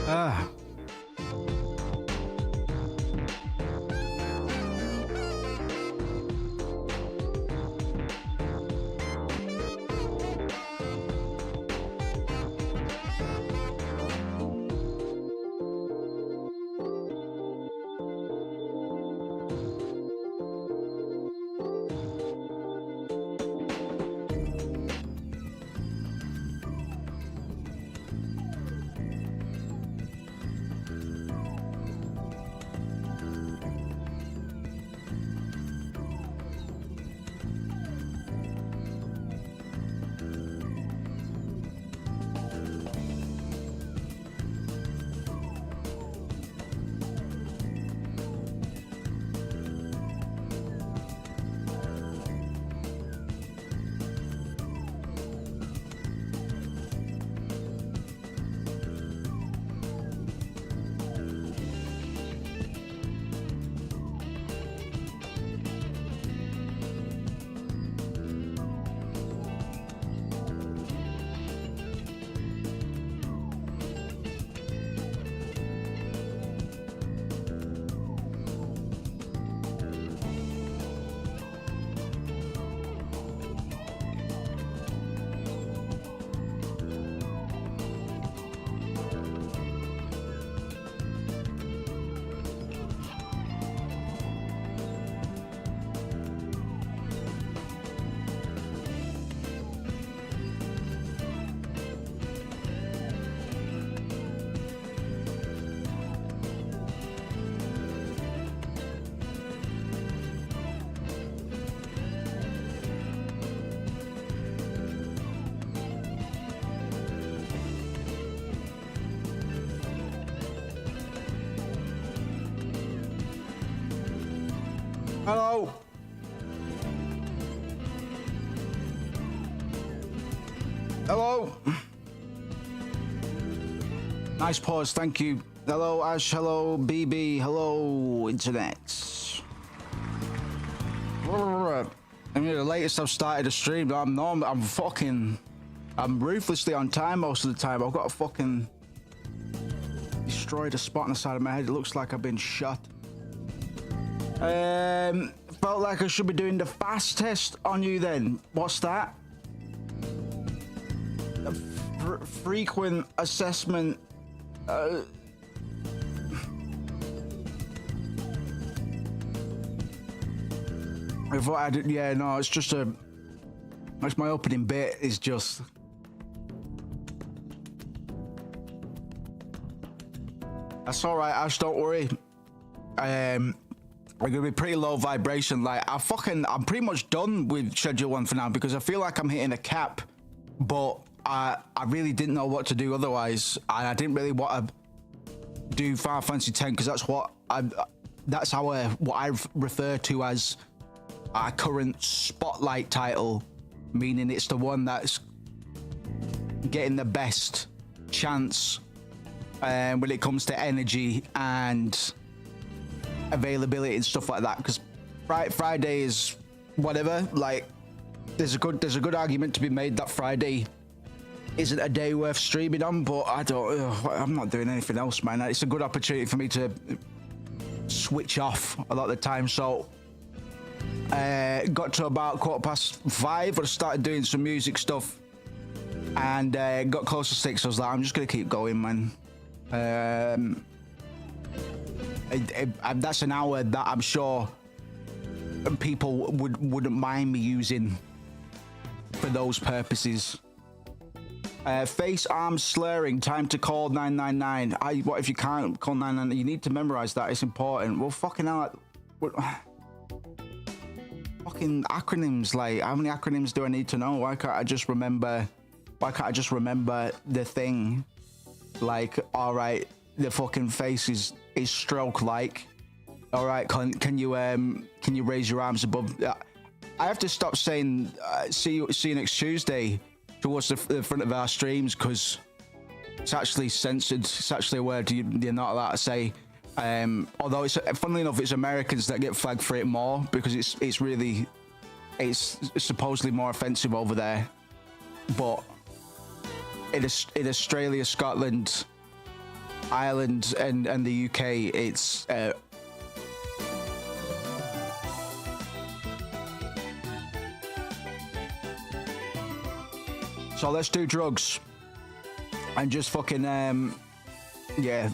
Ah. Hello. Hello. Nice pause, thank you. Hello, Ash. Hello, BB. Hello, internet. I mean, the latest I've started a stream. I'm ruthlessly on time most of the time. I've got a fucking destroyed a spot on the side of my head. It looks like I've been shot. Felt like I should be doing the fast test on you then. What's that? Frequent assessment. I thought I did, yeah, no, it's just that's my opening bit is just. That's all right, Ash, don't worry. We're gonna be pretty low vibration. Like I'm pretty much done with Schedule 1 for now because I feel like I'm hitting a cap, but I really didn't know what to do otherwise, and I didn't really want to do Final Fantasy X because what I refer to as our current spotlight title, meaning it's the one that's getting the best chance when it comes to energy and availability and stuff like that, because Friday is whatever. Like there's a good argument to be made that Friday isn't a day worth streaming on, but I'm not doing anything else, man. It's a good opportunity for me to switch off a lot of the time. So got to about 5:15, I started doing some music stuff and got close to 6. I was like, I'm just gonna keep going, man. That's an hour that I'm sure people wouldn't mind me using for those purposes. Face arm slurring, time to call 999. What if you can't call 999? You need to memorize that, it's important. Well, fucking hell, fucking acronyms, like how many acronyms do I need to know? Why can't I just remember the thing? Like, all right, the fucking face is stroke like. All right, can you raise your arms above? I have to stop saying see you next Tuesday towards the front of our streams because it's actually censored. It's actually a word you're not allowed to say. Although it's funnily enough, it's Americans that get flagged for it more because it's supposedly more offensive over there. But in Australia, Scotland, Ireland and the UK, it's so let's do drugs and just fucking yeah,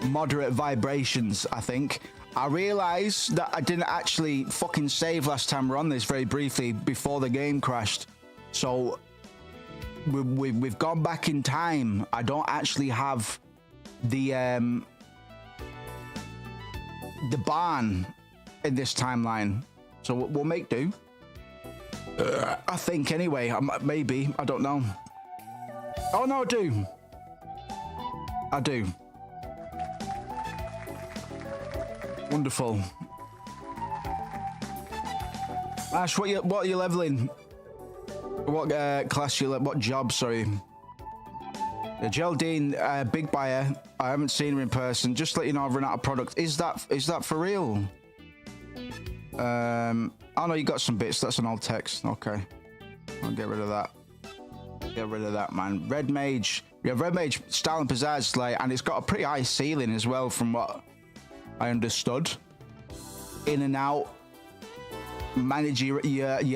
moderate vibrations. I think I realized that I didn't actually fucking save last time we're on this very briefly before the game crashed, so we've gone back in time. I don't actually have the barn in this timeline, so we'll make do. I think anyway. Maybe, I don't know. Oh no, I do. Wonderful. Ash, what are you leveling? What class you? What job? Sorry. Geraldine, big buyer. I haven't seen her in person. Just to let you know, I've run out of product. Is that for real? Oh no, you got some bits. That's an old text. Okay, I'll get rid of that. Get rid of that, man. Red Mage. Yeah, Red Mage style and pizzazz, like, and it's got a pretty high ceiling as well, from what I understood. In and out. Manage your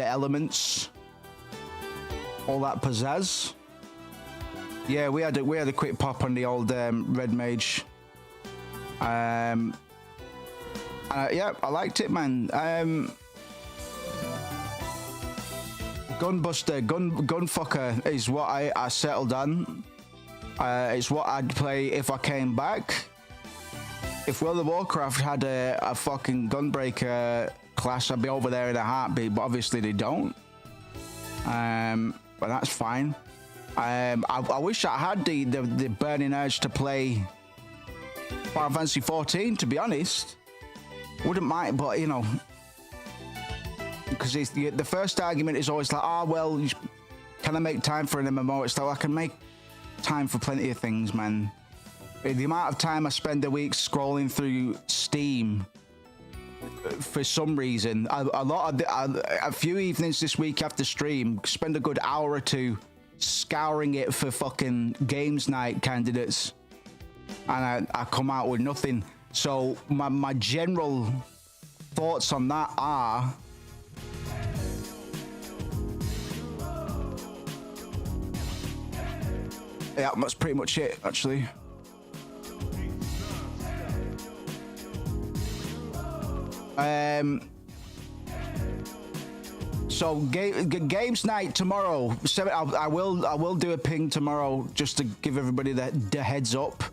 elements. All that pizzazz. Yeah, we had a quick pop on the old Red Mage. Yeah, I liked it, man. Gunbuster, Gunfucker is what I settled on. It's what I'd play if I came back. If World of Warcraft had a fucking Gunbreaker class, I'd be over there in a heartbeat, but obviously they don't. But that's fine. I wish I had the burning urge to play Final Fantasy 14, to be honest. Wouldn't mind, but you know, because the first argument is always like, oh well, can I make time for an MMO? It's like, well, I can make time for plenty of things, man. The amount of time I spend a week scrolling through Steam, for some reason, a few evenings this week after stream, spend a good hour or two scouring it for fucking games night candidates, and I come out with nothing. So my general thoughts on that are, yeah, that's pretty much it, actually. So games night tomorrow. I will do a ping tomorrow just to give everybody the heads up.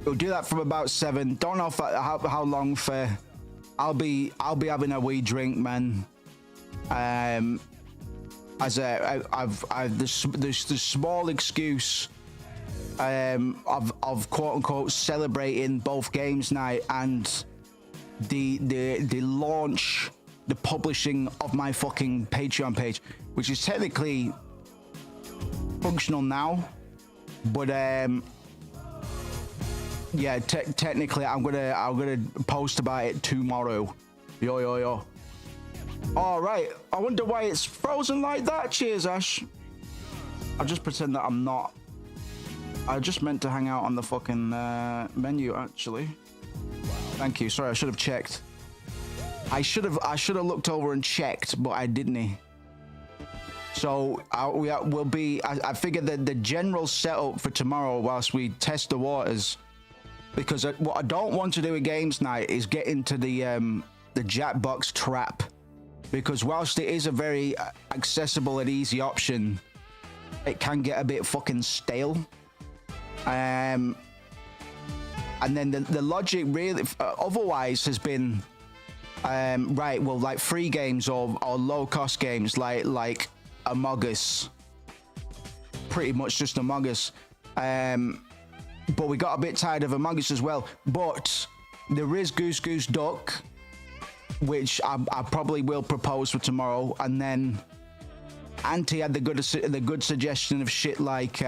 We'll do that from about 7. Don't know how long for. I'll be having a wee drink, man. As the small excuse of quote unquote celebrating both games night and the launch, the publishing of my fucking Patreon page, which is technically functional now, but yeah, technically I'm gonna post about it tomorrow. Yo. All right, I wonder why it's frozen like that. Cheers, Ash. I'll just pretend that I'm not. I just meant to hang out on the fucking menu, actually. Thank you. Sorry, I should have checked. I should have looked over and checked, but I didn't. So we'll be. I figured that the general setup for tomorrow, whilst we test the waters, because what I don't want to do at games night is get into the Jackbox trap, because whilst it is a very accessible and easy option, it can get a bit fucking stale. And then the logic really otherwise has been right, well, like free games or low cost games like Among Us, pretty much just Among Us. But we got a bit tired of Among Us as well. But there is Goose Goose Duck, which I probably will propose for tomorrow. And then Auntie had the good suggestion of shit like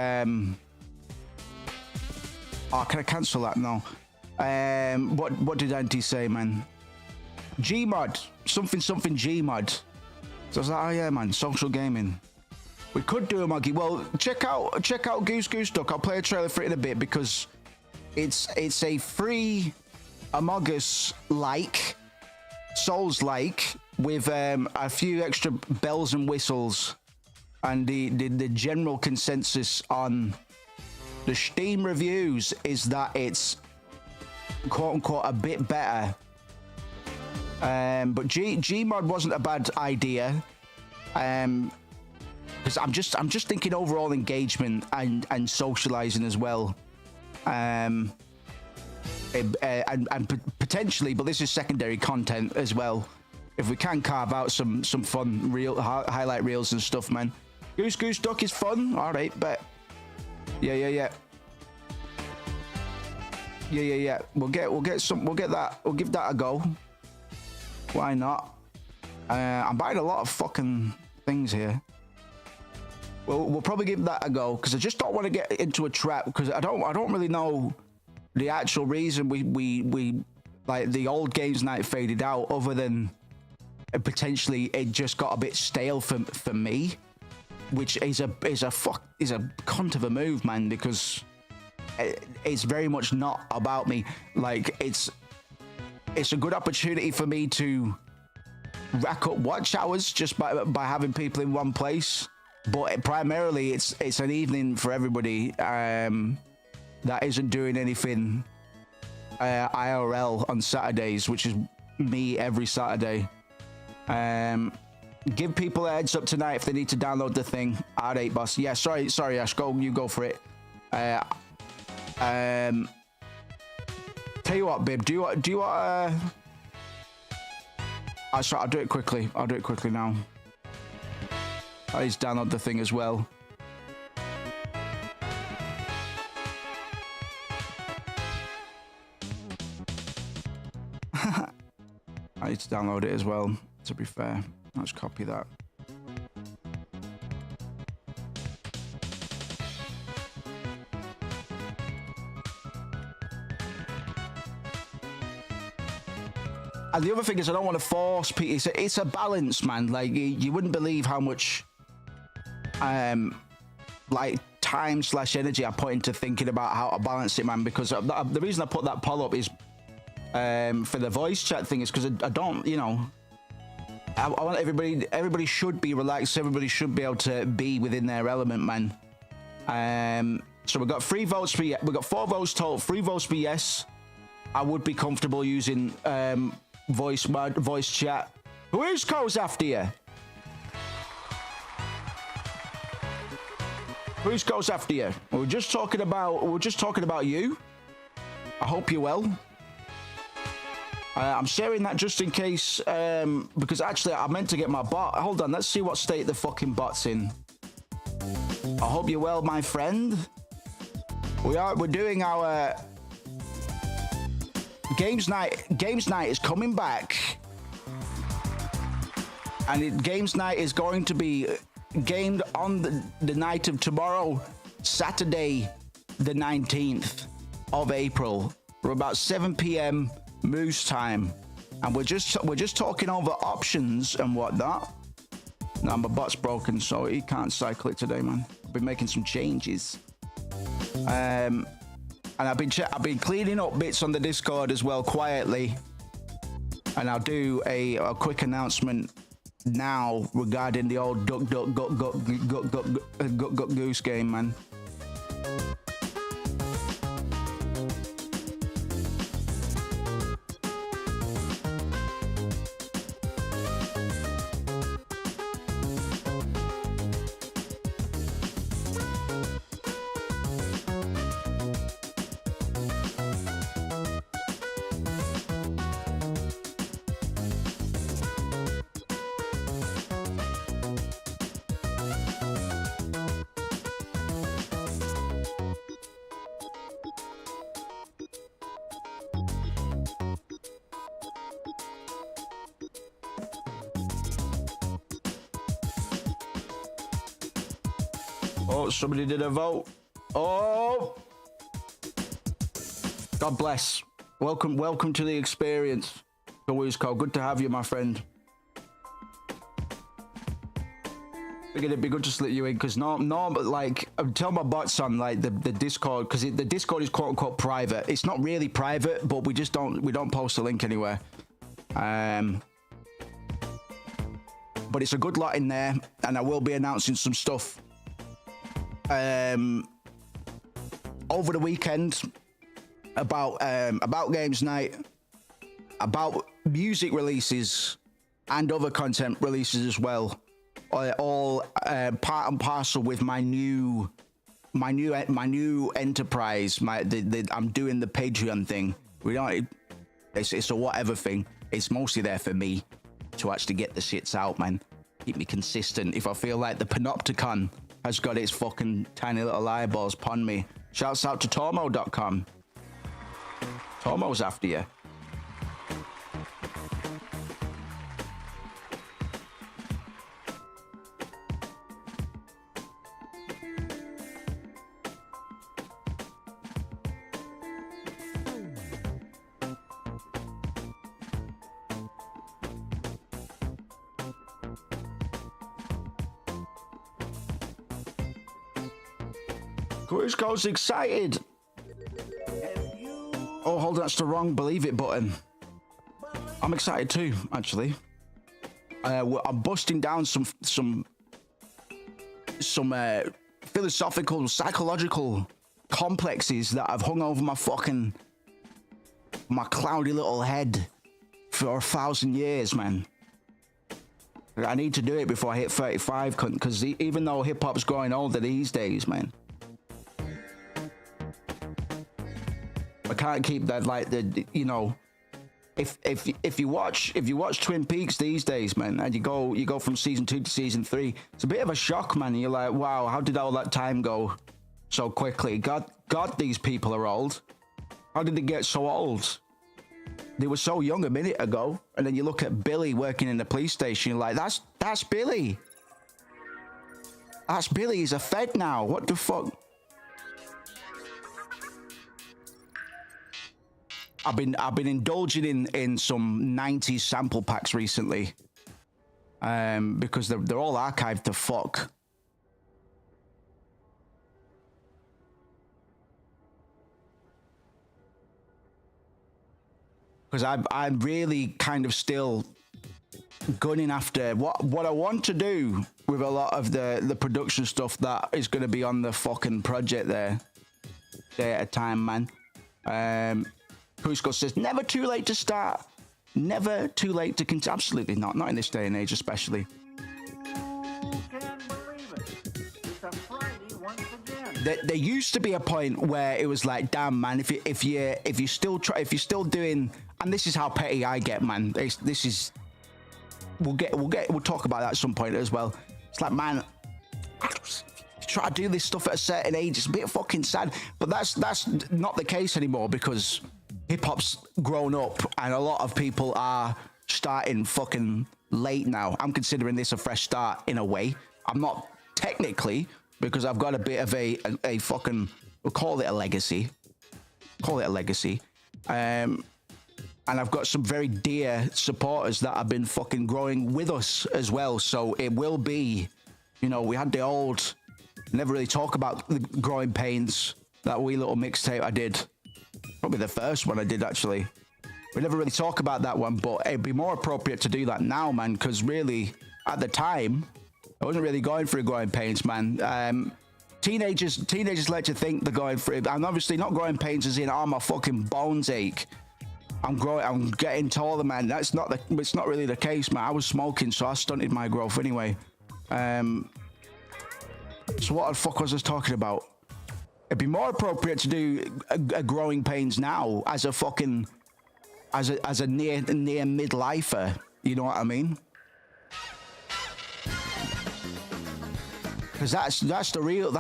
oh, can I cancel that? No. What did Auntie say, man? Gmod, something Gmod. So I was like, oh yeah, man, social gaming. We could do a Muggy. Well, check out Goose Goose Duck. I'll play a trailer for it in a bit because it's a free Among Us like, Souls like, with a few extra bells and whistles, and the general consensus on the Steam reviews is that it's quote unquote a bit better. But Gmod wasn't a bad idea. Because I'm just thinking overall engagement and socializing as well, and potentially, but this is secondary content as well. If we can carve out some fun highlight reels and stuff, man. Goose Goose Duck is fun. All right, but yeah. We'll give that a go. Why not? I'm buying a lot of fucking things here. We'll probably give that a go because I just don't want to get into a trap because I don't really know the actual reason we like the old games night faded out, other than potentially it just got a bit stale for me, which is a cunt of a move, man, because it's very much not about me. Like it's a good opportunity for me to rack up watch hours just by having people in one place. But primarily, it's an evening for everybody that isn't doing anything IRL on Saturdays, which is me every Saturday. Give people a heads up tonight if they need to download the thing. R8 boss. Yeah, sorry, Ash. You go for it. Tell you what, babe. Do you want? Sorry, I'll do it quickly. Now. I need to download the thing as well. I need to download it as well, to be fair. Let's copy that. And the other thing is, I don't want to force people. It's a balance, man. Like, you wouldn't believe how much like time/energy I put into thinking about how to balance it, man, because the reason I put that poll up is for the voice chat thing is because I don't, you know, I want everybody should be relaxed, everybody should be able to be within their element, man. So we've got 3 votes for yes, we've got 4 votes total, 3 votes for yes. I would be comfortable using voice chat. Who is goes after you? Who goes after you? We're just talking about you. I hope you're well. I'm sharing that just in case, because actually I meant to get my bot. Hold on, let's see what state the fucking bot's in. I hope you're well, my friend. We're doing our games night. Games night is coming back, and games night is going to be gamed on the night of tomorrow, Saturday, the 19th of April. We're about 7 p.m. Moose time, and we're just talking over options and whatnot. Now my bot's broken, so he can't cycle it today, man. I've been making some changes, and I've been cleaning up bits on the Discord as well quietly, and I'll do a quick announcement now regarding the old duck goose game, man. Oh, somebody did a vote. Oh, God bless. Welcome to the experience. Good to have you, my friend. Figured it'd be good to slip you in because but like I'm telling my bots on like the Discord because the Discord is quote unquote private. It's not really private, but we don't post a link anywhere. But it's a good lot in there, and I will be announcing some stuff over the weekend about games night, about music releases and other content releases as well. All part and parcel with my new enterprise. I'm doing the Patreon thing. It's a whatever thing. It's mostly there for me to actually get the shits out, man. Keep me consistent. If I feel like the Panopticon has got its fucking tiny little eyeballs upon me. Shouts out to Tormo.com. Tormo's after you. Cruiseco's excited. Oh, hold on, that's the wrong believe it button. I'm excited too, actually. I'm busting down some philosophical, psychological complexes that I've hung over my cloudy little head for 1,000 years, man. I need to do it before I hit 35, because even though hip hop's growing older these days, man, I can't keep that like if you watch Twin Peaks these days, man, and you go from season 2 to season 3, it's a bit of a shock, man. You're like, wow, how did all that time go so quickly? God, these people are old. How did they get so old? They were so young a minute ago, and then you look at Billy working in the police station. You're like, that's Billy. That's Billy. He's a Fed now. What the fuck? I've been indulging in some 90s sample packs recently, because they're all archived to fuck. Because I'm really kind of still gunning after what I want to do with a lot of the production stuff that is going to be on the fucking project there. Day at a time, man. Cusco says, never too late to start. Never too late to continue. Absolutely not. Not in this day and age, especially. There used to be a point where it was like, damn, man, if you're still doing, and this is how petty I get, man. This is, we'll talk about that at some point as well. It's like, man, try to do this stuff at a certain age, it's a bit fucking sad. But that's not the case anymore, because hip hop's grown up and a lot of people are starting fucking late now. I'm considering this a fresh start in a way. I'm not technically, because I've got a bit of a fucking, we'll call it a legacy. And I've got some very dear supporters that have been fucking growing with us as well. So it will be, we had the old, never really talk about the Growing Pains, that wee little mixtape I did. Probably the first one I did, actually. We never really talk about that one, but it'd be more appropriate to do that now, man, because really, at the time, I wasn't really going through Growing Pains, man. Teenagers like to think they're going through it. I'm obviously not growing pains as in, oh, my fucking bones ache. I'm getting taller, man. It's not really the case, man. I was smoking, so I stunted my growth anyway. So what the fuck was I talking about? It'd be more appropriate to do a Growing Pains now as a fucking, as a near midlifer. You know what I mean? Because that's the real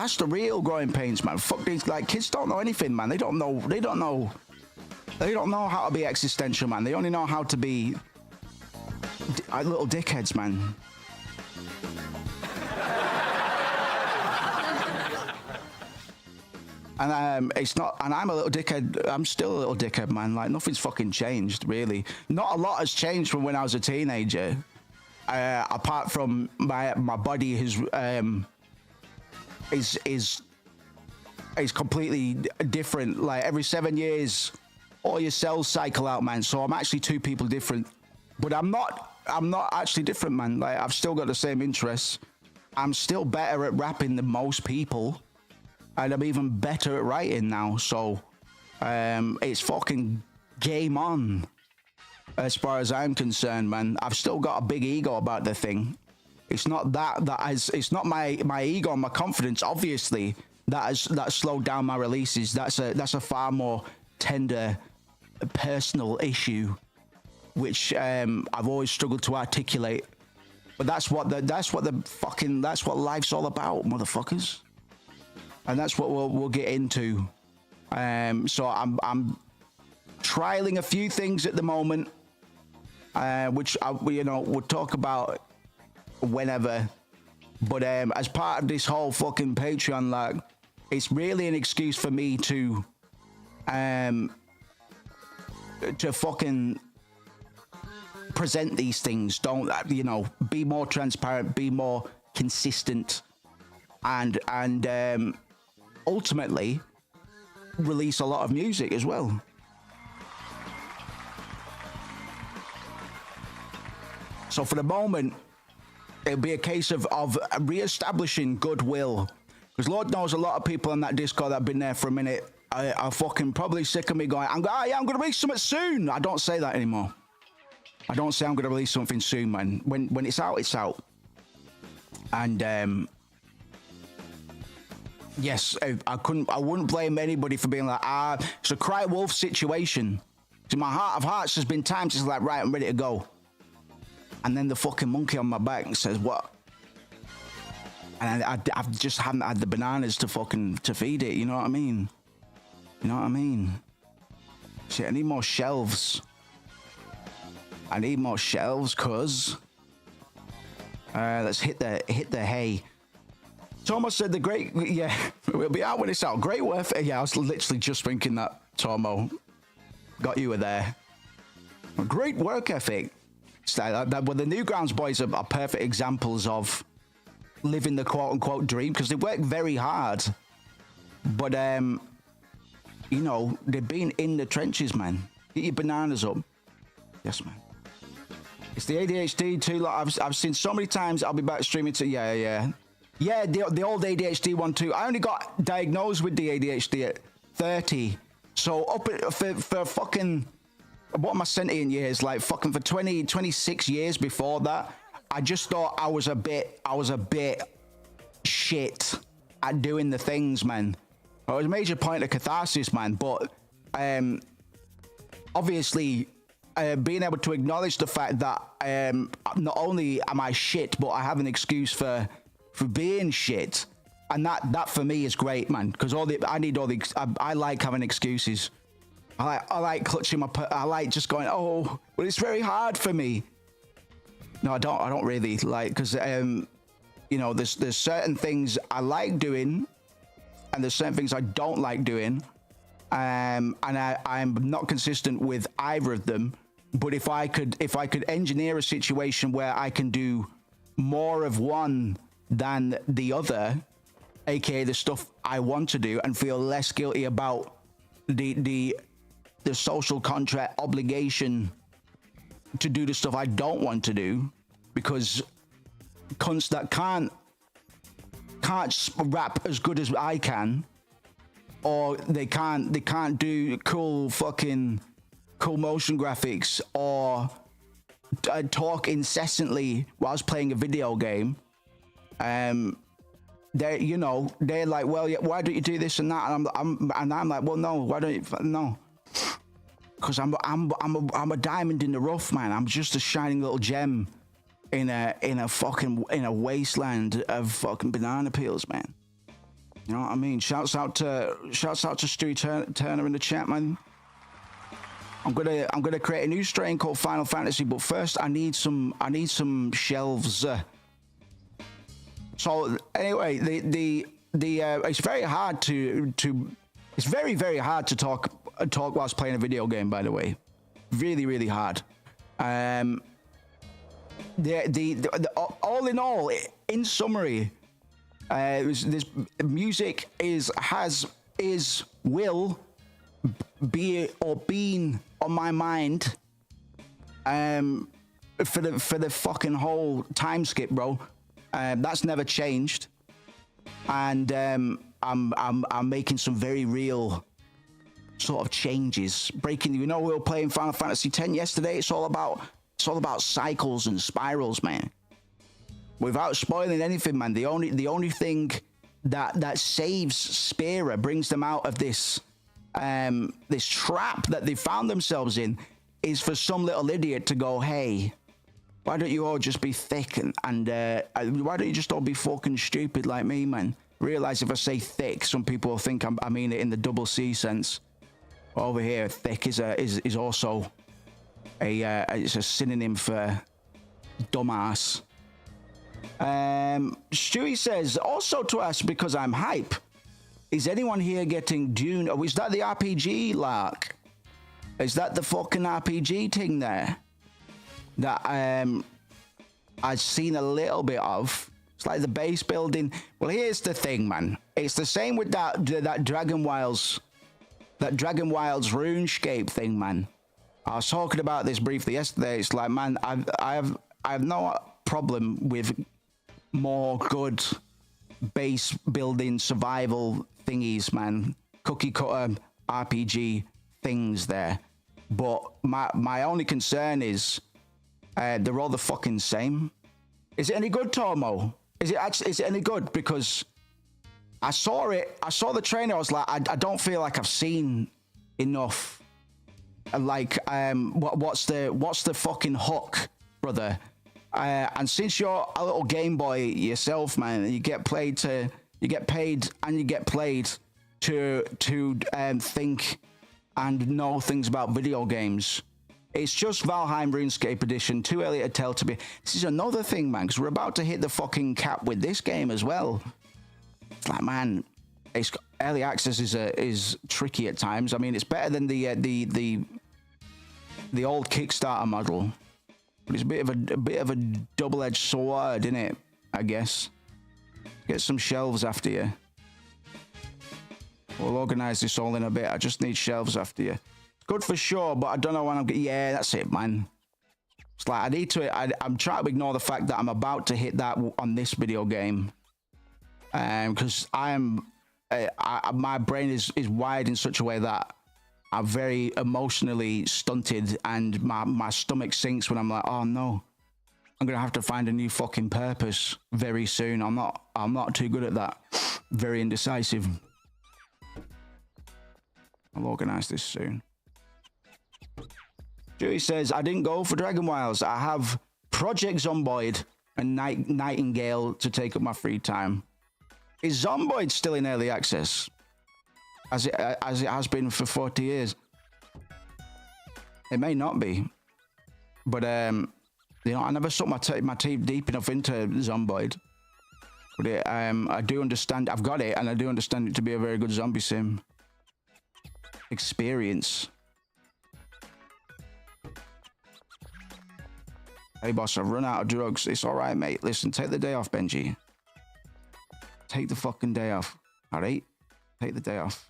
Growing Pains, man. Fuck these, like, kids don't know anything, man. They don't know how to be existential, man. They only know how to be little dickheads, man. And it's not, and I'm a little dickhead. I'm still a little dickhead, man. Like, nothing's fucking changed, really. Not a lot has changed from when I was a teenager. apart from my body is completely different. Like every 7 years, all your cells cycle out, man. So I'm actually two people different, but I'm not actually different, man. Like I've still got the same interests. I'm still better at rapping than most people, and I'm even better at writing now. So it's fucking game on as far as I'm concerned, man. I've still got a big ego about the thing. It's not it's not my ego and my confidence, obviously, that slowed down my releases. That's a far more tender personal issue, which I've always struggled to articulate. But that's what life's all about, motherfuckers. And that's what we'll get into. So I'm trialing a few things at the moment, which we'll talk about whenever. But as part of this whole fucking Patreon, like, it's really an excuse for me to fucking present these things. Don't be more transparent, be more consistent, and ultimately release a lot of music as well. So for the moment, it'll be a case of re-establishing goodwill, because Lord knows a lot of people on that Discord that have been there for a minute are fucking probably sick of me going, I'm going to release something soon. I don't say that anymore. I don't say I'm going to release something soon, man. When it's out, it's out. And yes, I wouldn't blame anybody for being like, it's a Cry Wolf situation. So my heart of hearts, has been times it's like, right, I'm ready to go. And then the fucking monkey on my back says, what? And I just haven't had the bananas to feed it. You know what I mean? You know what I mean? Shit, I need more shelves. I need more shelves, cuz. Let's hit the hay. Tomo said we'll be out when it's out. Great work. Yeah, I was literally just thinking that, Tomo. Got you there. Great work ethic. Well, the Newgrounds boys are perfect examples of living the quote-unquote dream, because they work very hard. But, they've been in the trenches, man. Get your bananas up. Yes, man. It's the ADHD too. Like, I've seen so many times. I'll be back streaming to yeah. The old ADHD one too. I only got diagnosed with the ADHD at 30. So for fucking, what am I sentient years? Like fucking for 26 years before that, I just thought I was a bit shit at doing the things, man. It was a major point of catharsis, man. But obviously, being able to acknowledge the fact that not only am I shit, but I have an excuse for being shit, and that for me is great, man. Because I like having excuses. I like clutching I like just going, oh, well, it's very hard for me. No, I don't really, like, because there's certain things I like doing, and there's certain things I don't like doing. And I'm not consistent with either of them. But if I could engineer a situation where I can do more of one than the other, aka the stuff I want to do, and feel less guilty about the social contract obligation to do the stuff I don't want to do, because cunts that can't rap as good as I can, or they can't do cool motion graphics, or talk incessantly whilst playing a video game. They're like, well, yeah, why don't you do this and that? And I'm like, well, no, why don't you? No, because I'm a diamond in the rough, man. I'm just a shining little gem in a wasteland of fucking banana peels, man. You know what I mean? Shouts out to Stewie Turner in the chat, man. I'm gonna create a new strain called Final Fantasy, but first I need some shelves. So anyway, the it's very hard it's very hard to talk whilst playing a video game, by the way. Really hard. all in all, in summary, this music will be or been on my mind for the fucking whole time skip, bro. That's never changed, and I'm making some very real sort of changes. Breaking, we were playing Final Fantasy X yesterday. It's all about cycles and spirals, man. Without spoiling anything, man, the only thing that saves Spira, brings them out of this this trap that they found themselves in, is for some little idiot to go, hey, why don't you all just be thick and why don't you just all be fucking stupid like me, man? Realize if I say thick, some people will think I mean it in the double C sense. Over here, thick is also it's a synonym for dumbass. Stewie says, also to ask because I'm hype, is anyone here getting Dune? Oh, is that the RPG, Lark? Is that the fucking RPG thing there? That I've seen a little bit of. It's like the base building. Well, here's the thing, man. It's the same with that Dragon Wilds RuneScape thing, man. I was talking about this briefly yesterday. It's like, man, I have no problem with more good base building survival thingies, man. Cookie cutter RPG things there. But my only concern is they're all the fucking same. Is it any good, Tormo? Is it any good? Because I saw the trailer. I was like, I don't feel like I've seen enough. Like, what's the fucking hook, brother? And since you're a little Game Boy yourself, man, you get paid to think and know things about video games. It's just Valheim RuneScape Edition. Too early to tell to be. This is another thing, man, because we're about to hit the fucking cap with this game as well. It's like, man, early access is tricky at times. I mean, it's better than the old Kickstarter model, but it's a bit of a double-edged sword, isn't it? I guess. Get some shelves after you. We'll organize this all in a bit. I just need shelves after you. It's good for sure, but I don't know when I'm getting. Yeah, that's it, man. It's like I need to. I'm trying to ignore the fact that I'm about to hit that on this video game, because my brain is wired in such a way that I'm very emotionally stunted, and my stomach sinks when I'm like, oh no, I'm gonna have to find a new fucking purpose very soon. I'm not too good at that. Very indecisive. I'll organize this soon. Dewey says, I didn't go for Dragon Wilds. I have Project Zomboid and Nightingale to take up my free time. Is Zomboid still in early access? As it has been for 40 years. It may not be. But, you know, I never sunk my teeth deep enough into Zomboid. But I do understand, I've got it, and I do understand it to be a very good zombie sim experience. Hey boss, I've run out of drugs. It's all right, mate. Listen, take the day off, Benji. Take the fucking day off. All right? Take the day off.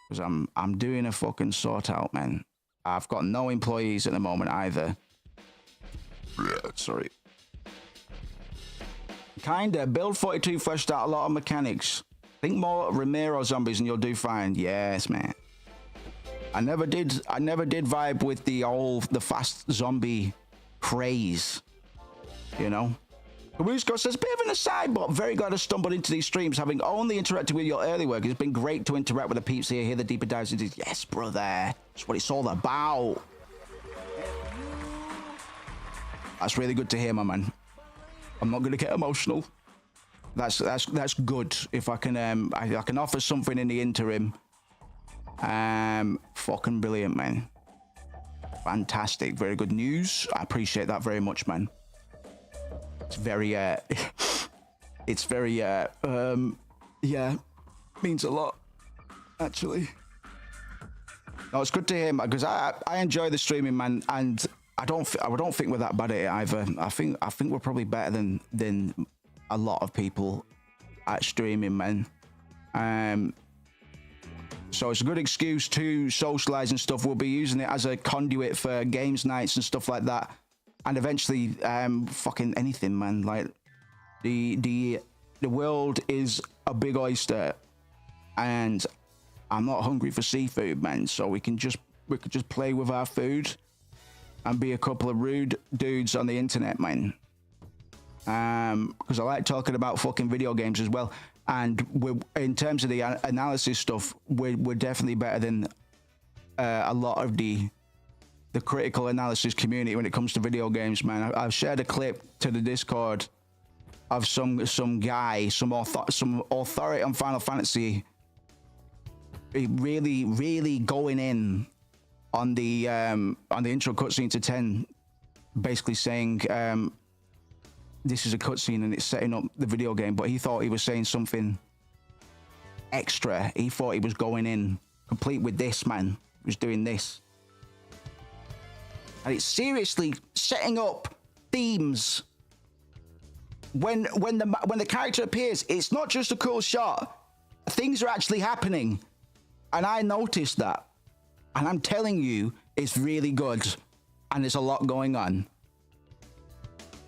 Because I'm doing a fucking sort out, man. I've got no employees at the moment either. Sorry. Kinda. Build 42 fleshed out a lot of mechanics. Think more Romero zombies and you'll do fine. Yes, man. I never did vibe with the fast zombie craze. You know? Kabusko says, bit of an aside, but very glad I stumbled into these streams, having only interacted with your early work. It's been great to interact with the peeps here, hear the deeper dives into. Yes, brother. That's what it's all about. That's really good to hear, my man. I'm not gonna get emotional. That's good. If I can I can offer something in the interim. Fucking brilliant, man. Fantastic. Very good news. I appreciate that very much, man. It's very it's very yeah, means a lot, actually. No, it's good to hear, man, because I enjoy the streaming, man, and I don't think we're that bad at it either. I think we're probably better than a lot of people at streaming, man. So it's a good excuse to socialize and stuff. We'll be using it as a conduit for games nights and stuff like that, and eventually fucking anything, man. Like the world is a big oyster, and I'm not hungry for seafood, man. So we could just play with our food and be a couple of rude dudes on the internet, man. Because I like talking about fucking video games as well. And in terms of the analysis stuff, we're definitely better than a lot of the critical analysis community when it comes to video games, man. I've shared a clip to the Discord of some guy, some authority on Final Fantasy, really going in on the intro cutscene to 10, basically saying this is a cutscene and it's setting up the video game, but he thought he was saying something extra. He thought he was going in complete with this, man. He was doing this, and it's seriously setting up themes. When the character appears, it's not just a cool shot. Things are actually happening, and I noticed that. And I'm telling you, it's really good. And there's a lot going on.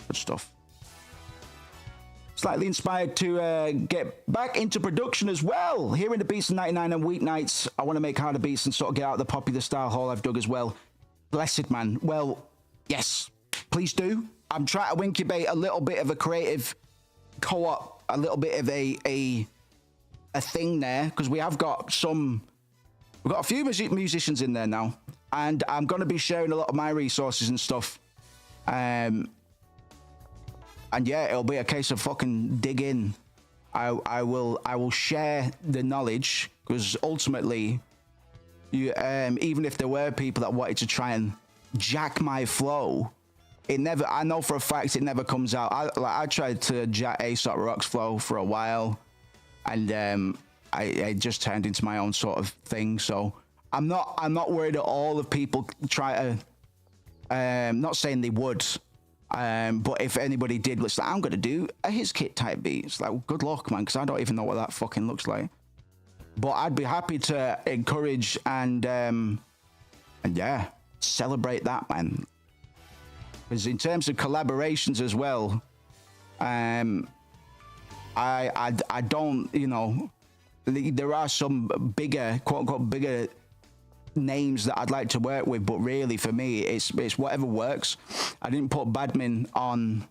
Good stuff. Slightly inspired to get back into production as well. Here in the Beats of 99 and weeknights, I want to make harder beats and sort of get out the popular style hole I've dug as well. Blessed, man. Well, yes, please do. I'm trying to incubate a little bit of a creative co-op, a little bit of a thing there, because we have got some... We've got a few musicians in there now, and I'm going to be sharing a lot of my resources and stuff. And yeah, it'll be a case of fucking dig in. I will share the knowledge, because ultimately, you even if there were people that wanted to try and jack my flow, I know for a fact it never comes out. I tried to jack Aesop Rock's flow for a while, and I just turned into my own sort of thing. So I'm not worried at all if people try to, not saying they would, but if anybody did, it's like, I'm going to do a his kit type beat. It's like, well, good luck, man, because I don't even know what that fucking looks like. But I'd be happy to encourage and yeah, celebrate that, man. Because in terms of collaborations as well, I don't, you know, there are some bigger, quote unquote, bigger names that I'd like to work with, but really for me, it's whatever works. I didn't put Badman on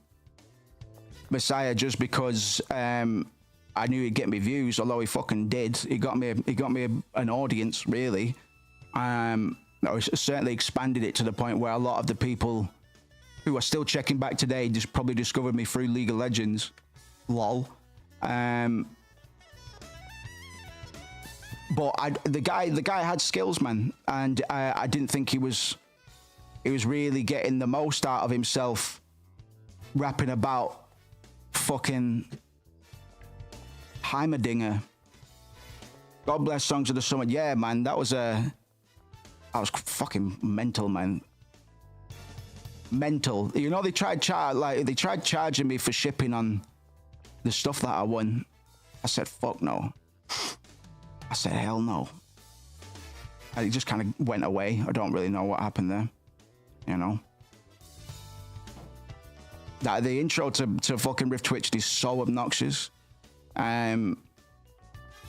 Messiah just because I knew he'd get me views, although he fucking did. He got me an audience, really. Certainly expanded it to the point where a lot of the people who are still checking back today just probably discovered me through League of Legends. Lol. But the guy had skills, man, and I didn't think he was really getting the most out of himself, rapping about fucking Heimerdinger. God bless Songs of the Summer. Yeah, man, that was fucking mental, man. Mental. You know, they tried charging me for shipping on the stuff that I won. I said, fuck no. I said, hell no. And it just kind of went away. I don't really know what happened there. You know? The intro to fucking Rift Twitch is so obnoxious. But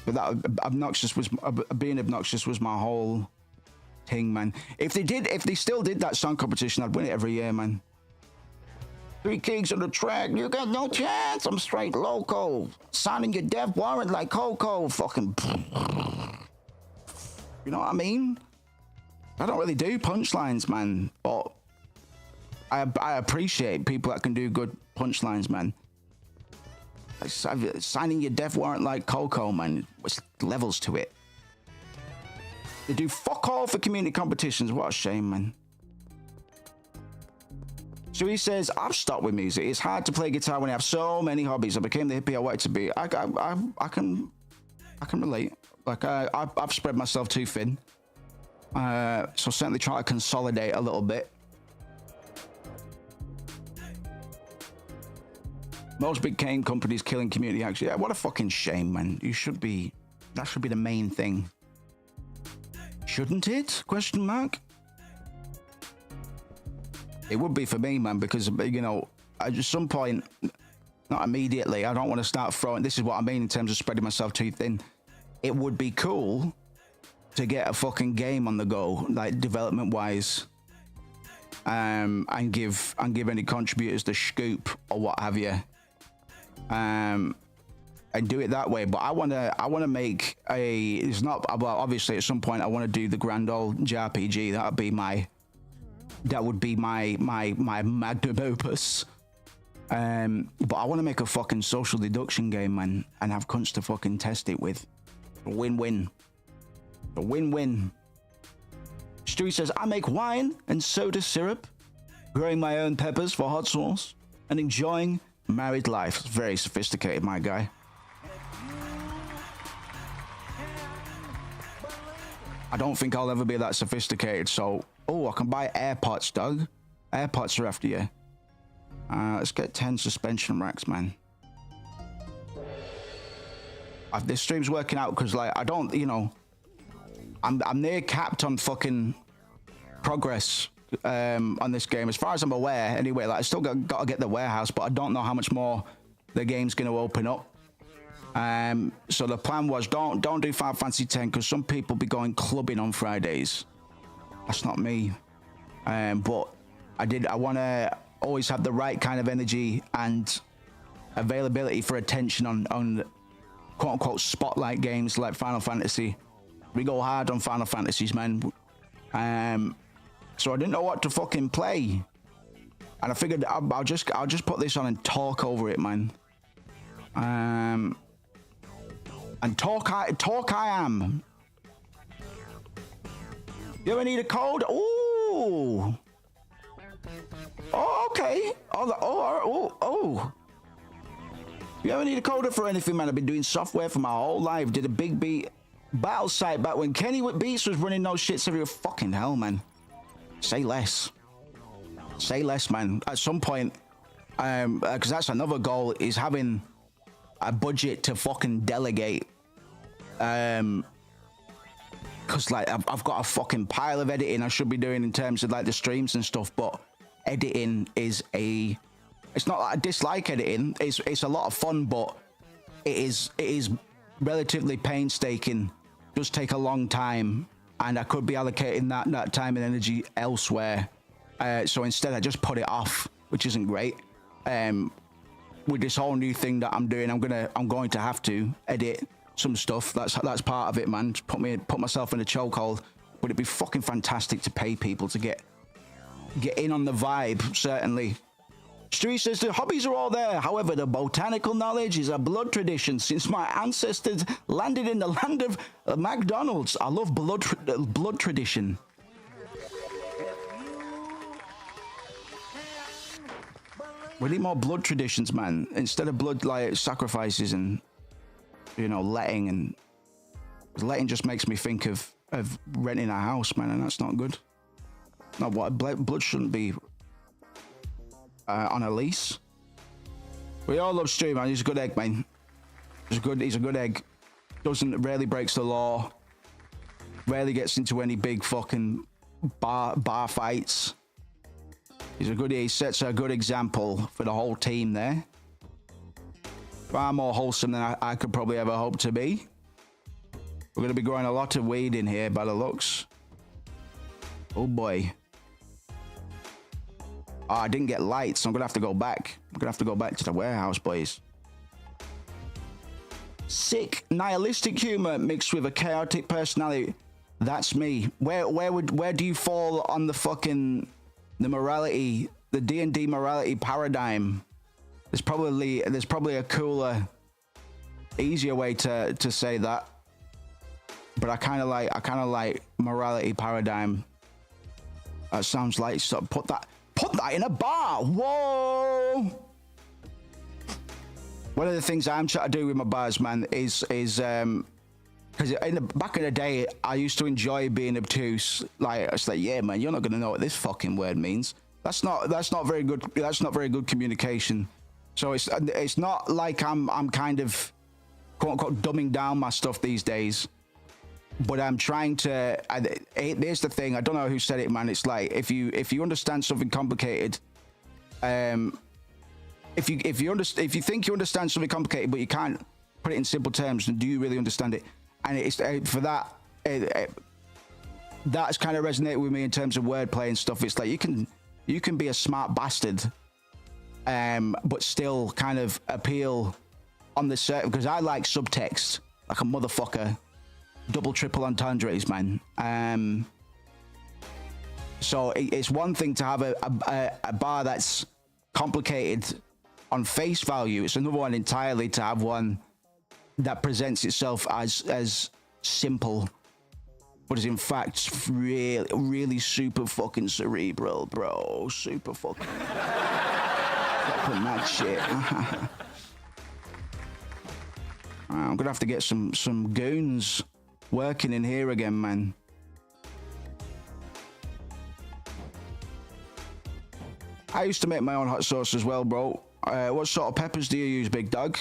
that being obnoxious was my whole thing, man. If they still did that song competition, I'd win it every year, man. 3 Kings on the track, you got no chance. I'm straight loco. Signing your death warrant like Coco. Fucking. You know what I mean? I don't really do punchlines, man. But I appreciate people that can do good punchlines, man. Signing your death warrant like Coco, man. There's levels to it. They do fuck all for community competitions. What a shame, man. So he says, I've stopped with music. It's hard to play guitar when I have so many hobbies. I became the hippie I wanted to be. I can relate. Like I've spread myself too thin. So certainly try to consolidate a little bit. Most big game companies killing community action. Yeah, what a fucking shame, man. That should be the main thing. Shouldn't it? Question mark. It would be for me, man, because, you know, at some point, not immediately, I don't want to start throwing, this is what I mean in terms of spreading myself too thin. It would be cool to get a fucking game on the go, like development wise, and give any contributors the scoop or what have you, and do it that way. But I want to make a, it's not, well, obviously at some point I want to do the grand old JRPG. That would be my magnum opus. But I want to make a fucking social deduction game, man, and have cunts to fucking test it with. A win-win. A win-win. Stewie says, I make wine and soda syrup, growing my own peppers for hot sauce, and enjoying married life. It's very sophisticated, my guy. I don't think I'll ever be that sophisticated, so... Oh, I can buy AirPods, Doug. AirPods are after you. Let's get 10 suspension racks, man. This stream's working out because, like, I don't, you know... I'm near capped on fucking progress on this game. As far as I'm aware, anyway, like, I still got to get the warehouse, but I don't know how much more the game's going to open up. So the plan was, don't do Final Fantasy X, because some people be going clubbing on Fridays. That's not me. But I want to always have the right kind of energy and availability for attention on quote-unquote spotlight games like Final Fantasy. We go hard on Final Fantasies, man. So I didn't know what to fucking play, and I figured I'll just put this on and talk over it, man. And talk I am. You ever need a code? Ooh. Oh, okay. Oh. You ever need a coder for anything, man? I've been doing software for my whole life. Did a big beat battle site back when Kenny with Beats was running those shits every fucking hell, man. Say less. Say less, man. At some point, because that's another goal, is having a budget to fucking delegate. Because, like, I've got a fucking pile of editing I should be doing in terms of, like, the streams and stuff, but editing is it's not that I dislike editing. It's a lot of fun, but it is relatively painstaking. Does take a long time, and I could be allocating that time and energy elsewhere. So instead I just put it off, which isn't great. With this whole new thing that I'm doing, I'm going to have to edit some stuff. That's part of it, man. Just put myself in a chokehold. Would it be fucking fantastic to pay people to get in on the vibe? Certainly. Stewie says the hobbies are all there. However, the botanical knowledge is a blood tradition since my ancestors landed in the land of McDonald's. I love blood tradition. We need more blood traditions, man. Instead of blood, like, sacrifices and, you know, letting just makes me think of renting a house, man, and that's not good. Not what blood shouldn't be on a lease. We all love Stu, man. He's a good egg, man. He's a good egg. Rarely breaks the law. Rarely gets into any big fucking bar fights. He sets a good example for the whole team there. Far more wholesome than I could probably ever hope to be. We're going to be growing a lot of weed in here by the looks. Oh boy. Oh, I didn't get lights, so I'm going to have to go back. I'm going to have to go back to the warehouse, boys. Sick, nihilistic humor mixed with a chaotic personality. That's me. Where do you fall on the fucking... the morality, the D&D morality paradigm? There's probably a cooler, easier way to say that. But I kind of like morality paradigm. That sounds like, so put that in a bar. Whoa! One of the things I'm trying to do with my bars, man, is because back in the day, I used to enjoy being obtuse. Like, it's like, yeah, man, you're not gonna know what this fucking word means. That's not very good. That's not very good communication. So it's not like I'm kind of quote unquote dumbing down my stuff these days, but I'm trying to. Here's the thing. I don't know who said it, man. It's like if you understand something complicated, if you think you understand something complicated, but you can't put it in simple terms, then do you really understand it? And it's for that. That's kind of resonated with me in terms of wordplay and stuff. It's like you can be a smart bastard, but still kind of appeal on the certain, because I like subtext like a motherfucker, double triple entendres, man. So it's one thing to have a bar that's complicated on face value. It's another one entirely to have one that presents itself as simple, but is in fact really super fucking cerebral, bro. Super fucking fucking that shit. I'm gonna have to get some goons working in here again, man. I used to make my own hot sauce as well, bro. What sort of peppers do you use, big dog?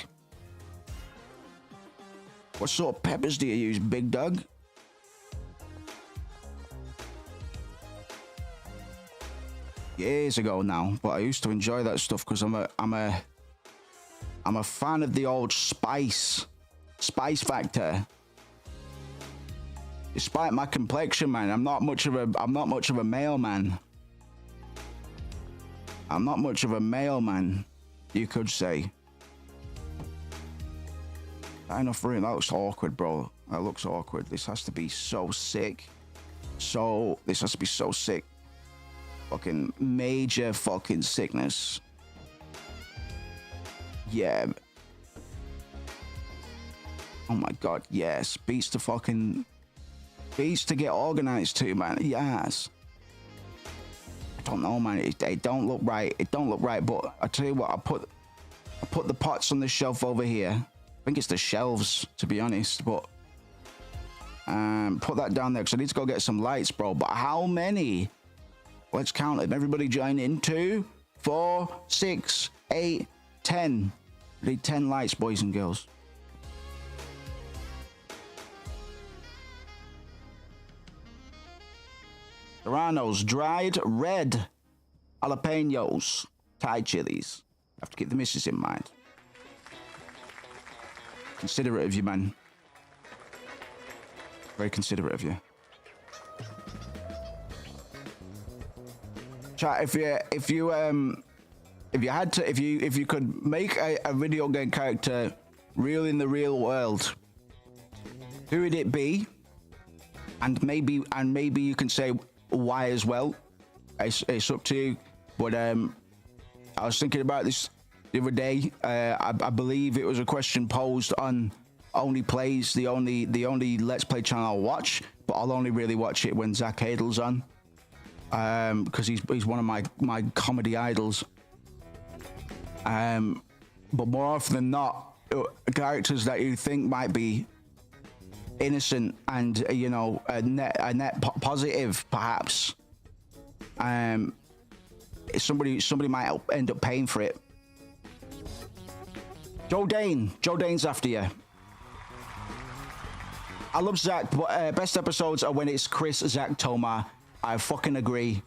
What sort of peppers do you use, big dog? Years ago now, but I used to enjoy that stuff because I'm a fan of the old spice factor. Despite my complexion, man, I'm not much of a male man. I'm not much of a male man, you could say. Not enough room. That looks awkward, bro. That looks awkward. This has to be so sick. This has to be so sick. Fucking major fucking sickness. Yeah. Oh my god, yes. Beats to get organized too, man. Yes. I don't know, man. It don't look right. It don't look right, but I tell you what, I put the pots on the shelf over here. I think it's the shelves, to be honest, but put that down there because I need to go get some lights, bro. But how many? Let's count it. Everybody join in. 2, 4, 6, 8, 10. We need 10 lights, boys and girls. Serranos, dried red jalapenos, Thai chilies. Have to keep the missus in mind. Considerate of you, man. Very considerate of you. Chat, if you could make a video game character real in the real world, who would it be? And maybe you can say why as well. It's up to you. But I was thinking about this the other day. I believe it was a question posed on Only Plays, the only Let's Play channel I'll watch, but I'll only really watch it when Zach Hadel's on. Because he's one of my comedy idols. But more often than not, characters that you think might be innocent and a net positive, perhaps. Somebody might end up paying for it. Joe Dane's after you. I love Zach, but best episodes are when it's Chris, Zach, Tomar. I fucking agree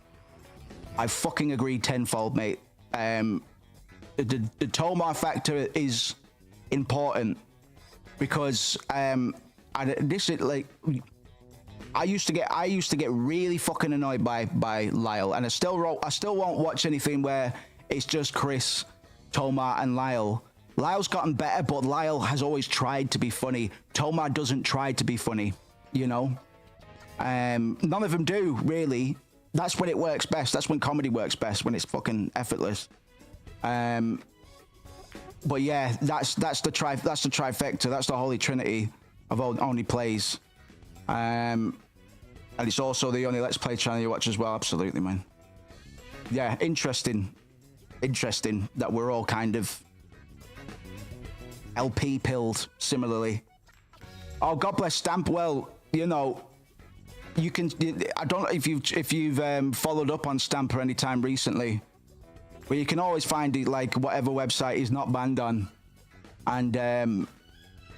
tenfold, mate. The Tomar factor is important because I used to get really fucking annoyed by Lyle, and I still won't watch anything where it's just Chris, Tomar, and Lyle. Lyle's gotten better, but Lyle has always tried to be funny. Tomar doesn't try to be funny, None of them do, really. That's when it works best. That's when comedy works best, when it's fucking effortless. But yeah, that's the trifecta. That's the holy trinity of Only Plays. And it's also the only Let's Play channel you watch as well. Absolutely, man. Yeah, interesting that we're all kind of LP pilled similarly. Oh, God bless Stamp. Well, you can. I don't know if you've followed up on Stamper any time recently, But you can always find it like whatever website he's not banned on, and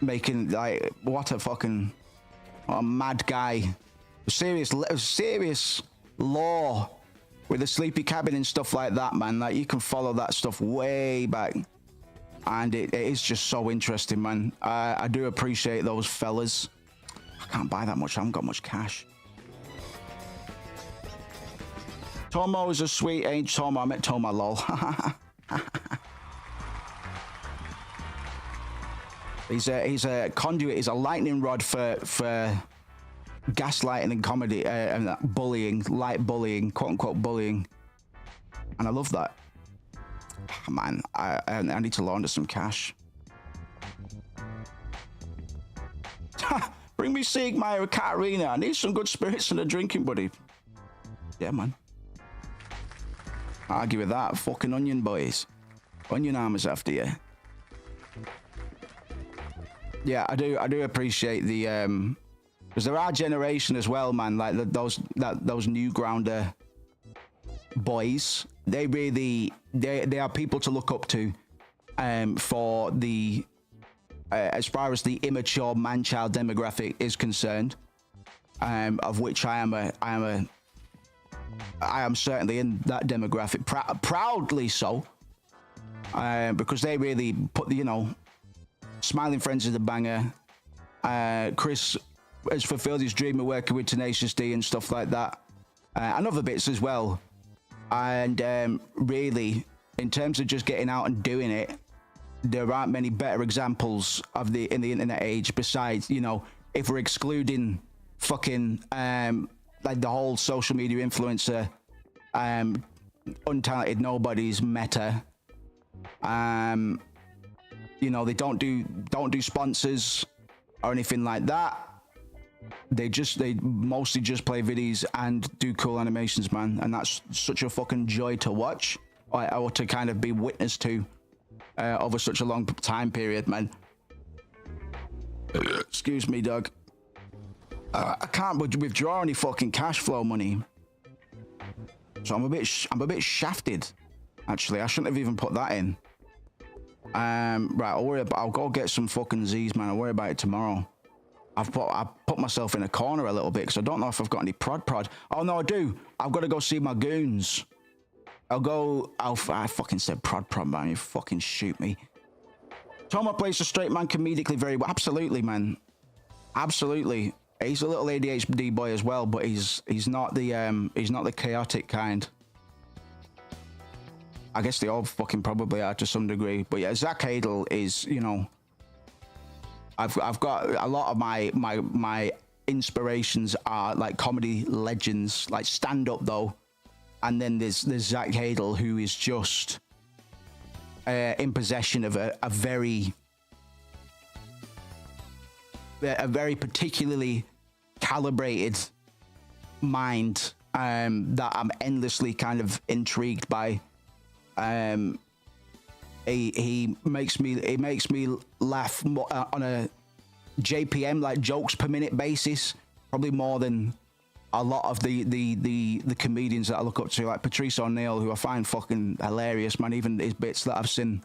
making like what a mad guy, serious law with the sleepy cabin and stuff like that, man. Like you can follow that stuff way back, and it is just so interesting, man. I do appreciate those fellas. I can't buy that much. I haven't got much cash. Tomo is a sweet age. Tomo, I met Tomo, lol. He's a conduit. He's a lightning rod for gaslighting and comedy and bullying, light bullying, quote unquote bullying, and I love that. Oh, man, I need to launder some cash. Bring me Siegmeyer Katarina. I need some good spirits and a drinking buddy. Yeah, man. I'll give you that. Fucking onion boys. Onion armors after you. Yeah, I do appreciate the because there are generation as well, man. Like those new grounder boys. They really they are people to look up to, for the as far as the immature man-child demographic is concerned, of which I am certainly in that demographic, proudly so, because they really put the, you know, Smiling Friends is a banger. Chris has fulfilled his dream of working with Tenacious D and stuff like that, and other bits as well. And really, in terms of just getting out and doing it, there aren't many better examples of in the internet age besides, you know, if we're excluding fucking like the whole social media influencer, untalented nobodies, Meta. You know, they don't do sponsors or anything like that. They mostly just play videos and do cool animations, man, and that's such a fucking joy to watch, or to kind of be witness to over such a long time period, man. Excuse me, Doug. I can't withdraw any fucking cash flow money, so I'm a bit shafted. Actually, I shouldn't have even put that in. Right, I'll go get some fucking Z's, man. I'll worry about it tomorrow. I've put myself in a corner a little bit because I don't know if I've got any prod. Oh no, I do. I've got to go see my goons. I fucking said prod, man. You fucking shoot me. Tomo plays a straight man comedically very well. Absolutely, man. Absolutely. He's a little ADHD boy as well, but he's not the chaotic kind. I guess they all fucking probably are to some degree. But yeah, Zach Hadel is, you know, I've got a lot of my inspirations are like comedy legends, like stand up though. And then there's Zach Hadel, who is just in possession of a very particularly calibrated mind that I'm endlessly kind of intrigued by. He makes me laugh on a JPM, like jokes per minute basis, probably more than a lot of the comedians that I look up to, like Patrice O'Neill, who I find fucking hilarious, man. Even his bits that I've seen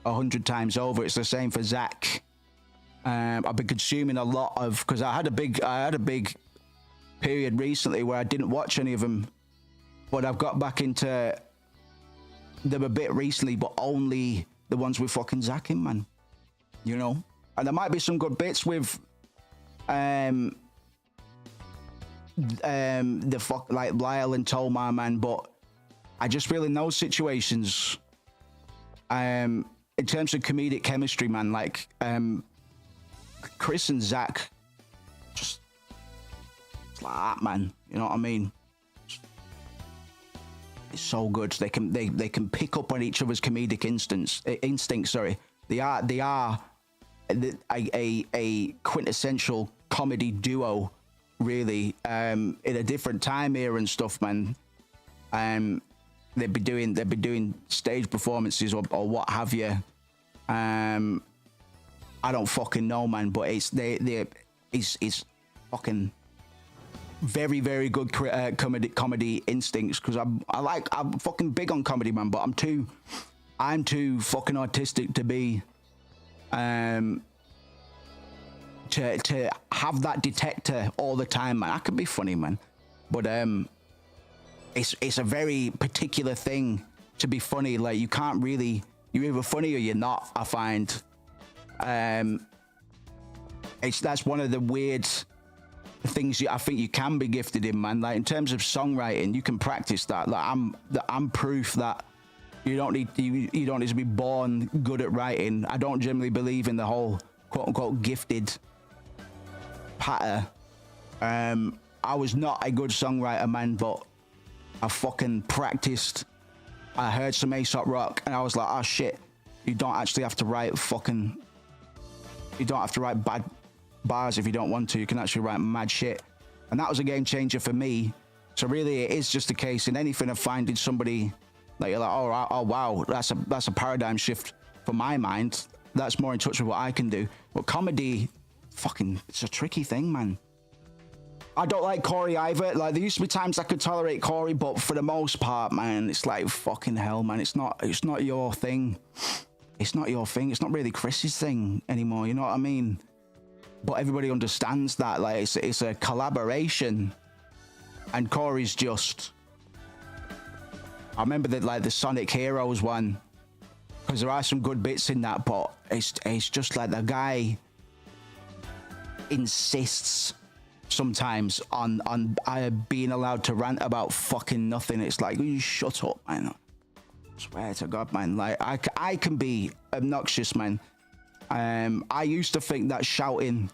100 times over. It's the same for Zach. I've been consuming a lot of, because I had a big period recently where I didn't watch any of them, but I've got back into them a bit recently, but only the ones with fucking Zach in, man. You know, and there might be some good bits with the fuck like Lyle and Tomar, man, but I just feel in those situations, in terms of comedic chemistry, man, like Chris and Zach, just it's like that, man. You know what I mean? It's so good. They can pick up on each other's comedic instincts. Sorry, they are a quintessential comedy duo, really. In a different time era and stuff, man. They'd be doing stage performances or what have you. I don't fucking know, man. But it's fucking very, very good comedy instincts, because I'm fucking big on comedy, man, but I'm too fucking autistic to be to have that detector all the time, man. I can be funny, man, but it's a very particular thing to be funny. Like, you can't really, you're either funny or you're not, I find. That's one of the weird things I think you can be gifted in, man. Like, in terms of songwriting, you can practice that. Like, I'm proof that you don't need to be born good at writing. I don't generally believe in the whole quote unquote gifted patter. I was not a good songwriter, man, but I fucking practiced. I heard some Aesop Rock and I was like, oh shit, you don't actually have to write bad bars if you don't want to. You can actually write mad shit. And that was a game changer for me. So really, it is just a case in anything of finding somebody that you're like, oh wow, that's a paradigm shift for my mind. That's more in touch with what I can do. But comedy, fucking, it's a tricky thing, man. I don't like Corey either. Like, there used to be times I could tolerate Corey, but for the most part, man, it's like fucking hell, man. It's not your thing. It's not your thing. It's not really Chris's thing anymore. You know what I mean? But everybody understands that. Like, it's a collaboration, and Corey's just. I remember that, like, the Sonic Heroes one, because there are some good bits in that, but it's just like the guy insists sometimes on being allowed to rant about fucking nothing. It's like, you shut up, man. I swear to God, man. Like, I can be obnoxious, man. I used to think that shouting,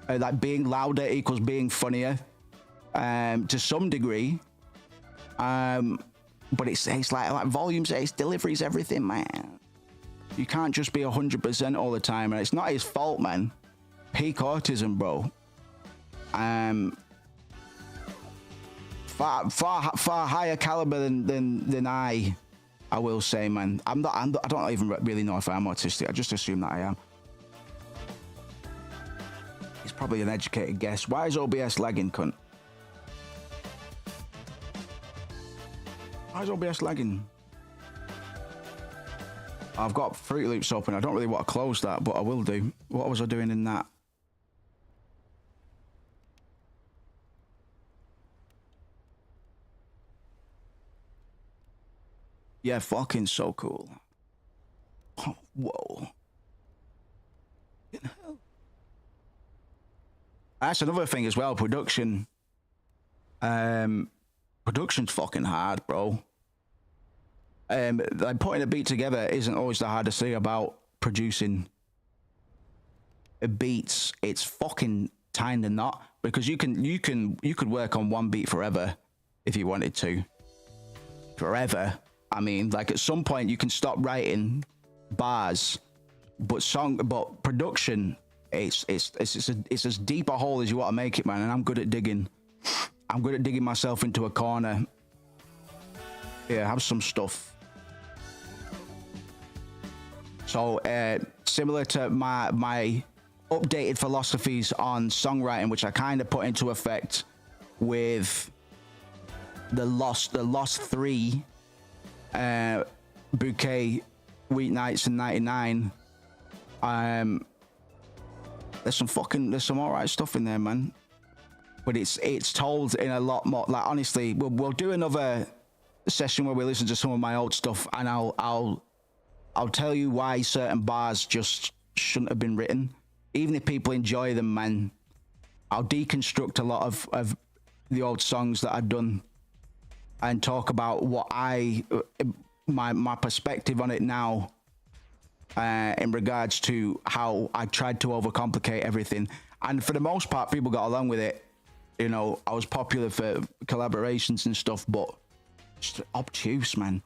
like being louder equals being funnier, to some degree. But it's like volumes, it's deliveries, everything, man. You can't just be 100% all the time, and it's not his fault, man. Peak autism, bro. Far higher caliber than I will say, man. I don't even really know if I'm autistic. I just assume that I am. It's probably an educated guess. Why is OBS lagging, cunt? Why is OBS lagging? I've got Fruit Loops open. I don't really want to close that, but I will do. What was I doing in that? Yeah, fucking so cool. Oh, whoa. That's another thing as well, production. Production's fucking hard, bro. Like, putting a beat together isn't always the hardest thing about producing beats. It's fucking kinda not, because you could work on one beat forever if you wanted to. Forever. I mean, like, at some point you can stop writing bars, but production, it's as deep a hole as you want to make it, man. And I'm good at digging myself into a corner. Yeah, have some stuff. So similar to my updated philosophies on songwriting, which I kind of put into effect with the Lost 3 Bouquet, Weeknights, and 99. There's some alright stuff in there, man. But it's told in a lot more, like, honestly, we'll do another session where we listen to some of my old stuff, and I'll tell you why certain bars just shouldn't have been written. Even if people enjoy them, man, I'll deconstruct a lot of the old songs that I've done and talk about what my perspective on it now, in regards to how I tried to overcomplicate everything. And for the most part, people got along with it. You know, I was popular for collaborations and stuff, but just obtuse, man.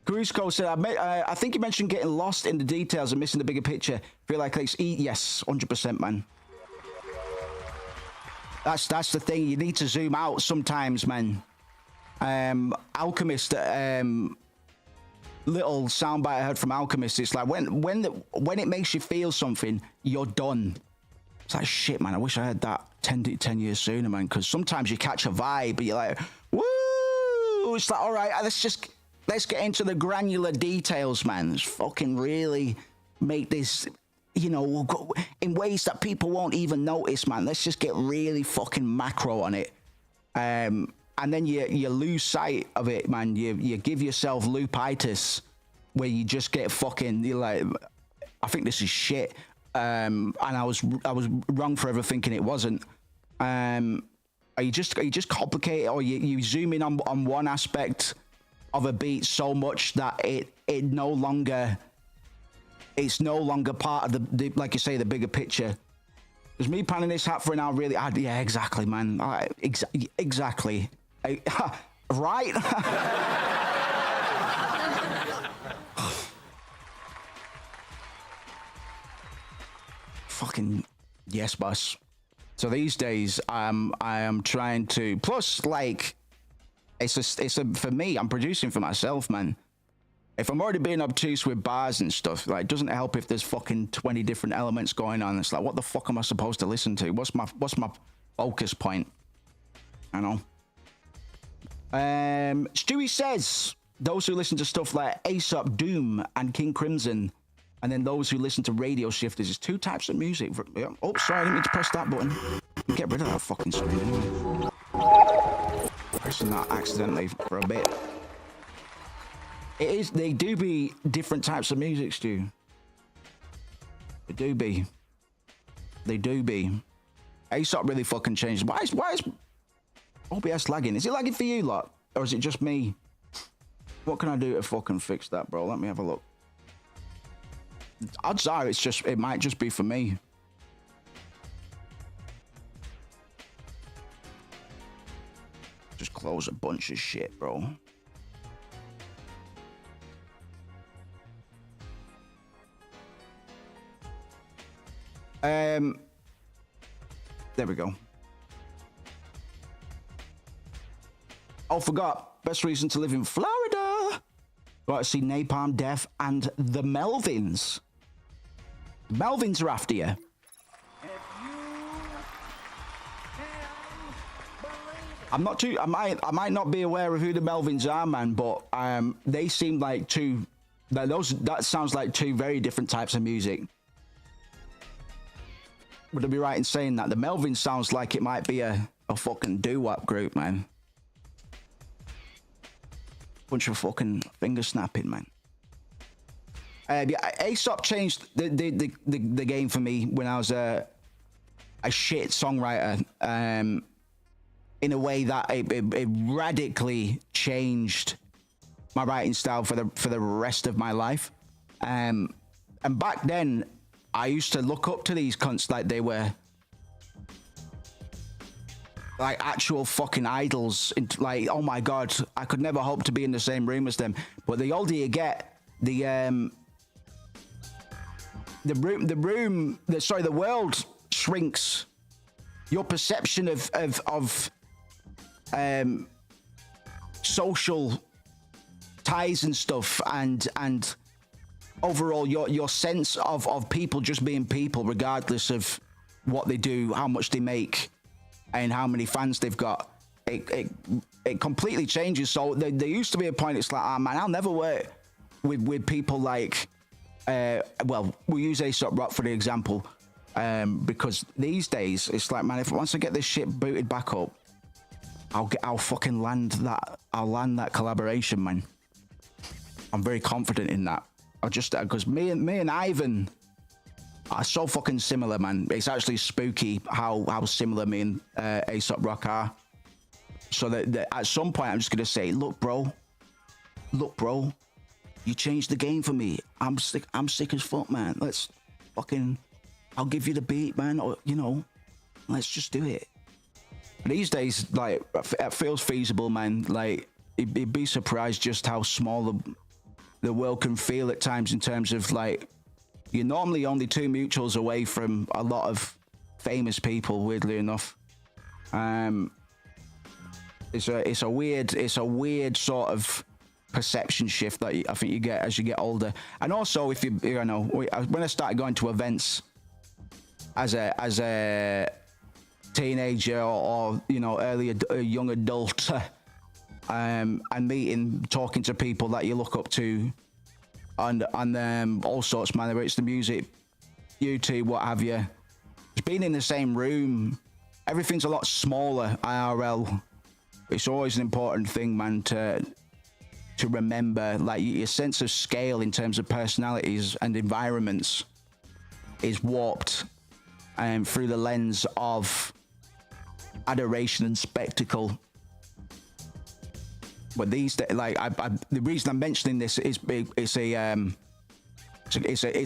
Cruisco said, I think you mentioned getting lost in the details and missing the bigger picture. Feel like it's yes, 100%, man. That's the thing. You need to zoom out sometimes, man. Alchemist, little soundbite I heard from Alchemist. It's like when it makes you feel something, you're done. It's like, shit, man, I wish I had that 10 years sooner, man, because sometimes you catch a vibe, but you're like, woo! It's like, all right, let's get into the granular details, man. Let's fucking really make this, you know, in ways that people won't even notice, man. Let's just get really fucking macro on it. And then you lose sight of it, man. You give yourself loopitis, where you just get fucking, you're like, I think this is shit. And I was wrong forever thinking it wasn't. Are you just complicate, or you zoom in on one aspect of a beat so much that it's no longer part of the like you say, the bigger picture. Because me panning this hat for an hour, really, yeah, exactly, man. Exactly. Right? Fucking yes, boss. So these days, I am trying to. Plus, like, for me. I'm producing for myself, man. If I'm already being obtuse with bars and stuff, like, it doesn't help if there's fucking 20 different elements going on. It's like, what the fuck am I supposed to listen to? What's my focus point? I know. Stewie says those who listen to stuff like Aesop, Doom, and King Crimson, and then those who listen to Radio Shifters, is two types of music. Oh, sorry, I didn't mean to press that button. Get rid of that fucking screen anyway. Pressing that accidentally for a bit. It is. They do be different types of music, Stu. They do be. They do be. Aesop really fucking changed. Why is OBS lagging? Is it lagging for you lot, or is it just me? What can I do to fucking fix that, bro? Let me have a look. Odds are it might just be for me. Just close a bunch of shit, bro. There we go. Oh, forgot. Best reason to live in Florida. Got to see Napalm Death and the Melvins. Melvins are after you. I'm not too. I might not be aware of who the Melvins are, man. But they seem like two. That sounds like two very different types of music. Would I be right in saying that? The Melvins sounds like it might be a fucking doo-wop group, man. Bunch of fucking finger snapping, man. Yeah, Aesop changed the game for me when I was a shit songwriter. In a way that it radically changed my writing style for the rest of my life. And back then, I used to look up to these cunts like they were like actual fucking idols. Like, oh my god, I could never hope to be in the same room as them. But the older you get, the world shrinks. Your perception of social ties and stuff, and overall your sense of people just being people, regardless of what they do, how much they make, and how many fans they've got, it completely changes. So there used to be a point, it's like, ah, man, I'll never work with people like well, we use Aesop Rock for the example, because these days it's like, man, once I get this shit booted back up, I'll fucking land that collaboration, man. I'm very confident in that. I just because me and Ivan are so fucking similar, man. It's actually spooky how similar me and Aesop Rock are. So that at some point I'm just gonna say, look, bro, you changed the game for me. I'm sick as fuck, man. Let's fucking, I'll give you the beat, man, or let's just do it. These days, like, it feels feasible, man. Like, you'd be surprised just how small the world can feel at times, in terms of, like, you're normally only two mutuals away from a lot of famous people, weirdly enough. It's a weird sort of perception shift that I think you get as you get older. And also, if when I started going to events, as a teenager or you know young adult, and meeting, talking to people that you look up to, and all sorts, man. Whether it's the music, YouTube, what have you. Just being in the same room, everything's a lot smaller IRL. It's always an important thing, man, to remember. Like your sense of scale in terms of personalities and environments is warped through the lens of adoration and spectacle. But these days, like the reason I'm mentioning this is it's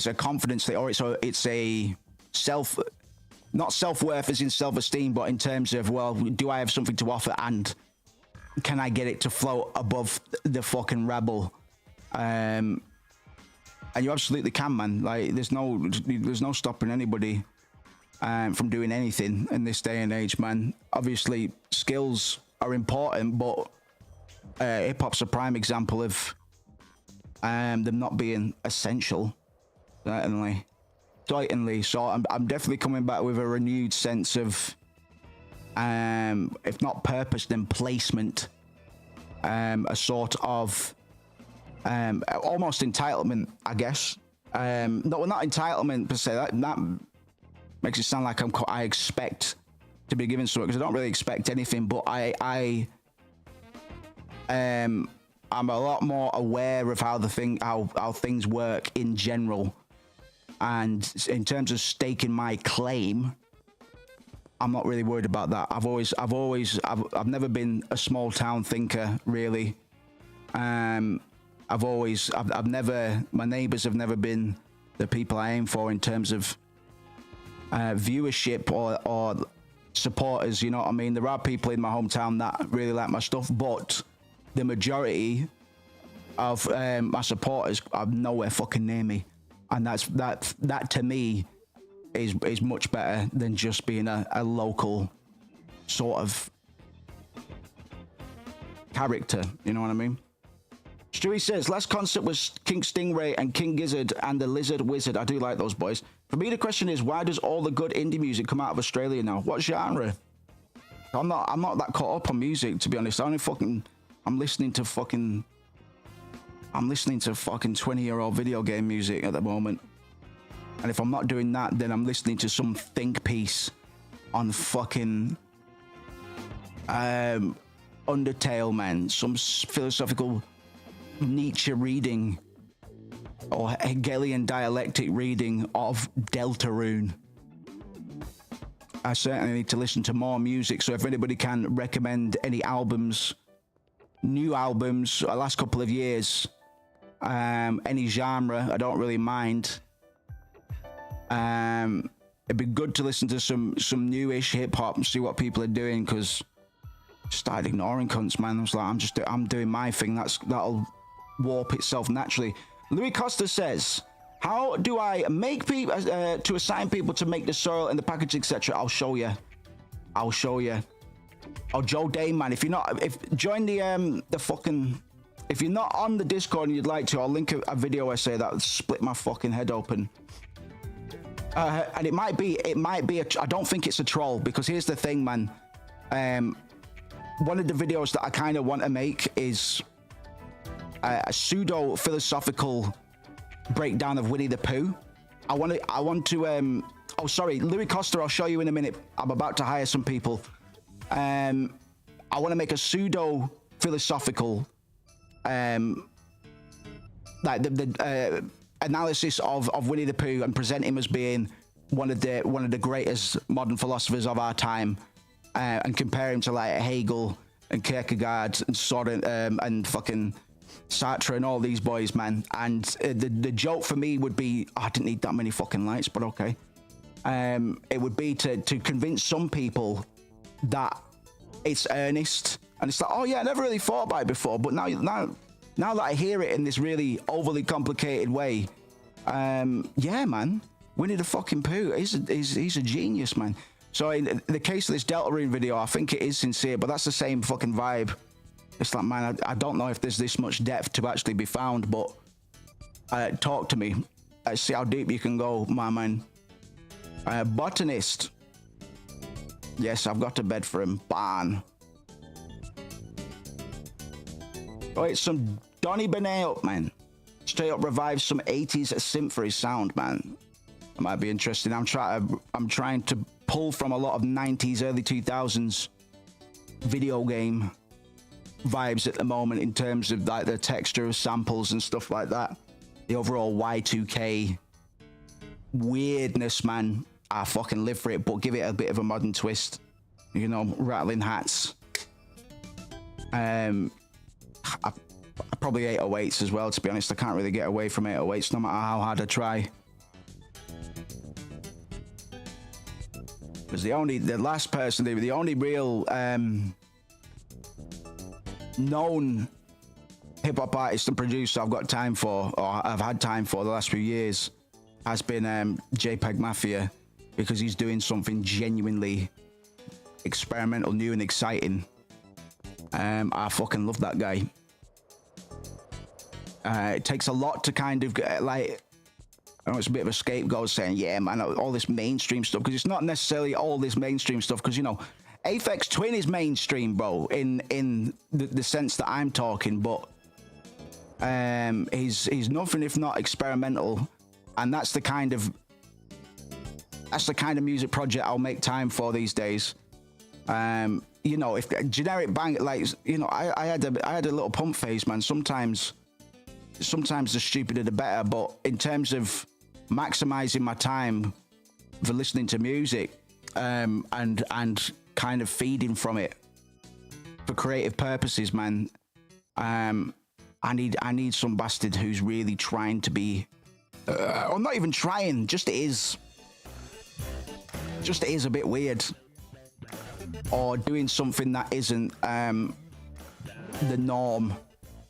a confidence thing, or it's a self, not self-worth as in self-esteem, but in terms of, well, do I have something to offer, and can I get it to float above the fucking rabble? And you absolutely can, man. Like there's no stopping anybody from doing anything in this day and age, man. Obviously skills are important, but hip-hop's a prime example of them not being essential. Certainly. So I'm definitely coming back with a renewed sense of if not purpose, then placement, a sort of almost entitlement, I guess. No, not entitlement per se. That makes it sound like I expect to be given something, because I don't really expect anything. But I'm a lot more aware of how things work in general, and in terms of staking my claim, I'm not really worried about that. I've never been a small town thinker, really. My neighbors have never been the people I aim for in terms of viewership or supporters, you know what I mean? There are people in my hometown that really like my stuff, but the majority of my supporters are nowhere fucking near me. And that to me is much better than just being a local sort of character, you know what I mean? Stewie says, last concert was King Stingray and King Gizzard and the Lizard Wizard. I do like those boys. For me, the question is, why does all the good indie music come out of Australia now? What genre? I'm not that caught up on music, to be honest. I'm listening to fucking 20-year-old video game music at the moment. And if I'm not doing that, then I'm listening to some think piece on fucking Undertale, man. Some philosophical Nietzsche reading or Hegelian dialectic reading of Deltarune. I certainly need to listen to more music. So if anybody can recommend any albums, new albums, the last couple of years, any genre, I don't really mind. It'd be good to listen to some newish hip hop and see what people are doing, because I started ignoring cunts, man. I was like, I'm doing my thing. That'll warp itself naturally. Louis Costa says, how do I make people to assign people to make the soil and the package, etc.? I'll show you. Oh, Joe Dane, man. If join the fucking. If you're not on the Discord and you'd like to, I'll link a video essay that would split my fucking head open. And it might be I don't think it's a troll, because here's the thing, man. One of the videos that I kind of want to make is a pseudo philosophical breakdown of Winnie the Pooh. I want to oh, sorry, Louis Costa, I'll show you in a minute. I'm about to hire some people. I want to make a pseudo philosophical like the analysis of Winnie the Pooh, and present him as being one of the greatest modern philosophers of our time, and compare him to like Hegel and Kierkegaard and Soren and fucking Sartre and all these boys, man. And the joke for me would be, I didn't need that many fucking lights, but okay. It would be to convince some people that it's earnest, and it's like, oh yeah, I never really thought about it before, but now that I hear it in this really overly complicated way, yeah, man, Winnie the fucking Pooh, he's a genius, man. So in the case of this Deltarune video, I think it is sincere, but that's the same fucking vibe. It's like, man, I don't know if there's this much depth to actually be found, but talk to me. See how deep you can go, my man. Botanist. Yes, I've got a bed for him. Barn. Oh, it's some Donny Benet, man. Straight up revives some 80s synth for his sound, man. That might be interesting. I'm trying to pull from a lot of 90s, early 2000s video game vibes at the moment in terms of like the texture of samples and stuff like that. The overall Y2K weirdness, man. I fucking live for it, but give it a bit of a modern twist. You know, rattling hats. I probably 808s as well, to be honest. I can't really get away from 808s no matter how hard I try. Because the only real known hip-hop artist and producer I've got time for, or I've had time for the last few years, has been JPEG Mafia, because he's doing something genuinely experimental, new and exciting. I fucking love that guy. It takes a lot to kind of get, like, I know it's a bit of a scapegoat saying, yeah, man, all this mainstream stuff, because it's not necessarily all this mainstream stuff, because, you know, Aphex Twin is mainstream, bro, in the sense that I'm talking, but he's nothing if not experimental, and that's the kind of music project I'll make time for these days. You know, if generic bang, like, you know, I had a little pump phase, man. Sometimes the stupider the better, but in terms of maximizing my time for listening to music, and kind of feeding from it for creative purposes, man, I need some bastard who's really trying to be, or not even trying, just is a bit weird, or doing something that isn't the norm,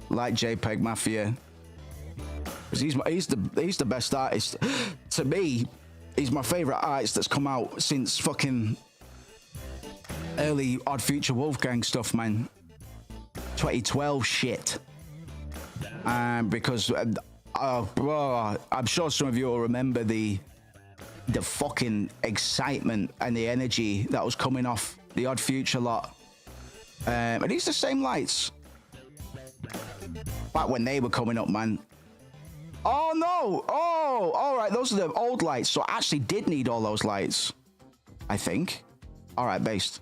like JPEG Mafia. Because he's the best artist. To me, he's my favorite artist that's come out since fucking early Odd Future Wolfgang stuff, man. 2012 shit. Because I'm sure some of you will remember the fucking excitement and the energy that was coming off the Odd Future lot. And these are the same lights back when they were coming up, man. Oh no! Oh, all right. Those are the old lights. So I actually did need all those lights, I think. All right, based.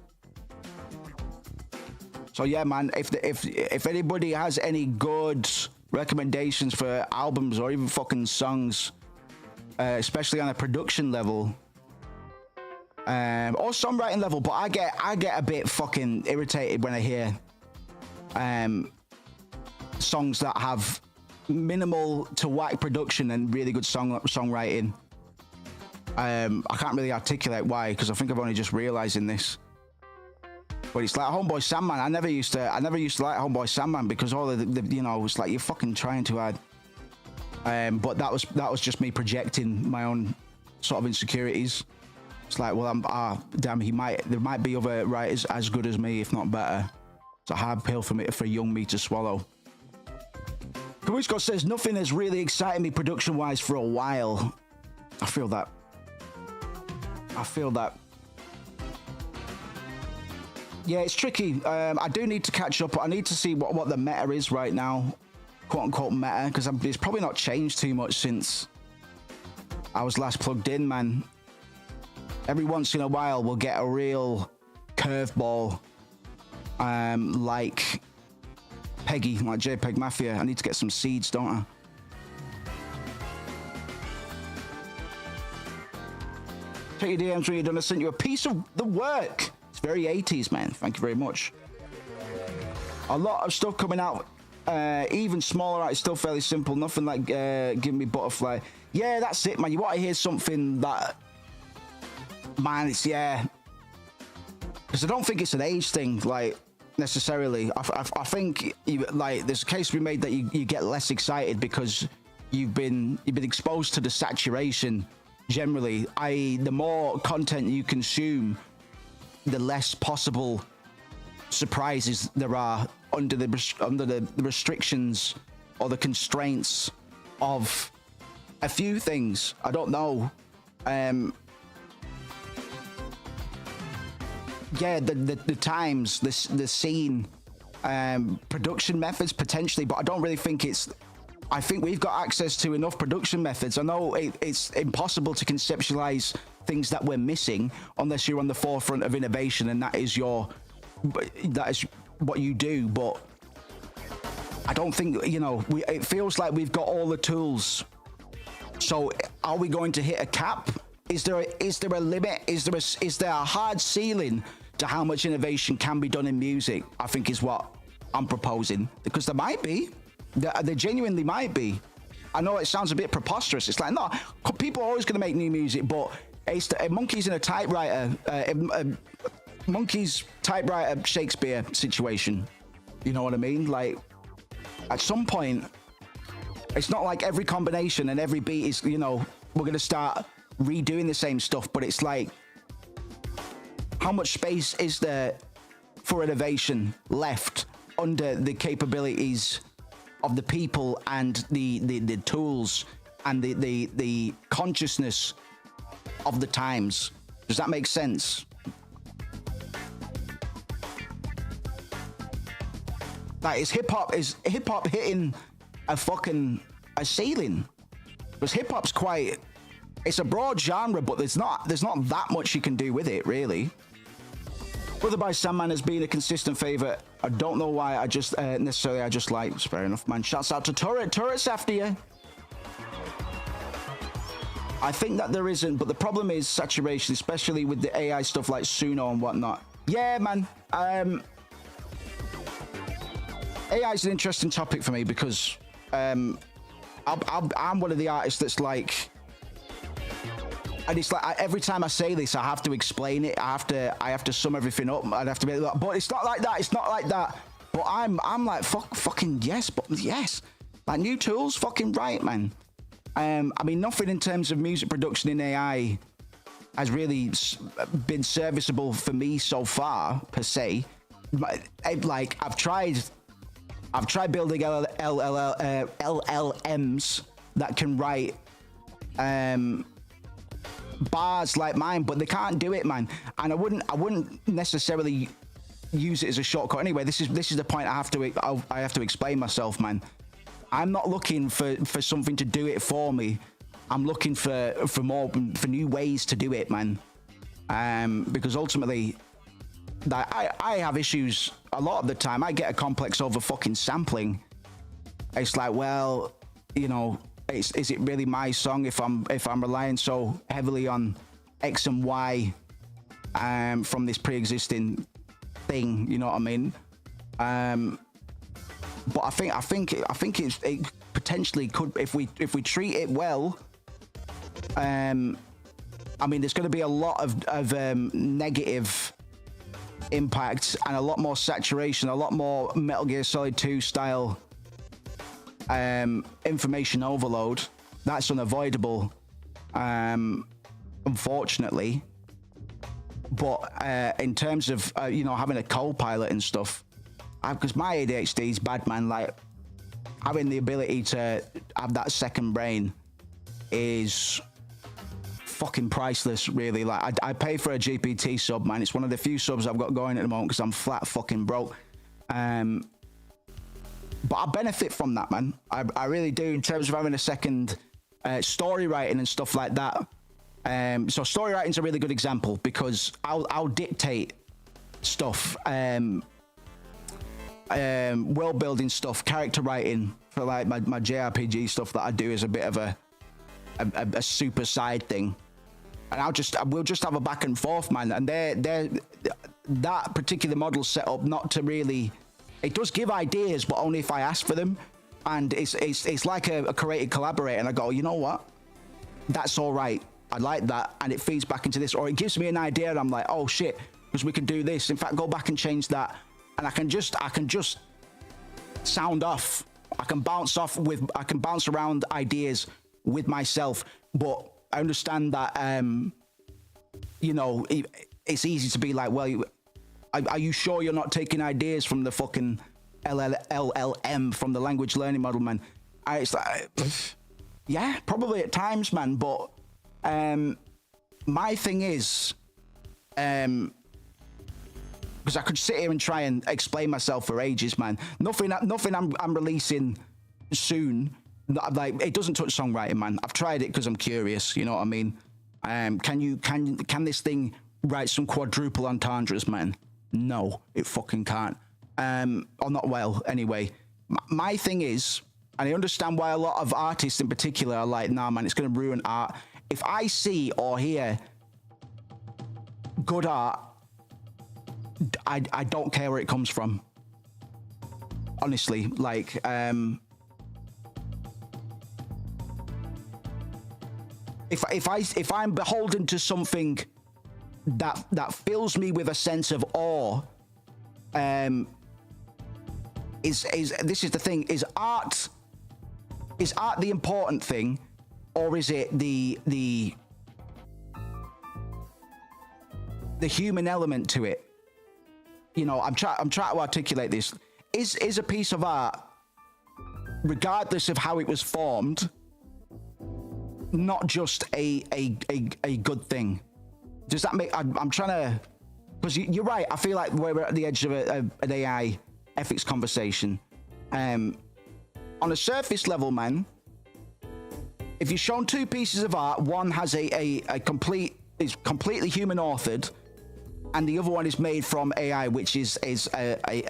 So yeah, man. If anybody has any good recommendations for albums or even fucking songs, especially on a production level, or songwriting level, but I get a bit fucking irritated when I hear songs that have minimal to whack production and really good songwriting. I can't really articulate why, because I think I've only just realizing this. But it's like Homeboy Sandman. I never used to like Homeboy Sandman because all of the you know, it's like you're fucking trying too hard. But that was just me projecting my own sort of insecurities. It's like, well, damn, there might be other writers as good as me, if not better. It's a hard pill for young me to swallow. Kawishko says, nothing has really excited me production-wise for a while. I feel that. Yeah, it's tricky. I do need to catch up. I need to see what the meta is right now. Quote-unquote meta, because it's probably not changed too much since I was last plugged in, man. Every once in a while, we'll get a real curveball, like Peggy, like JPEG Mafia. I need to get some seeds, don't I? Check your DMs when you're done. I sent you a piece of the work. It's very 80s, man. Thank you very much. A lot of stuff coming out. Even smaller art is still fairly simple. Nothing like Give Me Butterfly. Yeah, that's it, man. You want to hear something that, man, it's, yeah. Because I don't think it's an age thing, like, necessarily. I think like there's a case to be made that you get less excited because you've been exposed to the saturation generally, i.e. the more content you consume, the less possible surprises there are under the restrictions or the constraints of a few things. I don't know. yeah, the times, the scene, production methods potentially, but I don't really think it's. I think we've got access to enough production methods. I know it's impossible to conceptualize things that we're missing unless you're on the forefront of innovation, and that is what you do. But I don't think, you know, it feels like we've got all the tools. So are we going to hit a cap? Is there a limit? Is there a hard ceiling to how much innovation can be done in music? I think is what I'm proposing, because there might be. There genuinely might be. I know it sounds a bit preposterous. It's like, no, people are always going to make new music, but it's monkeys in a typewriter, monkeys typewriter Shakespeare situation. You know what I mean? Like, at some point, it's not like every combination and every beat is, you know, we're going to start redoing the same stuff, but it's like, how much space is there for innovation left under the capabilities of the people and the tools and the consciousness of the times? Does that make sense? Like, is hip hop hitting a ceiling? Because hip hop's it's a broad genre, but there's not that much you can do with it, really. Brother by Sandman has been a consistent favourite. I don't know why. I just like. It's fair enough, man. Shouts out to Turret. Turret's after you. I think that there isn't, but the problem is saturation, especially with the AI stuff like Suno and whatnot. Yeah, man. AI is an interesting topic for me because I'm one of the artists that's like, and it's like every time I say this, I have to explain it. I have to sum everything up. I'd have to be like, but it's not like that. It's not like that. But I'm like fucking yes, but yes, like new tools, fucking right, man. I mean, nothing in terms of music production in AI has really been serviceable for me so far, per se. Like I've tried building LLMs that can write bars like mine, but they can't do it, man. And I wouldn't necessarily use it as a shortcut anyway. This is the point I have to explain myself, man. I'm not looking for something to do it for me. I'm looking for new ways to do it, man. Because ultimately, that I have issues a lot of the time. I get a complex over fucking sampling. It's like, well, you know, is it really my song if I'm relying so heavily on X and Y from this pre-existing thing? You know what I mean? But I think it potentially could, if we treat it well. I mean, there's going to be a lot of negative impact and a lot more saturation, a lot more Metal Gear Solid 2 style information overload. That's unavoidable, unfortunately. But in terms of you know, having a co-pilot and stuff, because my ADHD is bad, man. Like, having the ability to have that second brain is fucking priceless, really. Like, I pay for a GPT sub, man. It's one of the few subs I've got going at the moment because I'm flat fucking broke. But I benefit from that, man. I really do, in terms of having a second story writing and stuff like that. So story writing's a really good example because I'll dictate stuff, world building stuff, character writing for like my JRPG stuff that I do is a bit of a super side thing, and we'll just have a back and forth, man. And that particular model set up not to really. It does give ideas, but only if I ask for them. And it's like a creative collaborator. And I go, you know what? That's all right. I like that. And it feeds back into this. Or it gives me an idea and I'm like, oh shit, because we can do this. In fact, go back and change that. And I can just sound off. I can bounce around ideas with myself. But I understand that, you know, it's easy to be like, well, are you sure you're not taking ideas from the fucking LLM, from the language learning model, man? It's like, yeah, probably at times, man. But my thing is, because I could sit here and try and explain myself for ages, man. Nothing I'm releasing soon. Like, it doesn't touch songwriting, man. I've tried it because I'm curious. You know what I mean? Can this thing write some quadruple entendres, man? No, it fucking can't. Or not well, anyway. My thing is, and I understand why a lot of artists in particular are like, nah, man, it's going to ruin art. If I see or hear good art, I don't care where it comes from. Honestly, like, if I'm beholden to something that fills me with a sense of awe, this is the thing: is art the important thing, or is it the human element to it? You know, I'm trying to articulate this. Is a piece of art, regardless of how it was formed, not just a good thing? Does that make? I'm trying to, because you're right. I feel like we're at the edge of an AI ethics conversation. On a surface level, man, if you're shown two pieces of art, one has is completely human authored, and the other one is made from AI, which is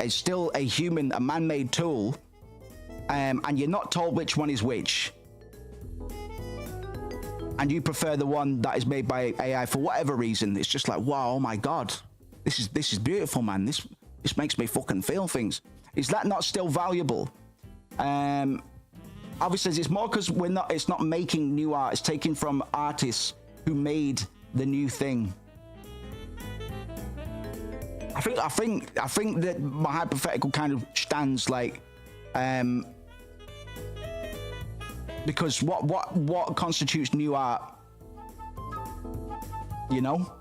still a man-made tool, and you're not told which one is which, and you prefer the one that is made by AI for whatever reason, it's just like, wow, oh my god, this is beautiful, man. This makes me fucking feel things. Is that not still valuable? Obviously, it's more because it's not making new art. It's taken from artists who made the new thing. I think that my hypothetical kind of stands like, because what constitutes new art? You know,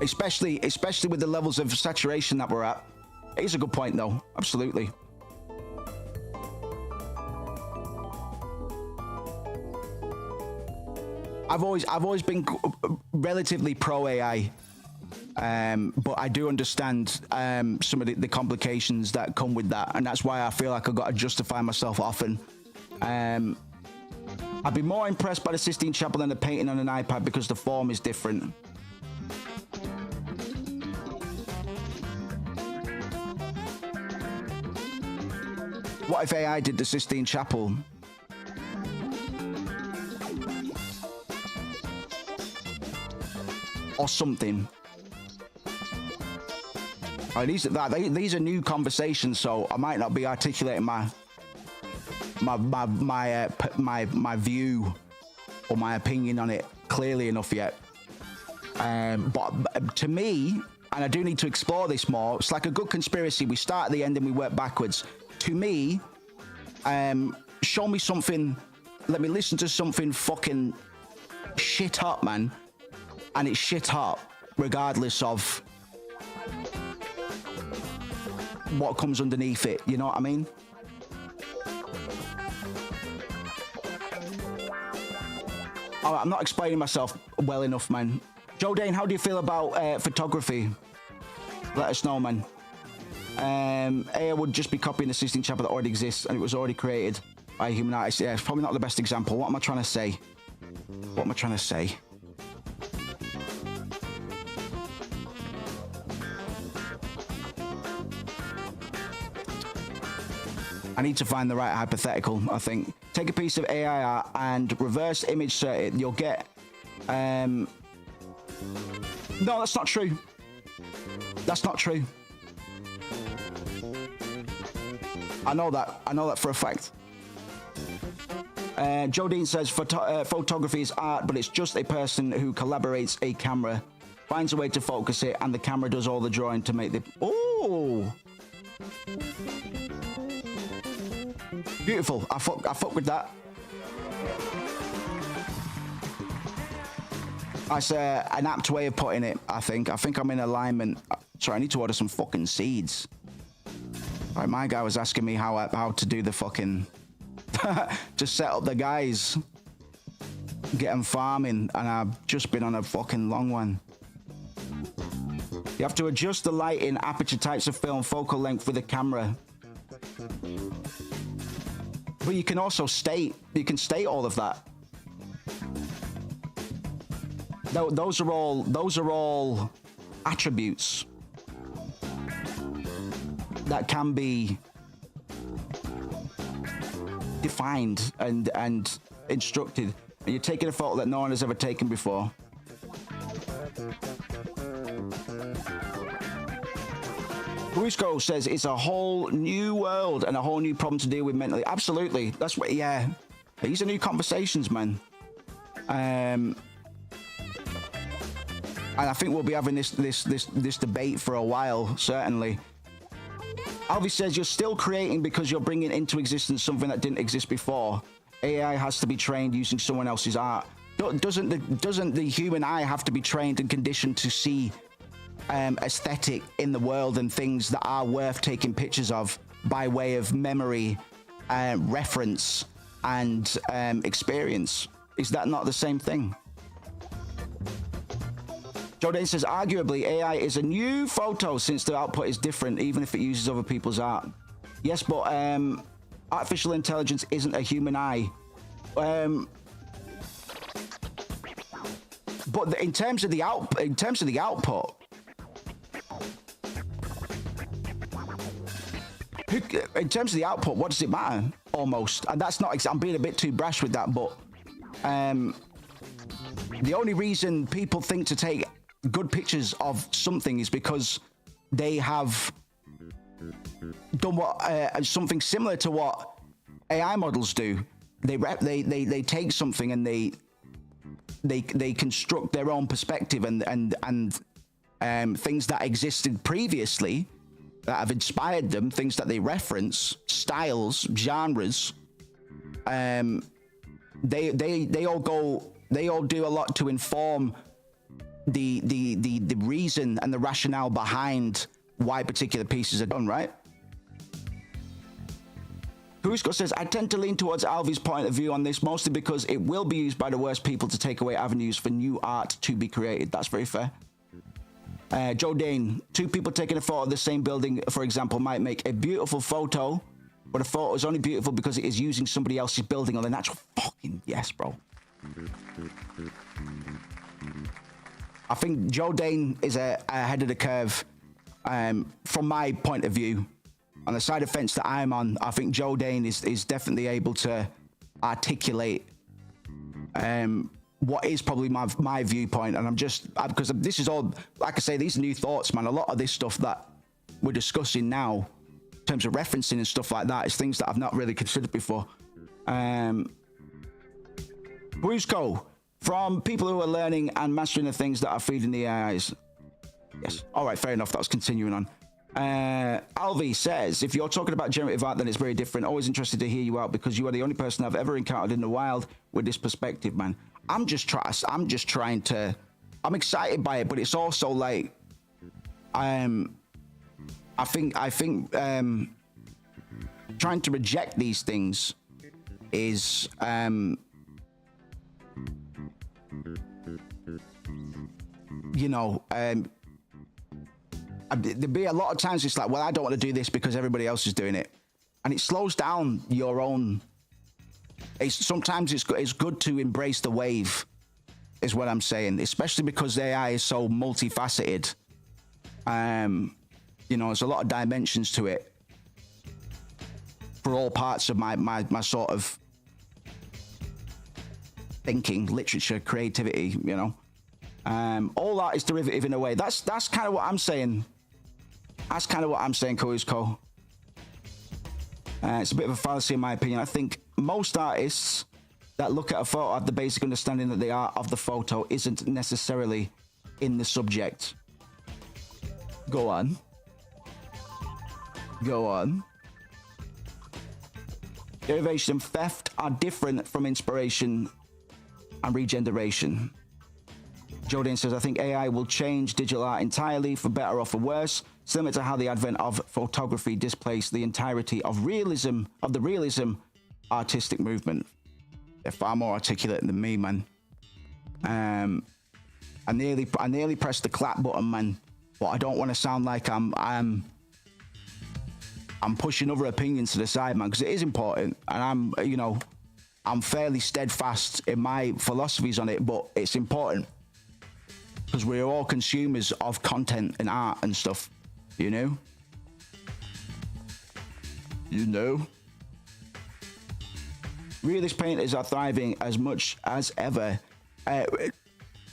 especially with the levels of saturation that we're at. It is a good point, though. Absolutely. I've always been relatively pro AI, but I do understand some of the complications that come with that, and that's why I feel like I've got to justify myself often. I'd be more impressed by the Sistine Chapel than the painting on an iPad because the form is different. What if AI did the Sistine Chapel? Or something. These are new conversations, so I might not be articulating my view or my opinion on it clearly enough yet. But to me, and I do need to explore this more, it's like a good conspiracy. We start at the end and we work backwards. To me, show me something, let me listen to something fucking shit hot, man. And it's shit hot, regardless of what comes underneath it. You know what I mean? All right, I'm not explaining myself well enough, man. Joe Dane, how do you feel about photography? Let us know, man. AI would just be copying the Sistine Chapel that already exists, and it was already created by a human artist. Yeah, it's probably not the best example. What am I trying to say? What am I trying to say? I need to find the right hypothetical, I think. Take a piece of AI art and reverse image search it. You'll get... No, that's not true. That's not true. I know that for a fact. Joe Dean says, photography is art, but it's just a person who collaborates a camera, finds a way to focus it, and the camera does all the drawing to make the... Oh! Beautiful. I fuck with that. That's an apt way of putting it, I think. I think I'm in alignment. Sorry, I need to order some fucking seeds. Right, my guy was asking me how to do the fucking... to set up the guys. Get them farming, and I've just been on a fucking long one. You have to adjust the lighting, aperture, types of film, focal length with the camera. But you can also state all of that. Those are all attributes that can be defined and instructed. And you're taking a photo that no one has ever taken before. Brusco says it's a whole new world and a whole new problem to deal with mentally. Absolutely. That's what, yeah. These are new conversations, man. And I think we'll be having this debate for a while, certainly. Alvi says you're still creating because you're bringing into existence something that didn't exist before. AI has to be trained using someone else's art. Doesn't the human eye have to be trained and conditioned to see aesthetic in the world and things that are worth taking pictures of by way of memory, reference, and experience? Is that not the same thing? Jordan says, arguably, AI is a new photo since the output is different, even if it uses other people's art. Yes, but artificial intelligence isn't a human eye. But in terms of the output, in terms of the output, what does it matter? Almost, and that's not. I'm being a bit too brash with that, but the only reason people think to take good pictures of something is because they have done what something similar to what AI models do. They take something and they construct their own perspective and things that existed previously that have inspired them, things that they reference, styles, genres. They all do a lot to inform the reason and the rationale behind why particular pieces are done, right? Cusco says, I tend to lean towards Alvi's point of view on this, mostly because it will be used by the worst people to take away avenues for new art to be created. That's very fair. Joe Dane, two people taking a photo of the same building, for example, might make a beautiful photo, but a photo is only beautiful because it is using somebody else's building on the natural. Fucking yes, bro. I think Joe Dane is ahead of the curve from my point of view. On the side of the fence that I'm on, I think Joe Dane is definitely able to articulate what is probably my viewpoint. And I'm just, because this is all, like I say, these are new thoughts, man. A lot of this stuff that we're discussing now, in terms of referencing and stuff like that, is things that I've not really considered before. Brusco, from people who are learning and mastering the things that are feeding the AIs. Yes. All right, fair enough. That was continuing on. Alvi says, if you're talking about generative art, then it's very different. Always interested to hear you out because you are the only person I've ever encountered in the wild with this perspective, man. I'm excited by it, but it's also like, I think trying to reject these things is, there'd be a lot of times it's like, well, I don't want to do this because everybody else is doing it, and it slows down your own. Sometimes it's good to embrace the wave, is what I'm saying, especially because AI is so multifaceted. There's a lot of dimensions to it for all parts of my sort of thinking, literature, creativity. All that is derivative in a way. That's kind of what I'm saying. That's kind of what I'm saying, Kuzco. It's a bit of a fallacy in my opinion. I think most artists that look at a photo have the basic understanding that the art of the photo isn't necessarily in the subject. Go on. Derivation and theft are different from inspiration and regeneration. Jordan says, I think AI will change digital art entirely, for better or for worse, similar to how the advent of photography displaced the entirety of the realism artistic movement. They're far more articulate than me, man. I nearly pressed the clap button, man. but I don't want to sound like I'm pushing other opinions to the side, man, because it is important, and I'm fairly steadfast in my philosophies on it, but it's important because we're all consumers of content and art and stuff, you know? Realist painters are thriving as much as ever.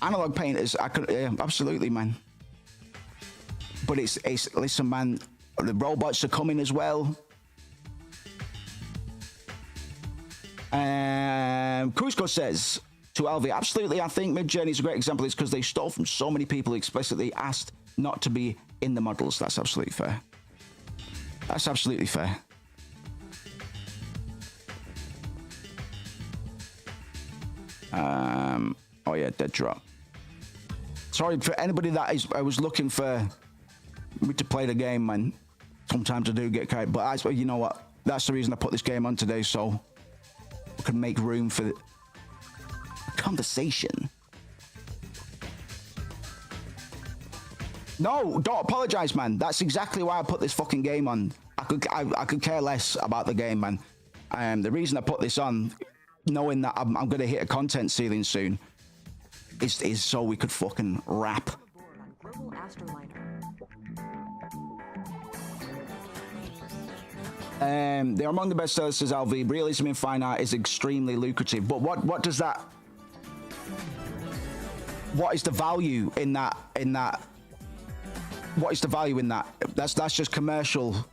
Analog painters, absolutely, man. But it's listen, man, the robots are coming as well. Cusco says to LV, absolutely, I think Midjourney is a great example. It's because they stole from so many people who explicitly asked not to be in the models. That's absolutely fair. That's absolutely fair. Oh yeah, dead drop. Sorry for anybody I was looking for me to play the game, man. Sometimes I do get carried, but you know what? That's the reason I put this game on today, so we can make room for the conversation. No, don't apologize, man. That's exactly why I put this fucking game on. I could care less about the game, man. The reason I put this on, knowing that I'm gonna hit a content ceiling soon, is so we could fucking rap. They're among the best sellers, says LV. Realism in fine art is extremely lucrative. But what does that? What is the value in that? What is the value in that? That's just commercial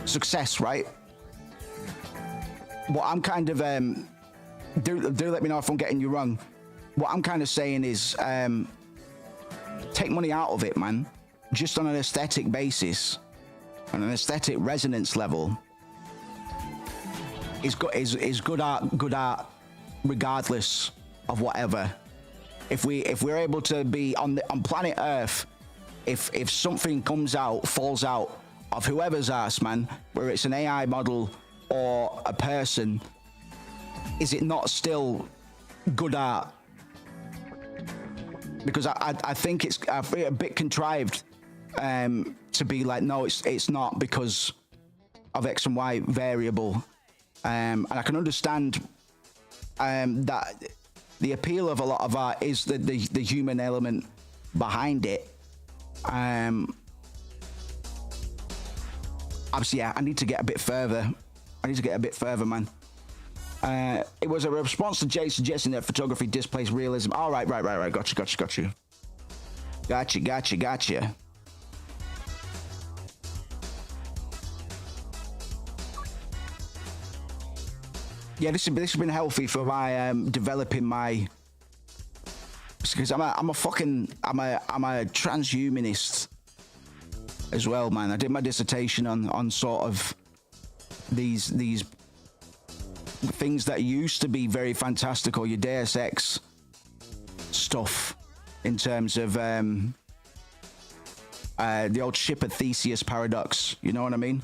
success, right? What I'm kind of do let me know if I'm getting you wrong. What I'm kind of saying is take money out of it, man. Just on an aesthetic basis, on an aesthetic resonance level, is good art regardless of whatever. If we're able to be on planet Earth, if something falls out of whoever's ass, man, whether it's an AI model or a person, is it not still good art? Because I think it's a bit contrived to be like, no, it's not because of X and Y variable, and I can understand that the appeal of a lot of art is the human element behind it. Obviously, yeah, I need to get a bit further. Man. It was a response to Jay suggesting that photography displays realism. All right. Gotcha. Yeah, this has been healthy for my developing my, because I'm a transhumanist as well, man. I did my dissertation on sort of these things that used to be very fantastical, your Deus Ex stuff, in terms of the old ship of Theseus paradox. You know what I mean?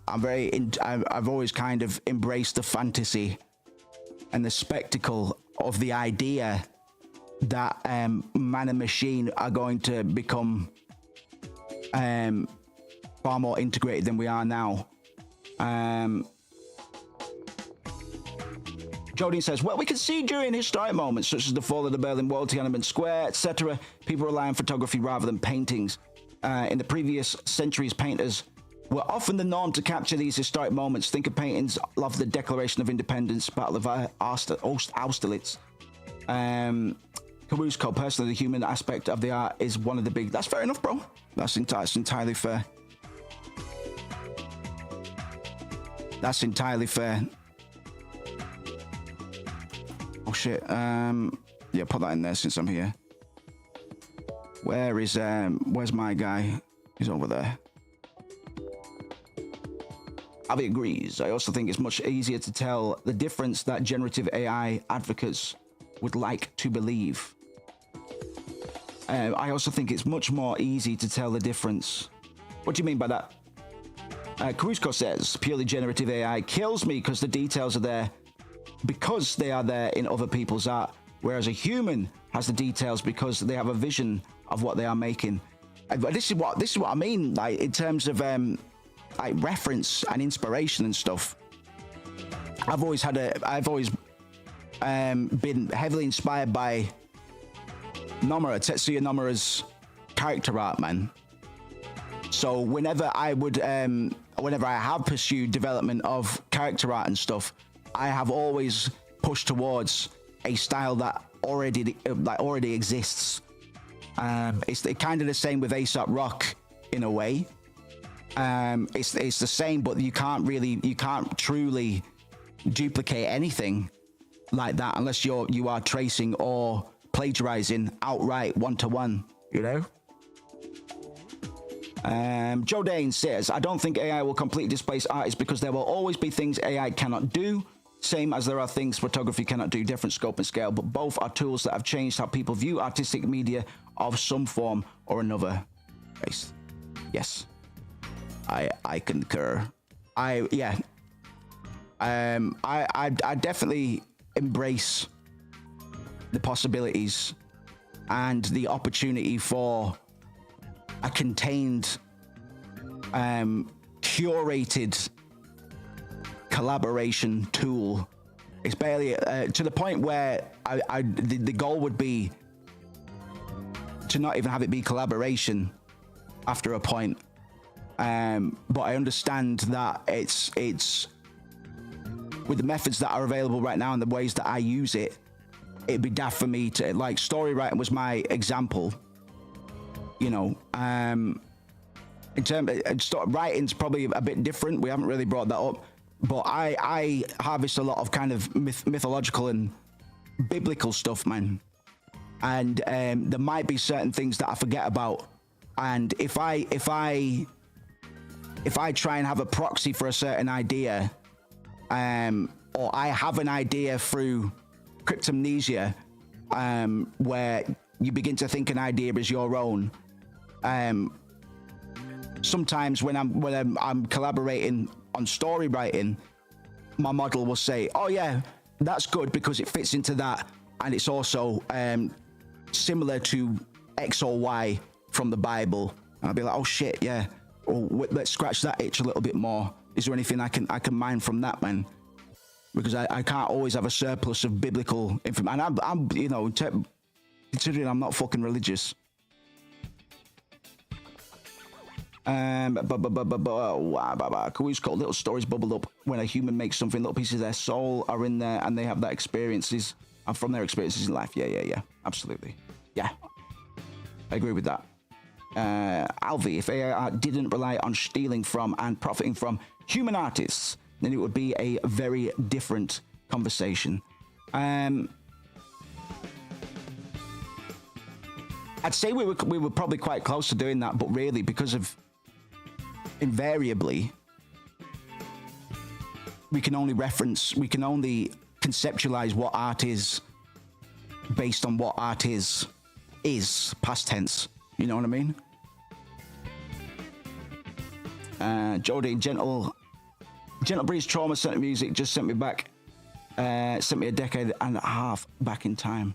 I've always kind of embraced the fantasy and the spectacle of the idea that man and machine are going to become far more integrated than we are now. Jodine says, well, we can see during historic moments such as the fall of the Berlin Wall, Tiananmen Square, etc., people rely on photography rather than paintings. In the previous centuries, painters were often the norm to capture these historic moments. Think of paintings of the Declaration of Independence, Battle of Austerlitz. Caruso, personally, the human aspect of the art is one of the big... That's fair enough, bro. That's entirely fair. That's entirely fair. Oh, shit. Yeah, put that in there since I'm here. Where's my guy? He's over there. Avi agrees. I also think it's much easier to tell the difference that generative AI advocates would like to believe. I also think it's much more easy to tell the difference. What do you mean by that? Cruisco says, purely generative AI kills me because the details are there because they are there in other people's art, whereas a human has the details because they have a vision of what they are making. But this is what I mean, like in terms of like reference and inspiration and stuff. I've always been heavily inspired by Nomura, Tetsuya Nomura's character art, man. So whenever I have pursued development of character art and stuff, I have always pushed towards a style that already exists. It's kind of the same with A$AP Rock in a way. It's the same, but you can't truly duplicate anything like that unless you are tracing or plagiarizing outright one-to-one, you know. Joe Dane says, I don't think AI will completely displace artists because there will always be things AI cannot do, same as there are things photography cannot do, different scope and scale, but both are tools that have changed how people view artistic media of some form or another. Yes, I concur. I definitely embrace the possibilities and the opportunity for a contained, curated collaboration tool. It's barely to the point where the goal would be to not even have it be collaboration after a point. But I understand that it's with the methods that are available right now and the ways that I use it, it'd be daft for me to, like, story writing was my example, you know. In terms of writing's probably a bit different. We haven't really brought that up, but I harvest a lot of kind of mythological and biblical stuff, man. And there might be certain things that I forget about, and if I try and have a proxy for a certain idea, or I have an idea through cryptomnesia, where you begin to think an idea is your own. Sometimes when I'm collaborating on story writing, my model will say, "Oh yeah, that's good because it fits into that, and it's also similar to X or Y from the Bible." And I'll be like, "Oh shit, yeah. Well, let's scratch that itch a little bit more. Is there anything I can mine from that, man?" Because I can't always have a surplus of biblical information. And I'm you know, considering I'm not fucking religious. Who's called little stories bubble up when a human makes something. Little pieces of their soul are in there, and they have that experiences and from their experiences in life. Yeah, absolutely. Yeah, I agree with that. Alvi, if AI art didn't rely on stealing from and profiting from human artists, then it would be a very different conversation. I'd say we were probably quite close to doing that, but really, because of invariably, we can only conceptualize what art is based on what art is past tense. You know what I mean? Jody, Gentle Breeze Trauma Center Music just sent me back, sent me a decade and a half back in time.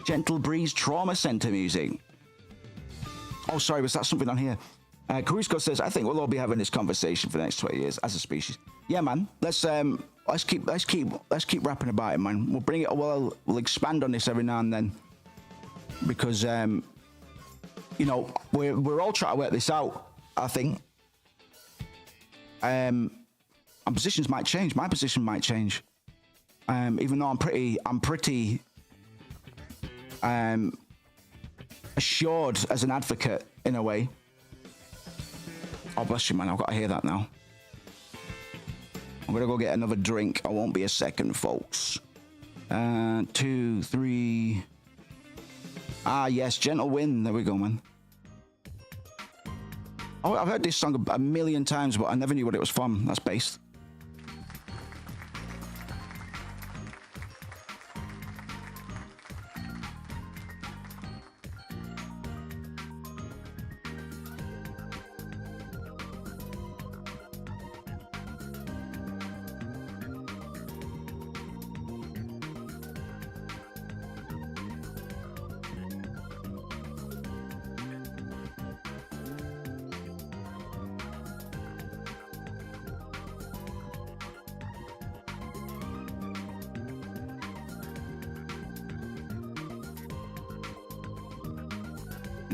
Gentle Breeze Trauma Center Music. Oh, sorry, was that something on here? Caruso says, I think we'll all be having this conversation for the next 20 years as a species. Yeah, man. Let's keep rapping about it, man. We'll bring it. We'll expand on this every now and then, because you know, we're all trying to work this out, I think. And positions might change. My position might change. Even though I'm pretty assured as an advocate in a way. Oh, bless you, man. I've got to hear that now. I'm going to go get another drink. I won't be a second, folks. 2, 3. Ah, yes. Gentle Wind. There we go, man. Oh, I've heard this song a million times, but I never knew what it was from. That's based.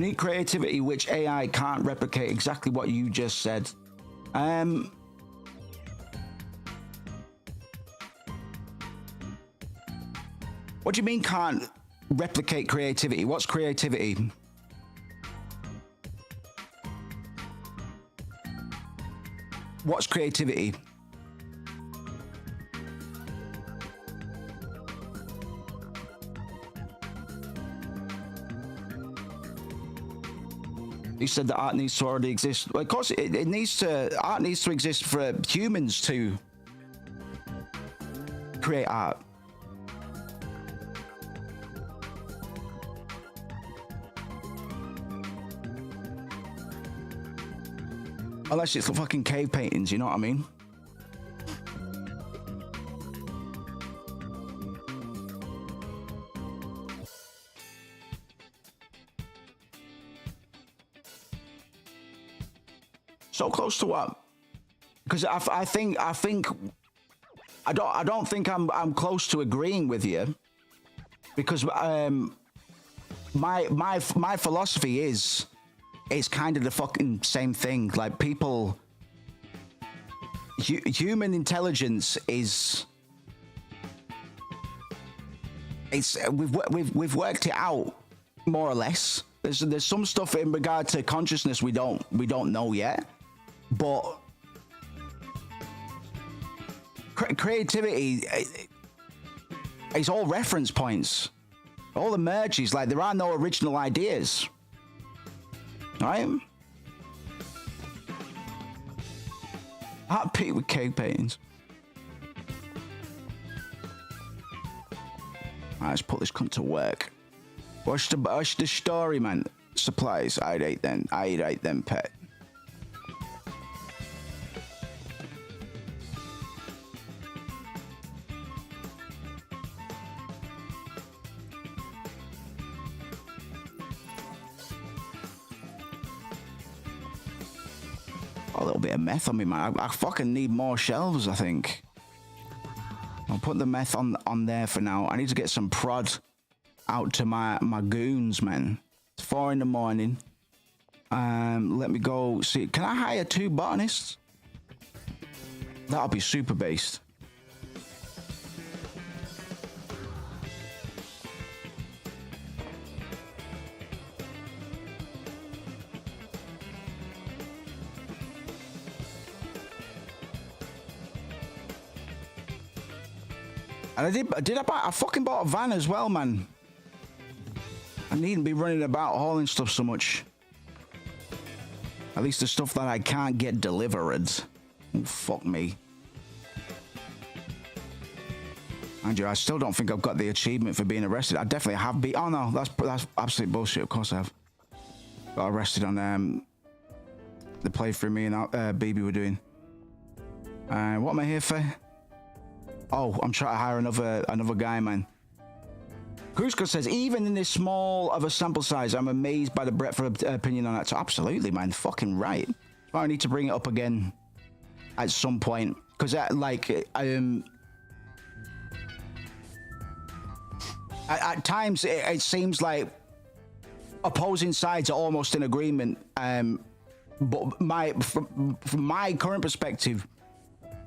Unique creativity which AI can't replicate. Exactly what you just said. What do you mean can't replicate creativity? What's creativity? What's creativity? You said that art needs to already exist. Well, of course, it needs to. Art needs to exist for humans to create art. Unless it's fucking cave paintings, you know what I mean? So close to what? Because I don't think I'm close to agreeing with you. Because my philosophy is it's kind of the fucking same thing. Like people, human intelligence is. We've worked it out more or less. There's some stuff in regard to consciousness we don't know yet. But creativity is all reference points, all emerges. Like there are no original ideas, right? Happy with cave paintings. Right, let's put this cunt to work. What's the story, man? Supplies. I'd eat them, pet. A little bit of meth on me, man. I fucking need more shelves, I think. I'll put the meth on there for now. I need to get some prod out to my goons, man. It's 4 in the morning. Let me go see. Can I hire 2 botanists? That'll be super based. And I fucking bought a van as well, man. I needn't be running about hauling stuff so much. At least the stuff that I can't get delivered. Oh, fuck me. Andrew, I still don't think I've got the achievement for being arrested. I definitely have been. Oh no, that's absolute bullshit. Of course I have. Got arrested on the playthrough me and BB were doing. What am I here for? Oh, I'm trying to hire another guy, man. Kruska says, even in this small of a sample size, I'm amazed by the breadth of opinion on that. So absolutely, man. Fucking right. I need to bring it up again at some point. Because, at times, it seems like opposing sides are almost in agreement. But from my current perspective,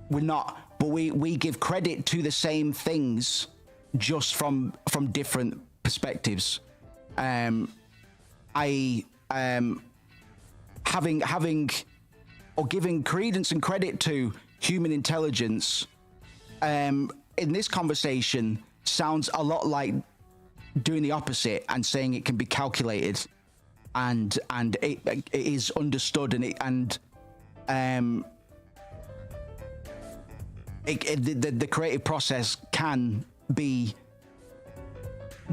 we're not. But we give credit to the same things, just from different perspectives. Having or giving credence and credit to human intelligence in this conversation sounds a lot like doing the opposite and saying it can be calculated and it is understood the creative process can be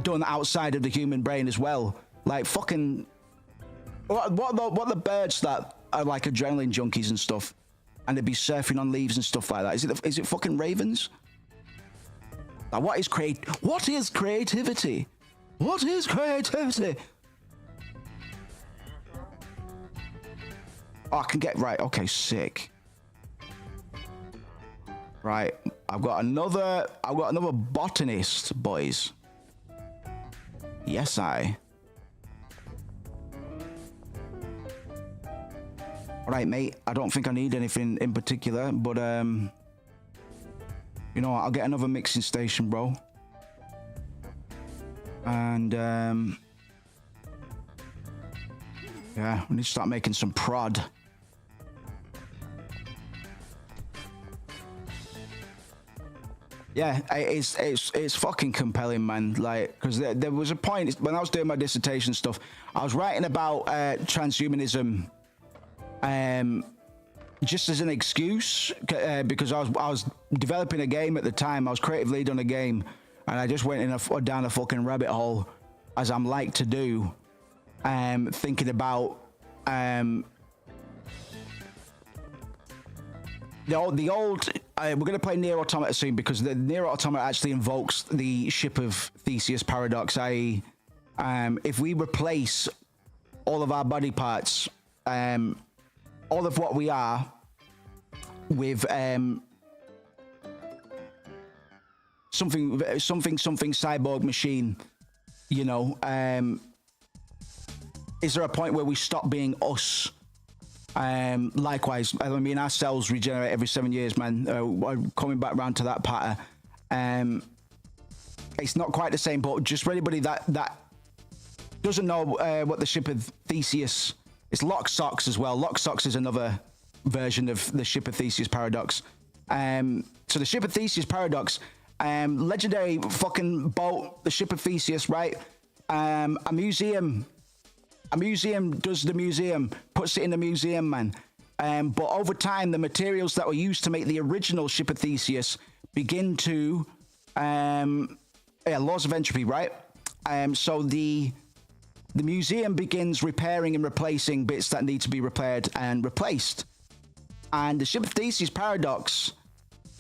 done outside of the human brain as well. Like fucking what the birds that are like adrenaline junkies and stuff, and they'd be surfing on leaves and stuff like that. Is it fucking ravens? Like what is creativity? What is creativity? Oh, I can get right. Okay, sick. Right, I've got another botanist, boys. Yes, All right, mate. I don't think I need anything in particular, but you know what? I'll get another mixing station, bro. And yeah, we need to start making some prod. Yeah, it's fucking compelling, man. Like, because there was a point when I was doing my dissertation stuff, I was writing about transhumanism, just as an excuse, because I was developing a game at the time. I was creative lead on a game, and I just went in down a fucking rabbit hole, as I'm like to do, thinking about the old. We're going to play Nier Automata soon, because the Nier Automata actually invokes the Ship of Theseus paradox, i.e., if we replace all of our body parts, all of what we are, with something cyborg machine, you know, is there a point where we stop being us? Likewise, I mean, our cells regenerate every 7 years, man. Coming back round to that pattern, it's not quite the same, but just for anybody that doesn't know what the Ship of Theseus, it's Lock Socks as well. Lock Socks is another version of the Ship of Theseus paradox. So the Ship of Theseus paradox, legendary fucking boat, the Ship of Theseus, right? A museum does the museum, puts it in the museum, man. But over time, the materials that were used to make the original Ship of Theseus begin to, laws of entropy, right? So the museum begins repairing and replacing bits that need to be repaired and replaced. And the Ship of Theseus paradox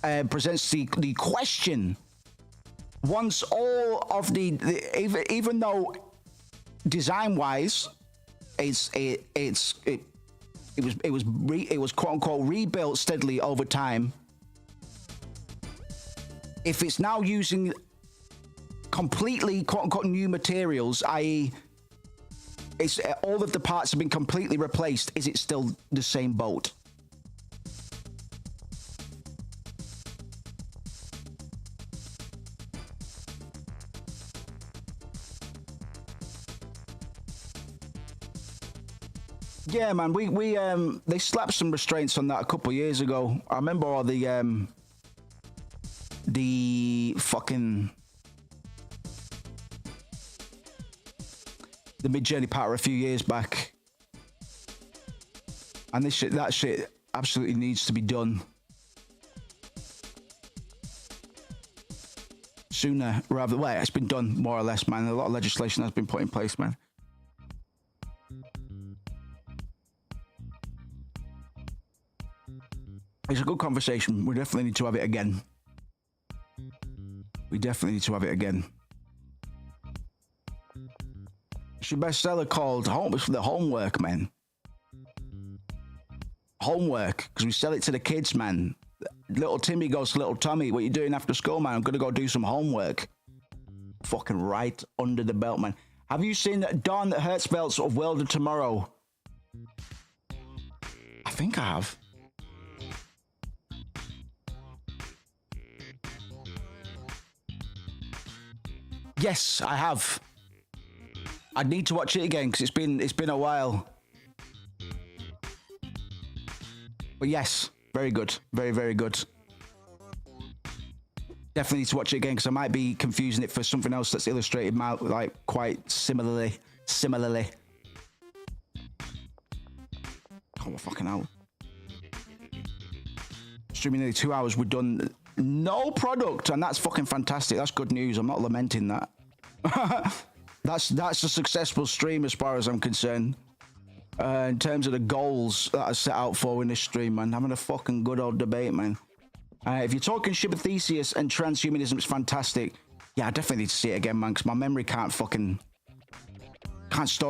presents the question: once all of even though design-wise, it was quote unquote rebuilt steadily over time, if it's now using completely quote unquote new materials, i.e., it's all of the parts have been completely replaced, is it still the same boat? Yeah, man, we they slapped some restraints on that a couple of years ago. I remember all the fucking the Midjourney pattern a few years back, and that shit absolutely needs to be done sooner rather. Well, it's been done more or less, man. A lot of legislation has been put in place, man. It's a good conversation. We definitely need to have it again. We definitely need to have it again. It's your bestseller called The Homework, man. Homework, because we sell it to the kids, man. Little Timmy goes to little Tommy, what you doing after school, man? I'm going to go do some homework. Fucking right under the belt, man. Have you seen Dawn Hertzfeldt's of World of Tomorrow? I think I have. Yes, I have. I'd need to watch it again because it's been a while. But yes, very good, very, very good. Definitely need to watch it again because I might be confusing it for something else that's illustrated like quite similarly. Oh, fucking hell. Streaming nearly 2 hours, we're done. No product, and that's fucking fantastic. That's good news. I'm not lamenting that. That's a successful stream as far as I'm concerned. In terms of the goals that I set out for in this stream, man, having a fucking good old debate, man. If you're talking Ship of Theseus and transhumanism, it's fantastic. Yeah, I definitely need to see it again, man, because my memory can't store.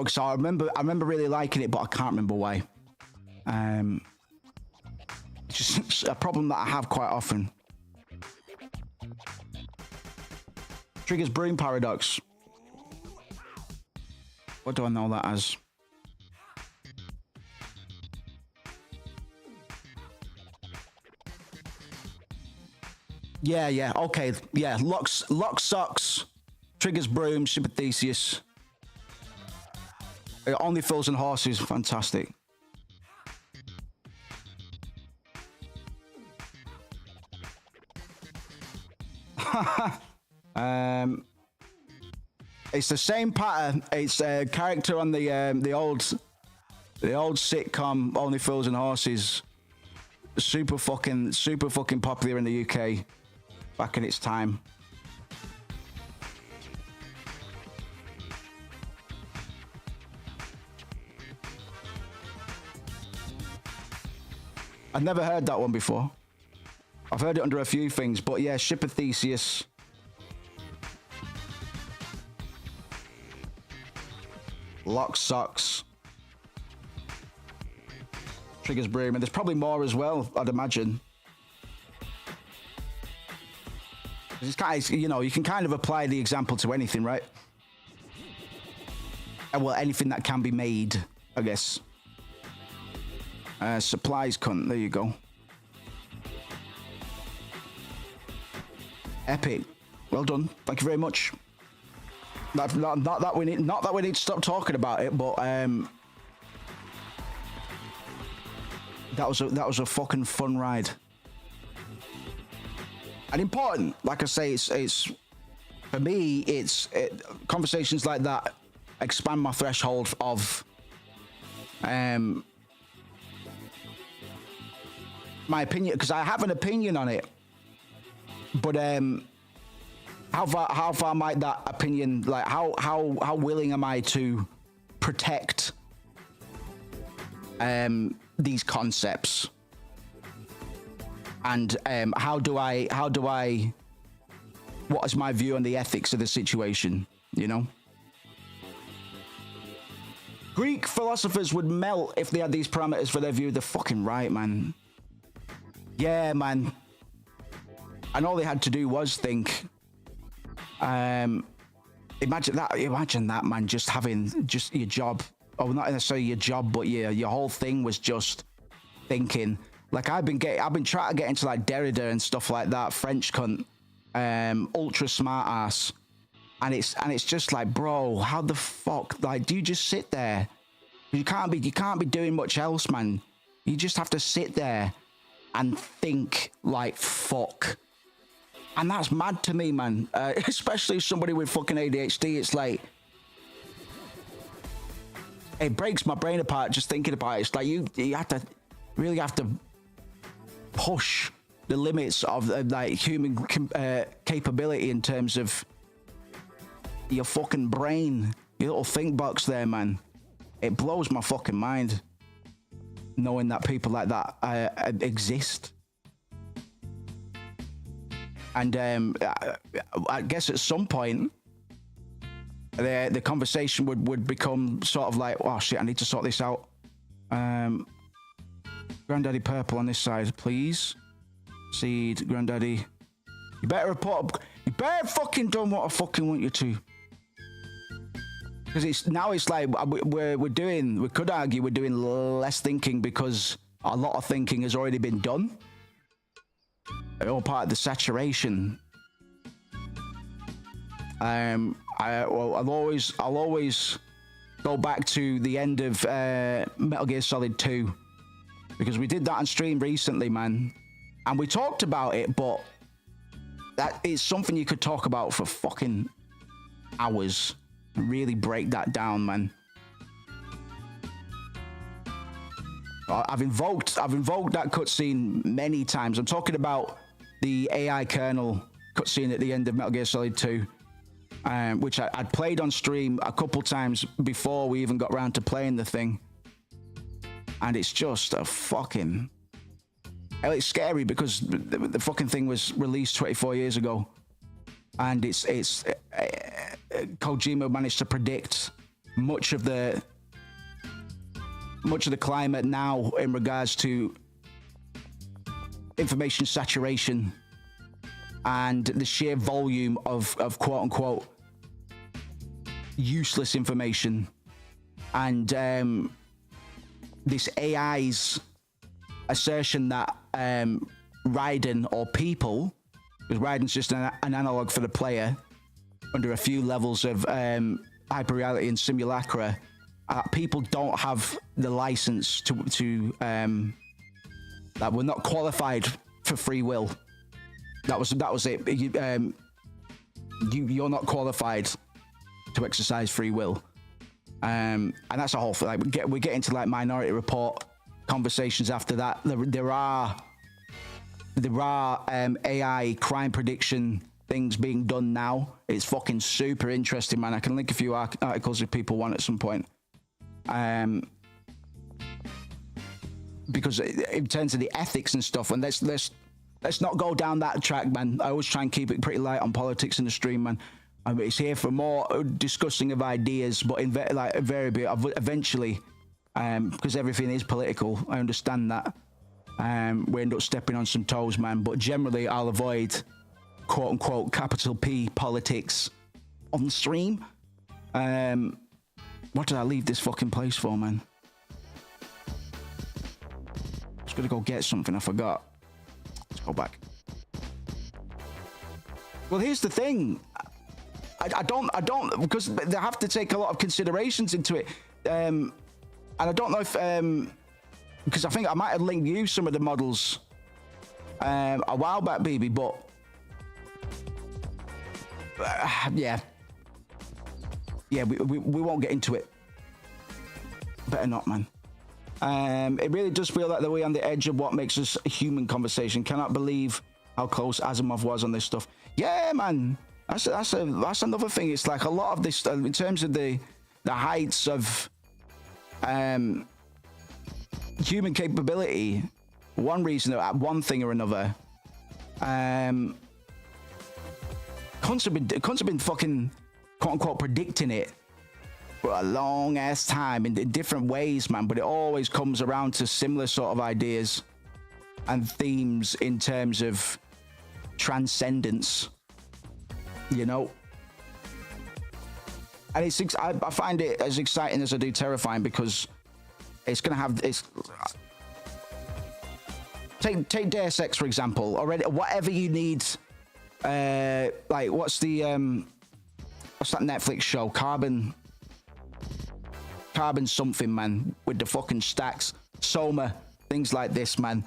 So I remember really liking it, but I can't remember why. It's just a problem that I have quite often. Trigger's Broom Paradox. What do I know that as? Yeah. Okay. Yeah. Lock socks. Triggers broom. Super Theseus. Only Fools and Horses. Fantastic. It's the same pattern. It's a character on the old sitcom Only Fools and Horses. Super fucking popular in the UK back in its time. I've never heard that one before. I've heard it under a few things, but yeah, Ship of Theseus. Lock Socks. Triggers Broom, and there's probably more as well, I'd imagine. It's kind of, you know, you can kind of apply the example to anything, right? Well, anything that can be made, I guess. Supplies cunt, there you go. Epic. Well done. Thank you very much. Not that we need to stop talking about it, but that was a fucking fun ride. And important. Like I say, it's for me, conversations like that expand my threshold of my opinion, because I have an opinion on it, but how far might that opinion, like how willing am I to protect these concepts, and what is my view on the ethics of the situation, you know? Greek philosophers would melt if they had these parameters for their view. They're fucking right, man. Yeah, man. And all they had to do was think. Imagine that, man. Just having your job, or not necessarily your job, but your whole thing was just thinking. Like I've been trying to get into like Derrida and stuff like that, French cunt, ultra smart ass, and it's just like, bro, how the fuck? Like, do you just sit there? You can't be doing much else, man. You just have to sit there and think like fuck. And that's mad to me, man. Especially somebody with fucking ADHD. It's like, it breaks my brain apart just thinking about it. It's like you really have to push the limits of like human capability in terms of your fucking brain, your little think box there, man. It blows my fucking mind knowing that people like that exist. And I guess at some point the conversation would become sort of like, oh shit, I need to sort this out. Granddaddy Purple on this side, please. Seed, Granddaddy. You better fucking done what I fucking want you to. Because it's like we could argue we're doing less thinking because a lot of thinking has already been done. All part of the saturation. I'll always go back to the end of Metal Gear Solid 2, because we did that on stream recently, man, and we talked about it, but that is something you could talk about for fucking hours and really break that down, man. I've invoked that cutscene many times. I'm talking about the AI kernel cutscene at the end of Metal Gear Solid 2, which I'd played on stream a couple times before we even got around to playing the thing. And it's just a fucking... It's scary because the fucking thing was released 24 years ago. And Kojima managed to predict much of the climate now in regards to information saturation and the sheer volume of quote unquote useless information, and this AI's assertion that Raiden or people because riding's just an analog for the player under a few levels of hyperreality and simulacra. People don't have the license to that we're not qualified for free will. That was it. You're not qualified to exercise free will, and that's a whole thing. Like we get into like Minority Report conversations after that. There are AI crime prediction things being done now. It's fucking super interesting, man. I can link a few articles if people want at some point. Because in terms of the ethics and stuff, and let's not go down that track, man. I always try and keep it pretty light on politics in the stream, man. It's here for more discussing of ideas, but invariably, eventually, because everything is political, I understand that. We end up stepping on some toes, man. But generally, I'll avoid quote unquote capital P politics on the stream. What did I leave this fucking place for, man? I was gonna go get something. I forgot. Let's go back. Well, here's the thing. I don't because they have to take a lot of considerations into it. And I don't know if because I think I might have linked you some of the models a while back, BB, but yeah, we won't get into it. Better not, man. It really does feel like that we're on the edge of what makes us a human conversation. Cannot believe how close Asimov was on this stuff. Yeah, man. That's another thing. It's like a lot of this in terms of the heights of human capability. One reason, one thing or another. Cunts have been fucking quote unquote predicting it for a long ass time in different ways, man. But it always comes around to similar sort of ideas and themes in terms of transcendence, you know. And I find it as exciting as I do terrifying, because it's gonna have take Deus Ex for example. Already, whatever you need, like what's that Netflix show, Carbon something, man, with the fucking stacks, Soma, things like this, man.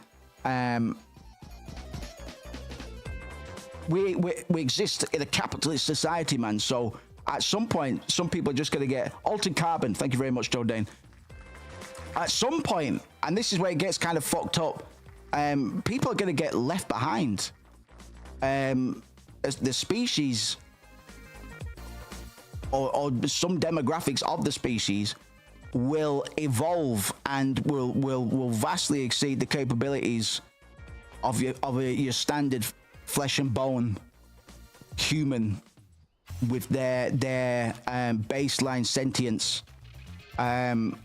We exist in a capitalist society, man. So at some point, some people are just going to get Altered Carbon. Thank you very much, Joe Dane. At some point, and this is where it gets kind of fucked up, people are going to get left behind. As the species or some demographics of the species will evolve and will vastly exceed the capabilities of your standard flesh and bone human with their baseline sentience, and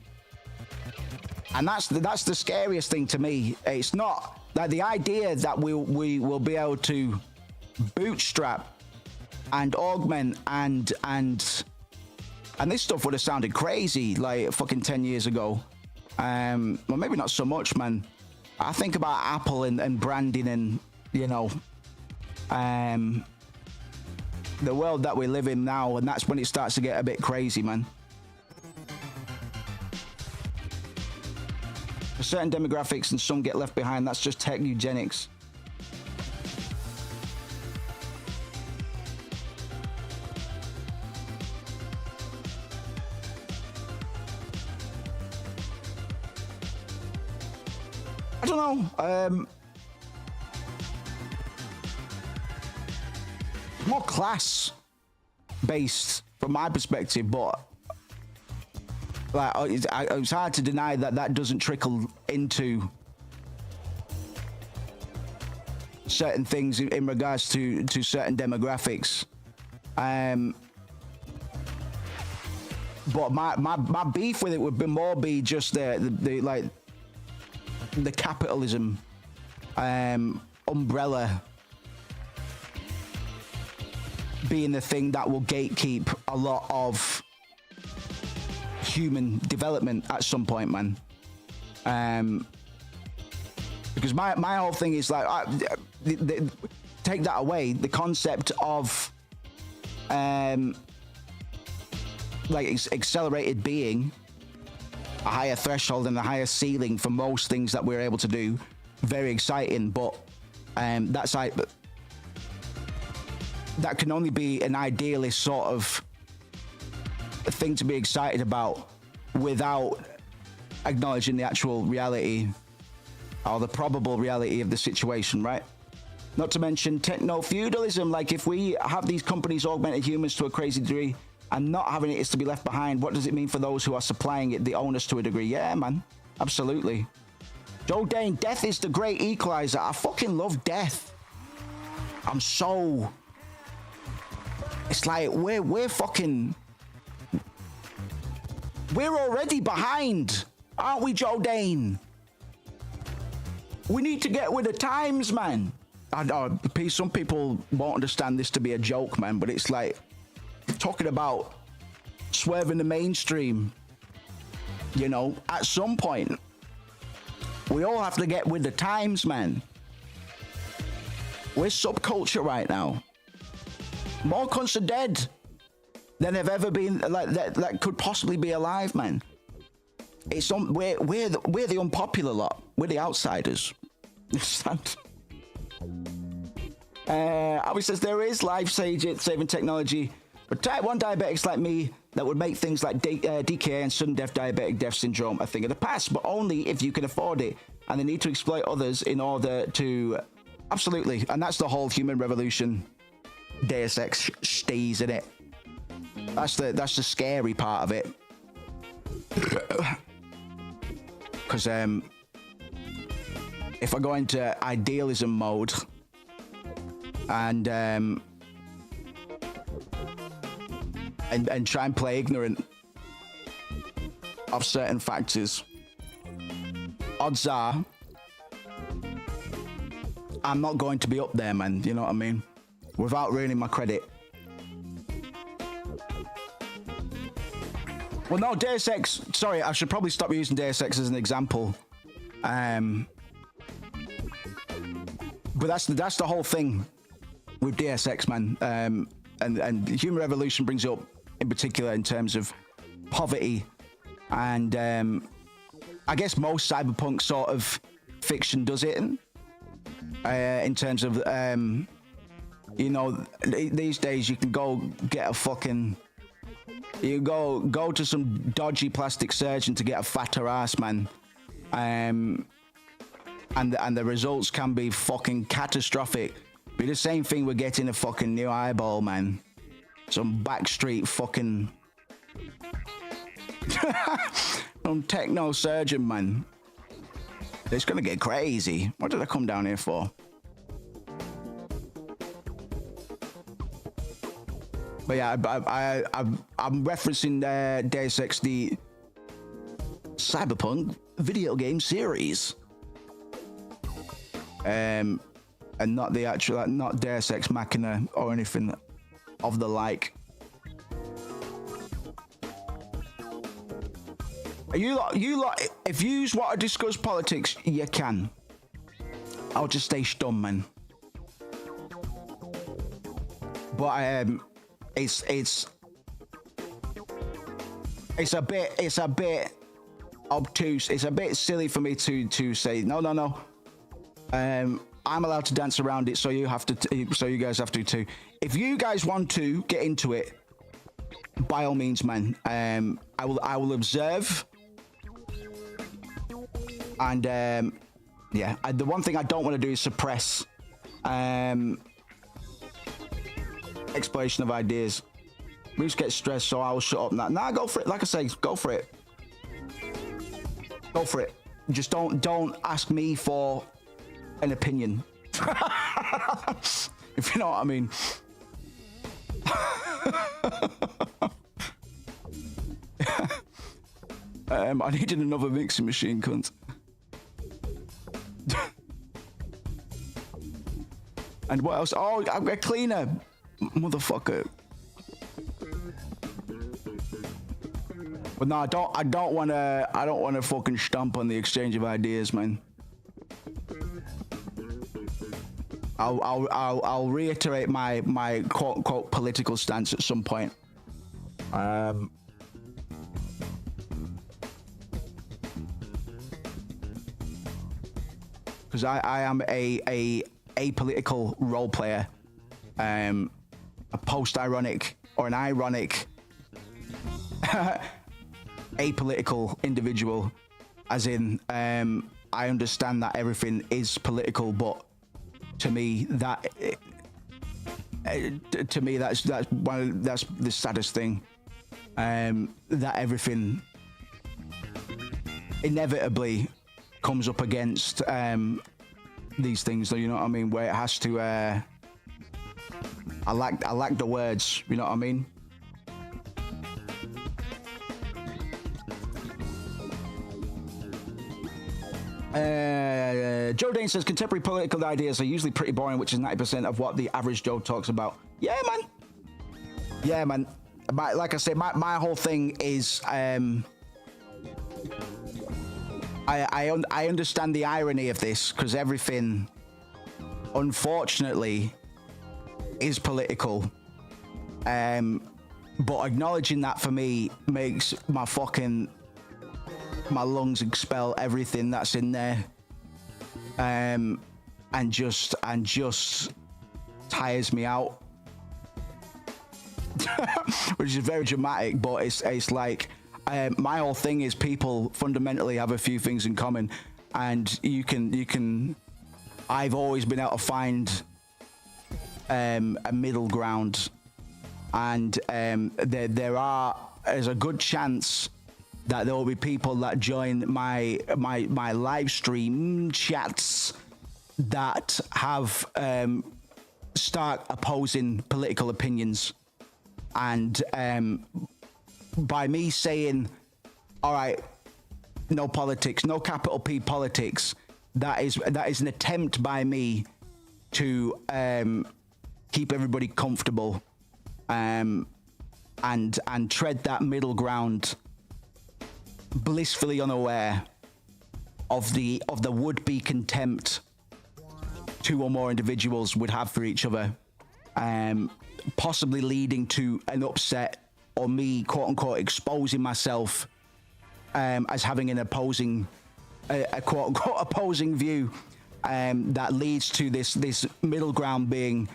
that's the scariest thing to me. It's not like the idea that we will be able to bootstrap and augment and this stuff would have sounded crazy like fucking 10 years ago. Well, maybe not so much, man. I think about Apple and branding and, you know, the world that we live in now, and that's when it starts to get a bit crazy, man. For certain demographics and some get left behind, that's just tech eugenics. I don't know. More class based from my perspective, but like it's hard to deny that doesn't trickle into certain things in regards to certain demographics. But my beef with it would be just the like the capitalism umbrella being the thing that will gatekeep a lot of human development at some point, man. Because my whole thing is like to take that away, the concept of like accelerated being, a higher threshold and a higher ceiling for most things that we're able to do, very exciting. But that's like, that can only be an idealist sort of thing to be excited about without acknowledging the actual reality or the probable reality of the situation, right? Not to mention techno-feudalism. Like, if we have these companies augmented humans to a crazy degree and not having it is to be left behind, what does it mean for those who are supplying it, the owners, to a degree? Yeah, man, absolutely. Joe Dane, death is the great equalizer. I fucking love death. I'm so... It's like, we're fucking... We're already behind, aren't we, Joe Dane? We need to get with the times, man. I know some people won't understand this to be a joke, man, but it's like talking about swerving the mainstream. You know, at some point, we all have to get with the times, man. We're subculture right now. More cunts are dead than have ever been, like that could possibly be alive, man. It's we're the unpopular lot. We're the outsiders. Understand? Abby says there is life-saving technology for type 1 diabetics like me that would make things like DKA and sudden death diabetic death syndrome a thing of the past, but only if you can afford it, and they need to exploit others in order to... Absolutely, and that's the whole human revolution. Deus Ex stays in it. That's the scary part of it. Because if I go into idealism mode and try and play ignorant of certain factors, odds are I'm not going to be up there, man. You know what I mean? Without ruining my credit. Well, no, Deus Ex... Sorry, I should probably stop using Deus Ex as an example. But that's the whole thing with Deus Ex, man. And Human Revolution brings it up in particular in terms of poverty. And I guess most cyberpunk sort of fiction does it in terms of... you know, these days you can go get a fucking... You go to some dodgy plastic surgeon to get a fatter ass, man. And the results can be fucking catastrophic. Be the same thing with getting a fucking new eyeball, man. Some backstreet fucking... some techno surgeon, man. It's gonna get crazy. What did I come down here for? But yeah, I'm referencing Deus Ex, the cyberpunk video game series, and not the actual, not Deus Ex Machina or anything of the like. You lot, if you want to discuss politics, you can. I'll just stay stum, man. But it's a bit obtuse. It's a bit silly for me to say no. I'm allowed to dance around it, so you have to. So you guys have to too. If you guys want to get into it, by all means, man. I will observe. And yeah, the one thing I don't want to do is suppress exploration of ideas. We just get stressed, so I'll shut up now. Nah, go for it. Like I say, go for it. Go for it. Just don't ask me for an opinion. If you know what I mean. I needed another mixing machine, cunt. And what else? Oh, I've got a cleaner, motherfucker. But no, I don't want to fucking stomp on the exchange of ideas, man. I'll reiterate my quote unquote political stance at some point. Because I am a apolitical role player, a post-ironic or an ironic apolitical individual, as in I understand that everything is political, but to me that's the saddest thing, that everything inevitably comes up against these things, you know what I mean, where it has to I lack the words, you know what I mean. Joe Dane says contemporary political ideas are usually pretty boring, which is 90% of what the average Joe talks about. Yeah, man. Like I said, my whole thing is I understand the irony of this, because everything, unfortunately, is political. But acknowledging that for me makes my lungs expel everything that's in there, and just tires me out. Which is very dramatic, but it's like my whole thing is people fundamentally have a few things in common, and you can I've always been able to find a middle ground, and there's a good chance that there will be people that join my live stream chats that have stark opposing political opinions, and by me saying, all right, no politics, no capital P politics, that is an attempt by me to keep everybody comfortable, and tread that middle ground, blissfully unaware of the would-be contempt two or more individuals would have for each other, possibly leading to an upset, or me quote-unquote exposing myself as having an opposing a quote-unquote opposing view, that leads to this middle ground being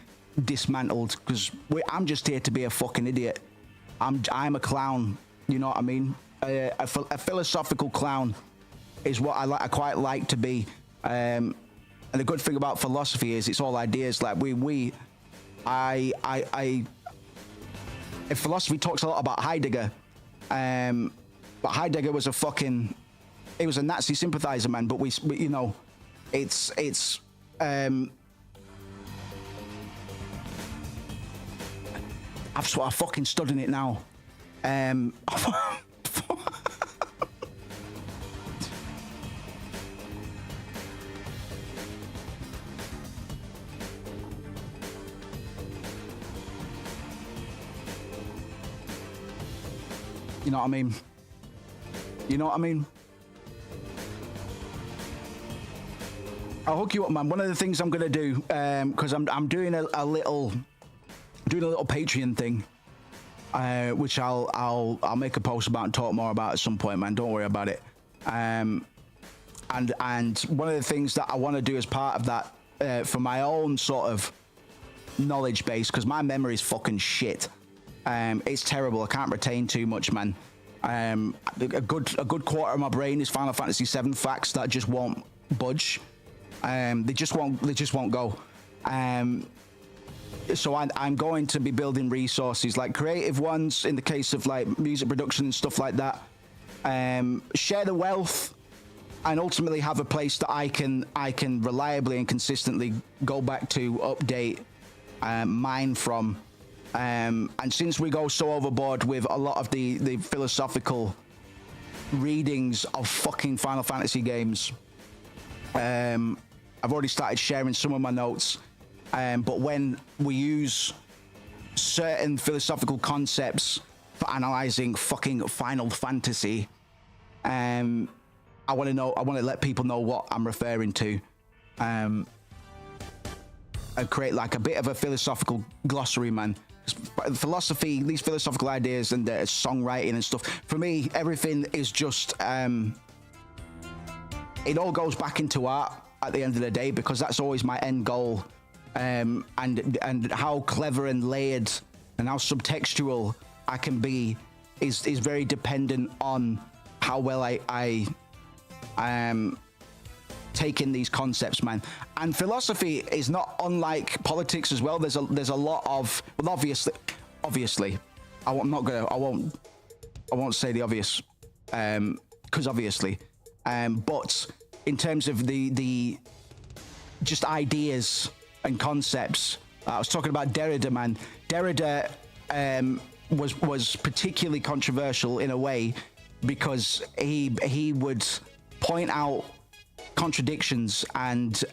dismantled, because I'm just here to be a fucking idiot. I'm a clown, you know what I mean. A philosophical clown is what I quite like to be, and the good thing about philosophy is it's all ideas. Like philosophy talks a lot about Heidegger, but Heidegger was he was a Nazi sympathizer, man. But we you know, it's I've fucking studying it now. You know what I mean? You know what I mean? I'll hook you up, man. One of the things I'm gonna do, because I'm doing a little Patreon thing, which I'll make a post about and talk more about at some point, man. Don't worry about it. And one of the things that I want to do as part of that, for my own sort of knowledge base, because my memory is fucking shit. It's terrible. I can't retain too much, man. A good quarter of my brain is Final Fantasy VII facts that just won't budge. They just won't go. So I'm going to be building resources, like creative ones in the case of like music production and stuff like that. Share the wealth, and ultimately have a place that I can reliably and consistently go back to, update, mine from. And since we go so overboard with a lot of the philosophical readings of fucking Final Fantasy games, I've already started sharing some of my notes. But when we use certain philosophical concepts for analyzing fucking Final Fantasy, I want to let people know what I'm referring to. create like a bit of a philosophical glossary, man. Philosophy, these philosophical ideas and songwriting and stuff. For me, everything is just it all goes back into art at the end of the day, because that's always my end goal. And how clever and layered and how subtextual I can be is very dependent on how well I take in these concepts, man. And philosophy is not unlike politics as well. There's a lot of, well, obviously, I won't say the obvious, because obviously, but in terms of the just ideas and concepts, I was talking about Derrida, man. Derrida was particularly controversial in a way because he would point out contradictions, and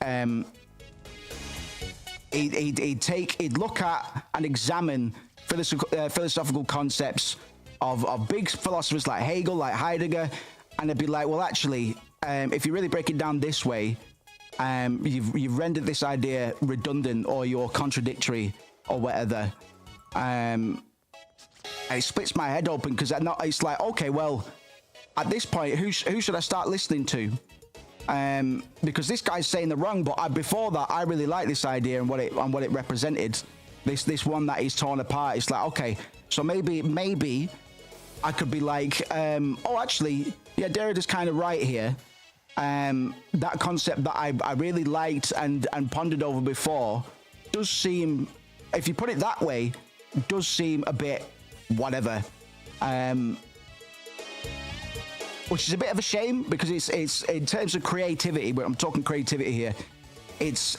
he'd look at and examine philosophical concepts of big philosophers like Hegel, like Heidegger, and it'd be like, well, actually, if you really break it down this way, you've rendered this idea redundant or you're contradictory or whatever. And it splits my head open, because it's like, okay, well, at this point, who should I start listening to? Because this guy's saying the wrong, but before that, I really like this idea and what it represented. This one that he's torn apart. It's like, okay, so maybe I could be like, oh, actually, yeah, Derrida's kind of right here. That concept that I really liked and pondered over before does seem, if you put it that way, does seem a bit whatever. Which is a bit of a shame, because it's in terms of creativity, but I'm talking creativity here. It's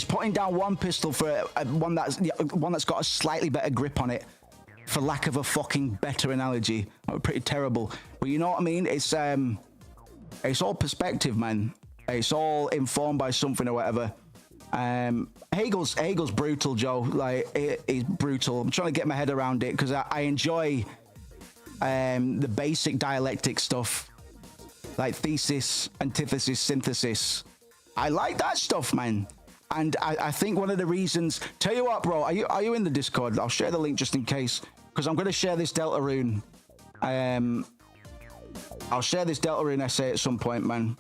putting down one pistol for one that's got a slightly better grip on it, for lack of a fucking better analogy. Pretty terrible, but you know what I mean. It's all perspective, man. It's all informed by something or whatever. Hegel's brutal, Joe. Like, he's brutal. I'm trying to get my head around it, because I enjoy the basic dialectic stuff, like thesis, antithesis, synthesis. I like that stuff, man. And I think one of the reasons, tell you what, bro, are you in the Discord? I'll share the link just in case, because I'm going to share this Deltarune. I'll share this Deltarune essay at some point, man.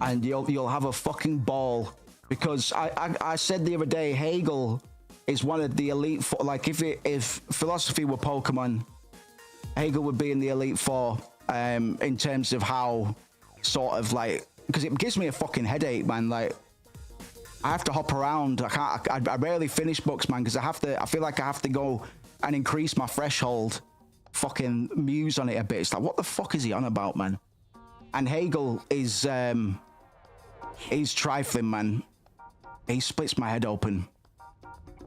And you'll have a fucking ball, because I said the other day, Hegel is one of the elite four. Like, if philosophy were Pokemon, Hegel would be in the elite four, in terms of how sort of like, because it gives me a fucking headache, man. Like, I have to hop around. I rarely finish books, man, because I feel like I have to go and increase my threshold, fucking muse on it a bit. It's like, what the fuck is he on about, man? And Hegel is, he's trifling, man. He splits my head open.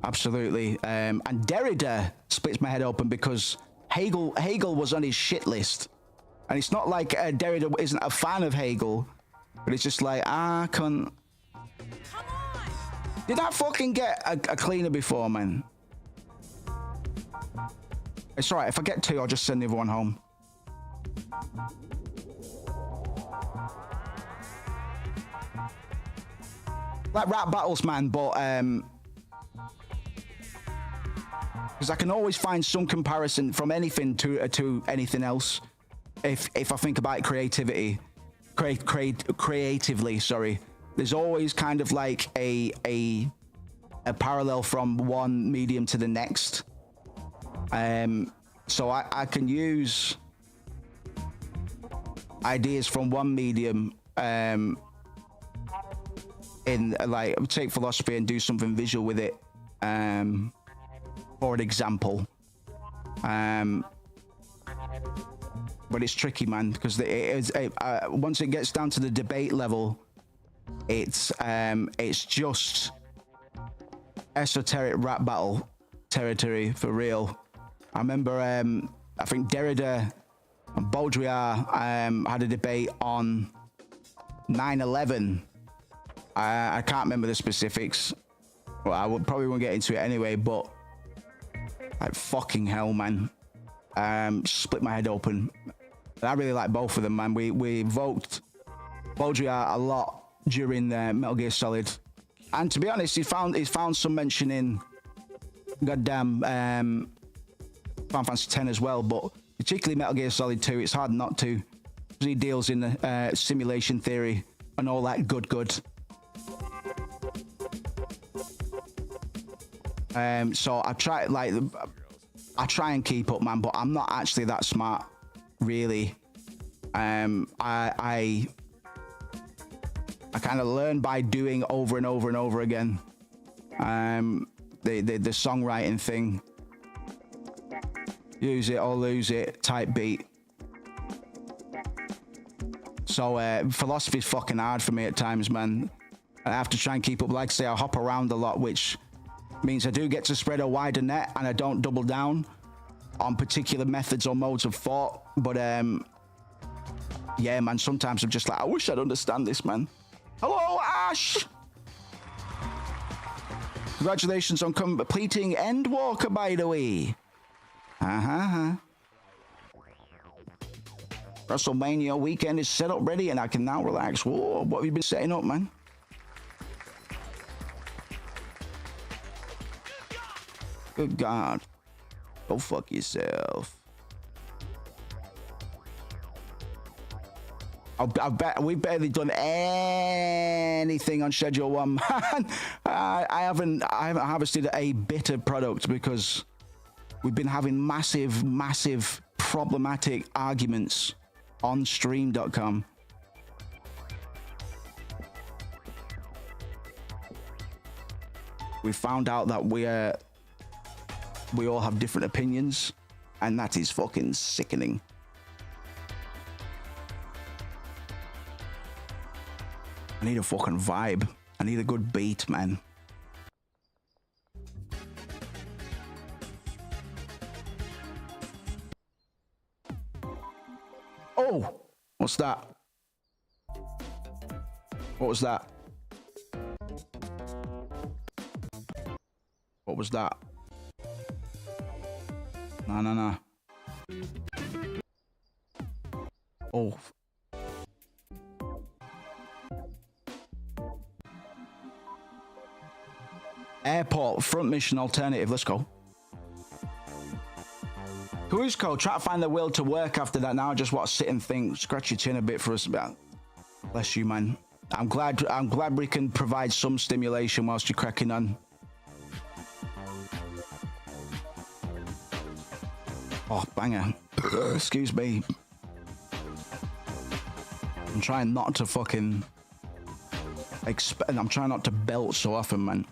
Absolutely. And Derrida splits my head open, because Hegel was on his shit list. And it's not like Derrida isn't a fan of Hegel, but it's just like, Come on. Did I fucking get a cleaner before, man? It's alright, if I get two, I'll just send the other one home. Like rap battles, man, but because I can always find some comparison from anything to anything else. If I think about creativity, creatively, sorry, there's always kind of like a parallel from one medium to the next. So I can use ideas from one medium in like take philosophy and do something visual with it. For an example, but it's tricky, man, because once it gets down to the debate level, it's just esoteric rap battle territory for real. I remember, I think Derrida and Baudrillard had a debate on 9/11. I can't remember the specifics. Well, I probably won't get into it anyway, but like fucking hell, man. Split my head open. And I really like both of them, man. We evoked Baudrillard a lot during Metal Gear Solid. And to be honest, he's found some mention in goddamn Final Fantasy X as well, but particularly Metal Gear Solid 2, it's hard not to. He deals in the simulation theory and all that good. So I try and keep up, man, but I'm not actually that smart, really. I kind of learn by doing over and over and over again. The songwriting thing, use it or lose it type beat. So philosophy is fucking hard for me at times, man. I have to try and keep up. Like I say, I hop around a lot, which means I do get to spread a wider net, and I don't double down on particular methods or modes of thought. But yeah, man, sometimes I'm just like, I wish I'd understand this, man. Hello, Ash! Congratulations on completing Endwalker, by the way. WrestleMania weekend is set up ready, and I can now relax. Whoa, what have you been setting up, man? Good God. Go fuck yourself. I bet we've barely done anything on Schedule 1, man. I haven't harvested a bit of product because we've been having massive problematic arguments on stream.com. We found out that we all have different opinions, and that is fucking sickening. I need a fucking vibe. I need a good beat, man. Oh, what's that? What was that? What was that? No. Oh. Airport front mission alternative. Let's go. Cruiseco, try to find the will to work after that. Now I just want to sit and think, scratch your chin a bit for us about. Bless you, man. I'm glad we can provide some stimulation whilst you're cracking on. Oh, banger. Excuse me. I'm trying not to fucking I'm trying not to belt so often, man.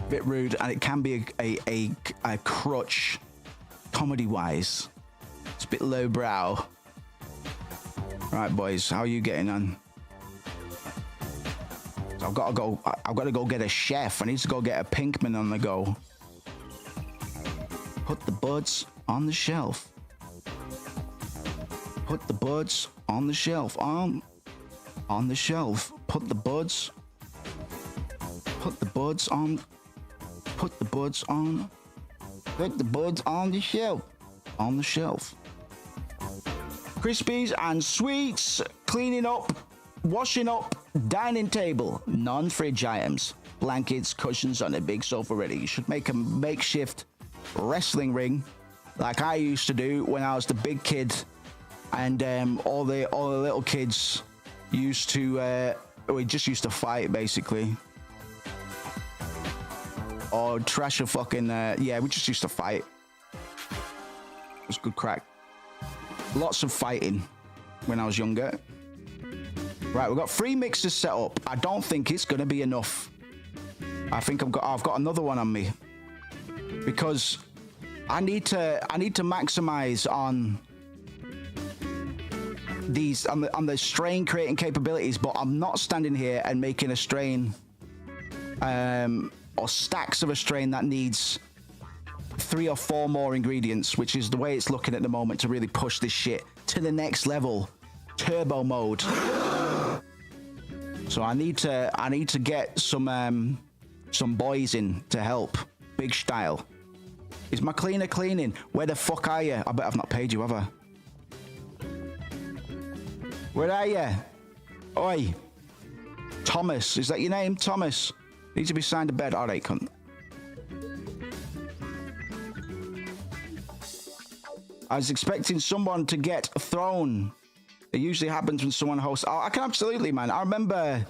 Bit rude, and it can be a crutch comedy-wise. It's a bit lowbrow. Right, boys, how are you getting on? So I've got to go get a chef. I need to go get a Pinkman on the go. Put the buds on the shelf. Put the buds on the shelf. On the shelf. Put the buds. Put the buds on. Put the buds on. Put the buds on the shelf. On the shelf. Crispies and sweets. Cleaning up. Washing up. Dining table. Non-fridge items. Blankets, cushions on a big sofa ready. You should make a makeshift wrestling ring like I used to do when I was the big kid. And all the little kids used to we just used to fight basically. Or trash a fucking yeah, we just used to fight. It was good crack. Lots of fighting when I was younger. Right, we've got 3 mixers set up. I don't think it's gonna be enough. I think I've got another one on me. Because I need to maximize on these on the strain creating capabilities, but I'm not standing here and making a strain or stacks of a strain that needs 3 or 4 more ingredients, which is the way it's looking at the moment to really push this shit to the next level, turbo mode. So I need to get some boys in to help, big style. Is my cleaner cleaning? Where the fuck are you? I bet I've not paid you, have I? Where are you? Oi. Thomas, is that your name? Thomas. Need to be signed to bed. All right, cunt. I was expecting someone to get thrown. It usually happens when someone hosts. Oh, I can absolutely, man. I remember.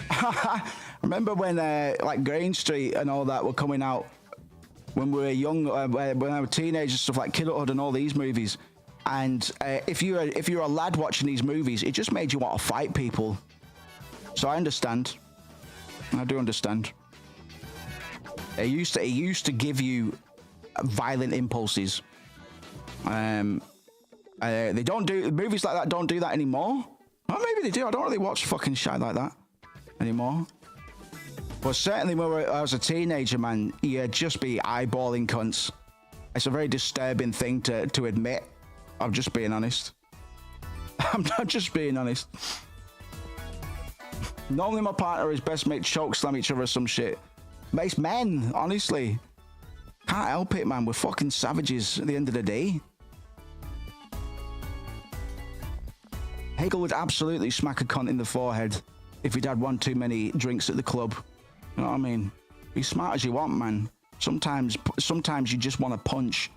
I remember when like Green Street and all that were coming out when we were young, when I was teenagers, stuff like Kidulthood and all these movies. And if you're a lad watching these movies, it just made you want to fight people. So I understand. I do understand. It used to give you violent impulses. They don't do movies like that. Don't do that anymore. Well, maybe they do. I don't really watch fucking shit like that anymore. But certainly when I was a teenager, man, you'd just be eyeballing cunts. It's a very disturbing thing to admit. I'm just being honest. I'm not just being honest. Normally my partner is best mate choke slam each other or some shit. But it's men, honestly. Can't help it, man. We're fucking savages at the end of the day. Hegel would absolutely smack a cunt in the forehead if he'd had one too many drinks at the club. You know what I mean? Be smart as you want, man. Sometimes you just want to punch.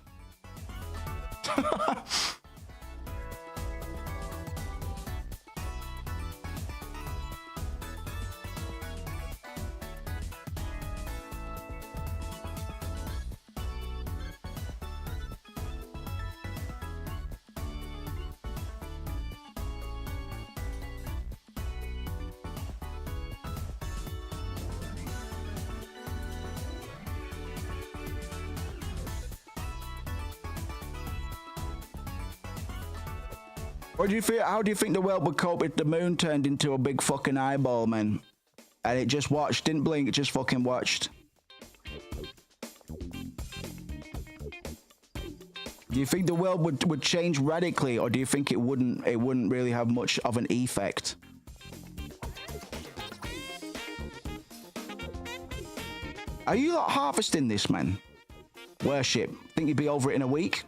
What do you feel? How do you think the world would cope if the moon turned into a big fucking eyeball, man? And it just watched, didn't blink, it just fucking watched. Do you think the world would change radically, or do you think it wouldn't really have much of an effect? Are you not harvesting this, man? Worship. Think you'd be over it in a week?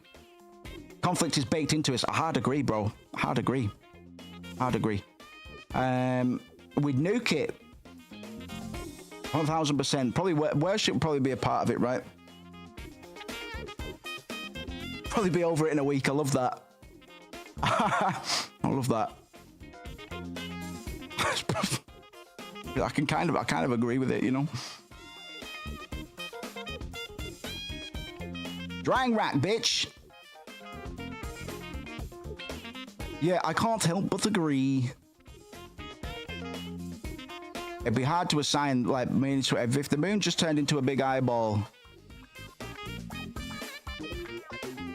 Conflict is baked into us. I hard agree, bro. Hard agree. Hard agree. We'd nuke it. 1000%. Probably worship would probably be a part of it, right? Probably be over it in a week. I love that. I love that. I kind of agree with it, you know. Drang rat, bitch. Yeah, I can't help but agree. It'd be hard to assign, like, if the moon just turned into a big eyeball.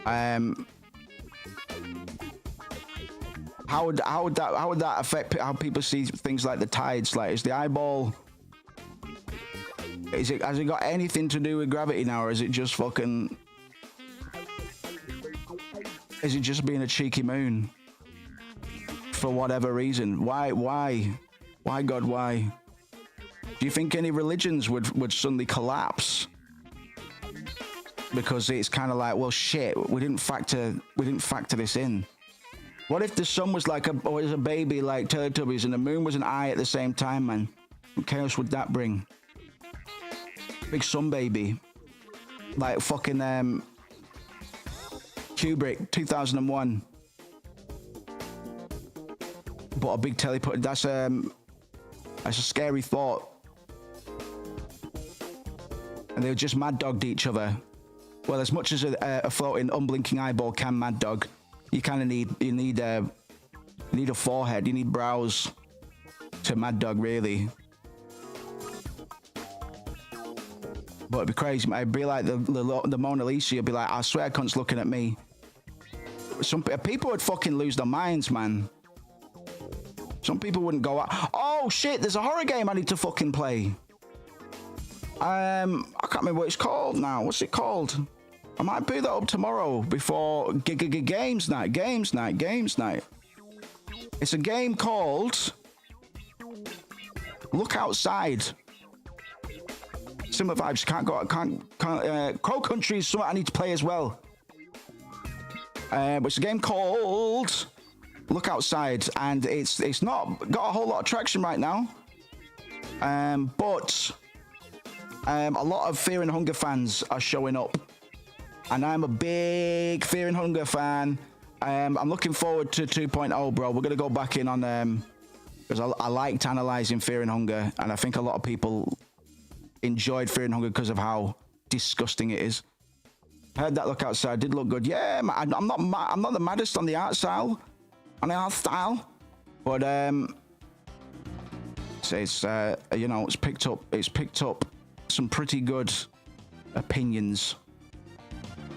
How would that affect how people see things like the tides? Like, is the eyeball? Has it got anything to do with gravity now, or is it just fucking? Is it just being a cheeky moon? For whatever reason. Why, God, why? Do you think any religions would suddenly collapse? Because it's kind of like, well, shit, we didn't factor this in. What if the sun was like was a baby like Teletubbies and the moon was an eye at the same time, man? What chaos would that bring? Big sun baby. Like fucking Kubrick, 2001. But a big teleport, that's a scary thought. And they just mad dogged each other. Well, as much as a floating, unblinking eyeball can mad dog, you kind of need a forehead, you need brows to mad dog, really. But it'd be crazy. It'd be like the Mona Lisa. You'd be like, I swear, cunt's looking at me. Some people would fucking lose their minds, man. Some people wouldn't go out. Oh shit, there's a horror game I need to fucking play. I can't remember what it's called now. What's it called? I might boot that up tomorrow before games night. It's a game called Look Outside. Similar vibes. Crow Country is something I need to play as well. But it's a game called look outside, and it's not got a whole lot of traction right now. But a lot of Fear and Hunger fans are showing up, and I'm a big Fear and Hunger fan. I'm looking forward to 2.0, bro. We're gonna go back in on because I liked analyzing Fear and Hunger, and I think a lot of people enjoyed Fear and Hunger because of how disgusting it is. Heard that look outside did look good. Yeah, I'm not the maddest on the art style, but it's you know, it's picked up some pretty good opinions.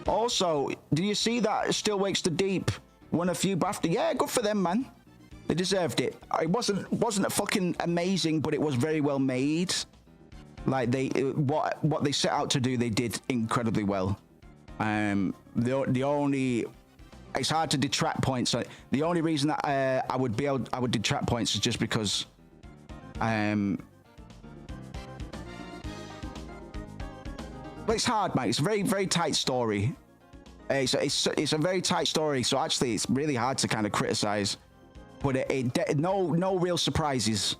Also, do you see that Still Wakes the Deep won a few BAFTA? Yeah, good for them, man. They deserved it. It wasn't fucking amazing, but it was very well made. Like what they set out to do, they did incredibly well. The only, it's hard to detract points. The only reason that I would detract points is just because but it's hard, mate. It's a very, very tight story. It's a very tight story, so actually it's really hard to kind of criticize. But no real surprises.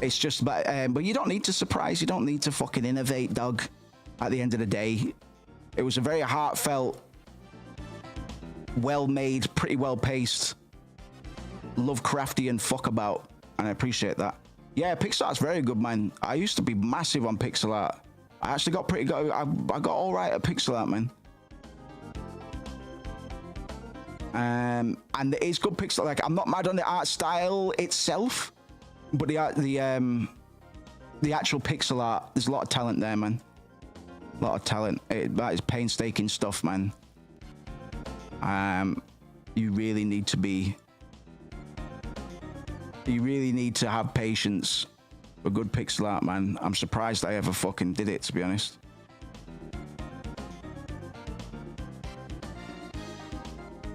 It's just, but you don't need to surprise. You don't need to fucking innovate, dog. At the end of the day, it was a very heartfelt, well-made, pretty well-paced, Lovecraftian fuck about, and I appreciate that. Yeah, pixel art's very good, man. I used to be massive on pixel art. I actually got pretty good. I got all right at pixel art, man. And it's good pixel. Like, I'm not mad on the art style itself, but the actual pixel art, there's a lot of talent there, man. A lot of talent. That is painstaking stuff, man. You really need to have patience for good pixel art, man. I'm surprised I ever fucking did it, to be honest.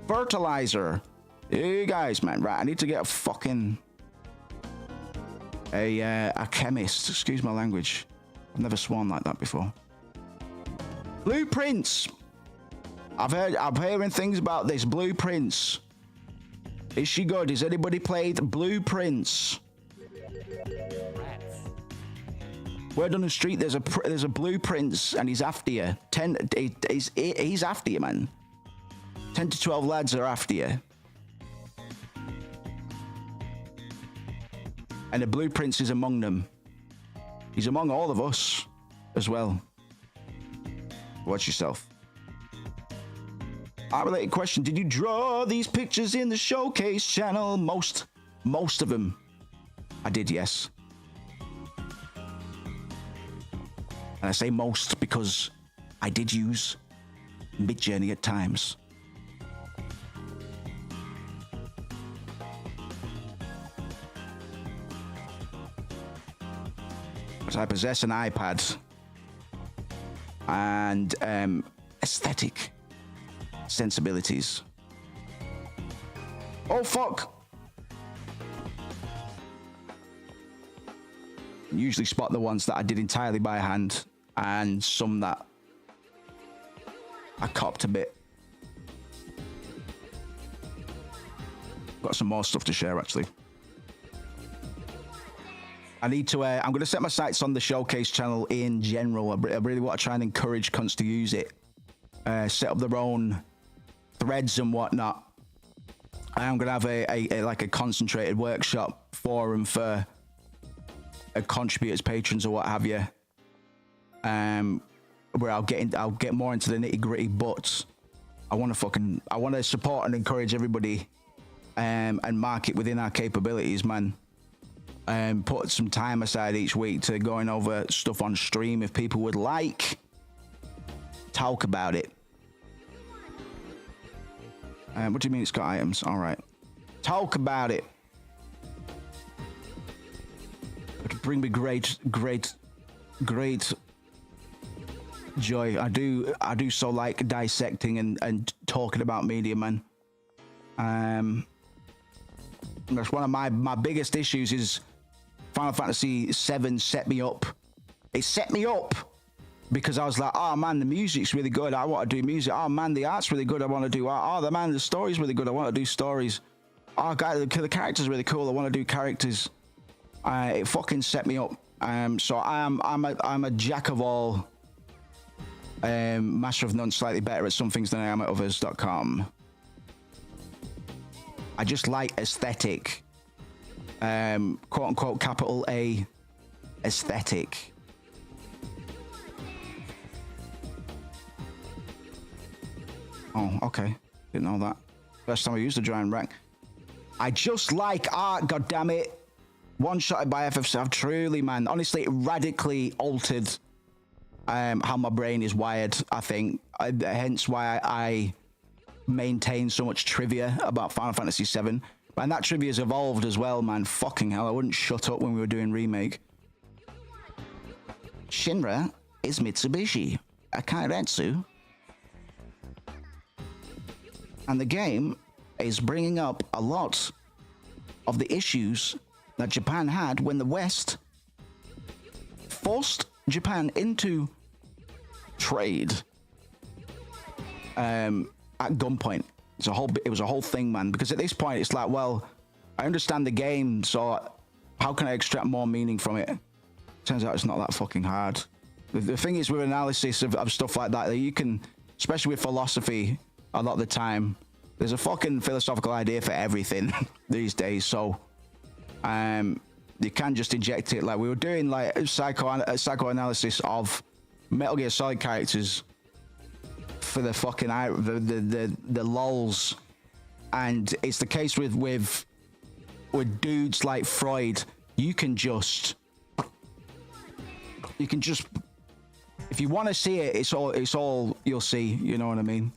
Fertilizer. You guys, man. Right, I need to get a fucking a chemist. Excuse my language. I've never sworn like that before. Blueprints. I'm hearing things about this. Blueprints. Is she good? Has anybody played Blueprints? Word on the street, there's a Blueprints, and he's after you. He's after you, man. 10 to 12 lads are after you. And the Blueprints is among them. He's among all of us as well. Watch yourself. Art-related question. Did you draw these pictures in the showcase channel? Most of them. I did, yes. And I say most because I did use Midjourney at times. But I possess an iPad and aesthetic sensibilities. Oh fuck! Usually spot the ones that I did entirely by hand, and some that I copped a bit. Got some more stuff to share, actually. I need to, I'm going to set my sights on the showcase channel in general. I really want to try and encourage cunts to use it. Set up their own threads and whatnot. I am going to have like a concentrated workshop forum for contributors, patrons, or what have you. Where I'll get more into the nitty gritty, but I want to support and encourage everybody, and market within our capabilities, man. Put some time aside each week to going over stuff on stream if people would like. Talk about it. What do you mean it's got items? All right. Talk about it. It would bring me great joy. I do so like dissecting and talking about media, man. That's one of my biggest issues is Final Fantasy VII set me up. It set me up because I was like, oh man, the music's really good. I want to do music. Oh man, the art's really good. I want to do art. Oh man, the story's really good. I want to do stories. Oh, God, the character's really cool. I want to do characters. It fucking set me up. So I'm a jack of all, master of none, slightly better at some things than I am at others.com. I just like aesthetic, quote unquote capital A aesthetic. Oh, okay. Didn't know that. First time I used the giant rank. I just like art, goddammit. One-shotted by FF7. Truly, man. Honestly, it radically altered how my brain is wired, I think. Hence why I maintain so much trivia about Final Fantasy VII. And that trivia's evolved as well, man. Fucking hell, I wouldn't shut up when we were doing Remake. Shinra is Mitsubishi, a Kairetsu. And the game is bringing up a lot of the issues that Japan had when the West forced Japan into trade at gunpoint. It was a whole thing, man. Because at this point, it's like, well, I understand the game, so how can I extract more meaning from it? Turns out it's not that fucking hard. The thing is, with analysis of stuff like that you can, especially with philosophy, a lot of the time, there's a fucking philosophical idea for everything these days. So, you can just inject it. Like we were doing, like psychoanalysis of Metal Gear Solid characters for the fucking the lols, and it's the case with dudes like Freud. You can just, if you want to see it, it's all you'll see. You know what I mean?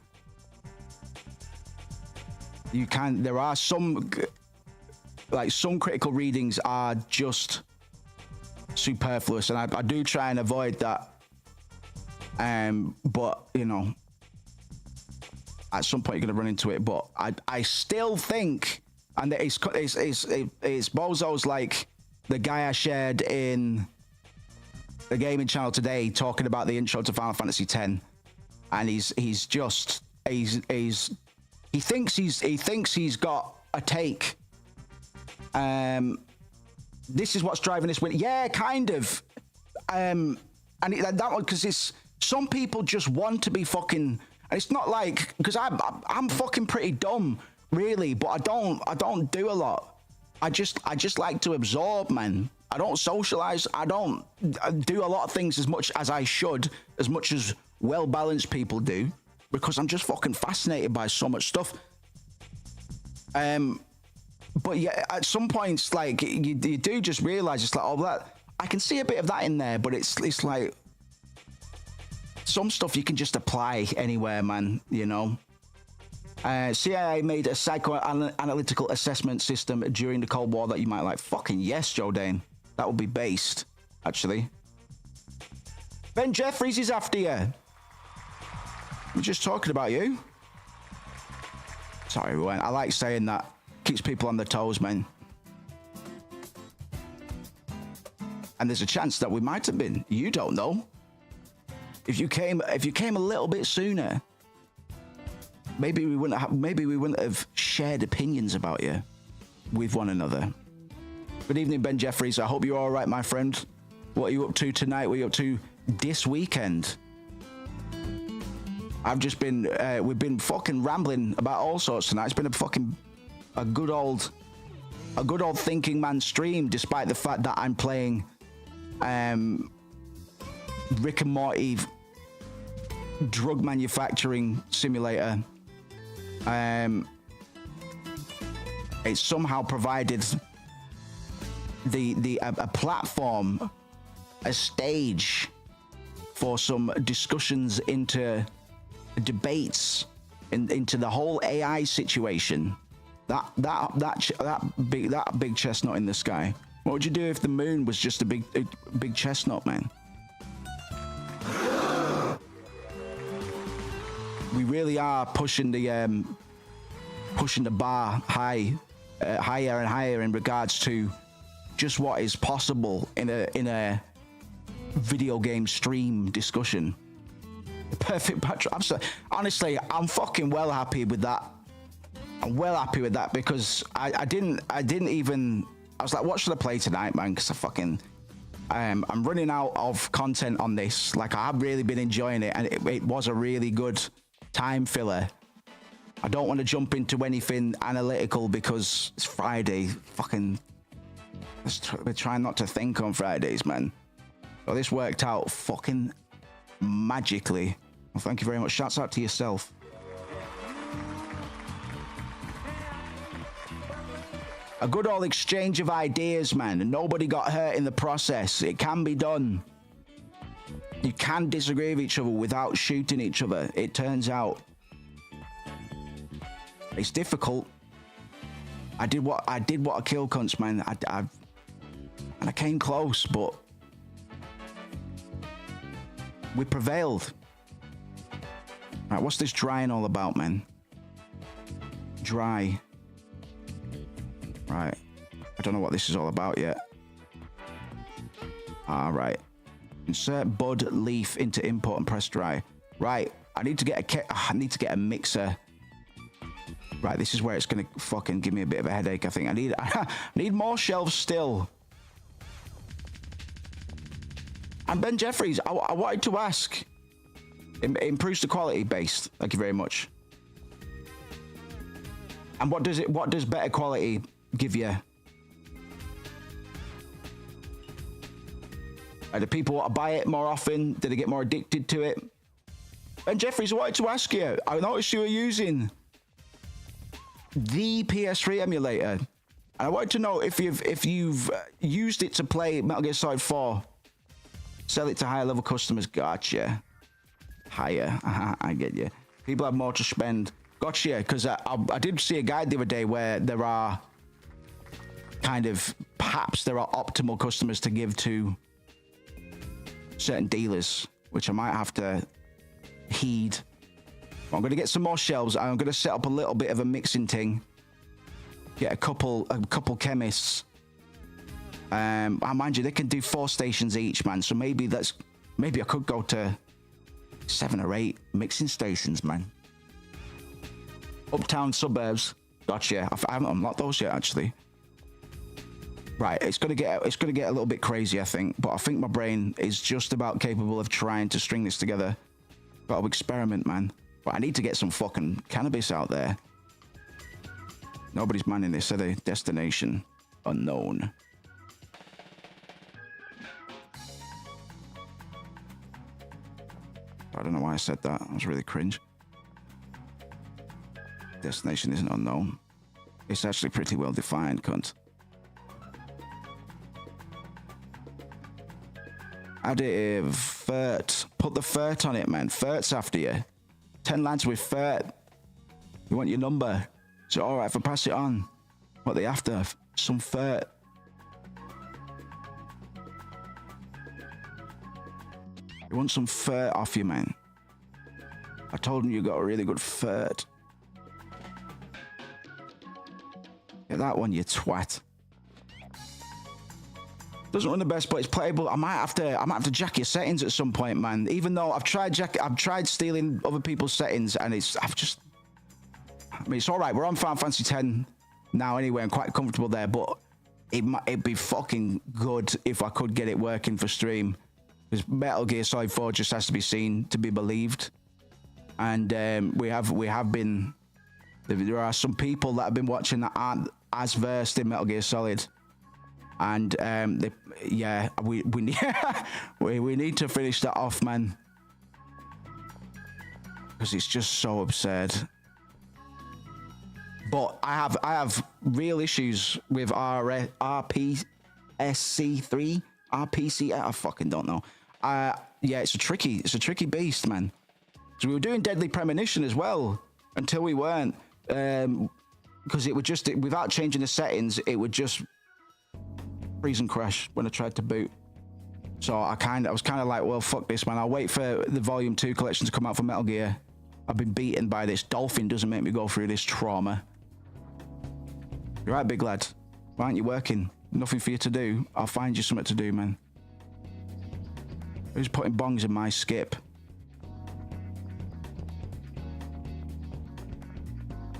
You can. There are some critical readings are just superfluous, and I do try and avoid that. But you know, at some point you're gonna run into it. But I still think, and it's bozos like the guy I shared in the gaming channel today talking about the intro to Final Fantasy X, and he thinks he's got a take. This is what's driving this win. Yeah, kind of. And that one, because it's some people just want to be fucking. And it's not like, because I'm fucking pretty dumb, really, but I don't do a lot. I just like to absorb, man. I don't socialize. I don't do a lot of things as much as I should, as much as well-balanced people do, because I'm just fucking fascinated by so much stuff. But yeah, at some points, like you do just realize it's like, oh, that I can see a bit of that in there, but it's like some stuff you can just apply anywhere, man. You know. CIA made a psychoanalytical assessment system during the Cold War that you might like. Fucking yes, Joe Dane. That would be based, actually. Ben Jeffries is after you. We're just talking about you. Sorry, everyone. I like saying that. Keeps people on their toes, man. And there's a chance that we might have been. You don't know. If you came a little bit sooner, maybe we wouldn't have shared opinions about you with one another. Good evening, Ben Jeffries. I hope you're all right, my friend. What are you up to tonight? What are you up to this weekend? We've been fucking rambling about all sorts tonight. It's been a good old thinking man stream, despite the fact that I'm playing Rick and Morty drug manufacturing simulator. It somehow provided a platform, a stage for some discussions into debates into the whole AI situation. That big chestnut in the sky. What would you do if the moon was just a big chestnut, man? We really are pushing the bar higher and higher in regards to just what is possible in a video game stream discussion. The perfect backdrop. Honestly, I'm fucking well happy with that. I'm well happy with that because I didn't even. I was like, what should I play tonight, man? Because I'm running out of content on this. Like, I have really been enjoying it, and it was a really good time filler. I don't want to jump into anything analytical because it's Friday. Fucking, we're trying not to think on Fridays, man. So this worked out fucking magically. Well, thank you very much. Shouts out to yourself. A good old exchange of ideas, man, and nobody got hurt in the process. It can be done. You can disagree with each other without shooting each other, it turns out. It's difficult. I did what I kill cunts, man. And I came close, but we prevailed. Right, what's this drying all about, man? Dry. Right. I don't know what this is all about yet. All right. Insert bud leaf into import and press dry. Right. I need to get a mixer. Right, this is where it's gonna fucking give me a bit of a headache. I think I need more shelves still. And Ben Jeffries, I wanted to ask. It improves the quality based. Thank you very much. And what does better quality give you? Do people want to buy it more often? Do they get more addicted to it? Ben Jeffries, I wanted to ask you. I noticed you were using the PS3 emulator, and I wanted to know if you've used it to play Metal Gear Solid 4. Sell it to higher level customers. Gotcha. Higher. I get you. People have more to spend. Gotcha. Because I did see a guide the other day where there are perhaps there are optimal customers to give to certain dealers, which I might have to heed. I'm going to get some more shelves. I'm going to set up a little bit of a mixing thing. Get a couple chemists. Mind you, they can do 4 stations each, man. So maybe I could go to 7 or 8 mixing stations, man. Uptown suburbs. Gotcha. I haven't unlocked those yet, actually. Right, it's gonna get a little bit crazy, I think. But I think my brain is just about capable of trying to string this together. Got to experiment, man. But I need to get some fucking cannabis out there. Nobody's manning this, are they? Destination unknown. I don't know why I said that. That was really cringe. Destination isn't unknown. It's actually pretty well defined, cunt. Additive. Fert. Put the fert on it, man. Fert's after you. 10 lads with fert. You want your number? So alright if I pass it on. What they after? Some fert. You want some fert off you, man? I told him you got a really good fert. Get that one, you twat. Doesn't run the best, but it's playable. I might have to jack your settings at some point, man. Even though I've tried stealing other people's settings, and it's all right. We're on Final Fantasy X now anyway. I'm quite comfortable there, but it'd be fucking good if I could get it working for stream. Because Metal Gear Solid 4 just has to be seen to be believed, and we have been. There are some people that have been watching that aren't as versed in Metal Gear Solid, and we need we need to finish that off, man, because it's just so absurd. But I have real issues with RPSC3. RPC, I fucking don't know. Yeah, it's a tricky beast, man. So we were doing Deadly Premonition as well until we weren't, because it would just without changing the settings, it would just freeze and crash when I tried to boot. So I was kind of like, well, fuck this, man. I'll wait for the Volume 2 collection to come out for Metal Gear. I've been beaten by this. Dolphin doesn't make me go through this trauma. You're right, big lad. Why aren't you working? Nothing for you to do. I'll find you something to do, man. Who's putting bongs in my skip?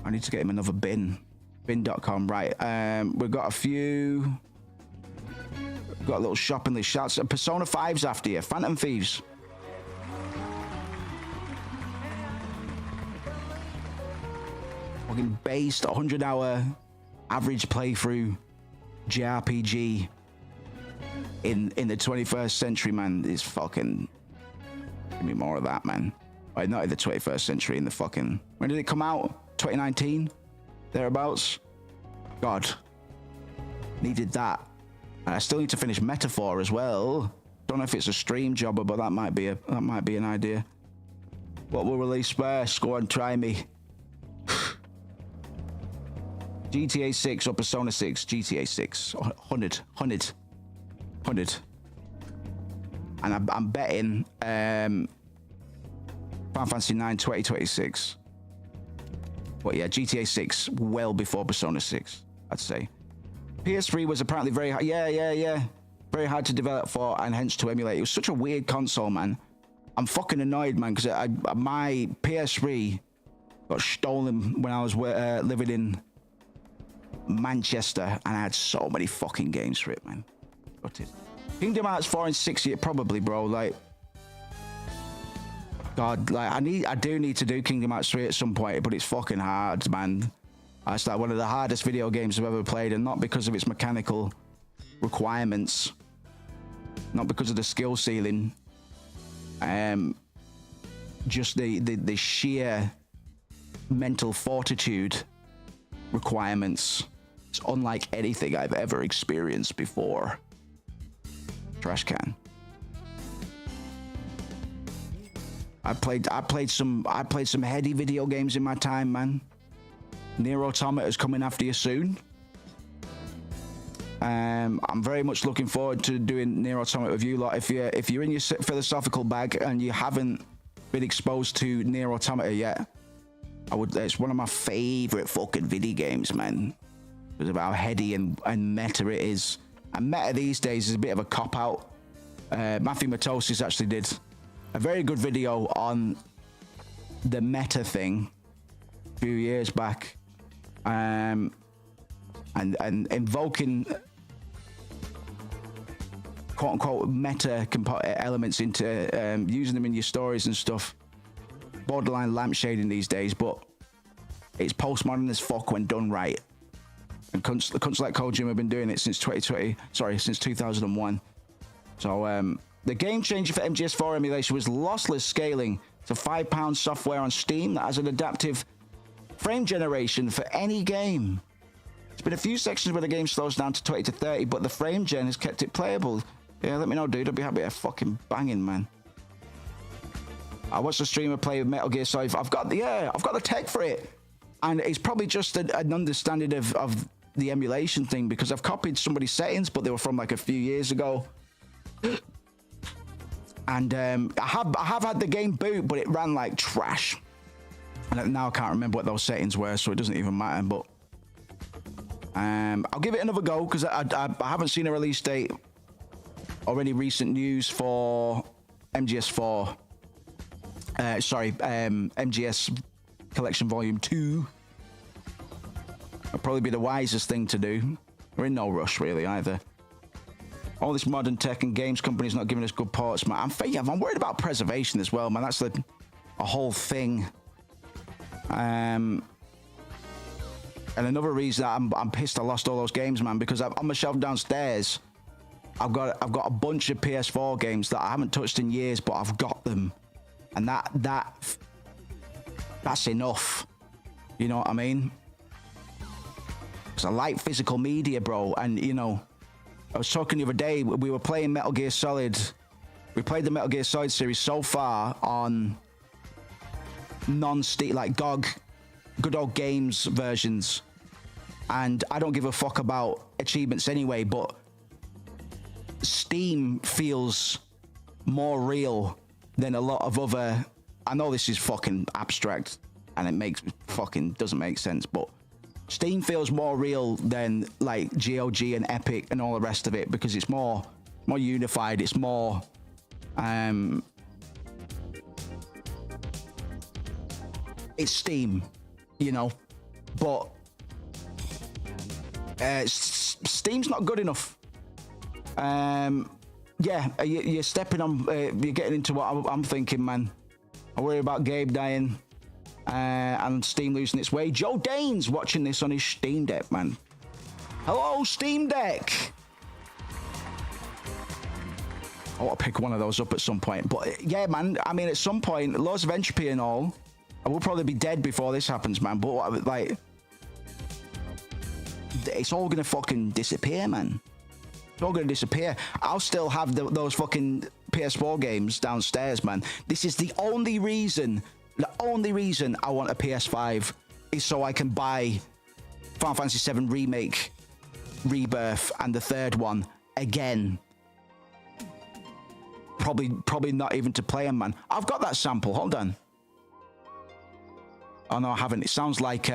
I need to get him another bin. Bin.com, right. We've got a few. We've got a little shopping list. Shouts. Persona 5's after you. Phantom Thieves. Fucking based 100-hour average playthrough JRPG in the 21st century, man. Is fucking. Give me more of that, man. Right, not in the 21st century, in the fucking. When did it come out? 2019? Thereabouts? God. Needed that. And I still need to finish Metaphor as well. Don't know if it's a stream jobber, but that might be an idea. What will release first? Go on, try me. GTA 6 or Persona 6? GTA 6. 100. And I'm betting Final Fantasy 9 2026. But yeah, GTA 6 well before Persona 6, I'd say. PS3 was apparently very hard. Yeah. Very hard to develop for and hence to emulate. It was such a weird console, man. I'm fucking annoyed, man, because my PS3 got stolen when I was living in Manchester, and I had so many fucking games for it, man. Got it. Kingdom Hearts 4 and 6, probably, bro. Like, God, like I do need to do Kingdom Hearts 3 at some point, but it's fucking hard, man. It's like one of the hardest video games I've ever played, and not because of its mechanical requirements, not because of the skill ceiling, just the sheer mental fortitude requirements. It's unlike anything I've ever experienced before. Trash can. I played some heady video games in my time, man. Nier Automata is coming after you soon. I'm very much looking forward to doing Nier Automata with you lot. If you're in your philosophical bag and you haven't been exposed to Nier Automata yet, it's one of my favorite fucking video games, man. Because of how heady and meta it is. And meta these days is a bit of a cop-out. Matthew Matosis actually did a very good video on the meta thing a few years back. And invoking quote-unquote meta elements into using them in your stories and stuff. Borderline lampshading these days, but it's postmodern as fuck when done right. And cunts like Kojima have been doing it since 2001. So the game changer for MGS4 emulation was lossless scaling. It's a £5 software on Steam that has an adaptive frame generation for any game. There's been a few sections where the game slows down to 20 to 30, but the frame gen has kept it playable. Yeah, let me know, dude. I'd be happy to fucking banging, man. I watched a streamer play with Metal Gear Solid. I've got the tech for it, and it's probably just an understanding of the emulation thing, because I've copied somebody's settings, but they were from like a few years ago. And I have had the game boot, but it ran like trash. And now I can't remember what those settings were, so it doesn't even matter. But I'll give it another go, because I haven't seen a release date or any recent news for MGS4. MGS Collection Volume 2. That'll probably be the wisest thing to do. We're in no rush, really, either. All this modern tech and games companies not giving us good ports, man. I'm worried about preservation as well, man. That's a whole thing. And another reason I'm pissed I lost all those games, man, because on my shelf downstairs, I've got a bunch of PS4 games that I haven't touched in years, but I've got them. And that's enough. You know what I mean? Because I like physical media, bro. And, you know, I was talking the other day, we were playing Metal Gear Solid. We played the Metal Gear Solid series so far on non-Steam, like GOG, good old games versions. And I don't give a fuck about achievements anyway, but Steam feels more real than a lot of other. I know this is fucking abstract and doesn't make sense, but Steam feels more real than like GOG and Epic and all the rest of it, because it's more unified. It's more it's Steam, you know. but Steam's not good enough. Yeah, you're stepping on, you're getting into what I'm thinking, man. I worry about Gabe dying and Steam losing its way. Joe Dane's watching this on his Steam Deck, man. Hello, Steam Deck. I want to pick one of those up at some point. But yeah, man, I mean, at some point, Laws of Entropy and all, I will probably be dead before this happens, man. But like, it's all gonna fucking disappear, man. It's all gonna disappear. I'll still have those fucking PS4 games downstairs, man. This is the only reason I want a PS5 is so I can buy Final Fantasy VII Remake, Rebirth, and the third one again. Probably not even to play them, man. I've got that sample. Hold on. Oh no, I haven't. It sounds like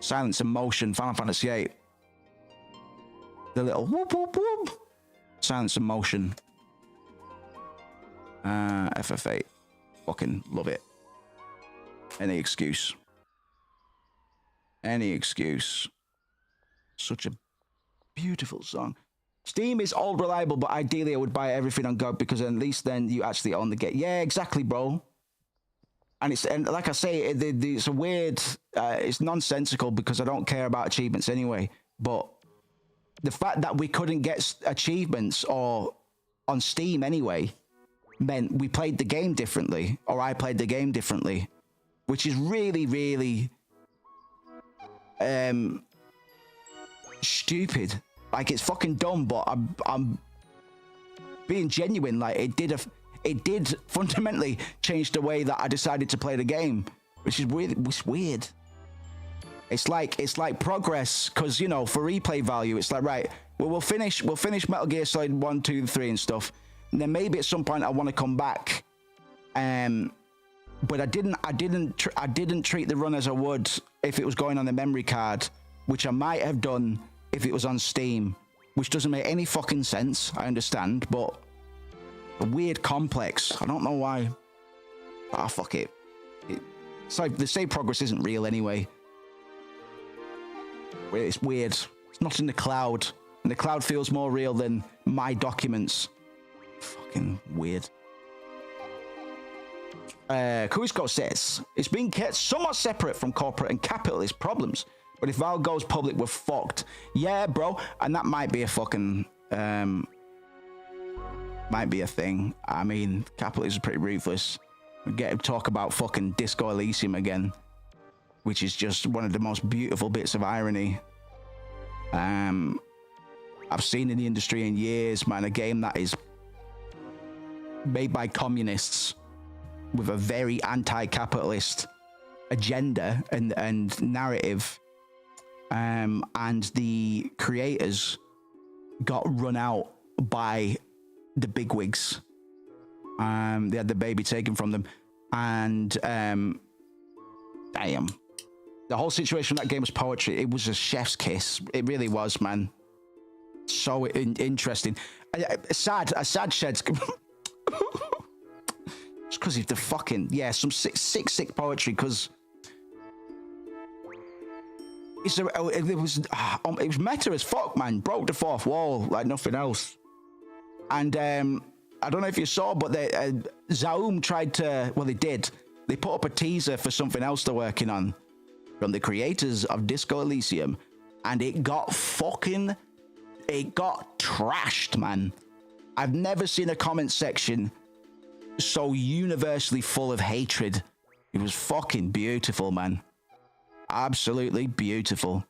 Silence and Motion, Final Fantasy VIII. The little whoop whoop whoop. Silence and Motion. FF8. Fucking love it. Any excuse. Any excuse. Such a beautiful song. Steam is old reliable, but ideally I would buy everything on GOG because at least then you actually own the game. Yeah, exactly, bro. And like I say, it's a weird, it's nonsensical because I don't care about achievements anyway. But the fact that we couldn't get achievements or on Steam anyway meant we played the game differently, or I played the game differently, which is really, really stupid. Like, it's fucking dumb, but I'm being genuine. Like, it did fundamentally change the way that I decided to play the game, which is weird. It's weird. It's like progress, because, you know, for replay value, it's like, right, well, we'll finish Metal Gear Solid 1, 2, 3 and stuff, and then maybe at some point I want to come back. But I didn't treat the run as I would if it was going on the memory card, which I might have done if it was on Steam, which doesn't make any fucking sense. I understand, but a weird complex. I don't know why. Ah, fuck it. It's like the save progress isn't real anyway. It's weird. It's not in the cloud, and the cloud feels more real than my documents. Fucking weird. Kuzco says, it's been kept somewhat separate from corporate and capitalist problems, but if Valve goes public, we're fucked. Yeah, bro, and that might be a fucking, might be a thing. I mean, capitalism is pretty ruthless. We get to talk about fucking Disco Elysium again, which is just one of the most beautiful bits of irony I've seen in the industry in years, man. A game that is made by communists with a very anti-capitalist agenda and narrative, and the creators got run out by the bigwigs. They had the baby taken from them, and damn, the whole situation of that game was poetry. It was a chef's kiss. It really was, man. So interesting. A sad sheds. It's because of the fucking, yeah, some sick poetry, because it was meta as fuck, man. Broke the fourth wall like nothing else. And I don't know if you saw, but Zaum tried to, well, they did. They put up a teaser for something else they're working on from the creators of Disco Elysium, and it got trashed, man. I've never seen a comment section so universally full of hatred. It was fucking beautiful, man. Absolutely beautiful.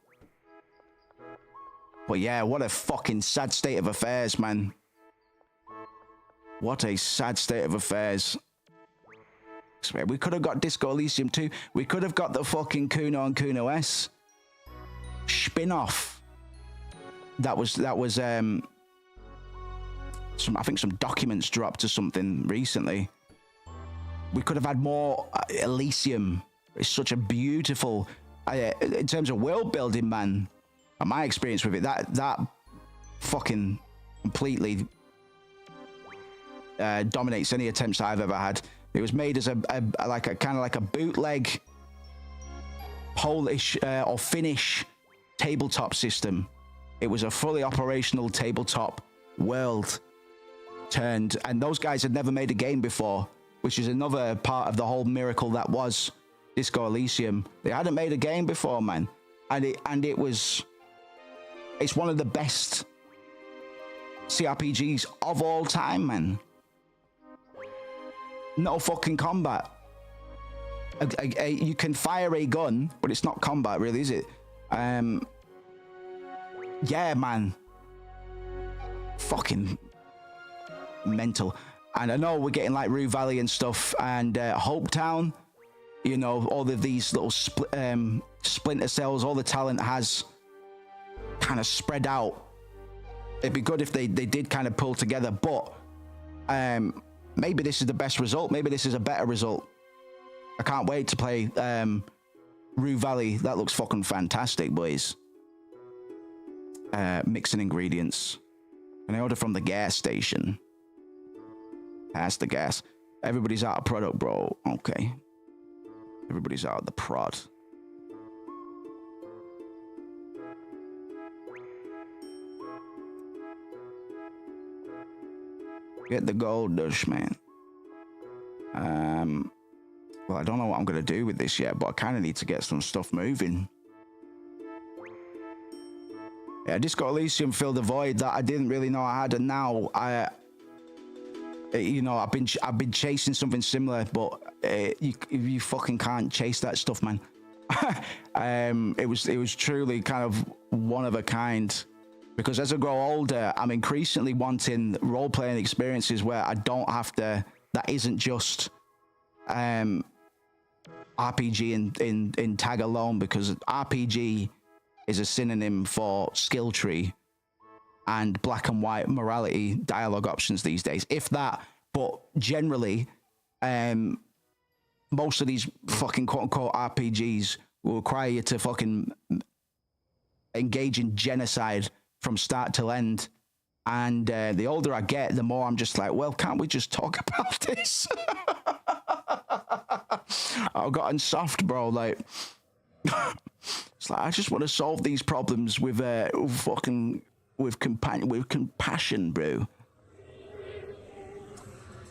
But yeah, what a fucking sad state of affairs, man. What a sad state of affairs. We could have got Disco Elysium 2. We could have got the fucking Kuno and Kuno S spin-off. That was I think some documents dropped or something recently. We could have had more Elysium. It's such a beautiful, in terms of world building, man. And my experience with it, that fucking completely dominates any attempts I've ever had. It was made as a like a kind of like a bootleg Polish or Finnish tabletop system. It was a fully operational tabletop world turned, and those guys had never made a game before, which is another part of the whole miracle that was Disco Elysium. They hadn't made a game before, man, and it's one of the best CRPGs of all time, man. No fucking combat. You can fire a gun, but it's not combat, really, is it? Yeah, man. Fucking mental. And I know we're getting like Rue Valley and stuff, and Hopetown. You know, all of these little Splinter Cells, all the talent has kind of spread out. It'd be good if they did kind of pull together, but maybe this is the best result. Maybe this is a better result. I can't wait to play Rue Valley. That looks fucking fantastic, boys. Mixing ingredients. And I order from the gas station. Pass the gas. Everybody's out of product, bro. Okay. Everybody's out of the prod. Get the gold dust, man. Well, I don't know what I'm going to do with this yet, but I kind of need to get some stuff moving. Yeah, Disco Elysium filled a void that I didn't really know I had, and now you know, I've been chasing something similar, but you fucking can't chase that stuff, man. It was truly kind of one of a kind, because as I grow older, I'm increasingly wanting role-playing experiences where I don't have to. That isn't just RPG in tag alone, because RPG is a synonym for skill tree and black and white morality dialogue options these days, if that. But generally, most of these fucking quote-unquote RPGs will require you to fucking engage in genocide from start till end. And the older I get, the more I'm just like, well, can't we just talk about this? I've gotten soft, bro. Like, it's like I just want to solve these problems with compassion, bro.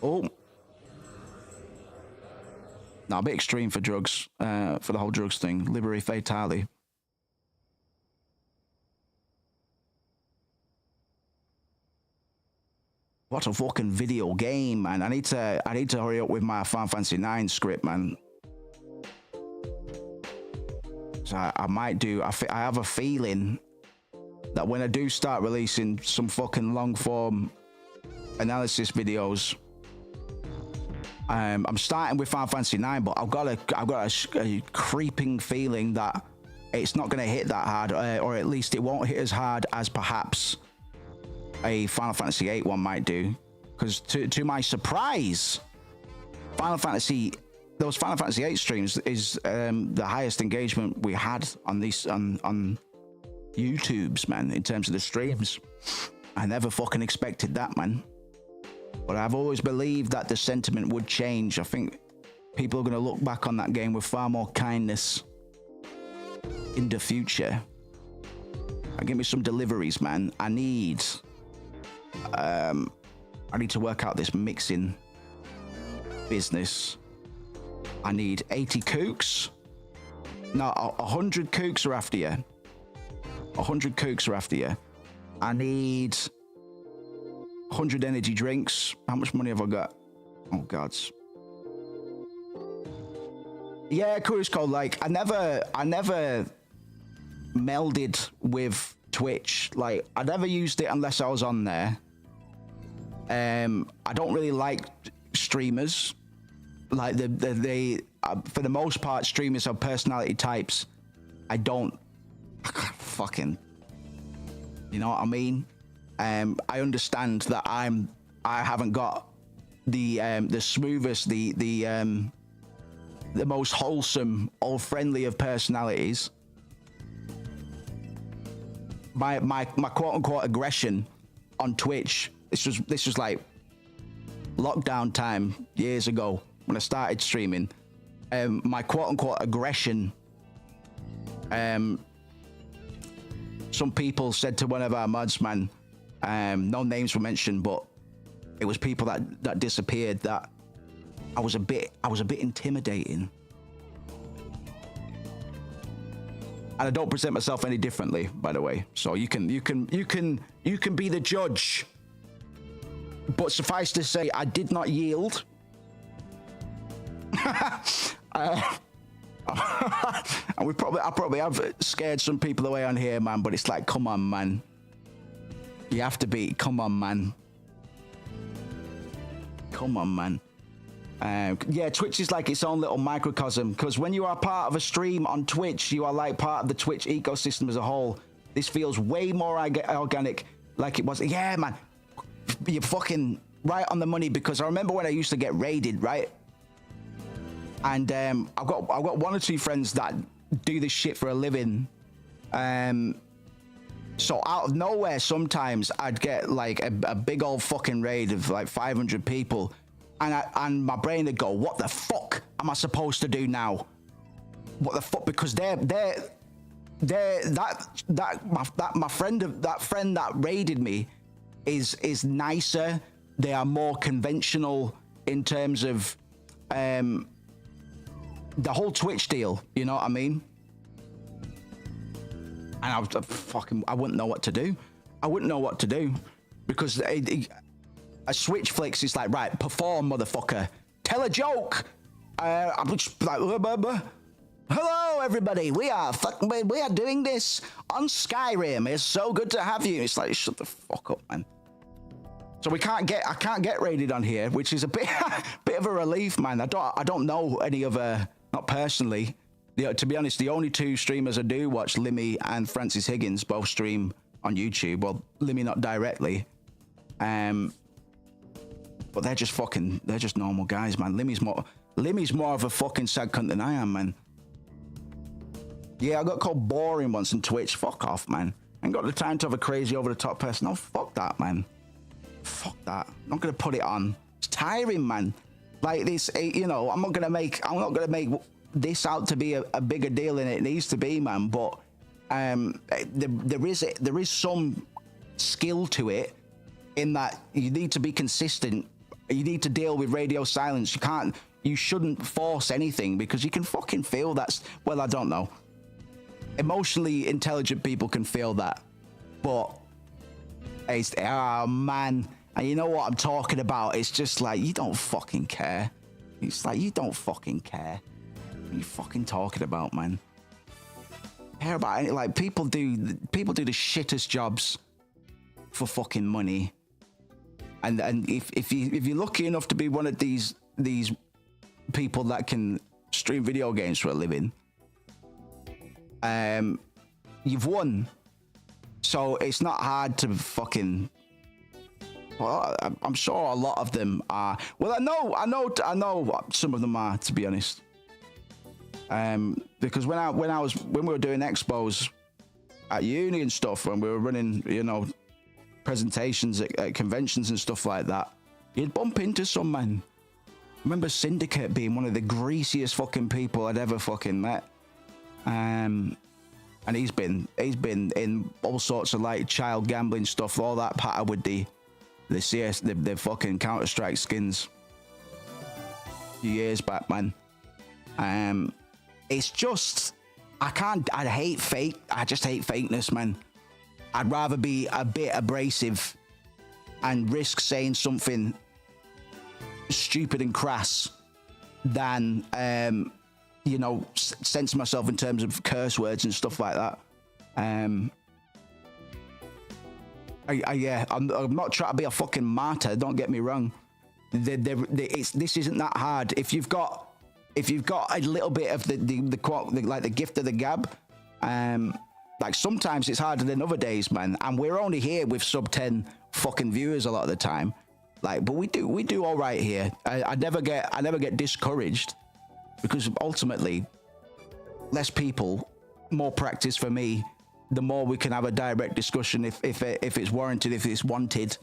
Oh, no, a bit extreme for drugs, for the whole drugs thing. Liberi fatale. What a fucking video game, man. I need to hurry up with my Final Fantasy 9 script, man. So I might do, I have a feeling that when I do start releasing some fucking long form analysis videos, I'm starting with Final Fantasy 9, but I've got a creeping feeling that it's not going to hit that hard, or at least it won't hit as hard as perhaps a Final Fantasy 8 one might do, because to my surprise, those Final Fantasy 8 streams is the highest engagement we had on these on YouTube's, man, in terms of the streams. I never fucking expected that, man. But I've always believed that the sentiment would change. I think people are going to look back on that game with far more kindness in the future. Give me some deliveries, man. I need to work out this mixing business. I need 80 kooks. No, 100 kooks are after you. 100 kooks are after you. I need 100 energy drinks. How much money have I got? Oh, gods. Yeah, Curious Code, like, I never melded with Twitch. Like, I never used it unless I was on there. I don't really like streamers. Like, they for the most part, streamers have personality types I don't fucking, you know what I mean? I understand that I haven't got the smoothest, the most wholesome or friendly of personalities. My quote unquote aggression on Twitch, this was like lockdown time years ago. when I started streaming, my quote-unquote aggression, some people said to one of our mods, man, no names were mentioned, but it was people that disappeared, that I was a bit intimidating. And I don't present myself any differently, by the way. So you can be the judge. But suffice to say, I did not yield. And I probably have scared some people away on here, man. But it's like, come on, man. You have to be. Come on, man. Come on, man. Yeah, Twitch is like its own little microcosm, because when you are part of a stream on Twitch, you are like part of the Twitch ecosystem as a whole. This feels way more organic, like it was. Yeah, man, you're fucking right on the money, because I remember when I used to get raided, right? And I've got one or two friends that do this shit for a living. So out of nowhere, sometimes I'd get like a big old fucking raid of like 500 people. And my brain would go, what the fuck am I supposed to do now? What the fuck? Because my friend that raided me is nicer. They are more conventional in terms of the whole Twitch deal. You know what I mean? And I wouldn't know what to do. I wouldn't know what to do, because a switch flicks is like, right, perform, motherfucker. Tell a joke. I'm just like, hello, everybody. We are doing this on Skyrim. It's so good to have you. It's like, shut the fuck up, man. So I can't get raided on here, which is a bit of a relief, man. I don't know any other, not personally. To be honest, the only two streamers I do watch, Limmy and Francis Higgins, both stream on YouTube. Well, Limmy not directly. But they're just normal guys, man. Limmy's more of a fucking sad cunt than I am, man. Yeah, I got called boring once on Twitch. Fuck off, man. I ain't got the time to have a crazy over-the-top person. No, fuck that, man. Fuck that. I'm not gonna put it on. It's tiring, man. Like this, you know, I'm not gonna make this out to be a bigger deal than it needs to be, man. But there is some skill to it, in that you need to be consistent. You need to deal with radio silence. You shouldn't force anything, because you can fucking feel that. Well, I don't know. Emotionally intelligent people can feel that, but it's, oh man, and you know what I'm talking about. It's just like, you don't fucking care. It's like, you don't fucking care. What are you fucking talking about, man? Care about it? Like, people do the shittest jobs for fucking money. And if you're lucky enough to be one of these people that can stream video games for a living, you've won. So it's not hard to fucking. Well, I'm sure a lot of them are. Well, I know some of them are, to be honest. Because when we were doing expos at uni and stuff, when we were running, you know, presentations at conventions and stuff like that, you'd bump into some man. I remember Syndicate being one of the greasiest fucking people I'd ever fucking met. And he's been in all sorts of like child gambling stuff, all that patter with the fucking Counter-Strike skins a few years back, man. It's just, I just hate fakeness, man. I'd rather be a bit abrasive and risk saying something stupid and crass than, you know, censor myself in terms of curse words and stuff like that. Yeah, I'm not trying to be a fucking martyr. Don't get me wrong. This isn't that hard. If you've got a little bit of the gift of the gab, like sometimes it's harder than other days, man. And we're only here with sub 10 fucking viewers a lot of the time. Like, but we do all right here. I never get discouraged, because ultimately, less people, more practice for me. The more we can have a direct discussion if it's warranted, if it's wanted.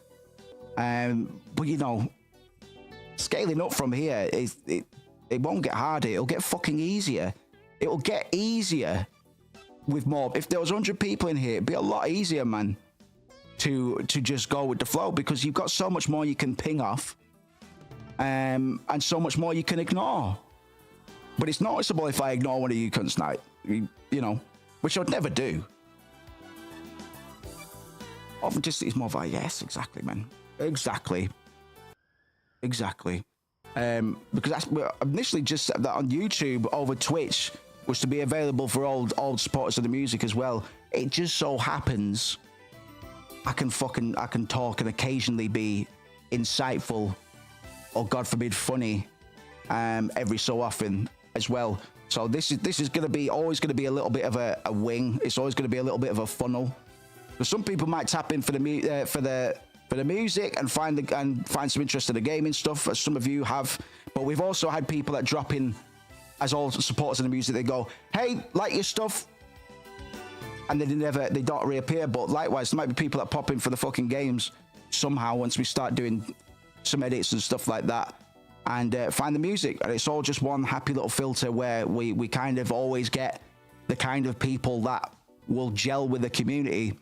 But you know, scaling up from here is it won't get harder. It'll get fucking easier. It'll get easier with more. If there was 100 people in here, it'd be a lot easier, man, to just go with the flow, because you've got so much more you can ping off, and so much more you can ignore. But it's noticeable if I ignore one of you cunts now, you know, which I'd never do. Often just, it's more like, yes, exactly, man. Exactly. Because that's, initially just set that on YouTube over Twitch was to be available for old supporters of the music as well. It just so happens I can talk and occasionally be insightful or, God forbid, funny every so often as well. So this is going to be always going to be a little bit of a wing. It's always going to be a little bit of a funnel. But some people might tap in for the music and find some interest in the gaming stuff, as some of you have. But we've also had people that drop in as all supporters of the music. They go, hey, like your stuff, and they don't reappear. But likewise, there might be people that pop in for the fucking games somehow once we start doing some edits and stuff like that, and find the music. And it's all just one happy little filter where we kind of always get the kind of people that will gel with the community,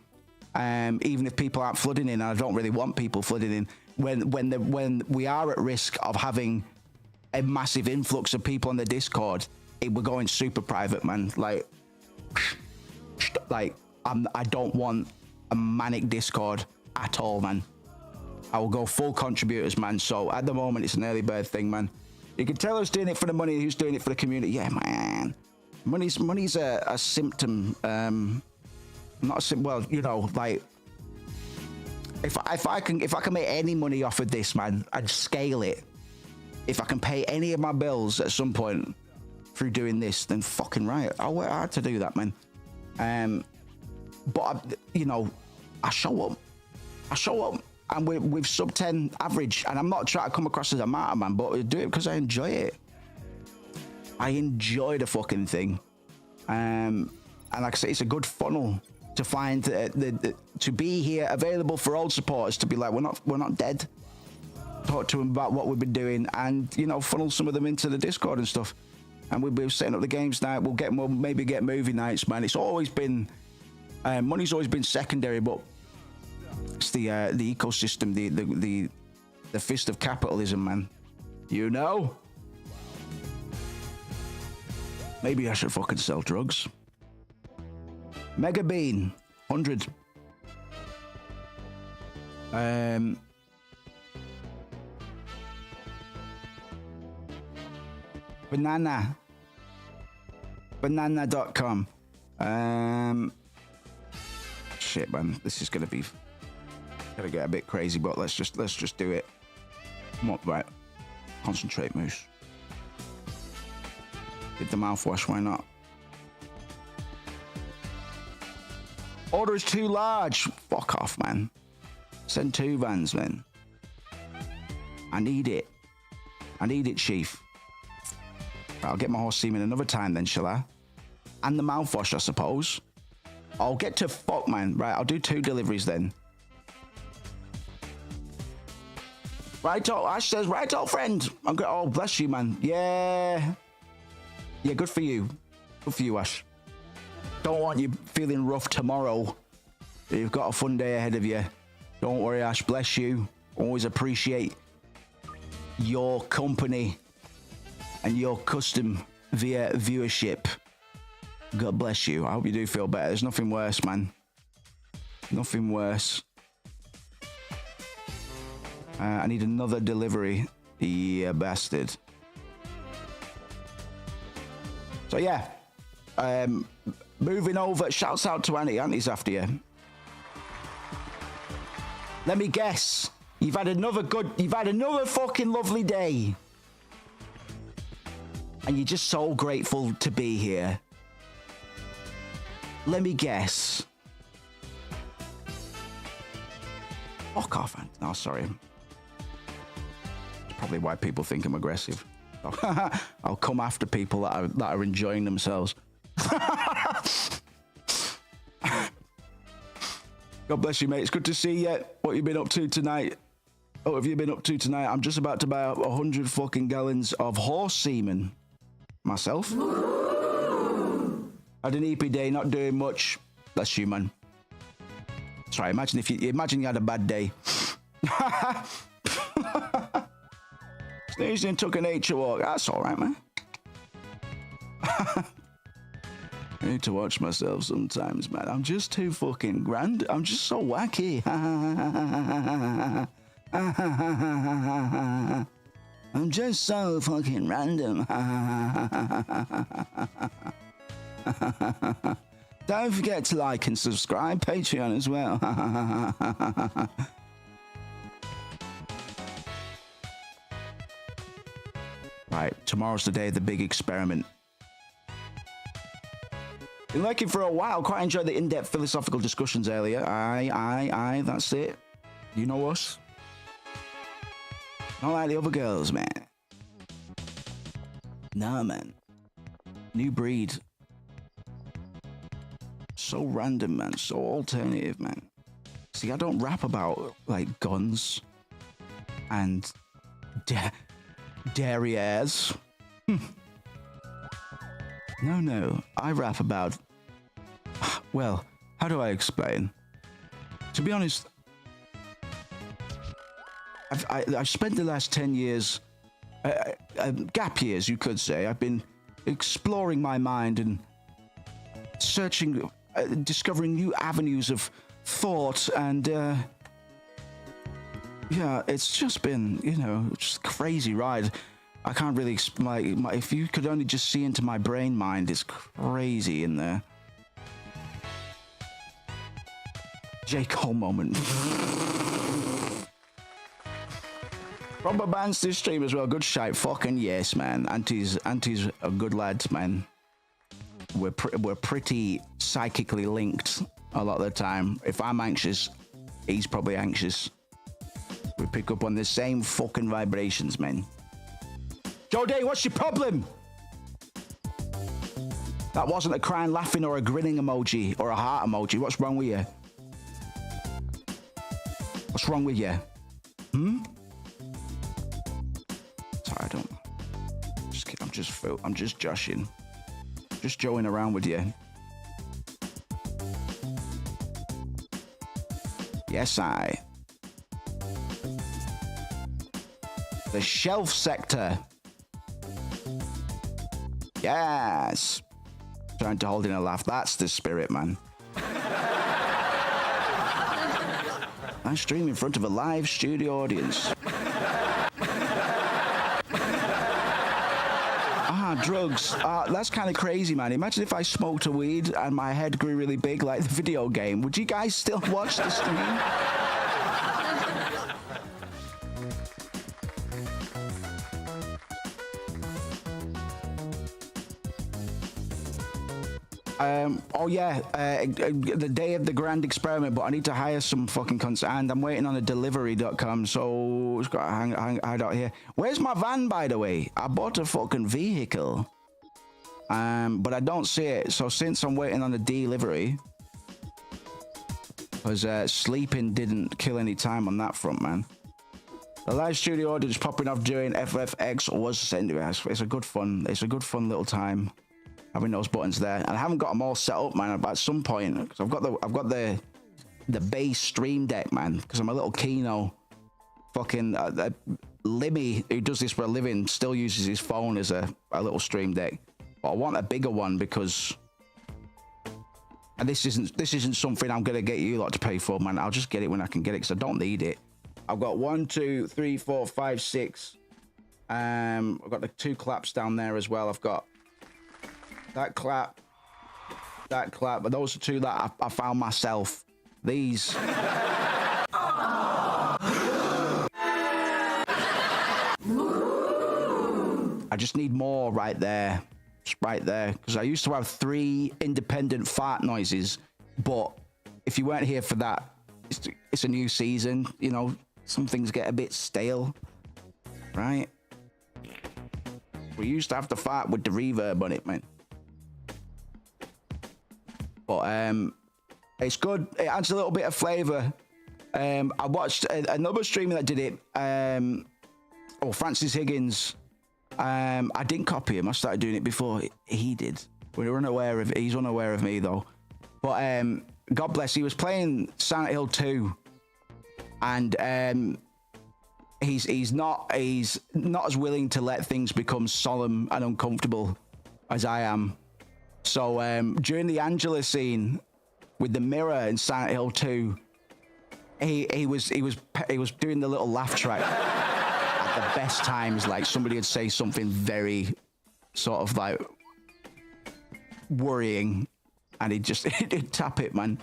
even if people aren't flooding in. And I don't really want people flooding in when we are at risk of having a massive influx of people on the Discord. We're going super private, man. Like I don't want a manic Discord at all, man. I will go full contributors, man. So at the moment, it's an early bird thing, man. You can tell who's doing it for the money, who's doing it for the community. Yeah, man. Money's a symptom. Not a symptom. Well, you know, like if I can make any money off of this, man, I'd scale it. If I can pay any of my bills at some point through doing this, then fucking right, I'll work hard to do that, man. But I show up, and with sub 10 average, and I'm not trying to come across as a martyr, man, but I do it because I enjoy it. I enjoy the fucking thing, and like I say, it's a good funnel to find to be here, available for old supporters to be like, we're not dead. Talk to them about what we've been doing, and funnel some of them into the Discord and stuff. And we'll be setting up the games night. We'll maybe get movie nights, man. It's always been money's always been secondary, but it's the ecosystem, the fist of capitalism, man. Maybe I should fucking sell drugs. Mega Bean 100. Banana.com. Shit, man, this is gonna get a bit crazy, but let's just do it. Right, concentrate, Moose. Get the mouthwash, why not? Order is too large. Fuck off, man. Send 2 vans, man. I need it, Chief. I'll get my horse semen another time then, shall I? And the mouthwash, I suppose. I'll get to fuck, man. Right, I'll do 2 deliveries then. Righto, Ash says, righto, friend. Oh, bless you, man. Yeah, good for you. Good for you, Ash. Don't want you feeling rough tomorrow. You've got a fun day ahead of you. Don't worry, Ash. Bless you. Always appreciate your company and your custom via viewership. God bless you. I hope you do feel better. There's nothing worse, man. Nothing worse. I need another delivery. Yeah, bastard. So yeah, moving over. Shouts out to Annie. Annie's after you. Let me guess. You've had another fucking lovely day. And you're just so grateful to be here. Let me guess. Fuck off, man. No, sorry. It's probably why people think I'm aggressive. I'll come after people that are enjoying themselves. God bless you, mate. It's good to see you. What you've been up to tonight. What have you been up to tonight? I'm just about to buy up 100 fucking gallons of horse semen. Myself. Had an EP day, not doing much. Bless you, man. Sorry, imagine you had a bad day. Sneezed and took a nature walk. That's all right, man. I need to watch myself sometimes, man. I'm just too fucking grand. I'm just so wacky. I'm just so fucking random. Don't forget to like and subscribe. Patreon as well. Right, tomorrow's the day of the big experiment. Been lurking for a while. Quite enjoyed the in-depth philosophical discussions earlier. Aye, that's it. You know us. Not like the other girls, man. Nah, man. New breed. So random, man. So alternative, man. See, I don't rap about, like, guns and derrieres. No. I rap about... Well, how do I explain? To be honest... I've spent the last 10 years, gap years, you could say. I've been exploring my mind and searching, discovering new avenues of thought, and yeah, it's just been, just a crazy ride. I can't really explain. If you could only just see into my brain mind, it's crazy in there. J. Cole moment. Robert Bans this stream as well. Good shite. Fucking yes, man. Auntie's a good lad, man. We're pretty psychically linked a lot of the time. If I'm anxious, he's probably anxious. We pick up on the same fucking vibrations, man. Joe Day, what's your problem? That wasn't a crying, laughing, or a grinning emoji, or a heart emoji. What's wrong with you? What's wrong with you? Sorry, I don't. I'm just joshing. Just joing around with you. Yes, I. The shelf sector. Yes. Trying to hold in a laugh. That's the spirit, man. I stream in front of a live studio audience. Drugs. That's kind of crazy, man. Imagine if I smoked a weed and my head grew really big like the video game. Would you guys still watch the stream? The day of the grand experiment, but I need to hire some fucking and I'm waiting on a delivery.com, so it's got to hide out here. Where's my van, by the way? I bought a fucking vehicle, but I don't see it. So since I'm waiting on the delivery, because sleeping didn't kill any time on that front, man. The live studio audience popping off during FFX was anyway. It's a good fun. It's a good fun little time. Having those buttons there, and I haven't got them all set up, man. But at some point, because I've got the base stream deck, man. Because I'm a little Kino, fucking Limmy, who does this for a living, still uses his phone as a little stream deck. But I want a bigger one because, and this isn't something I'm gonna get you lot to pay for, man. I'll just get it when I can get it because I don't need it. I've got 1, 2, 3, 4, 5, 6. I've got the 2 claps down there as well. I've got that clap, but those are 2 that I found myself. These. I just need more right there. Just right there. Because I used to have 3 independent fart noises, but if you weren't here for that, it's a new season, some things get a bit stale, right? We used to have to fart with the reverb on it, man. But it's good. It adds a little bit of flavor. I watched another streamer that did it. Francis Higgins. I didn't copy him. I started doing it before he did. We were unaware of. He's unaware of me though. But God bless. He was playing Silent Hill 2, and he's not as willing to let things become solemn and uncomfortable as I am. So during the Angela scene with the mirror in Silent Hill 2, he was doing the little laugh track at the best times. Like somebody would say something very sort of like worrying, and he'd tap it, man.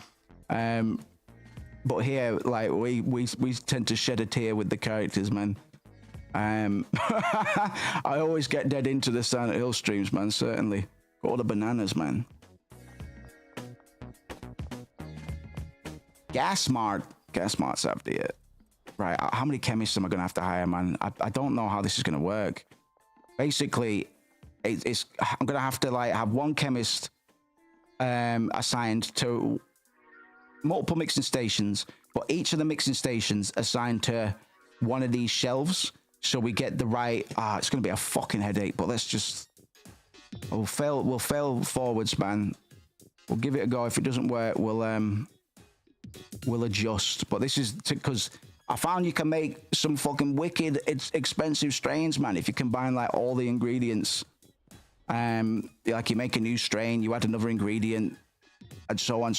But here, like we tend to shed a tear with the characters, man. I always get dead into the Silent Hill streams, man. Certainly, got all the bananas, man. Gasmart's after it. Right, how many chemists am I gonna have to hire, man? I don't know how this is gonna work. Basically, I'm gonna have to like have one chemist assigned to multiple mixing stations, but each of the mixing stations assigned to one of these shelves, so we get the right. It's gonna be a fucking headache, but let's just we'll fail forwards, man. We'll give it a go. If it doesn't work, we'll adjust. But this is because I found you can make some fucking wicked expensive strains, man, if you combine like all the ingredients. Like you make a new strain, you add another ingredient, and so on.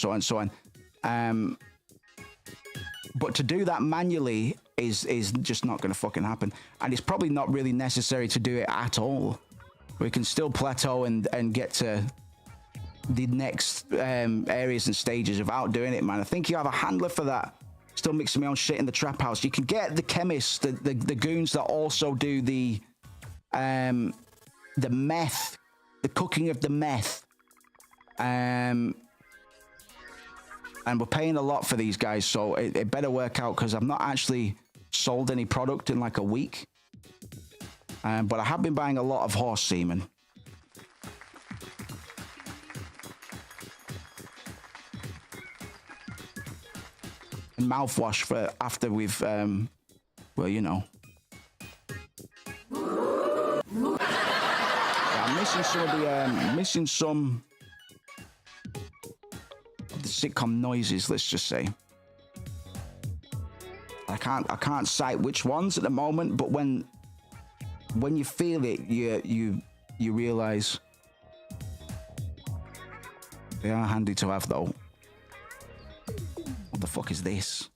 But to do that manually is just not gonna fucking happen, and it's probably not really necessary to do it at all. We can still plateau and get to the next areas and stages without doing it, man. I think you have a handler for that. Still mixing my own shit in the trap house. You can get the chemists, the goons that also do the meth, the cooking of the meth. And we're paying a lot for these guys, so it better work out, because I've not actually sold any product in like a week. But I have been buying a lot of horse semen. And mouthwash for after we've, well, you know. Yeah, I'm missing some of the, missing some of the sitcom noises, let's just say. I can't cite which ones at the moment, but when you feel it, you realize they are handy to have, though. What the fuck is this?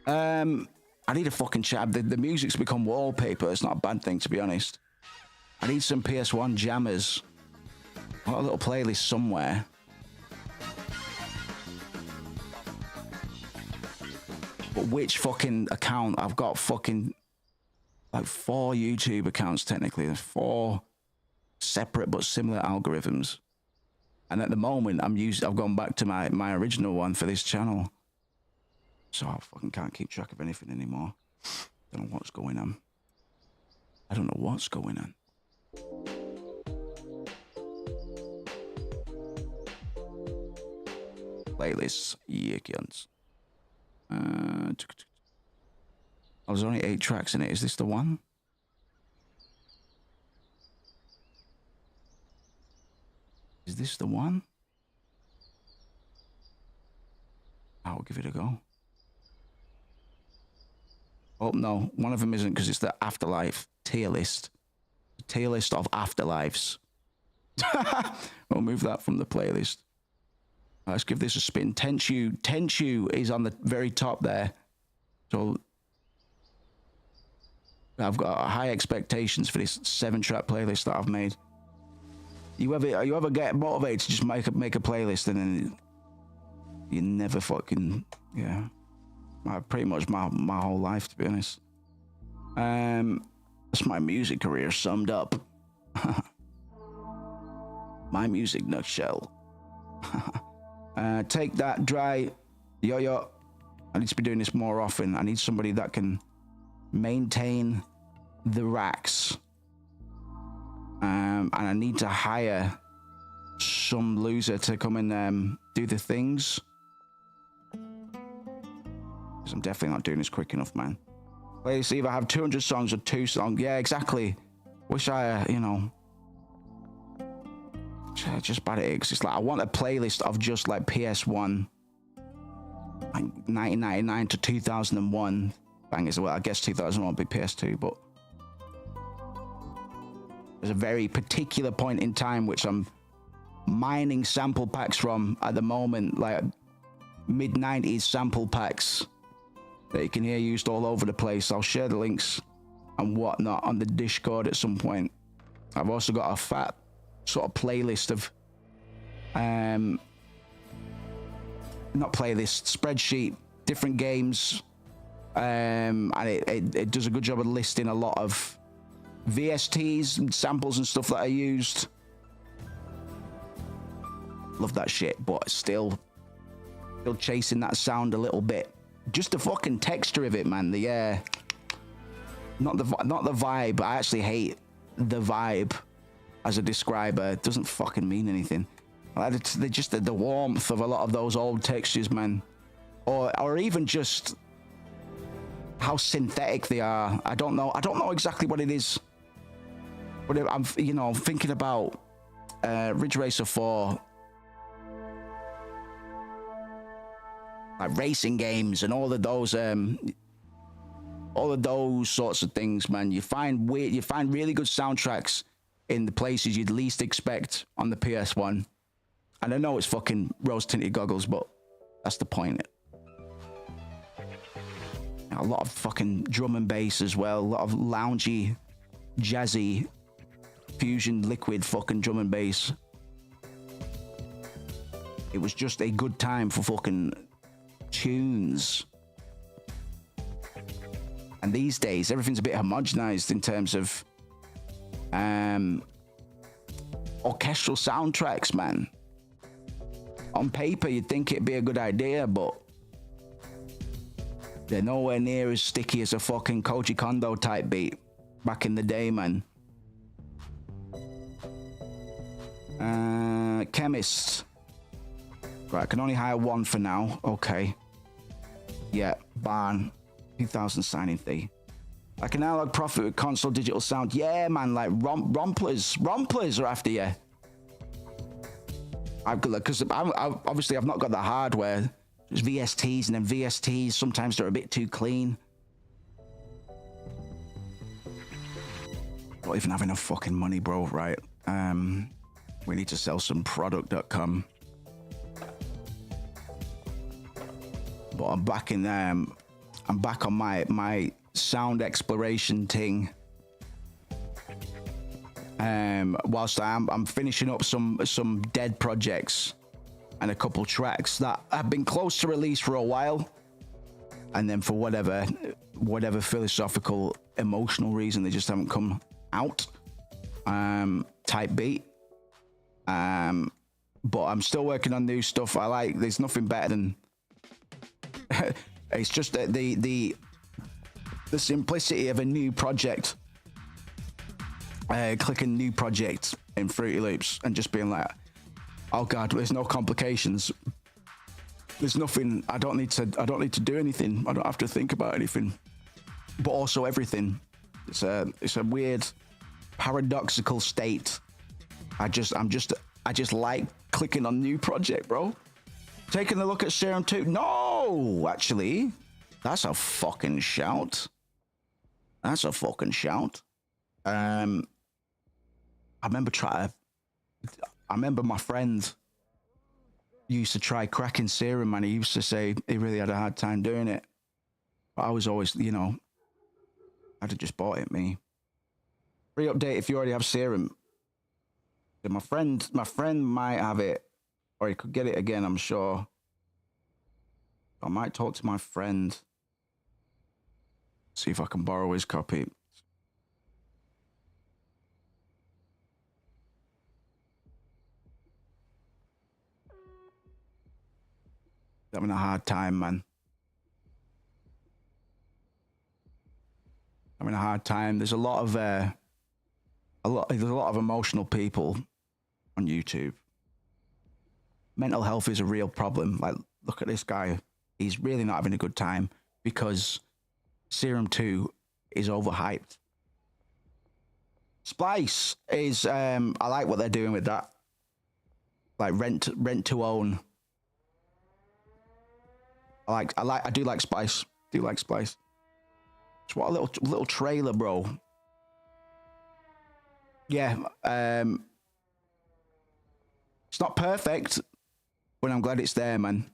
I need a fucking chat. The music's become wallpaper. It's not a bad thing, to be honest. I need some PS1 jammers. I've got a little playlist somewhere. But which fucking account? I've got fucking like 4 YouTube accounts technically. There's 4 separate but similar algorithms. And at the moment, I've gone back to my original one for this channel. So I fucking can't keep track of anything anymore. Don't know what's going on. I don't know what's going on. Playlists, yeah, kids. Oh, there's only 8 tracks in it. Is this the one? Is this the one? I'll give it a go. Oh, no. One of them isn't, because it's the Afterlife tier list. The tier list of Afterlives. We'll move that from the playlist. Let's give this a spin. Tenchu is on the very top there. So I've got high expectations for this 7-track playlist that I've made. You ever get motivated to just make a playlist and then you never fucking, yeah. Pretty much my whole life, to be honest. That's my music career summed up. My music nutshell. Take that, Dry. Yo. I need to be doing this more often. I need somebody that can maintain the racks. And I need to hire some loser to come and do the things. 'Cause I'm definitely not doing this quick enough, man. Let's see if I have 200 songs or 2 songs. Yeah, exactly. Wish I, you know, just bad it is. It's like I want a playlist of just like PS1, like 1999 to 2001 bangers. Well, I guess 2001 would be PS2, but there's a very particular point in time which I'm mining sample packs from at the moment, like mid-90s sample packs that you can hear used all over the place. I'll share the links and whatnot on the Discord at some point. I've also got a fat sort of playlist of not playlist, spreadsheet, different games, and it does a good job of listing a lot of VSTs and samples and stuff that I used. Love that shit, but still chasing that sound a little bit. Just the fucking texture of it, man. The not the vibe. I actually hate the vibe as a describer. It doesn't fucking mean anything. They're just the warmth of a lot of those old textures, man, or even just how synthetic they are. I don't know exactly what it is, but I'm thinking about Ridge Racer 4. Like racing games and all of those sorts of things, man. You find really good soundtracks in the places you'd least expect on the PS1. And I know it's fucking rose-tinted goggles, but that's the point. A lot of fucking drum and bass as well. A lot of loungy, jazzy, fusion, liquid fucking drum and bass. It was just a good time for fucking tunes. And these days everything's a bit homogenized in terms of orchestral soundtracks, man. On paper you'd think it'd be a good idea, but they're nowhere near as sticky as a fucking Koji Kondo type beat back in the day, man. Chemists. Right, I can only hire one for now. Okay. Yeah, Barn. 2,000 signing fee. I can now profit with console digital sound. Yeah, man, like romplers are after you. Because obviously I've not got the hardware. There's VSTs, and then VSTs, sometimes they're a bit too clean. Don't even have enough fucking money, bro, right? We need to sell some product.com. But I'm back in I'm back on my sound exploration thing. Whilst I'm finishing up some dead projects and a couple tracks that have been close to release for a while, and then for whatever philosophical, emotional reason they just haven't come out. Type beat. But I'm still working on new stuff. There's nothing better than it's just the simplicity of a new project. Clicking new project in Fruity Loops and just being like, oh god, there's no complications. There's nothing. I don't need to do anything. I don't have to think about anything. But also everything. It's a weird paradoxical state. I just like clicking on new project, bro. Taking a look at Serum 2. No, actually, that's a fucking shout. That's a fucking shout. I remember my friend used to try cracking Serum, and he used to say he really had a hard time doing it. But I was always, I'd have just bought it, me. Free update if you already have Serum. My friend might have it, or he could get it again, I'm sure. I might talk to my friend, see if I can borrow his copy. Having a hard time, man. Having a hard time. There's a lot of emotional people on YouTube. mental health is a real problem. Like, look at this guy. He's really not having a good time because Serum 2 is overhyped. Splice is, I like what they're doing with that. Like rent to own. I do like Splice. Do like Splice. Just what a little trailer, bro. Yeah, it's not perfect, but I'm glad it's there, man.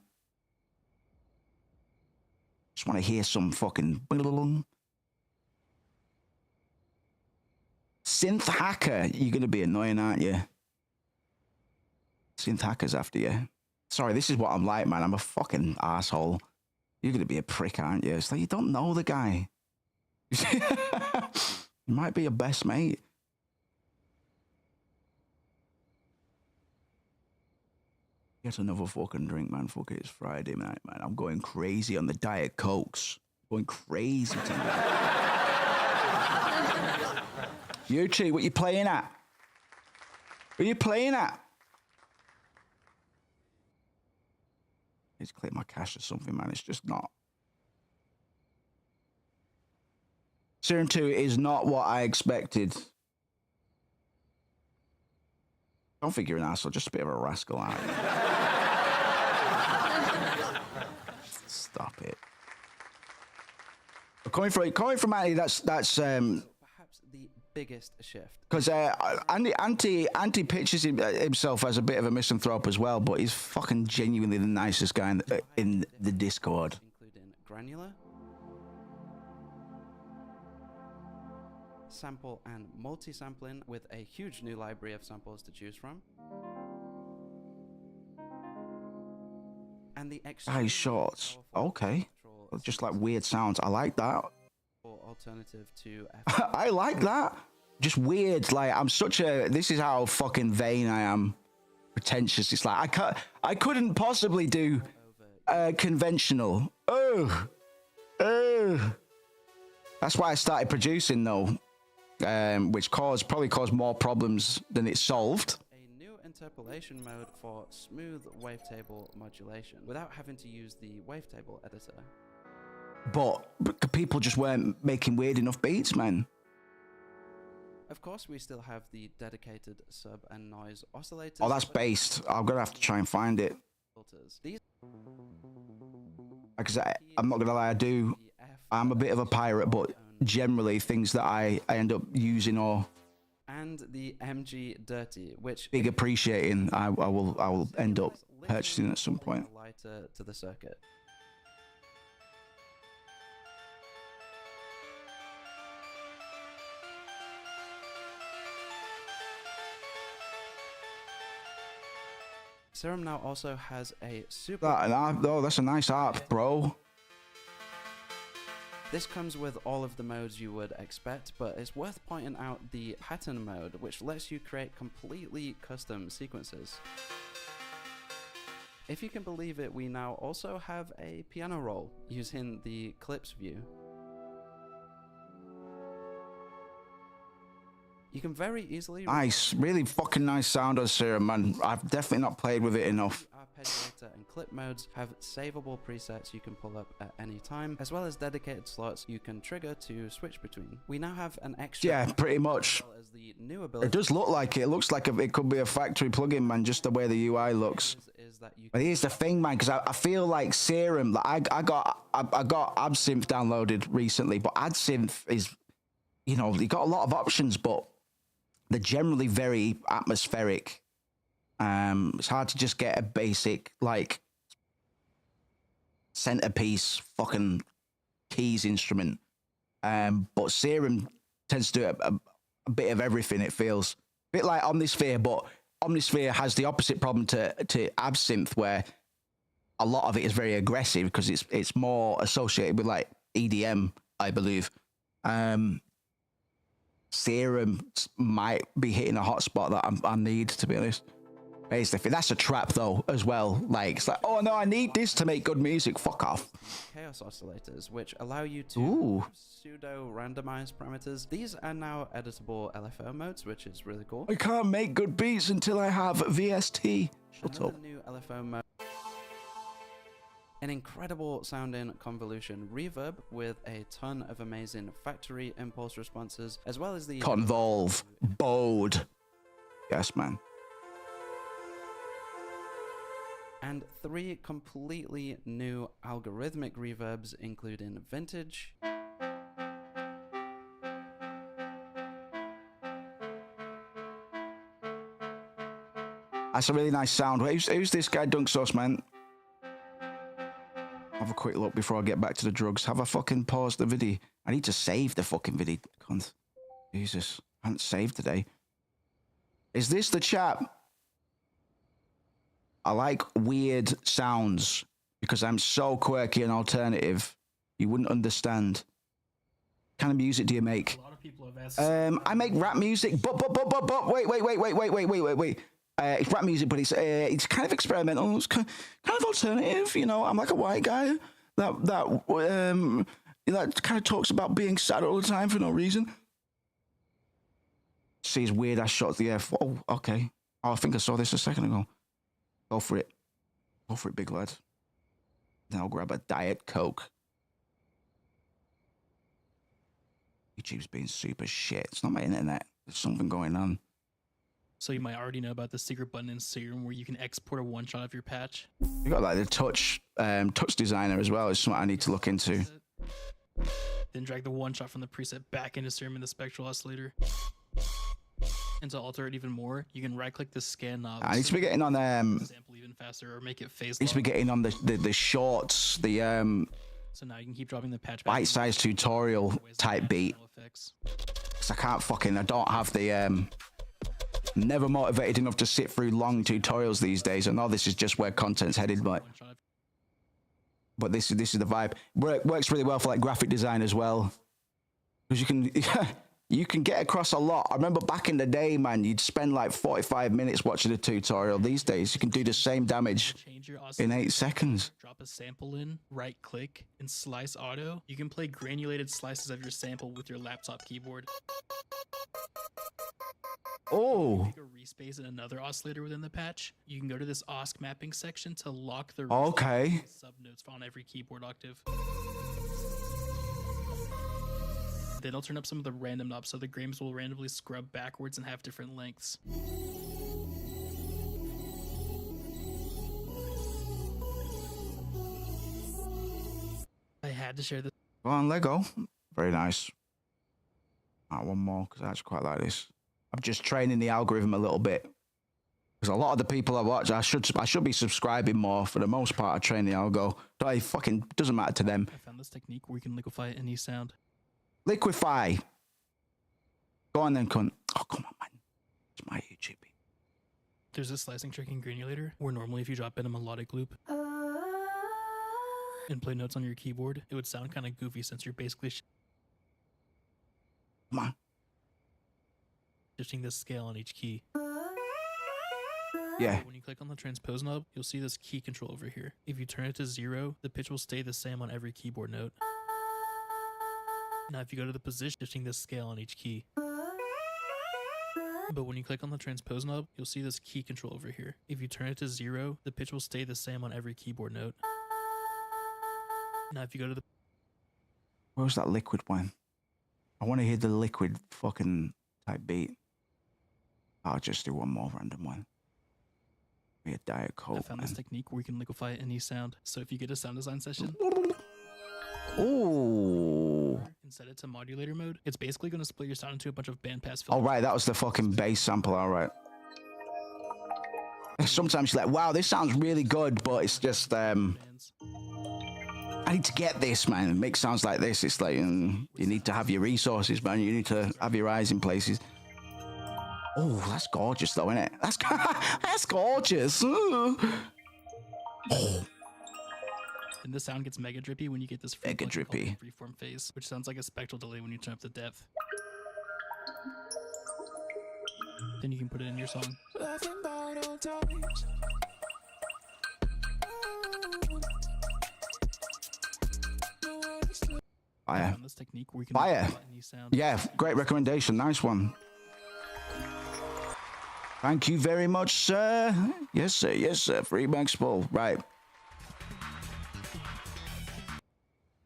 Just want to hear some fucking synth hacker. You're gonna be annoying, aren't you? Synth hacker's after you. Sorry, this is what I'm like, man. I'm a fucking asshole. You're gonna be a prick, aren't you? It's like you don't know the guy. You might be your best mate. Get another fucking drink, man. Fuck it, it's Friday night, man. I'm going crazy on the Diet Cokes. Going crazy tonight. Yuchi, what you playing at? What are you playing at? Let's click my cash or something, man. It's just not. Serum 2 is not what I expected. Don't think you're an asshole, just a bit of a rascal, aren't you? Stop it. Coming from Andy, that's perhaps the biggest shift. Because Andy pitches himself as a bit of a misanthrope as well, but he's fucking genuinely the nicest guy in the Discord. Including granular, sample and multi-sampling with a huge new library of samples to choose from. And the Eyes shorts. Okay. Just like weird sounds. I like that. Alternative to I like that. Just weird. Like this is how fucking vain I am. Pretentious. It's like I couldn't possibly do conventional. Oh. That's why I started producing though. Which probably caused more problems than it solved. A new interpolation mode for smooth wavetable modulation without having to use the wavetable editor. But people just weren't making weird enough beats, man. Of course, we still have the dedicated sub and noise oscillators. Oh, that's based. I'm gonna have to try and find it. Because I'm not gonna lie, I'm a bit of a pirate, but generally things that I end up using or and the MG Dirty, which big appreciating, I will end up purchasing at some point. Lighter to the circuit. Serum now also has a super. Oh, that's a nice art, bro. This comes with all of the modes you would expect, but it's worth pointing out the pattern mode, which lets you create completely custom sequences. If you can believe it, we now also have a piano roll using the clips view. You can very easily... Nice, really fucking nice sound on Serum, man. I've definitely not played with it enough. Arpeggiator and clip modes have savable presets you can pull up at any time, as well as dedicated slots you can trigger to switch between. We now have an extra... Yeah, pretty much. As well as the new ability. It does look like it. It looks like it could be a factory plugin, man, just the way the UI looks. But here's the thing, man, because I feel like Serum, like I got Absynth downloaded recently, but Absynth is, you know, you got a lot of options, but they're generally very atmospheric. It's hard to just get a basic, like, centerpiece fucking keys instrument. But Serum tends to do a bit of everything, it feels. A bit like Omnisphere, but Omnisphere has the opposite problem to Absynth, where a lot of it is very aggressive because it's more associated with, like, EDM, I believe. Serum might be hitting a hot spot that I need, to be honest. Basically, that's a trap though as well. Like it's like, oh no, I need this to make good music. Fuck off. Chaos oscillators, which allow you to Ooh. pseudo randomize parameters. These are now editable LFO modes, which is really cool. I can't make good beats until I have VST. Shut Another up. new LFO mode. An incredible sounding convolution reverb with a ton of amazing factory impulse responses, as well as the Convolve. Bode. Yes, man. and 3 completely new algorithmic reverbs, including vintage, That's a really nice sound. Who's this guy, Dunk Sauce, man? Have a quick look before I get back to the drugs. Have I fucking paused the video? I need to save the fucking video. Cunt. Jesus. I haven't saved today. Is this the chap? I like weird sounds because I'm so quirky and alternative. You wouldn't understand. What kind of music do you make? A lot of people have asked. I make rap music, but wait. It's rap music, but it's kind of experimental. It's kind of alternative. You know, I'm like a white guy that kind of talks about being sad all the time for no reason. Sees weird ass shots of the F. Oh, okay. Oh, I think I saw this a second ago. Go for it. Go for it, big lad. Then I'll grab a Diet Coke. YouTube's being super shit. It's not my internet. There's something going on. So you might already know about the secret button in Serum where you can export a one-shot of your patch. You got like the touch designer as well. It's something I need to look into. Then drag the one-shot from the preset back into Serum in the spectral oscillator. And to alter it even more, you can right-click the scan knob. I need to be getting on sample even faster or make it phase. I need to be getting on the shorts, the So now you can keep dropping the patch back. bite-sized tutorial type beat. Cause I don't have the never motivated enough to sit through long tutorials these days. I know this is just where content's headed, but this is the vibe. Works really well for like graphic design as well, because you can get across a lot. I remember back in the day, man, you'd spend like 45 minutes watching a tutorial. These days, you can do the same damage in 8 seconds. Drop a sample in, right click, and slice auto. You can play granulated slices of your sample with your laptop keyboard. Oh. Make a respace in another oscillator within the patch. You can go to this OSC mapping section to lock the Okay. subnotes on every keyboard octave. Then I'll turn up some of the random knobs so the grains will randomly scrub backwards and have different lengths. I had to share this. Go on, Lego. Very nice. One more, because I actually quite like this. I'm just training the algorithm a little bit. Because a lot of the people I watch, I should be subscribing more. For the most part, I train the algo. It fucking doesn't matter to them. I found this technique where you can liquefy any sound. Liquefy. Go on then, cunt. Oh, come on, man. It's my YouTube. There's a slicing trick in Granulator where normally if you drop in a melodic loop and play notes on your keyboard, it would sound kind of goofy since you're basically Come on. shifting the scale on each key. Yeah. When you click on the transpose knob, you'll see this key control over here. If you turn it to 0, the pitch will stay the same on every keyboard note. Now if you go to the position, shifting this scale on each key. But when you click on the transpose knob, you'll see this key control over here. If you turn it to 0, the pitch will stay the same on every keyboard note. Now if you go to the... Where's that liquid one? I want to hear the liquid fucking type beat. I'll just do one more random one. Be a Diet Coke, I found this technique where you can liquefy any sound. So if you get a sound design session... Ooh. and set it to modulator mode, it's basically going to split your sound into a bunch of bandpass filters. Oh, right. That was the fucking bass sample. All right. Sometimes you're like, wow, this sounds really good, but it's just, I need to get this, man. Make sounds like this. It's like, you need to have your resources, man. You need to have your eyes in places. Oh, that's gorgeous, though, isn't it? That's gorgeous. Ooh. Oh. And the sound gets mega drippy when you get this Mega drippy freeform phase, which sounds like a spectral delay when you turn up the depth. Then you can put it in your song. Fire. On this technique where you can Fire. make any sound. Yeah, great recommendation. Nice one. Thank you very much, sir. Yes, sir. Yes, sir. Free Maxpol. Right.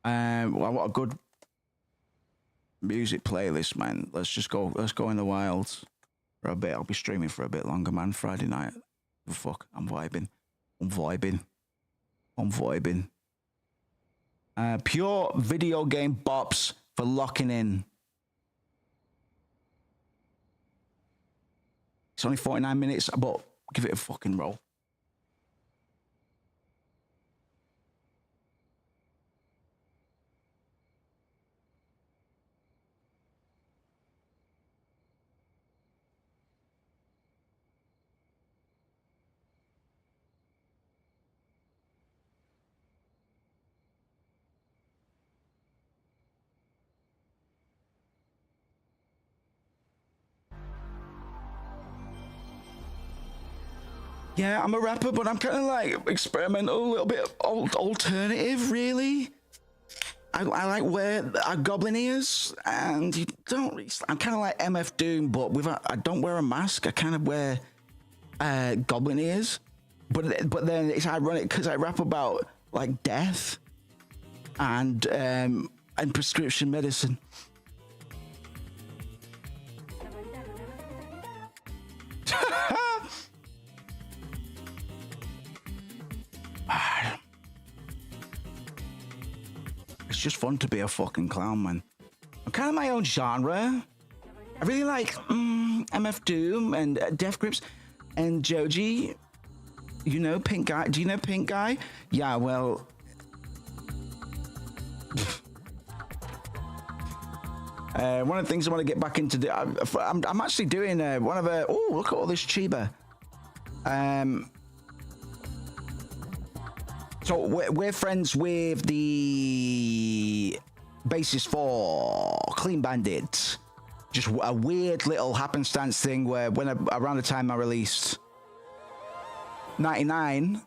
Well, what a good music playlist, man. Let's just go. Let's go in the wilds for a bit. I'll be streaming for a bit longer, man. Friday night. The fuck, I'm vibing. I'm vibing. I'm vibing. Pure video game bops for locking in. It's only 49 minutes, but give it a fucking roll. Yeah, I'm a rapper, but I'm kind of like experimental, a little bit alternative, really. I like wear goblin ears, and you don't. I'm kind of like MF Doom, but I don't wear a mask. I kind of wear goblin ears, but then it's ironic because I rap about like death and prescription medicine. It's just fun to be a fucking clown, man. I'm kind of my own genre. I really like MF Doom and Death Grips and Joji. You know Pink Guy? Do you know Pink Guy? Yeah, well... one of the things I want to get back into... I'm actually doing one of a... Oh, look at all this Chiba. So we're friends with the bassist for Clean Bandit. Just a weird little happenstance thing where around the time I released 99,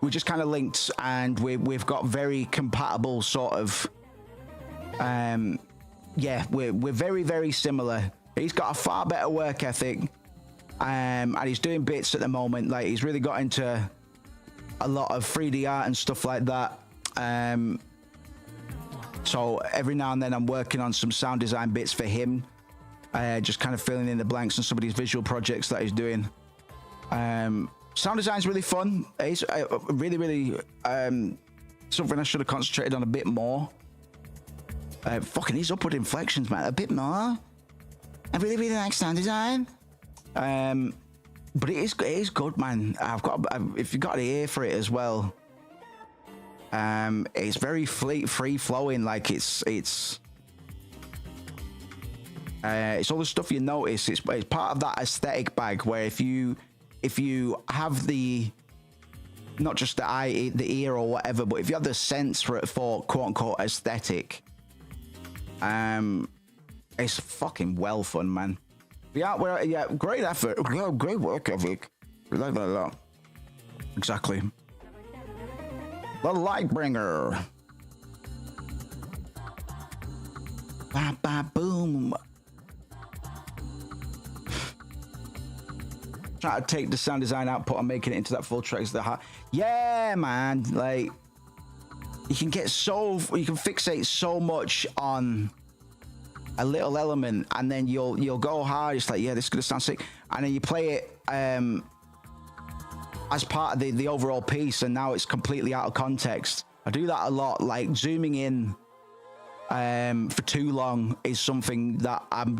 we just kind of linked, and we've got very compatible sort of. Yeah, we're very, very similar. He's got a far better work ethic, and he's doing bits at the moment. Like, he's really got into a lot of 3D art and stuff like that. So every now and then I'm working on some sound design bits for him, just kind of filling in the blanks on some of these visual projects that he's doing. Sound design's really fun. It's really, really something I should have concentrated on a bit more. Fucking these upward inflections, man, a bit more. I really, really like sound design. But it is good, man. If you got the ear for it as well, it's very free flowing. Like it's all the stuff you notice. It's part of that aesthetic bag where if you have the not just the ear or whatever, but if you have the sense for quote unquote aesthetic, it's fucking well fun, man. Yeah, great effort. Great work ethic. We like that a lot. Exactly. The Lightbringer. Ba ba boom. Try to take the sound design output and making it into that full track. Yeah, man. Like, you can fixate so much on a little element, and then you'll go hard. It's like, yeah, this is gonna sound sick, and then you play it as part of the overall piece, and now it's completely out of context. I do that a lot. Like, zooming in for too long is something that I'm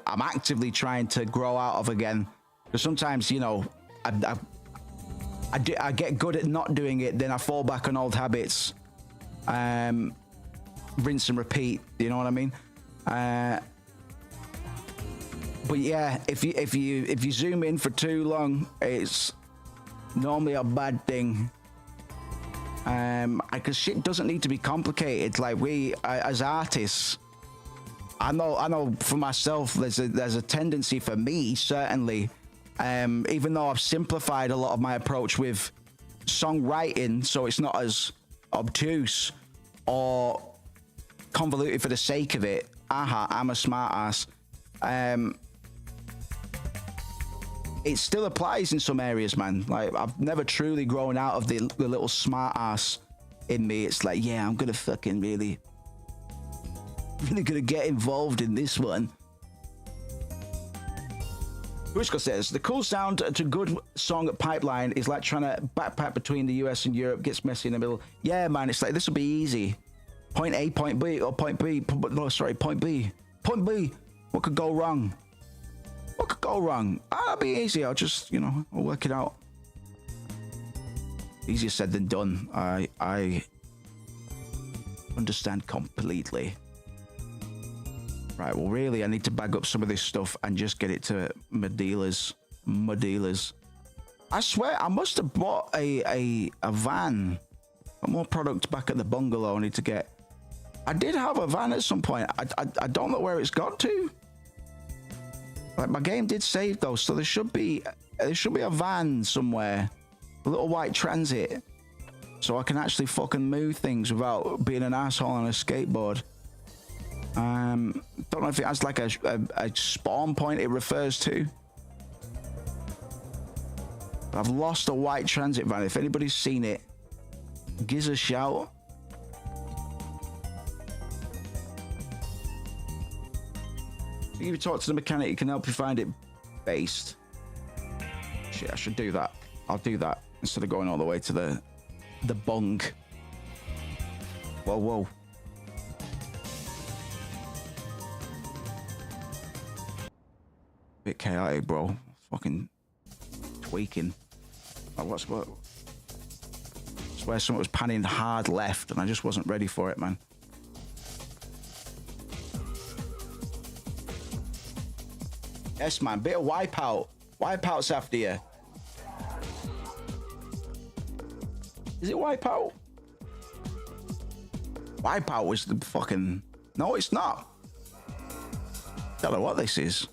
actively trying to grow out of again. Because sometimes, you know, I get good at not doing it, then I fall back on old habits. Rinse and repeat. You know what I mean? But yeah, if you zoom in for too long, it's normally a bad thing. Because shit doesn't need to be complicated. Like, we as artists, I know for myself, there's a tendency for me certainly Even though I've simplified a lot of my approach with songwriting, so it's not as obtuse or convoluted for the sake of it. I'm a smart ass. It still applies in some areas, man. Like, I've never truly grown out of the little smart ass in me. It's like, yeah, I'm gonna fucking really gonna get involved in this one. Rushko says, the cool sound to good song pipeline is like trying to backpack between the US and Europe, gets messy in the middle. Yeah, man, it's like, this will be easy. Point A, point B, or point B. No, sorry, point B. Point B. What could go wrong? What could go wrong? That'll be easy. I'll just, you know, I'll work it out. Easier said than done. I understand completely. Right, well, really, I need to bag up some of this stuff and just get it to my dealers. I swear, I must have bought a van. More product back at the bungalow I need to get. I did have a van at some point. I don't know where it's got to. Like, my game did save though, so there should be a van somewhere, a little white Transit, so I can actually fucking move things without being an asshole on a skateboard. Don't know if it has like a spawn point it refers to. But I've lost a white Transit van. If anybody's seen it, give us a shout. If you talk to the mechanic, he can help you find it based. Shit, I should do that. I'll do that instead of going all the way to the bung. Whoa. Bit chaotic, bro. Fucking tweaking. I swear someone was panning hard left and I just wasn't ready for it, man. Yes, man. Bit of Wipeout. Wipeout's after you. Is it Wipeout? Wipeout was the fucking... No, it's not. Don't know what this is.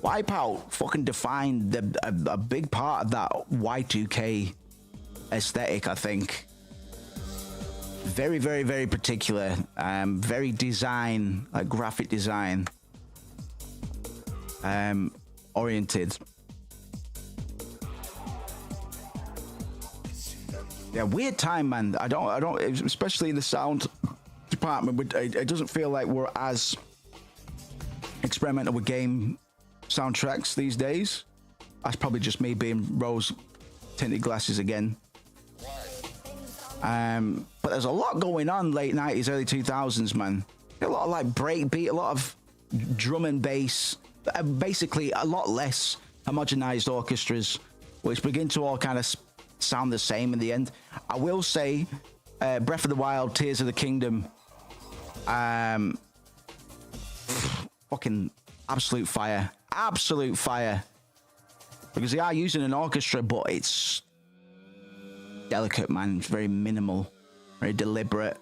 Wipeout fucking defined a big part of that Y2K aesthetic, I think. Very, very, very particular. Very design, like graphic design oriented. Yeah, weird time, man. I don't, especially in the sound department. It doesn't feel like we're as experimental with game soundtracks these days. That's probably just me being rose tinted glasses again. But there's a lot going on late 90s, early 2000s, man. A lot of like breakbeat, a lot of drum and bass, basically a lot less homogenized orchestras, which begin to all kind of sound the same in the end. I will say, Breath of the Wild, Tears of the Kingdom, fucking absolute fire. Absolute fire. Because they are using an orchestra, but it's delicate, man. It's very minimal, very deliberate,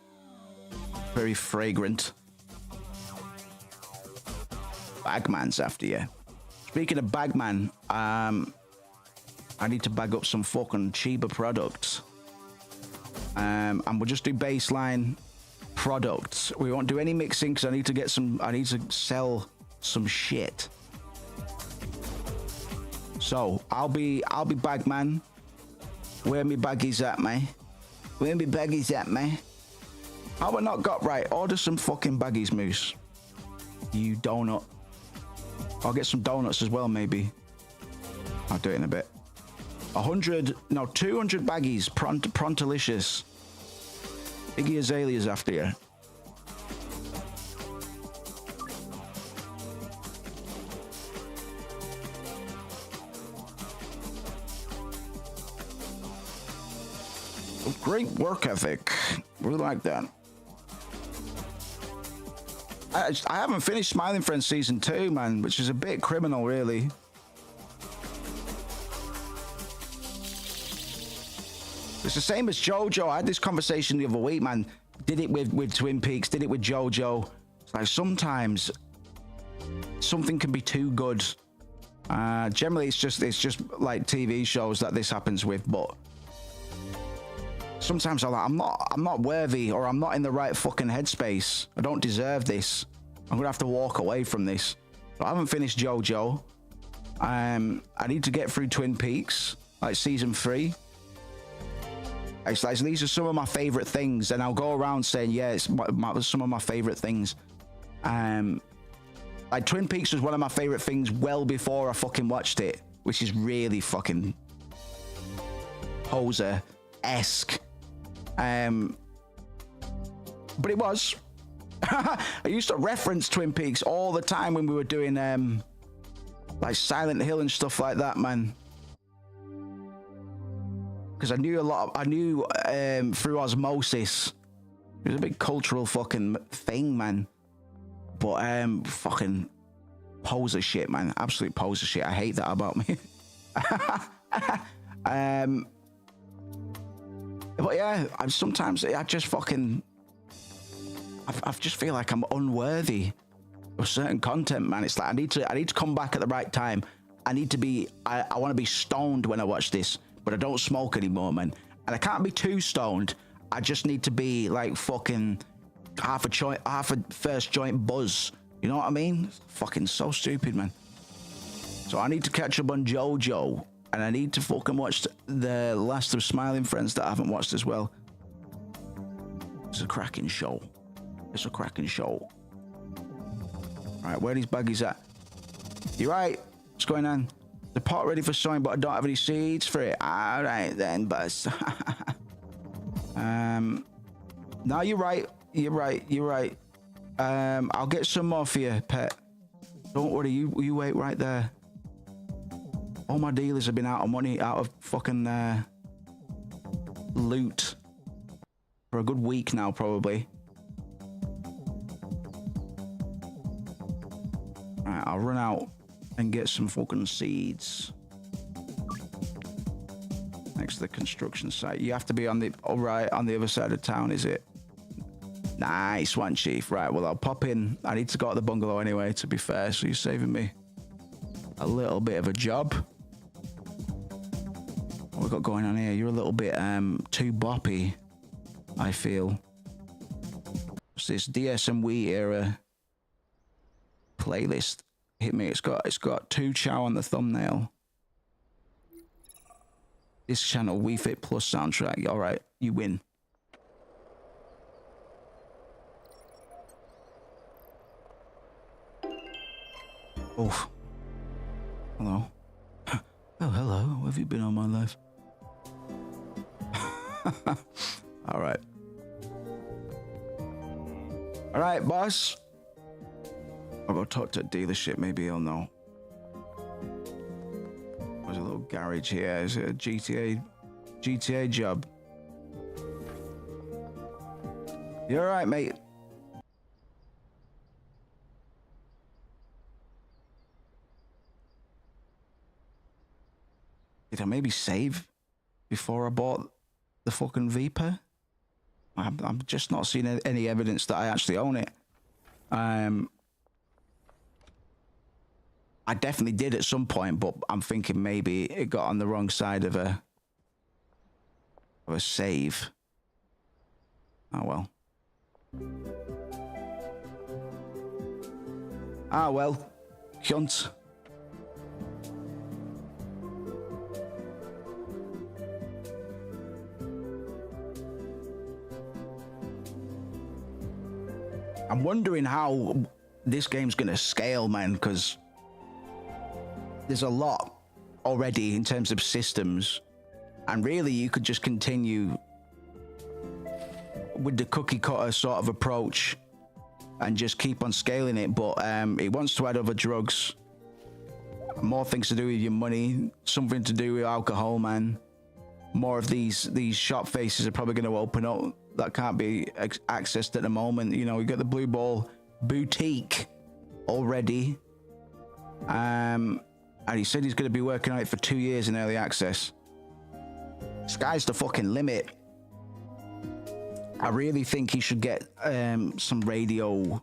very fragrant. Bagman's after you. Speaking of Bagman, I need to bag up some fucking Chiba products. And we'll just do baseline products. We won't do any mixing because I need to sell some shit. So I'll be Bagman. Where me baggies at, mate? Where me baggies at, mate? How I not got right? Order some fucking baggies, Moose. You donut. I'll get some donuts as well, maybe. I'll do it in a bit. 200 baggies. Prontalicious. Iggy Azalea's after you. Great work ethic. Really like that. I haven't finished Smiling Friends Season 2, man, which is a bit criminal, really. It's the same as JoJo. I had this conversation the other week, man. Did it with Twin Peaks, did it with JoJo. It's like sometimes something can be too good. Generally, it's just like TV shows that this happens with, but sometimes I'm not worthy, or I'm not in the right fucking headspace. I don't deserve this. I'm gonna have to walk away from this. But I haven't finished JoJo. I need to get through Twin Peaks, like season 3. It's like, these are some of my favorite things, and I'll go around saying, yeah, it's some of my favorite things. Like Twin Peaks was one of my favorite things well before I fucking watched it, which is really fucking poser-esque. But it was. I used to reference Twin Peaks all the time when we were doing like Silent Hill and stuff like that, man. Because I knew through osmosis. It was a big cultural fucking thing, man. But fucking poser shit, man. Absolute poser shit. I hate that about me. But yeah, I just fucking I just feel like I'm unworthy of certain content, man. It's like I need to come back at the right time. I want to be stoned when I watch this, but I don't smoke anymore, man. And I can't be too stoned. I just need to be like fucking half a first joint buzz. You know what I mean? It's fucking so stupid, man. So I need to catch up on JoJo, and I need to fucking watch the last of Smiling Friends that I haven't watched as well. It's a cracking show. It's a cracking show. All right, where are these baggies at? You right? What's going on? The pot ready for sowing, but I don't have any seeds for it. All right then, buzz. No, you're right. You're right. I'll get some more for you, pet. Don't worry, you wait right there. All my dealers have been out of money, out of fucking loot for a good week now, probably. Alright, I'll run out and get some fucking seeds. Next to the construction site. You have to be on the other side of town, is it? Nice one, Chief. Right, well, I'll pop in. I need to go to the bungalow anyway, to be fair, so you're saving me a little bit of a job. What we got going on here? You're a little bit too boppy, I feel. What's this DSMW era playlist? Hit me. It's got 2 Chow on the thumbnail. This channel, Wii Fit Plus soundtrack. All right, you win. Oh, hello. Oh, hello. Where have you been all my life? All right. All right, boss. I'll go talk to a dealership. Maybe he'll know. There's a little garage here. Is it a GTA job? You all right, mate? Did I maybe save before I bought the fucking Viper? I'm just not seeing any evidence that I actually own it. I definitely did at some point, but I'm thinking maybe it got on the wrong side of a save. Oh well. Ah well, cunt. I'm wondering how this game's gonna scale, man, because there's a lot already in terms of systems, and really you could just continue with the cookie cutter sort of approach and just keep on scaling it. But it wants to add other drugs, more things to do with your money, something to do with alcohol, man. More of these shop faces are probably going to open up that can't be accessed at the moment. You know, we got the Blue Ball Boutique already, and he said he's going to be working on it for 2 years in early access. Sky's the fucking limit. I really think he should get some radio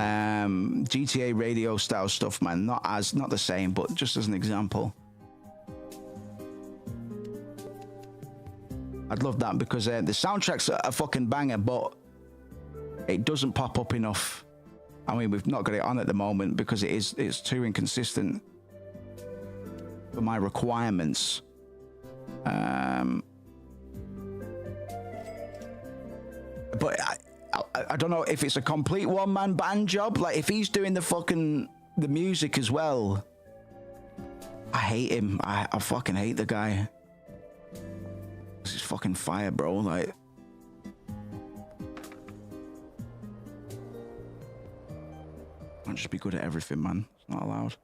GTA radio style stuff, man. Not the same, but just as an example. I'd love that because the soundtrack's a fucking banger, but it doesn't pop up enough. I mean, we've not got it on at the moment because it's too inconsistent for my requirements. But I don't know if it's a complete one-man band job. Like, if he's doing the music as well, I hate him. I fucking hate the guy. This is fucking fire, bro. Like, can't just be good at everything, man. It's not allowed.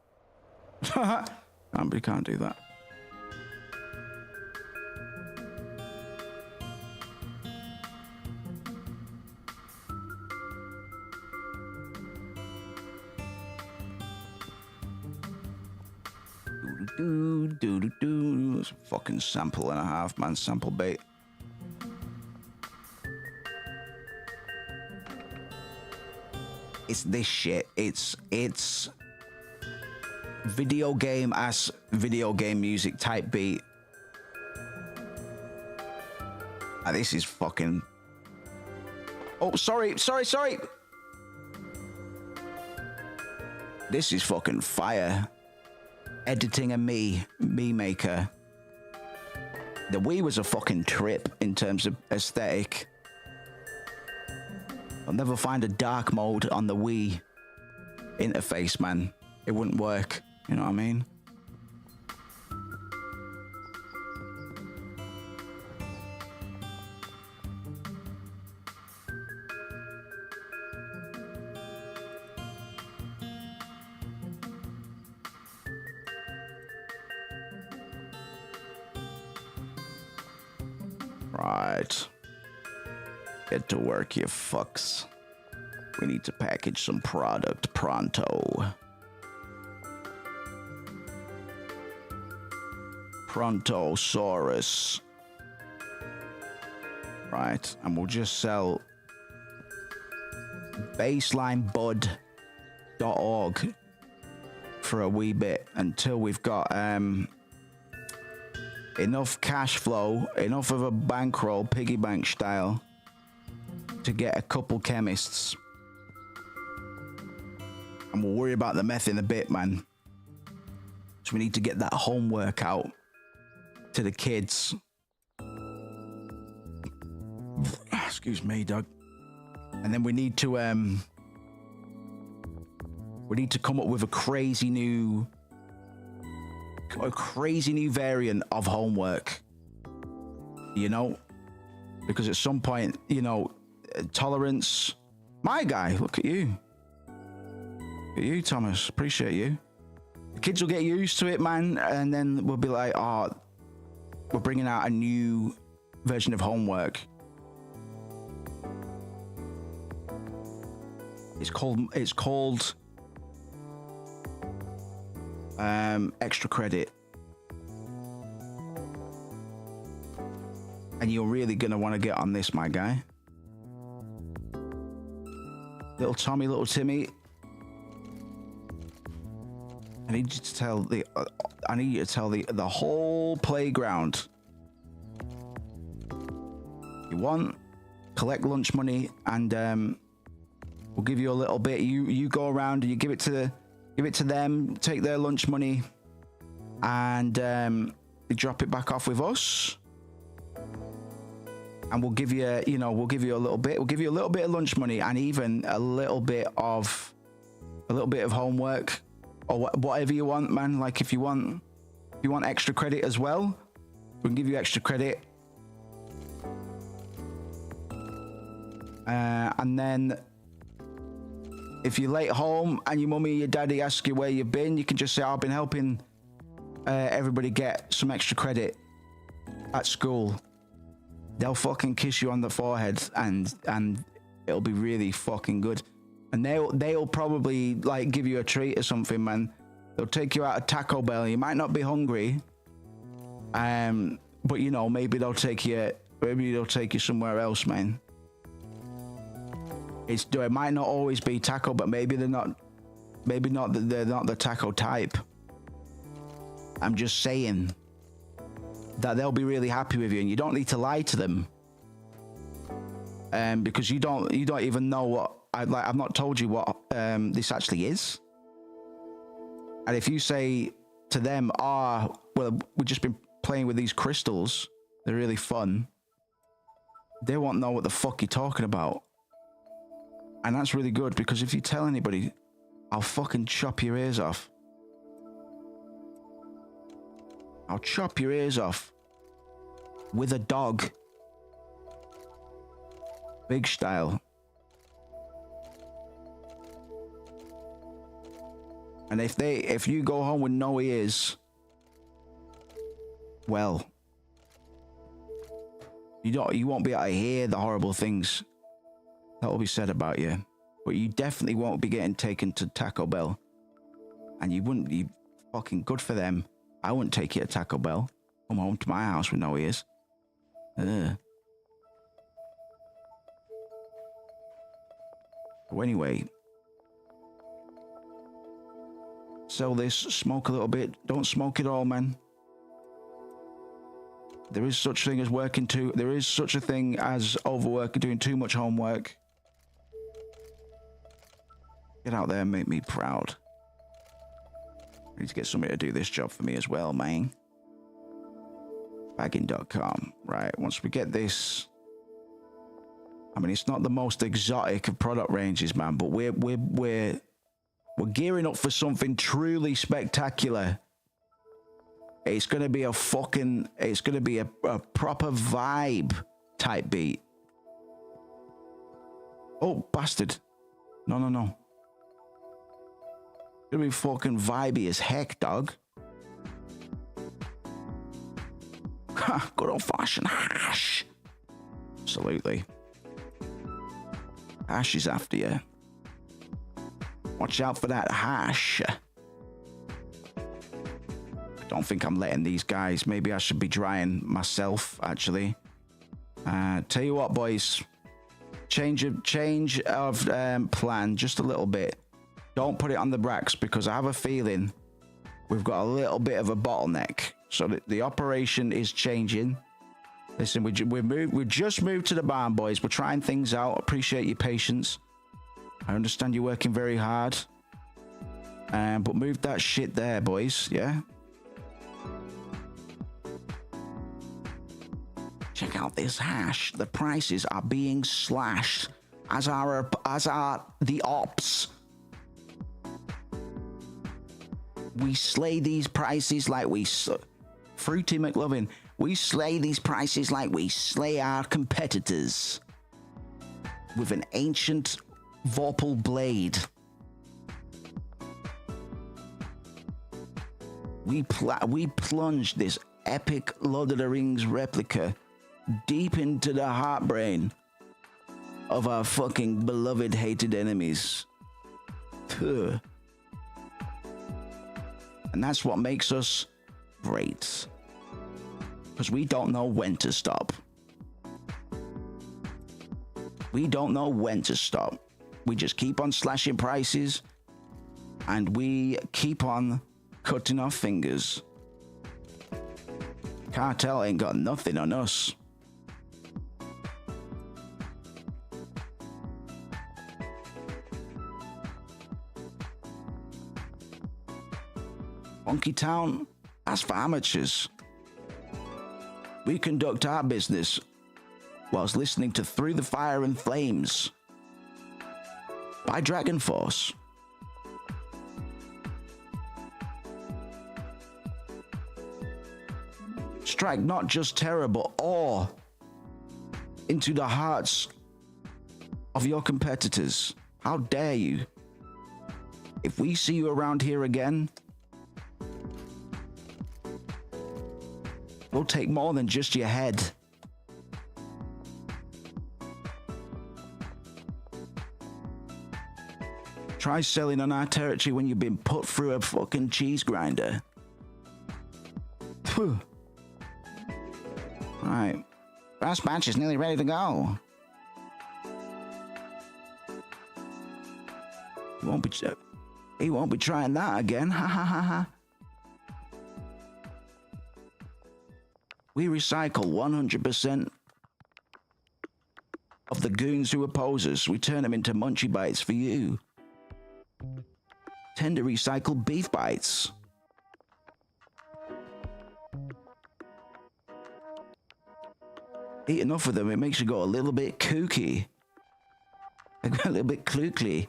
We can't do that. It's a fucking sample and a half, man. Sample bait. It's this shit. It's video game music type beat. This is fucking. Oh, sorry. This is fucking fire. Editing a me maker. The Wii was a fucking trip in terms of aesthetic. I'll never find a dark mode on the Wii interface, man. It wouldn't work. You know what I mean? Right. Get to work, you fucks. We need to package some product pronto. Prontosaurus. Right, and we'll just sell baselinebud.org for a wee bit until we've got enough cash flow, enough of a bankroll, piggy bank style, to get a couple chemists. And we'll worry about the meth in a bit, man. So we need to get that homework out to the kids. Excuse me, Doug. And then we need to come up with a crazy new variant of homework, you know, because at some point, you know, tolerance. My guy, look at you, Thomas. Appreciate you. The kids will get used to it, man, and then we'll be like, oh, we're bringing out a new version of homework. It's called extra credit, and you're really gonna want to get on this, my guy. Little Tommy, little Timmy, I need you to tell the whole playground. You want, collect lunch money, and we'll give you a little bit. You go around and you give it to them, take their lunch money, and you drop it back off with us. And we'll give you, a little bit. We'll give you a little bit of lunch money, and even a little bit of homework, or whatever you want, man. Like if you want extra credit as well, we can give you extra credit. And then if you're late home and your mummy or your daddy ask you where you've been, you can just say, I've been helping everybody get some extra credit at school. They'll fucking kiss you on the forehead, and it'll be really fucking good. And they'll probably like give you a treat or something, man. They'll take you out of Taco Bell. You might not be hungry, but you know, maybe they'll take you somewhere else, man. It might not always be taco, but maybe they're not the taco type. I'm just saying that they'll be really happy with you, and you don't need to lie to them. Because you don't even know what I've not told you what this actually is. And if you say to them, well, we've just been playing with these crystals, they're really fun, they won't know what the fuck you're talking about. And that's really good, because if you tell anybody, I'll fucking chop your ears off. I'll chop your ears off with a dog. Big style. And if you go home with no ears, well, you won't be able to hear the horrible things that will be said about you. But you definitely won't be getting taken to Taco Bell. And you wouldn't be fucking good for them. I wouldn't take you to Taco Bell. Come home to my house with no ears. Ugh. So anyway, sell this, smoke a little bit. Don't smoke it all, man. There is such a thing as there is such a thing as overwork, doing too much homework. Get out there and make me proud. I need to get somebody to do this job for me as well, man. Bagging.com. Right, once we get this, I mean, it's not the most exotic of product ranges, man, but we're gearing up for something truly spectacular. It's gonna be a proper vibe type beat. Oh, bastard. No. It's gonna be fucking vibey as heck, dog. Ha, good old fashioned hash. Absolutely. Hash is after you. Watch out for that hash. I don't think I'm letting these guys. Maybe I should be drying myself, actually. Tell you what, boys. Change of plan just a little bit. Don't put it on the Brax, because I have a feeling we've got a little bit of a bottleneck. So the operation is changing. Listen, we just moved to the barn, boys. We're trying things out. Appreciate your patience. I understand you're working very hard. But move that shit there, boys. Yeah? Check out this hash. The prices are being slashed, as are the ops. We slay these prices like Fruity McLovin. We slay these prices like we slay our competitors with an ancient Vorpal blade. We plunge this epic Lord of the Rings replica deep into the heartbrain of our fucking beloved hated enemies. Ugh. And that's what makes us great. Because we don't know when to stop. We don't know when to stop. We just keep on slashing prices, and we keep on cutting our fingers. Cartel ain't got nothing on us. Funky Town, that's for amateurs. We conduct our business whilst listening to Through the Fire and Flames by Dragon Force. Strike not just terror, but awe into the hearts of your competitors. How dare you? If we see you around here again, we'll take more than just your head. Try selling on our territory when you've been put through a fucking cheese grinder. Phew. Right. Brass batch is nearly ready to go. He won't be trying that again. Ha ha ha ha. We recycle 100% of the goons who oppose us. We turn them into Munchie Bites for you. Tender recycled beef bites. Eat enough of them, it makes you go a little bit kooky. A little bit klookly.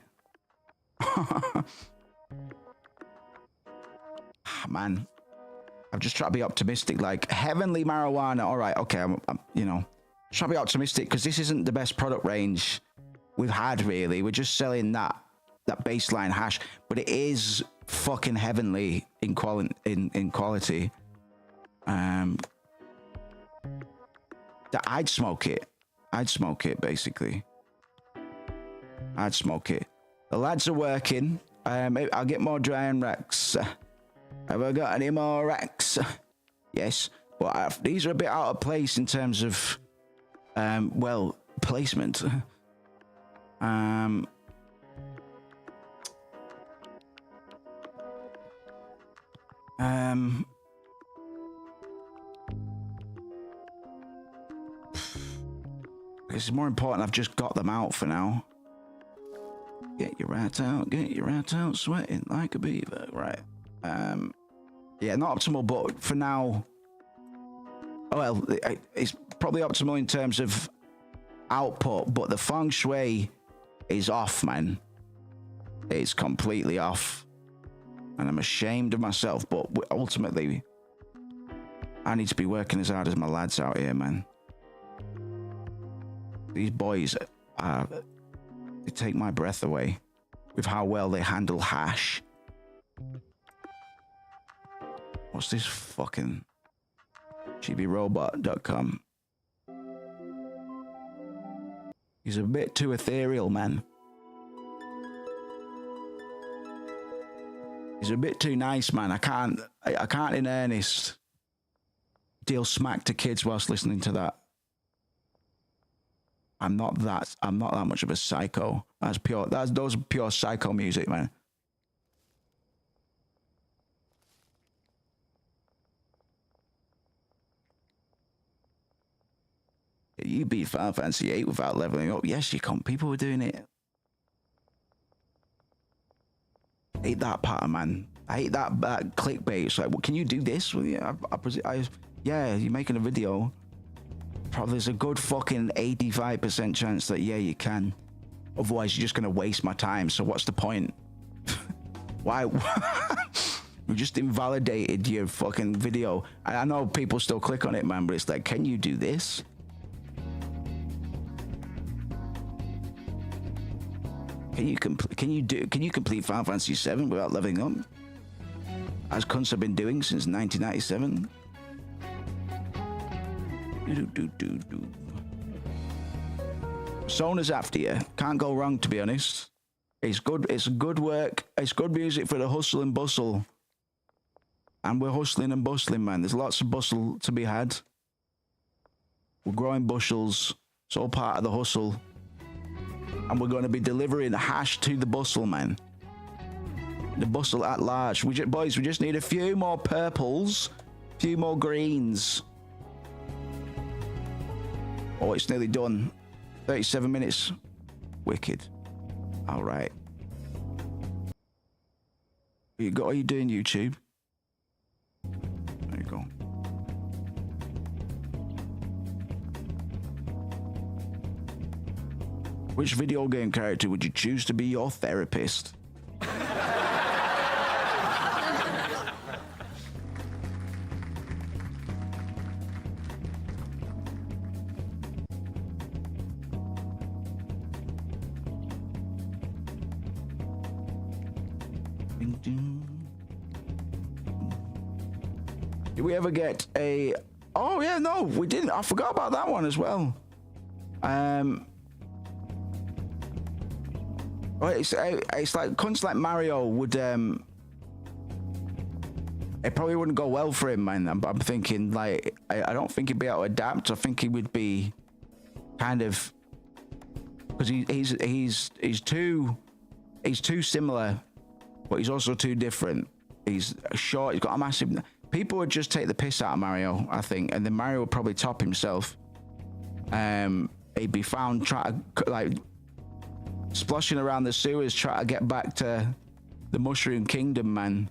Man, I'm just trying to be optimistic. Like, heavenly marijuana. All right, okay, I'm you know, trying to be optimistic because this isn't the best product range we've had, really. We're just selling that baseline hash, but it is fucking heavenly in quality. I'd smoke it. Basically. I'd smoke it. The lads are working. I'll get more drying racks. Have I got any more racks? Yes, but these are a bit out of place in terms of, well, placement. It's more important I've just got them out for now. Get your rat out, sweating like a beaver. Right. Yeah, not optimal, but for now, well, it's probably optimal in terms of output, but the feng shui is off, man. It's completely off. And I'm ashamed of myself, but ultimately, I need to be working as hard as my lads out here, man. These boys, they take my breath away with how well they handle hash. What's this fucking chibirobot.com? He's a bit too ethereal, man. He's a bit too nice, man. I can't in earnest deal smack to kids whilst listening to that. I'm not that much of a psycho. Those are pure psycho music, man. You beat Final Fantasy VIII without leveling up. Yes, you can. People were doing it. I hate that part, man. I hate that clickbait. It's like, well, can you do this? Well, yeah, yeah, you're making a video. Probably there's a good fucking 85% chance that, yeah, you can. Otherwise, you're just going to waste my time. So what's the point? Why? We just invalidated your fucking video. And I know people still click on it, man, but it's like, can you do this? Can you complete Final Fantasy VII without leveling up? As cunts have been doing since 1997. Sona's after you. Can't go wrong, to be honest. It's good. It's good work. It's good music for the hustle and bustle. And we're hustling and bustling, man. There's lots of bustle to be had. We're growing bushels. It's all part of the hustle. And we're going to be delivering hash to the bustle, man. The bustle at large. Boys, we just need a few more purples, a few more greens. Oh, it's nearly done. 37 minutes. Wicked. All right. What are you doing, YouTube? There you go. Which video game character would you choose to be your therapist? Did we ever get a... Oh, yeah, no, we didn't. I forgot about that one as well. Well, it's like cunts like Mario would it probably wouldn't go well for him, man. I'm thinking like I don't think he'd be able to adapt. I think he would be kind of because he's too he's too similar, but he's also too different. He's short. He's got a massive. People would just take the piss out of Mario, I think, and then Mario would probably top himself. He'd be found trying to like splashing around the sewers, trying to get back to the Mushroom Kingdom, man.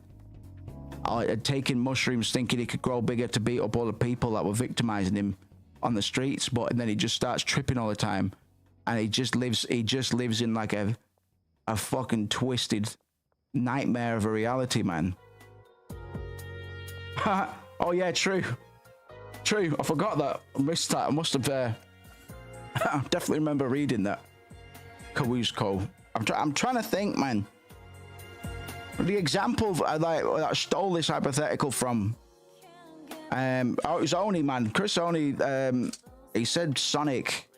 Taking mushrooms, thinking he could grow bigger to beat up all the people that were victimizing him on the streets, but and then he just starts tripping all the time, and he just lives in like a fucking twisted nightmare of a reality, man. Oh yeah, true. I forgot that. I missed that. I must have. I definitely remember reading that. Kawusko. I'm trying to think, man. The example I stole this hypothetical from. It was Oni, man. Chris Oni. He said Sonic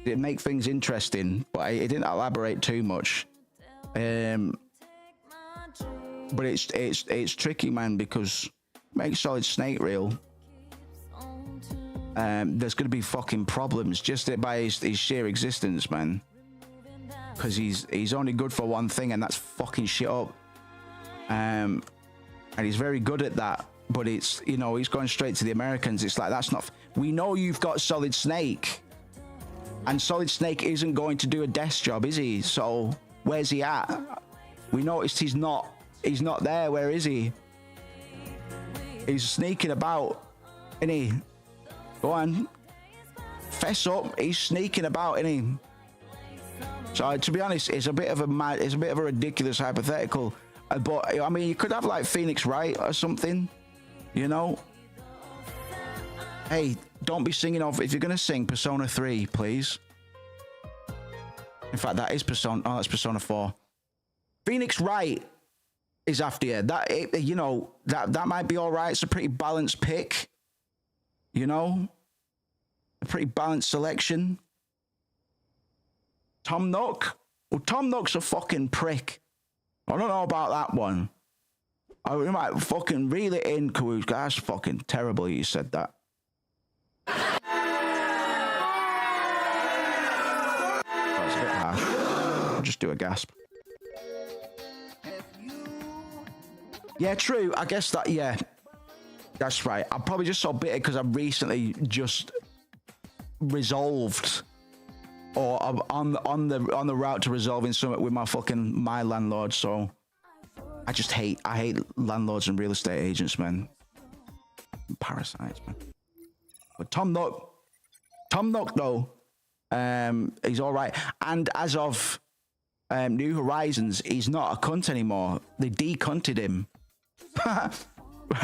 did make things interesting, but he didn't elaborate too much. But it's tricky, man, because make Solid Snake real. There's going to be fucking problems just by his sheer existence, man. Because he's only good for one thing, and that's fucking shit up. And he's very good at that. But it's, you know, he's going straight to the Americans. It's like, that's not. We know you've got Solid Snake, and Solid Snake isn't going to do a desk job, is he? So where's he at? We noticed he's not there. Where is he? He's sneaking about, isn't he? Go on, fess up. He's sneaking about, isn't he? So to be honest, it's a bit of a ridiculous hypothetical. But I mean, you could have like Phoenix Wright or something, you know. Hey, don't be singing off. If you're gonna sing Persona 3, please. In fact, that is Persona. Oh, that's Persona 4. Phoenix Wright is after you. You know, that might be all right. It's a pretty balanced pick. You know, a pretty balanced selection. Tom Nook. Well, Tom Nook's a fucking prick. I don't know about that one. I might fucking reel it in, Kawuska. That's fucking terrible you said that. That's a bit harsh. I'll just do a gasp. Yeah, true. I guess that, yeah. That's right. I'm probably just so bitter because I'm recently just resolved, or I'm on the route to resolving something with my landlord. So I hate landlords and real estate agents, man. Parasites, man. But Tom Nook though, he's all right. And as of New Horizons, he's not a cunt anymore. They decunted him.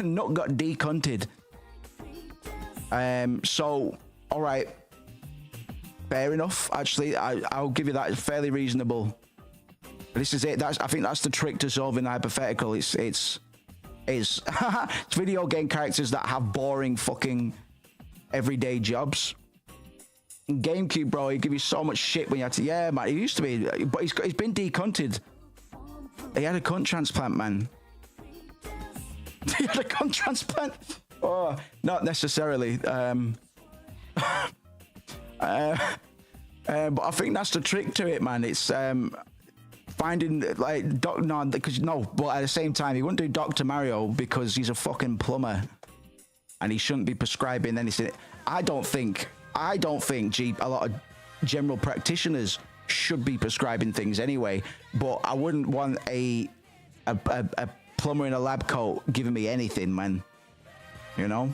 Nook got decunted. So all right. Fair enough. Actually, I'll give you that. It's fairly reasonable. But this is it. I think that's the trick to solving the hypothetical. It's video game characters that have boring fucking everyday jobs. In GameCube, bro, he give you so much shit when you had to. Yeah, man. He used to be, but he's been decunted. He had a cunt transplant, man. He had a cunt transplant. Oh, not necessarily. But I think that's the trick to it, man. It's finding like but at the same time he wouldn't do Dr. Mario because he's a fucking plumber and he shouldn't be prescribing anything. I don't think a lot of general practitioners should be prescribing things anyway, but I wouldn't want a plumber in a lab coat giving me anything, man, you know.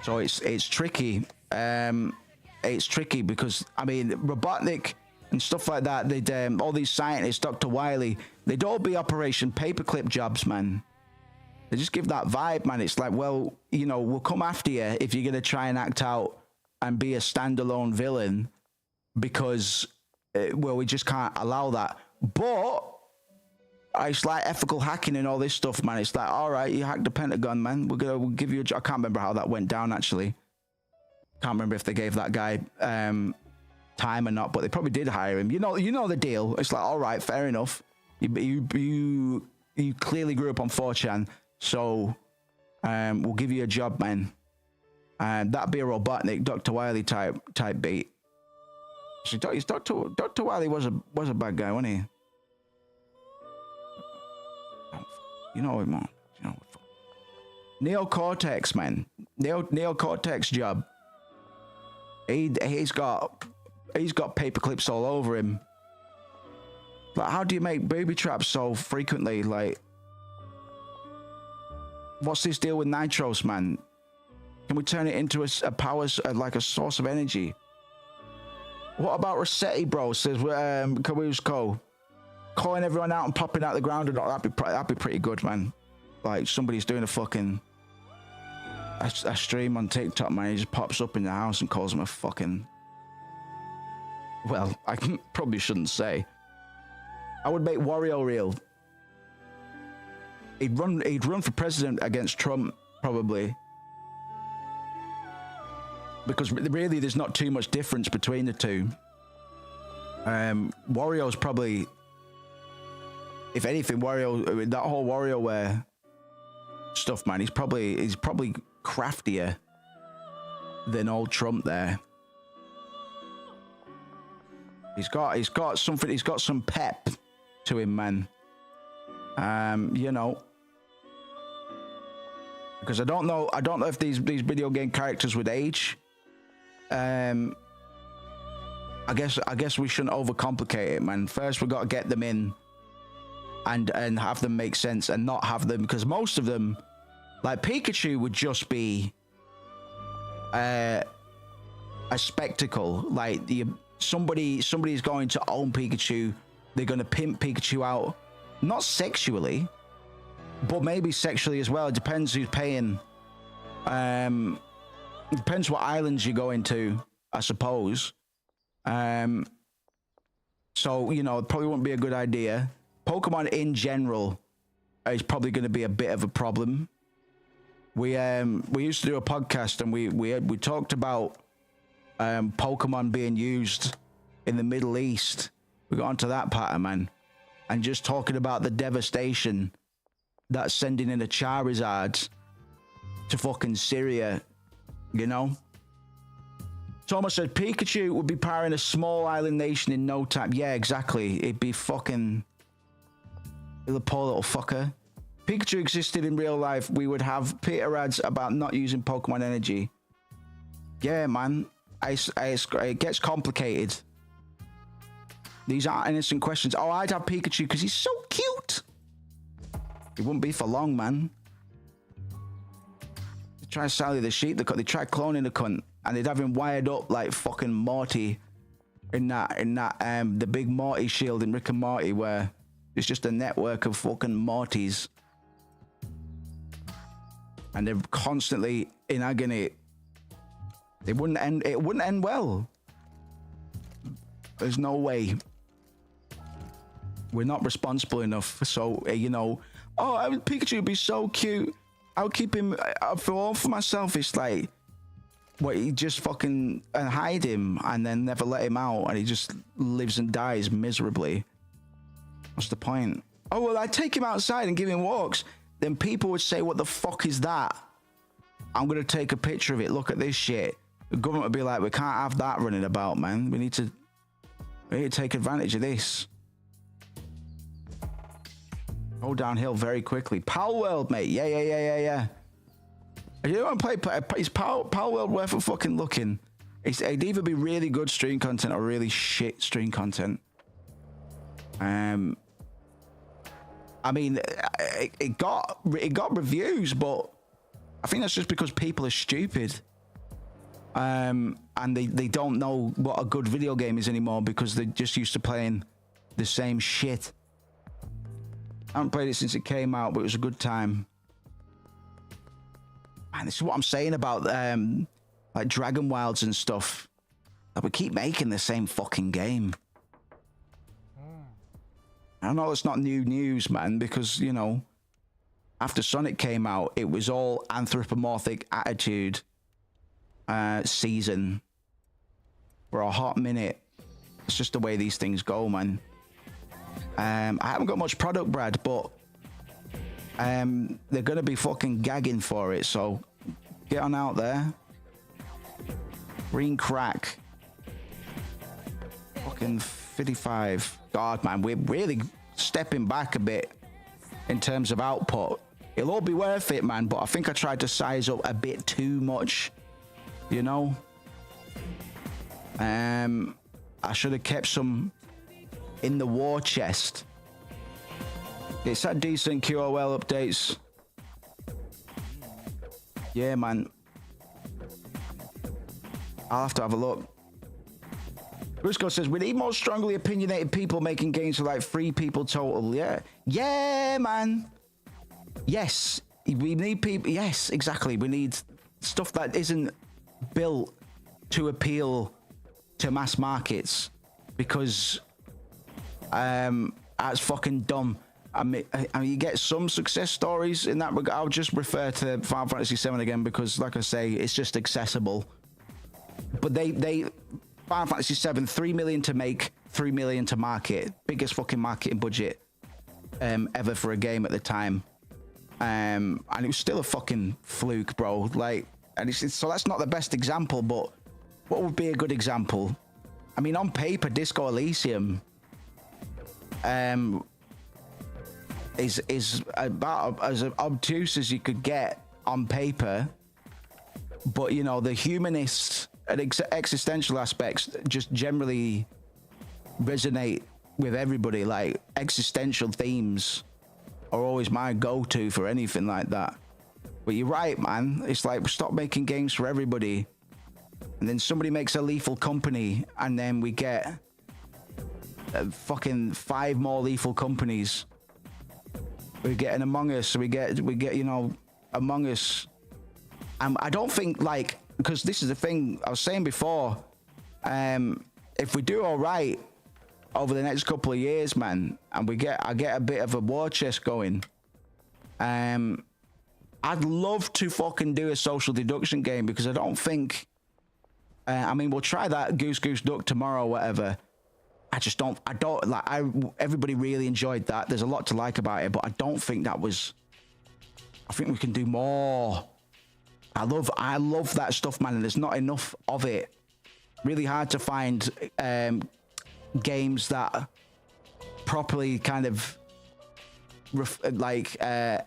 So it's tricky. It's tricky because, I mean, Robotnik and stuff like that, they'd all these scientists, Dr. Wily, they'd all be Operation Paperclip jobs, man. They just give that vibe, man. It's like, well, you know, we'll come after you if you're going to try and act out and be a standalone villain because, well, we just can't allow that. But it's like ethical hacking and all this stuff, man. It's like, all right, you hacked the Pentagon, man. We'll give you a job. I can't remember how that went down, actually. Can't remember if they gave that guy time or not, but they probably did hire him. You know the deal. It's like, all right, fair enough. You clearly grew up on 4chan, so we'll give you a job, man. And that'd be a Robotnik, Dr. Wily type beat. See, Dr. Wily was a bad guy, wasn't he? You know what, man. You know what? Neocortex, man. Neocortex job. He's got paper clips all over him. Like, how do you make booby traps so frequently? Like, what's this deal with nitros, man? Can we turn it into a power, like a source of energy? What about Rossetti, bro? Says Kawusko. Calling everyone out and popping out the ground and all. That'd be pretty good, man. Like, somebody's doing a fucking a stream on TikTok, man. He just pops up in the house and calls him a fucking... Well, I probably shouldn't say. I would make Wario real. He'd run for president against Trump, probably. Because really, there's not too much difference between the two. Wario's probably... If anything, Wario, that whole WarioWare stuff, man, he's probably craftier than old Trump there. He's got something. He's got some pep to him, man. You know, because I don't know if these video game characters would age. I guess we shouldn't overcomplicate it, man. First, we got to get them in. And have them make sense and not have them, because most of them, like Pikachu, would just be a spectacle. Like somebody's going to own Pikachu. They're going to pimp Pikachu out, not sexually, but maybe sexually as well. It depends who's paying. It depends what islands you go into, I suppose. So you know, it probably wouldn't be a good idea. Pokemon in general is probably going to be a bit of a problem. We used to do a podcast and we talked about Pokemon being used in the Middle East. We got onto that pattern, man, and just talking about the devastation that's sending in a Charizard to fucking Syria, you know. Thomas said Pikachu would be powering a small island nation in no time. Yeah, exactly. It'd be fucking... The poor little fucker. Pikachu existed in real life, we would have Peter ads about not using Pokemon energy. Yeah, man. It gets complicated. These aren't innocent questions. Oh, I'd have Pikachu because he's so cute. It wouldn't be for long, man. They try to Sally the sheep. They tried cloning the cunt, and they'd have him wired up like fucking Morty in that the big Morty shield in Rick and Morty, where it's just a network of fucking Mortys. And they're constantly in agony. It wouldn't end well. There's no way. We're not responsible enough. So, you know, Pikachu would be so cute. I'll keep him for myself. It's like, what, you just fucking hide him and then never let him out, and he just lives and dies miserably. What's the point? Oh, well, I'd take him outside and give him walks. Then people would say, what the fuck is that? I'm going to take a picture of it. Look at this shit. The government would be like, we can't have that running about, man. We need to take advantage of this. Go downhill very quickly. Pal World, mate. Yeah. You don't want to play... Is Pal World worth a fucking looking? It'd either be really good stream content or really shit stream content. I mean, it got reviews, but I think that's just because people are stupid, and they don't know what a good video game is anymore because they're just used to playing the same shit. I haven't played it since it came out, but it was a good time. Man, this is what I'm saying about like Dragon Wilds and stuff. Like, we keep making the same fucking game. I know it's not new news, man, because, you know, after Sonic came out, it was all anthropomorphic attitude season for a hot minute. It's just the way these things go, man. I haven't got much product, Brad, but they're going to be fucking gagging for it, so get on out there. Green crack. fucking 55. God, man, we're really stepping back a bit in terms of output. It'll all be worth it, man, but I think I tried to size up a bit too much, you know? I should have kept some in the war chest. It's had decent QOL updates. Yeah, man. I'll have to have a look. Rusco says, we need more strongly opinionated people making games for like 3 people total. Yeah. Yeah, man. Yes. We need people. Yes, exactly. We need stuff that isn't built to appeal to mass markets, because that's fucking dumb. I mean, you get some success stories in that regard. I'll just refer to Final Fantasy VII again because, like I say, it's just accessible. But Final Fantasy VII, 3 million to make, 3 million to market. Biggest fucking marketing budget ever for a game at the time. And it was still a fucking fluke, bro. Like, and so that's not the best example, but what would be a good example? I mean, on paper, Disco Elysium is about as obtuse as you could get on paper, but you know, the humanist and existential aspects just generally resonate with everybody. Like, existential themes are always my go-to for anything like that. But you're right, man. It's like, stop making games for everybody, and then somebody makes a Lethal Company, and then we get fucking 5 more Lethal Companies. We get an Among Us. We get you know, Among Us. I don't think, like, because this is the thing I was saying before. If we do all right over the next couple of years, man, and I get a bit of a war chest going, I'd love to fucking do a social deduction game, because I don't think. I mean, we'll try that Goose Goose Duck tomorrow, or whatever. I don't like. Everybody really enjoyed that. There's a lot to like about it, but I don't think that was. I think we can do more. I love that stuff, man, and there's not enough of it. Really hard to find games that properly kind of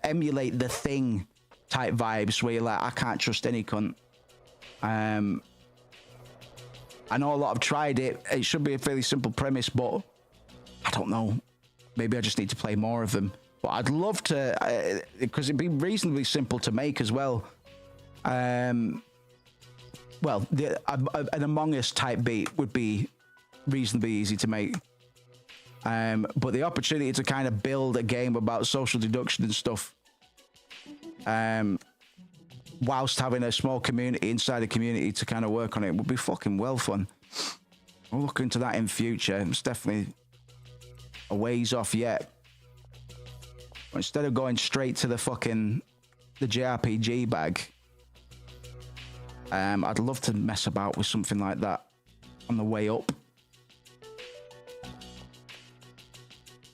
emulate The Thing type vibes, where you're like, I can't trust any cunt. I know a lot have tried it. It should be a fairly simple premise, but I don't know. Maybe I just need to play more of them. But I'd love to, because it'd be reasonably simple to make as well. Well, an Among Us type beat would be reasonably easy to make. But the opportunity to kind of build a game about social deduction and stuff, whilst having a small community inside a community to kind of work on it, would be fucking well fun. I'll look into that in future. It's definitely a ways off yet. But instead of going straight to the JRPG bag, I'd love to mess about with something like that on the way up.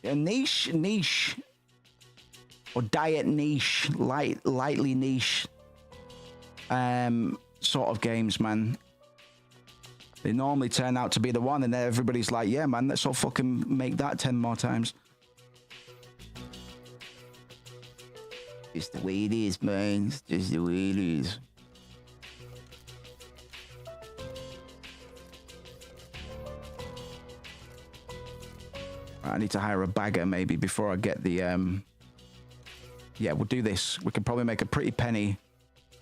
A niche, or diet niche, lightly niche sort of games, man. They normally turn out to be the one, and then everybody's like, yeah, man, let's all fucking make that 10 more times. It's the way it is, man. It's just the way it is. I need to hire a bagger maybe before I get the yeah, we'll do this. We can probably make a pretty penny.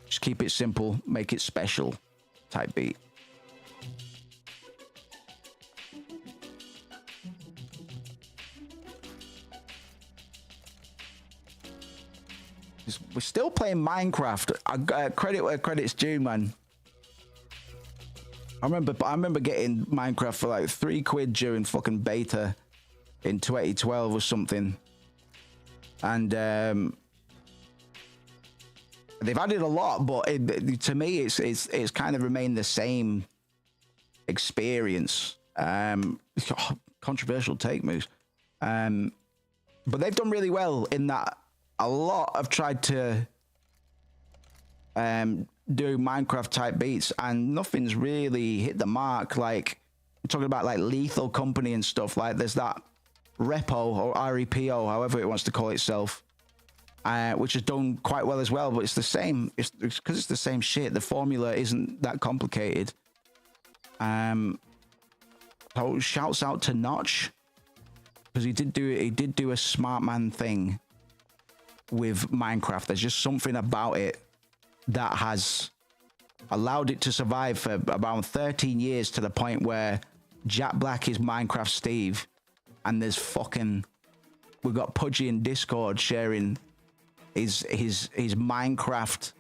Just keep it simple, make it special type beat. We're still playing Minecraft. I got credit where credit's due, man. I remember getting Minecraft for like £3 during fucking beta in 2012 or something. And they've added a lot, but to me, it's kind of remained the same experience. Controversial take, Moose. But they've done really well in that a lot have tried to do Minecraft type beats, and nothing's really hit the mark. Like, talking about like Lethal Company and stuff. Like there's that Repo or REPO, however it wants to call itself, which has done quite well as well. But it's the same. It's because it's the same shit. The formula isn't that complicated. So shouts out to Notch because he did do a smart man thing with Minecraft. There's just something about it that has allowed it to survive for about 13 years to the point where Jack Black is Minecraft Steve, and there's we've got Pudgy in Discord sharing his Minecraft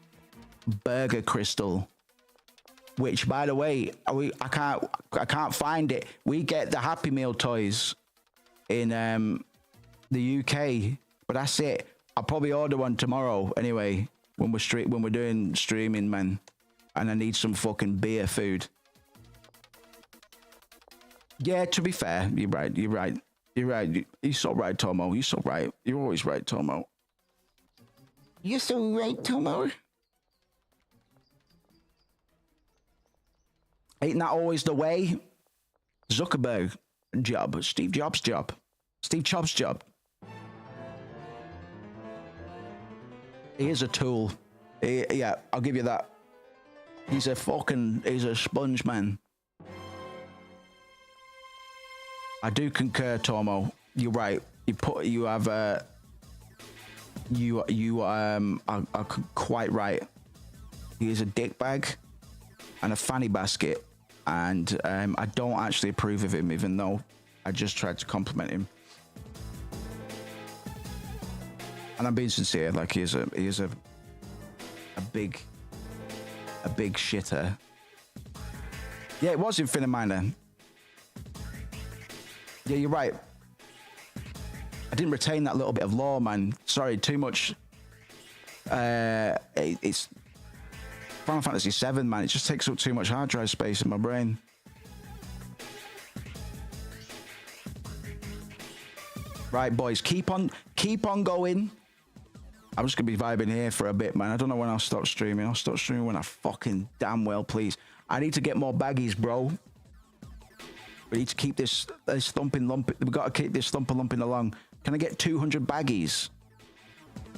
burger crystal, which by the way I can't find it. We get the Happy Meal toys in the UK, but that's it. I'll probably order one tomorrow anyway when we're doing streaming, man. And I need some fucking beer food. Yeah, to be fair, you're right. You're so right, Tomo. You're so right. You're always right, Tomo. You're so right, Tomo. Ain't that always the way? Zuckerberg job. Steve Jobs job. Steve Jobs job. He is a tool. Yeah, I'll give you that. He's a sponge, man. I do concur, Tomo. You're right. You are quite right. He is a dick bag and a fanny basket, and I don't actually approve of him, even though I just tried to compliment him. And I'm being sincere. Like he is a big shitter. Yeah, it was Infiniminer. Yeah, you're right. I didn't retain that little bit of lore, man. Sorry, too much. It's Final Fantasy VII, man. It just takes up too much hard drive space in my brain. Right, boys, keep on going. I'm just gonna be vibing here for a bit, man. I don't know when I'll stop streaming. I'll stop streaming when I fucking damn well please. I need to get more baggies, bro. We need to keep this thumping lump. We've got to keep this thumping lumping along. Can I get 200 baggies?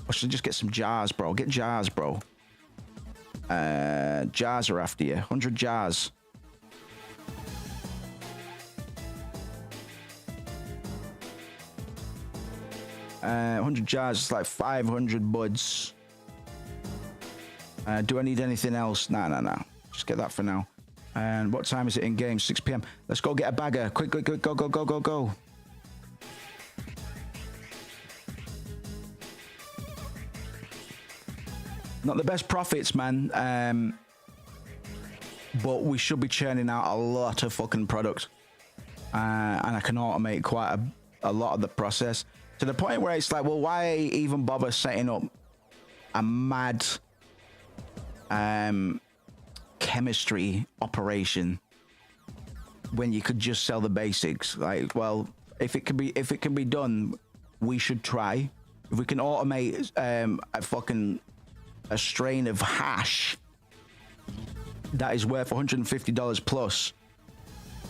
Or should I just get some jars, bro? Get jars, bro. Jars are after you. 100 jars. Uh, 100 jars is like 500 buds. Do I need anything else? No. Just get that for now. And what time is it in game? 6 p.m. Let's go get a bagger. Quick, go. Not the best profits, man. But we should be churning out a lot of fucking product. And I can automate quite a lot of the process. To the point where it's like, well, why even bother setting up a mad chemistry operation when you could just sell the basics? Like, well, if it can be done, we should try. If we can automate a strain of hash that is worth $150 plus,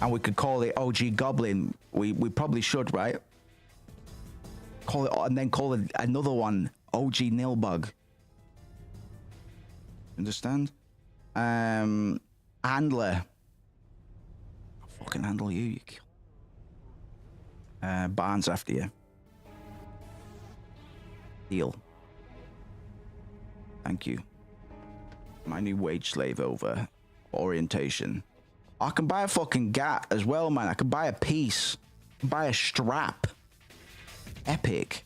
and we could call it OG Goblin, we probably should, right? Call it, and then call it another one OG Nilbug. Understand? Handler. I'll fucking handle you kill. Barnes after you. Deal. Thank you. My new wage slave over. Orientation. I can buy a fucking gat as well, man. I can buy a piece. Buy a strap. Epic.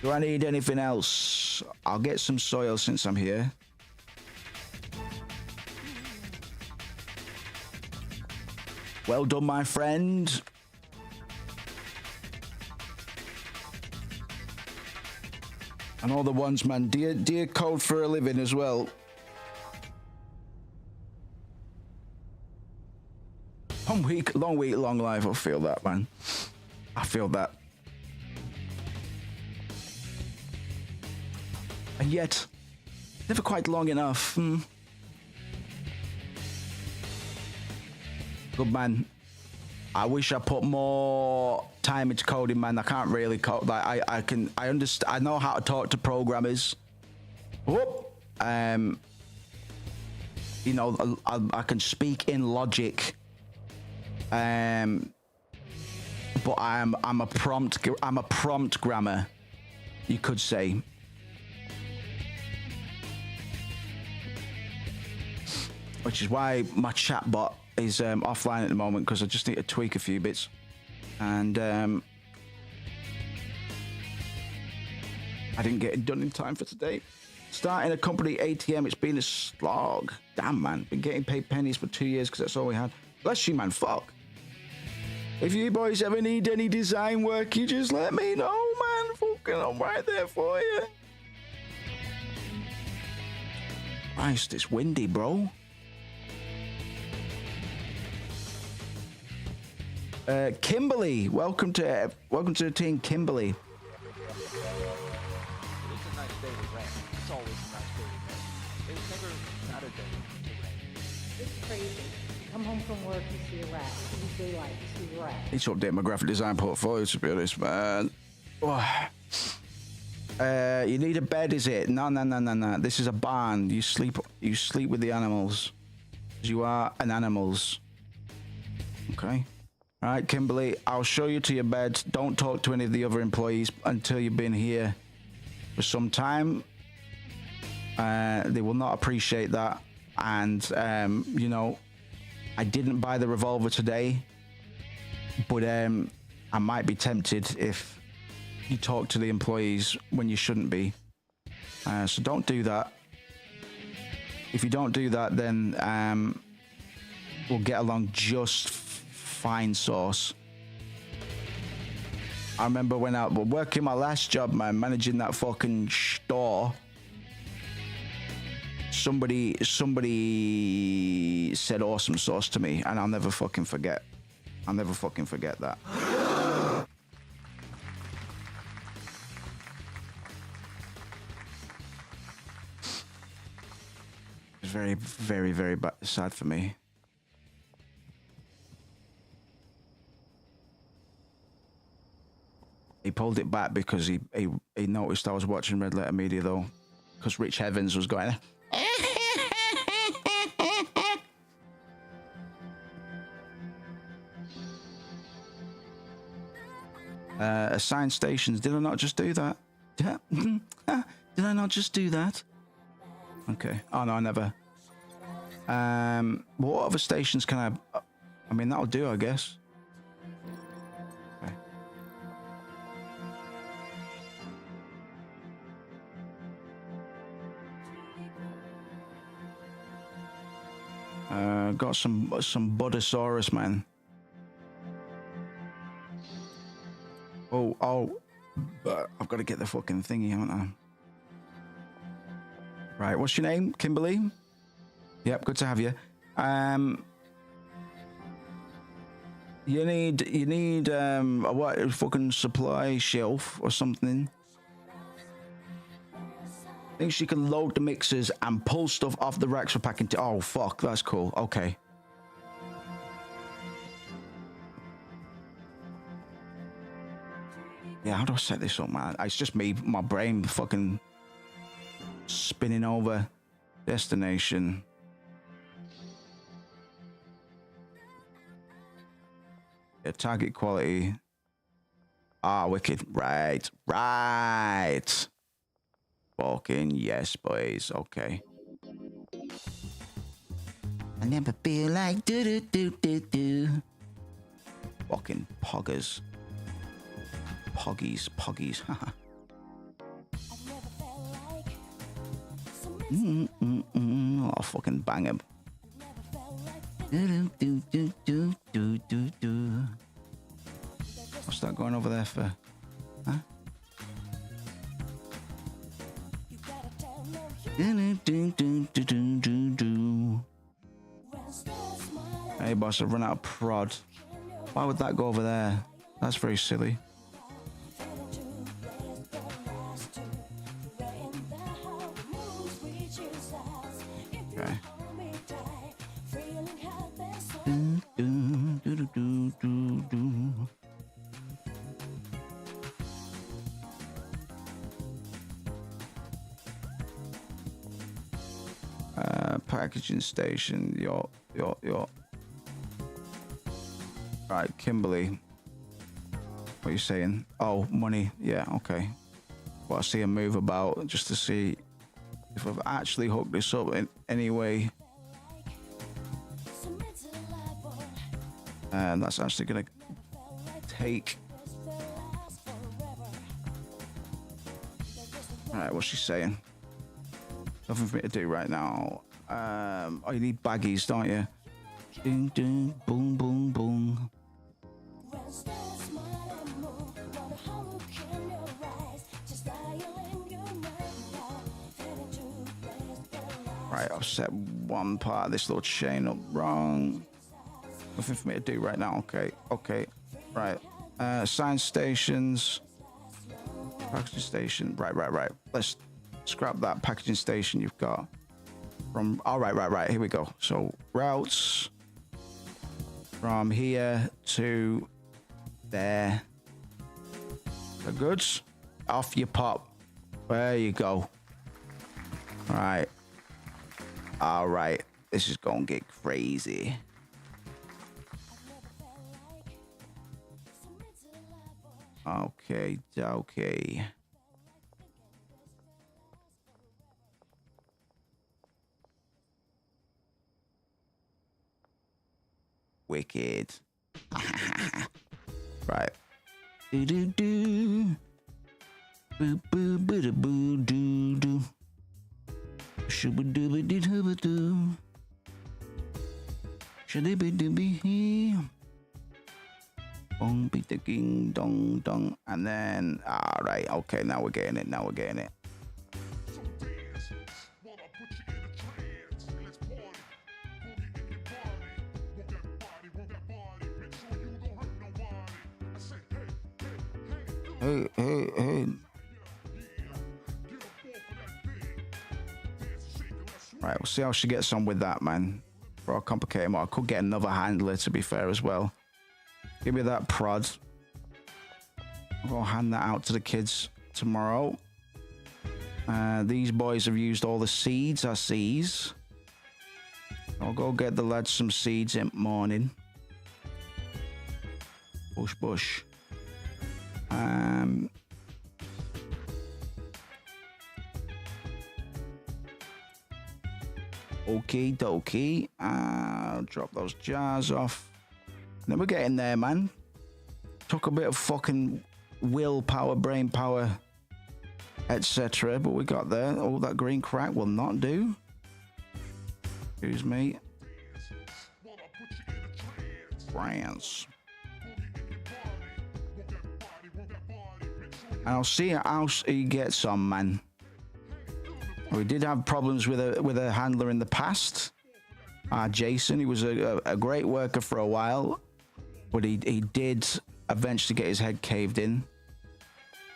Do I need anything else? I'll get some soil since I'm here. Well done, my friend. And all the ones, man. Dear code for a living as well. Long week, long life. I feel that, man. I feel that. And yet, never quite long enough. Good man. I wish I put more time into coding, man. I can't really code. Like I understand. I know how to talk to programmers. Whoop. You know, I can speak in logic. But I'm a prompt grammar, you could say. Which is why my chatbot is offline at the moment, because I just need to tweak a few bits. And I didn't get it done in time for today. Starting a company ATM, it's been a slog. Damn, man. Been getting paid pennies for 2 years because that's all we had. Bless you, man. Fuck. If you boys ever need any design work, you just let me know, man. Fucking, I'm right there for you. Christ, it's windy, bro. Kimberly, welcome to the team, Kimberly. It's a nice day to rent. It's always a nice day to rent. It's never not a day to rent. It's crazy. You come home from work, you see a rat. You see daylight, you see a rat. Need to update my graphic design portfolio, to be honest, man. Oh. You need a bed, is it? No. This is a barn. You sleep with the animals. You are an animals. Okay. All right, Kimberly, I'll show you to your bed. Don't talk to any of the other employees until you've been here for some time. They will not appreciate that. And, you know, I didn't buy the revolver today, but I might be tempted if you talk to the employees when you shouldn't be. So don't do that. If you don't do that, then we'll get along just fine, sauce. I remember when I was working my last job, man, managing that fucking store. Somebody said awesome sauce to me, and I'll never fucking forget. I'll never fucking forget that. It's very, very, very sad for me. He pulled it back because he noticed I was watching Red Letter Media, though, because Rich Evans was going. Assign stations. Did I not just do that? Did I not just do that? Okay. Oh no, I never. What other stations can I mean, that'll do, I guess. Got some Budosaurus, man. Oh, I've got to get the fucking thingy, haven't I? Right, what's your name? Kimberly? Yep, good to have you. You need a what fucking supply shelf or something. I think she can load the mixers and pull stuff off the racks for packing. Oh fuck, that's cool. Okay. Yeah, how do I set this up, man? It's just me, my brain fucking spinning over. Destination. Yeah, target quality. Ah, wicked. Right. Fucking yes, boys. Okay. I never feel like do. Fucking poggers. Poggies. Haha. I'll fucking bang him. What's that going over there for? Huh? Hey boss, I've run out of prod. Why would that go over there? That's very silly. Okay. do, do, do, do, do, do. Packaging station. Yo. Right, Kimberly. What are you saying? Oh, money. Yeah, okay. Well, I see a move about just to see if I've actually hooked this up in any way. And that's actually gonna take. All right, what's she saying? Nothing for me to do right now. Oh, you need baggies, don't you? Ding, ding, boom, boom, boom. Right, I've set one part of this little chain up wrong. Nothing for me to do right now. Okay. Right. Science stations. Packaging station. Right. Let's scrap that packaging station you've got. From right. Here we go. So routes from here to there. The goods. Off you pop. There you go. All right. This is gonna get crazy. Okay. Wicked. Right. Do do do. Boo boo boo doo boo doo doo. Shooba dooba doo dooba doo. Shadooba dooby. Bong beat the ging dong dong. And then, alright, okay, now we're getting it. Hey. Right, we'll see how she gets on with that, man. For a complicated more. I could get another handler, to be fair, as well. Give me that prod. I'm gonna hand that out to the kids tomorrow. These boys have used all the seeds I sees. I'll go get the lads some seeds in the morning. Bush. Okie dokie. I'll drop those jars off. And then we're getting there, man. Took a bit of fucking willpower, brain power, etc. But we got there. Oh, that green crack will not do. Excuse me. France. And I'll see how he gets on, man. We did have problems with a handler in the past. Jason, he was a great worker for a while, but he did eventually get his head caved in.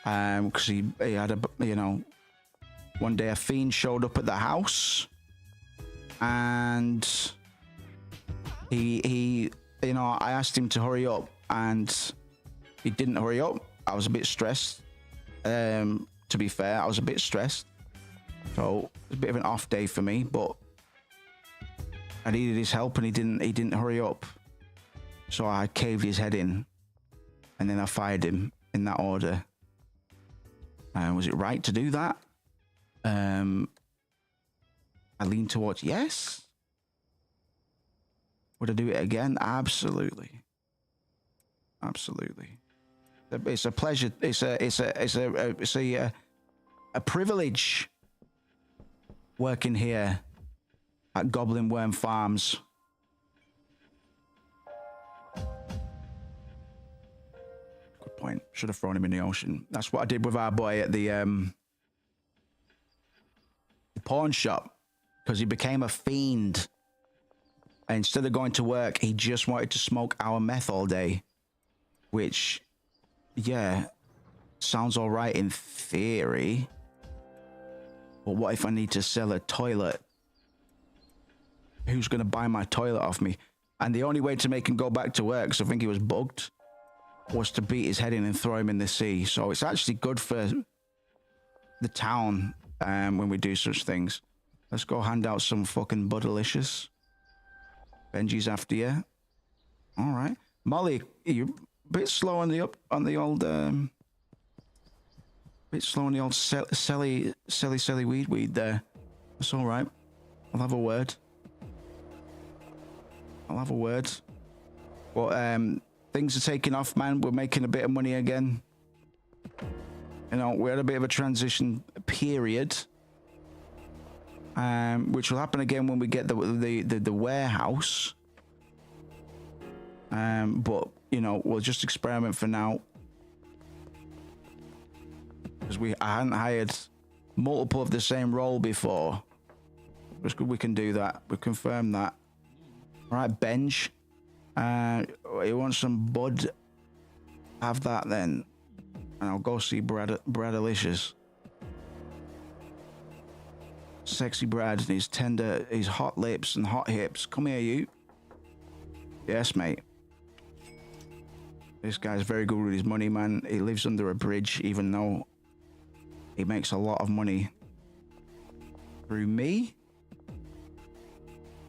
Because he had one day a fiend showed up at the house, and he I asked him to hurry up, and he didn't hurry up. I was a bit stressed. To be fair, I was a bit stressed. So it was a bit of an off day for me, but I needed his help, and he didn't hurry up. So I caved his head in, and then I fired him in that order. Was it right to do that? I lean towards yes. Would I do it again? Absolutely. It's a pleasure. It's a privilege working here at Goblin Worm Farms. Good point. Should have thrown him in the ocean. That's what I did with our boy at the pawn shop, because he became a fiend. And instead of going to work, he just wanted to smoke our meth all day, which, yeah, sounds all right in theory. But what if I need to sell a toilet? Who's going to buy my toilet off me? And the only way to make him go back to work, because I think he was bugged, was to beat his head in and throw him in the sea. So it's actually good for the town when we do such things. Let's go hand out some fucking Buddalicious. Benji's after you. All right. Molly, you're a bit slow on the old silly weed there. That's all right. I'll have a word. But things are taking off, man. We're making a bit of money again. You know, we had a bit of a transition period, which will happen again when we get the warehouse. But you know, we'll just experiment for now, because I hadn't hired multiple of the same role before. It's good we can do that. We confirm that. All right, Benj. You want some bud? Have that then, and I'll go see Bradalicious. Sexy Brad and his hot lips and hot hips. Come here, you. Yes, mate. This guy's very good with his money, man. He lives under a bridge, even though he makes a lot of money through me.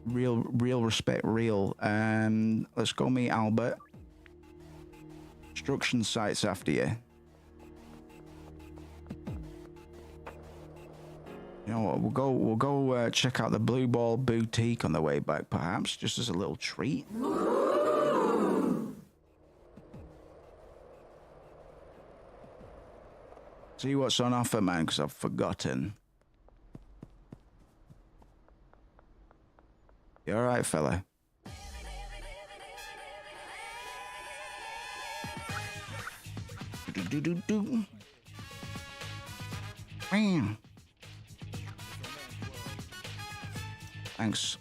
Real respect, real. Let's go meet Albert. Construction sites after you. You know what? We'll go check out the Blue Ball Boutique on the way back, perhaps, just as a little treat. See what's on offer, man, because I've forgotten. You all right, fella? Do. Thanks,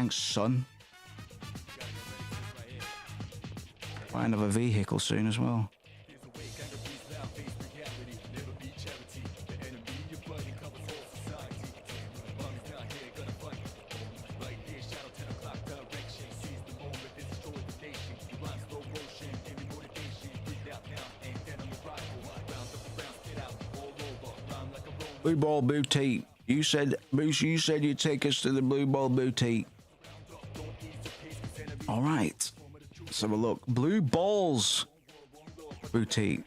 son. Buy another vehicle soon as well. Blue Ball Boutique. You said, Moose, you'd take us to the Blue Ball Boutique. All right. Let's have a look. Blue Balls Boutique.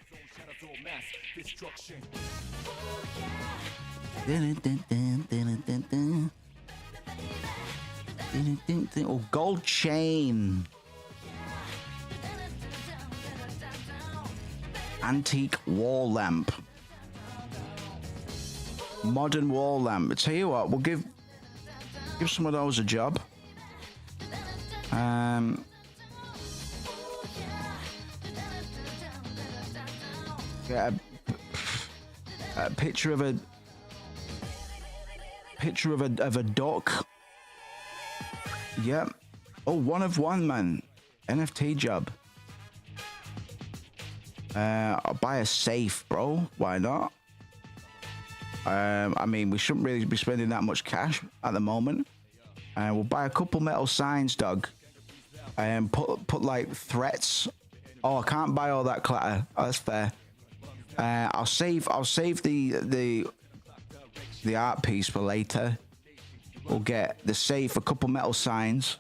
Oh, gold chain. Antique wall lamp. Modern wall lamp. I tell you what, we'll give some of those a job. Get a picture of a duck. Yep. Oh, one of one, man. NFT job. I'll buy a safe, bro. Why not? I mean, we shouldn't really be spending that much cash at the moment. We'll buy a couple metal signs, dog. And put like threats. Oh, I can't buy all that clutter. Oh, that's fair. I'll save the art piece for later. We'll get the safe, a couple metal signs.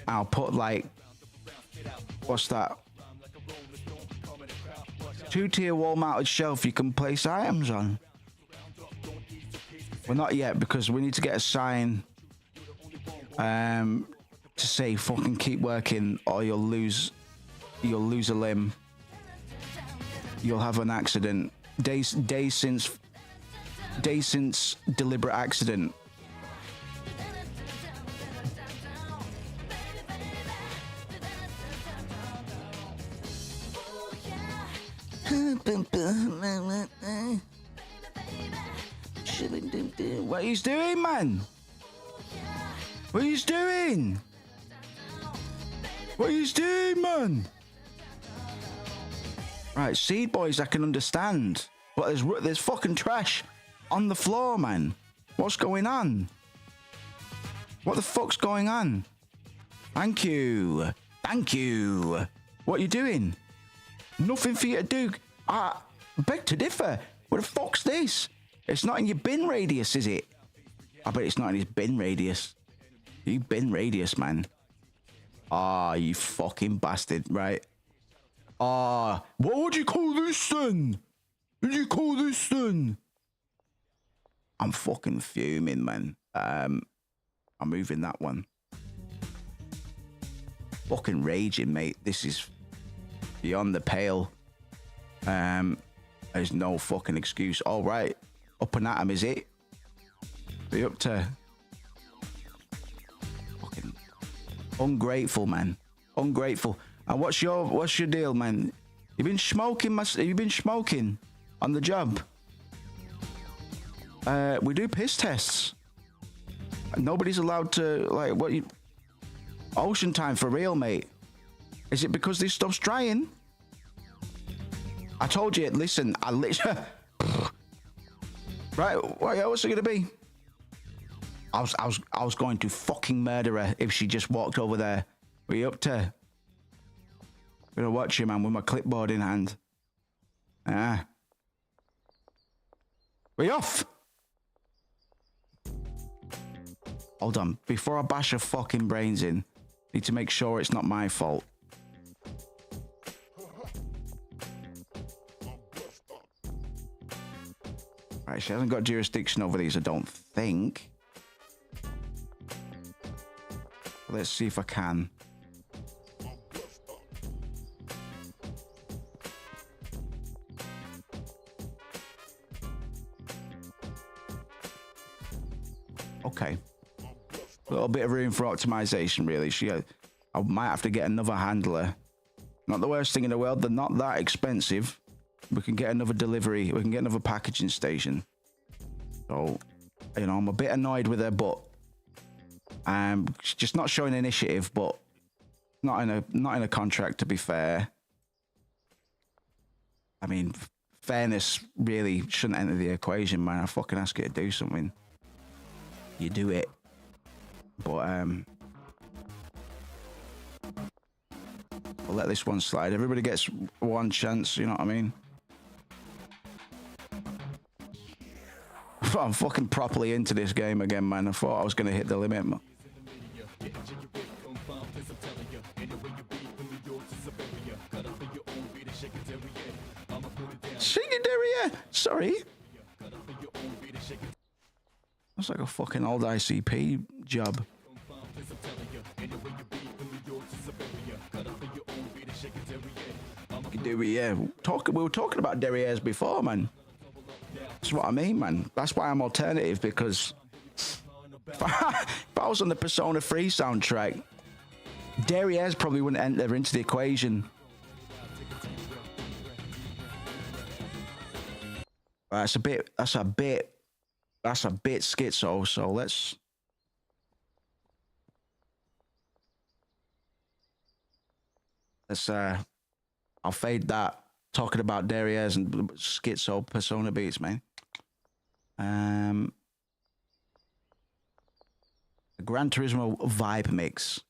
I'll put like, what's that? 2-tier wall-mounted shelf you can place items on. Well, not yet, because we need to get a sign to say fucking keep working or you'll lose a limb. You'll have an accident. Days since deliberate accident. What he's doing, man? What he's doing? What he's doing, man? Right, Seed Boys I can understand, but there's fucking trash on the floor, man. What's going on? What the fuck's going on? Thank you. Thank you. What are you doing? Nothing for you to do. I beg to differ. What the fuck's this? It's not in your bin radius, is it? I bet it's not in his bin radius. You bin radius, man. Ah, you fucking bastard, right? Ah, what would you call this then? What would you call this then? I'm fucking fuming, man. I'm moving that one. Fucking raging, mate. This is beyond the pale. There's no fucking excuse. All right, up and at him, is it? Be up to fucking ungrateful, man. Ungrateful. And what's your deal, man? You been smoking? You been smoking on the job? We do piss tests. Nobody's allowed to, like, what you... Ocean time for real, mate. Is it because this stuff's drying? I told you, listen, I literally... Right, what's it gonna be? I was going to fucking murder her if she just walked over there. What are you up to? I'm gonna watch you, man, with my clipboard in hand. Ah. We off! Hold on, before I bash her fucking brains in, need to make sure it's not my fault. Right, she hasn't got jurisdiction over these, I don't think. Let's see if I can. Okay. A little bit of room for optimization, really. I might have to get another handler. Not the worst thing in the world. They're not that expensive. We can get another delivery. We can get another packaging station. So, you know, I'm a bit annoyed with her, but she's just not showing initiative. But not in a contract, to be fair. I mean, fairness really shouldn't enter the equation, man. I fucking ask you to do something, you do it. But we'll let this one slide. Everybody gets one chance, you know what I mean? I'm fucking properly into this game again, man. I thought I was gonna hit the limit. Secondary, sorry. That's like a fucking old ICP job. Yeah. We were talking about derrieres before, man. That's what I mean, man. That's why I'm alternative, because if I was on the Persona 3 soundtrack, derrieres probably wouldn't enter into the equation. That's a bit schizo, so let's I'll fade that, talking about derrieres and schizo Persona beats, man. A Gran Turismo vibe mix,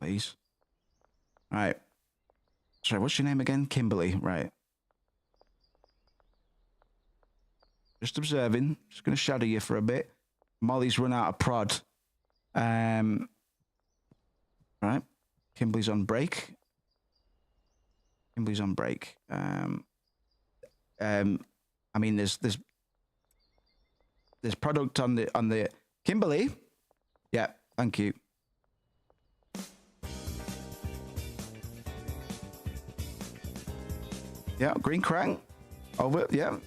please. All right, sorry, what's your name again? Kimberly, right? Just observing. Just going to shadow you for a bit. Molly's run out of prod. Right. Kimberly's on break. Kimberly's on break. I mean, there's product on the Kimberly. Yeah, thank you. Yeah, green crank. Over. Yeah.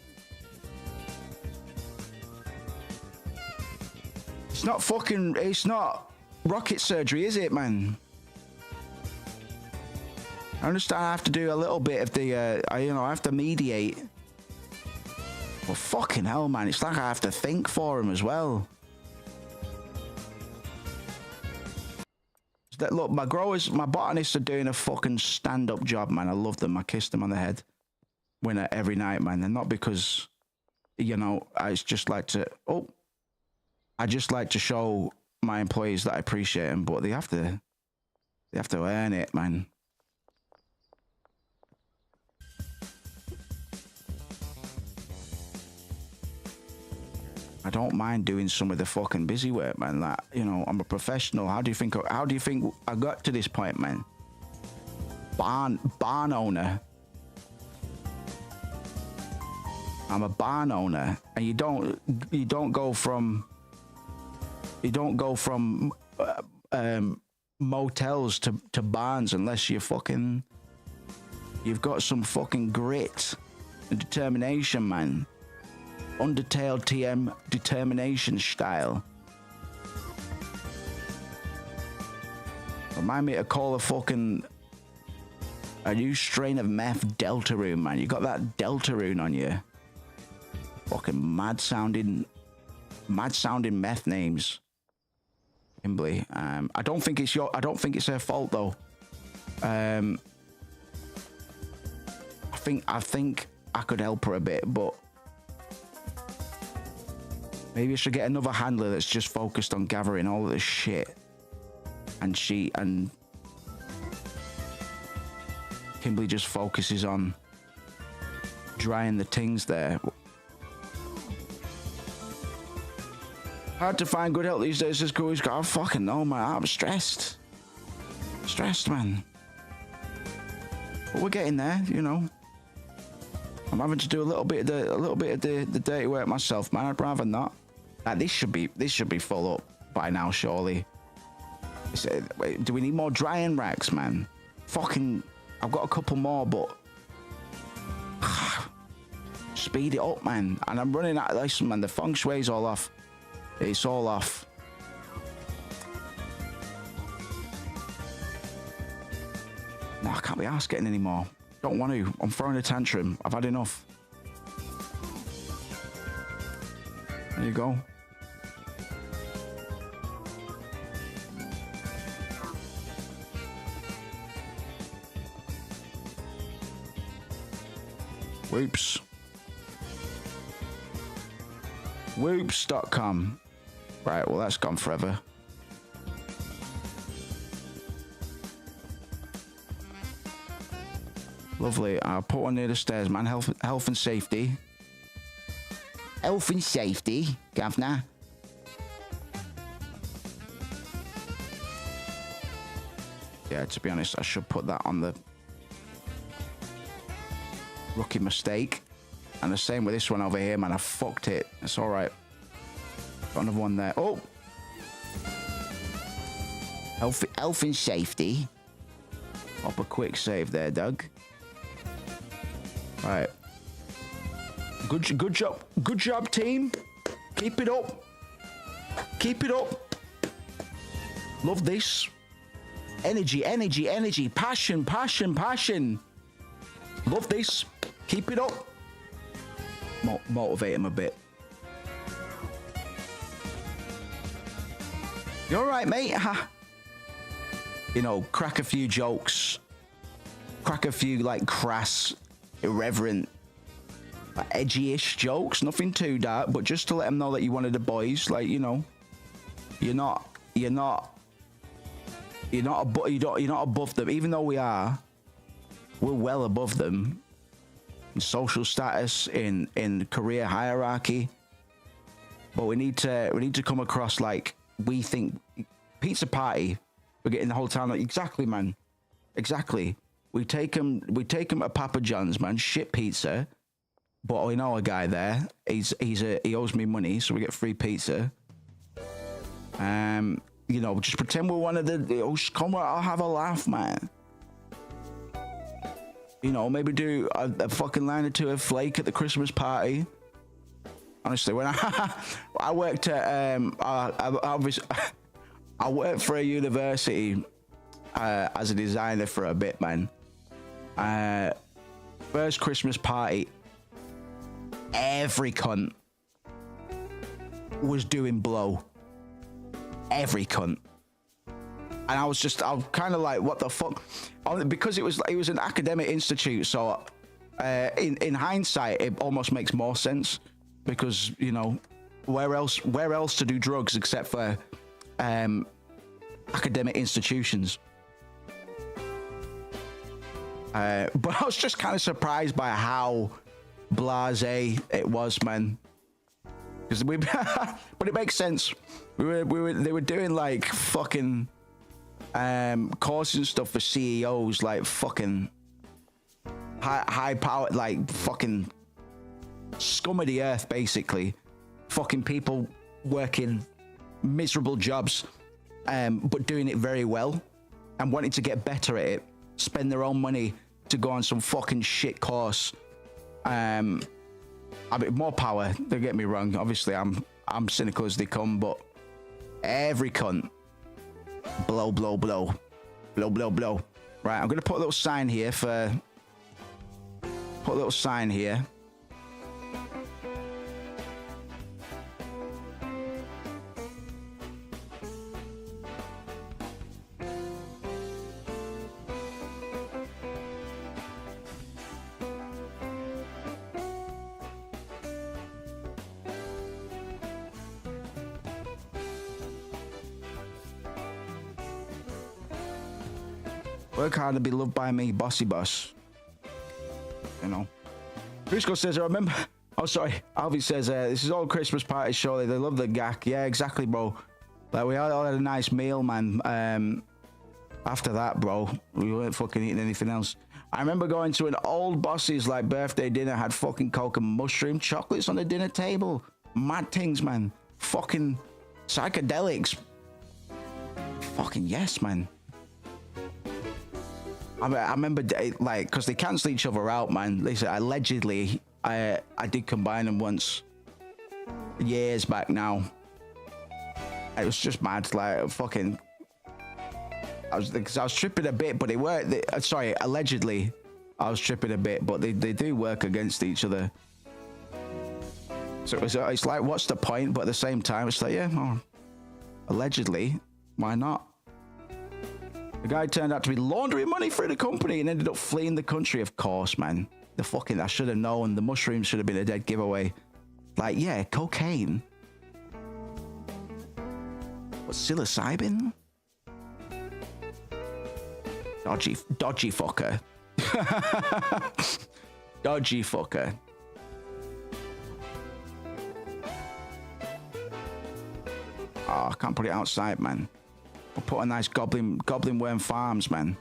It's not rocket surgery, is it, man? I understand I have to do a little bit of the, I have to mediate. Well, fucking hell, man. It's like I have to think for him as well. Look, my botanists are doing a fucking stand-up job, man. I love them. I kiss them on the head. Winner every night, man. And not because, I just like to show my employees that I appreciate them, but they have to earn it, man. I don't mind doing some of the fucking busy work, man. Like, you know, I'm a professional. How do you think I got to this point, man? Barn owner. I'm a barn owner, and you don't go from motels to barns unless you've got some fucking grit and determination, man. Undertale TM determination style. Remind me to call a new strain of meth Deltarune, man. You got that Deltarune on you. Fucking mad sounding meth names. Kimberly. I don't think it's her fault though. I think I could help her a bit, but maybe I should get another handler that's just focused on gathering all of this shit. And Kimberly just focuses on drying the things there. Hard to find good help these days. This girl's got, I fucking know, man. I'm stressed. Stressed, man. But we're getting there, you know. I'm having to do a little bit of the dirty work myself, man. I'd rather not. Like, this should be full up by now, surely. Wait, do we need more drying racks, man? Fucking, I've got a couple more, but speed it up, man. And I'm running out of this, man. The feng shui's all off. It's all off. No, I can't be arsed getting any more. Don't want to. I'm throwing a tantrum. I've had enough. There you go. Whoops. Whoops.com. Right, well, that's gone forever. Lovely. I'll put one near the stairs, man. Health and safety. Health and safety, Governor. Yeah, to be honest, I should put that on the rookie mistake. And the same with this one over here, man. I fucked it. It's all right. Got another one there. Oh! Health and safety. Pop a quick save there, Doug. Right. Good job. Good job, team. Keep it up. Keep it up. Love this. Energy, energy, energy. Passion, passion, passion. Love this. Keep it up. Motivate him a bit. You all right, mate? You know, crack a few jokes. Crack a few, like, crass, irreverent, edgy-ish jokes. Nothing too dark, but just to let them know that you're one of the boys. Like, you know, you're not above them. Even though we're well above them in social status, in career hierarchy. But we need to come across like we think. Pizza party. We're getting the whole town. Like, exactly, man. Exactly. We take him to Papa John's, man. Shit pizza. But we know a guy there. He owes me money, so we get free pizza. You know, just pretend we're one of the. Come on, I'll have a laugh, man. You know, maybe do a fucking line or two of Flake at the Christmas party. Honestly, when I worked at I worked for a university as a designer for a bit, man. First Christmas party, every cunt was doing blow. Every cunt. And I was kind of like, what the fuck? Because it was an academic institute, so in hindsight, it almost makes more sense because, you know, where else to do drugs except for academic institutions. But I was just kind of surprised by how blasé it was, man. Because but it makes sense. They were doing like fucking courses and stuff for CEOs, like fucking high power, like fucking scum of the earth, basically. Fucking people working miserable jobs, but doing it very well and wanting to get better at it, spend their own money to go on some fucking shit course. I mean, more power, don't get me wrong. Obviously, I'm cynical as they come, but every cunt, blow, blow, blow, blow, blow, blow. Right, I'm gonna put a little sign here for. Put a little sign here. Work hard to be loved by me, bossy boss. You know. Frisco says, I remember. Oh, sorry. Alvy says, this is all Christmas party, surely. They love the gack. Yeah, exactly, bro. Like, we all had a nice meal, man. After that, bro, we weren't fucking eating anything else. I remember going to an old boss's, like, birthday dinner, had fucking Coke and mushroom chocolates on the dinner table. Mad things, man. Fucking psychedelics. Fucking yes, man. I remember, like, because they cancel each other out, man. Listen, allegedly, I did combine them once, years back now. It was just mad, like, fucking. I was tripping a bit, but they weren't. Sorry, allegedly, I was tripping a bit, but they do work against each other. So it's like, what's the point? But at the same time, it's like, yeah, well, allegedly, why not? The guy turned out to be laundering money for the company and ended up fleeing the country, of course, man. The fucking, I should have known. The mushrooms should have been a dead giveaway. Like, yeah, cocaine. What, psilocybin? Dodgy fucker. Dodgy fucker. Oh, I can't put it outside, man. We'll put a nice Goblin Worm Farms, man.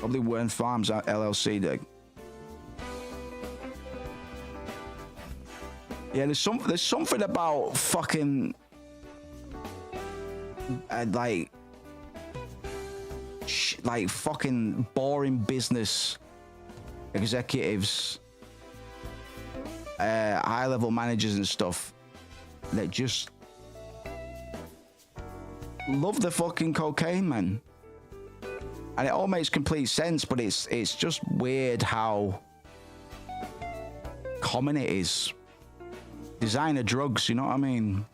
Goblin Worm Farms LLC, dude. Yeah, there's something about fucking like fucking boring business executives, high-level managers and stuff that just love the fucking cocaine, man. And it all makes complete sense, but it's just weird how common it is. Designer drugs, you know what I mean?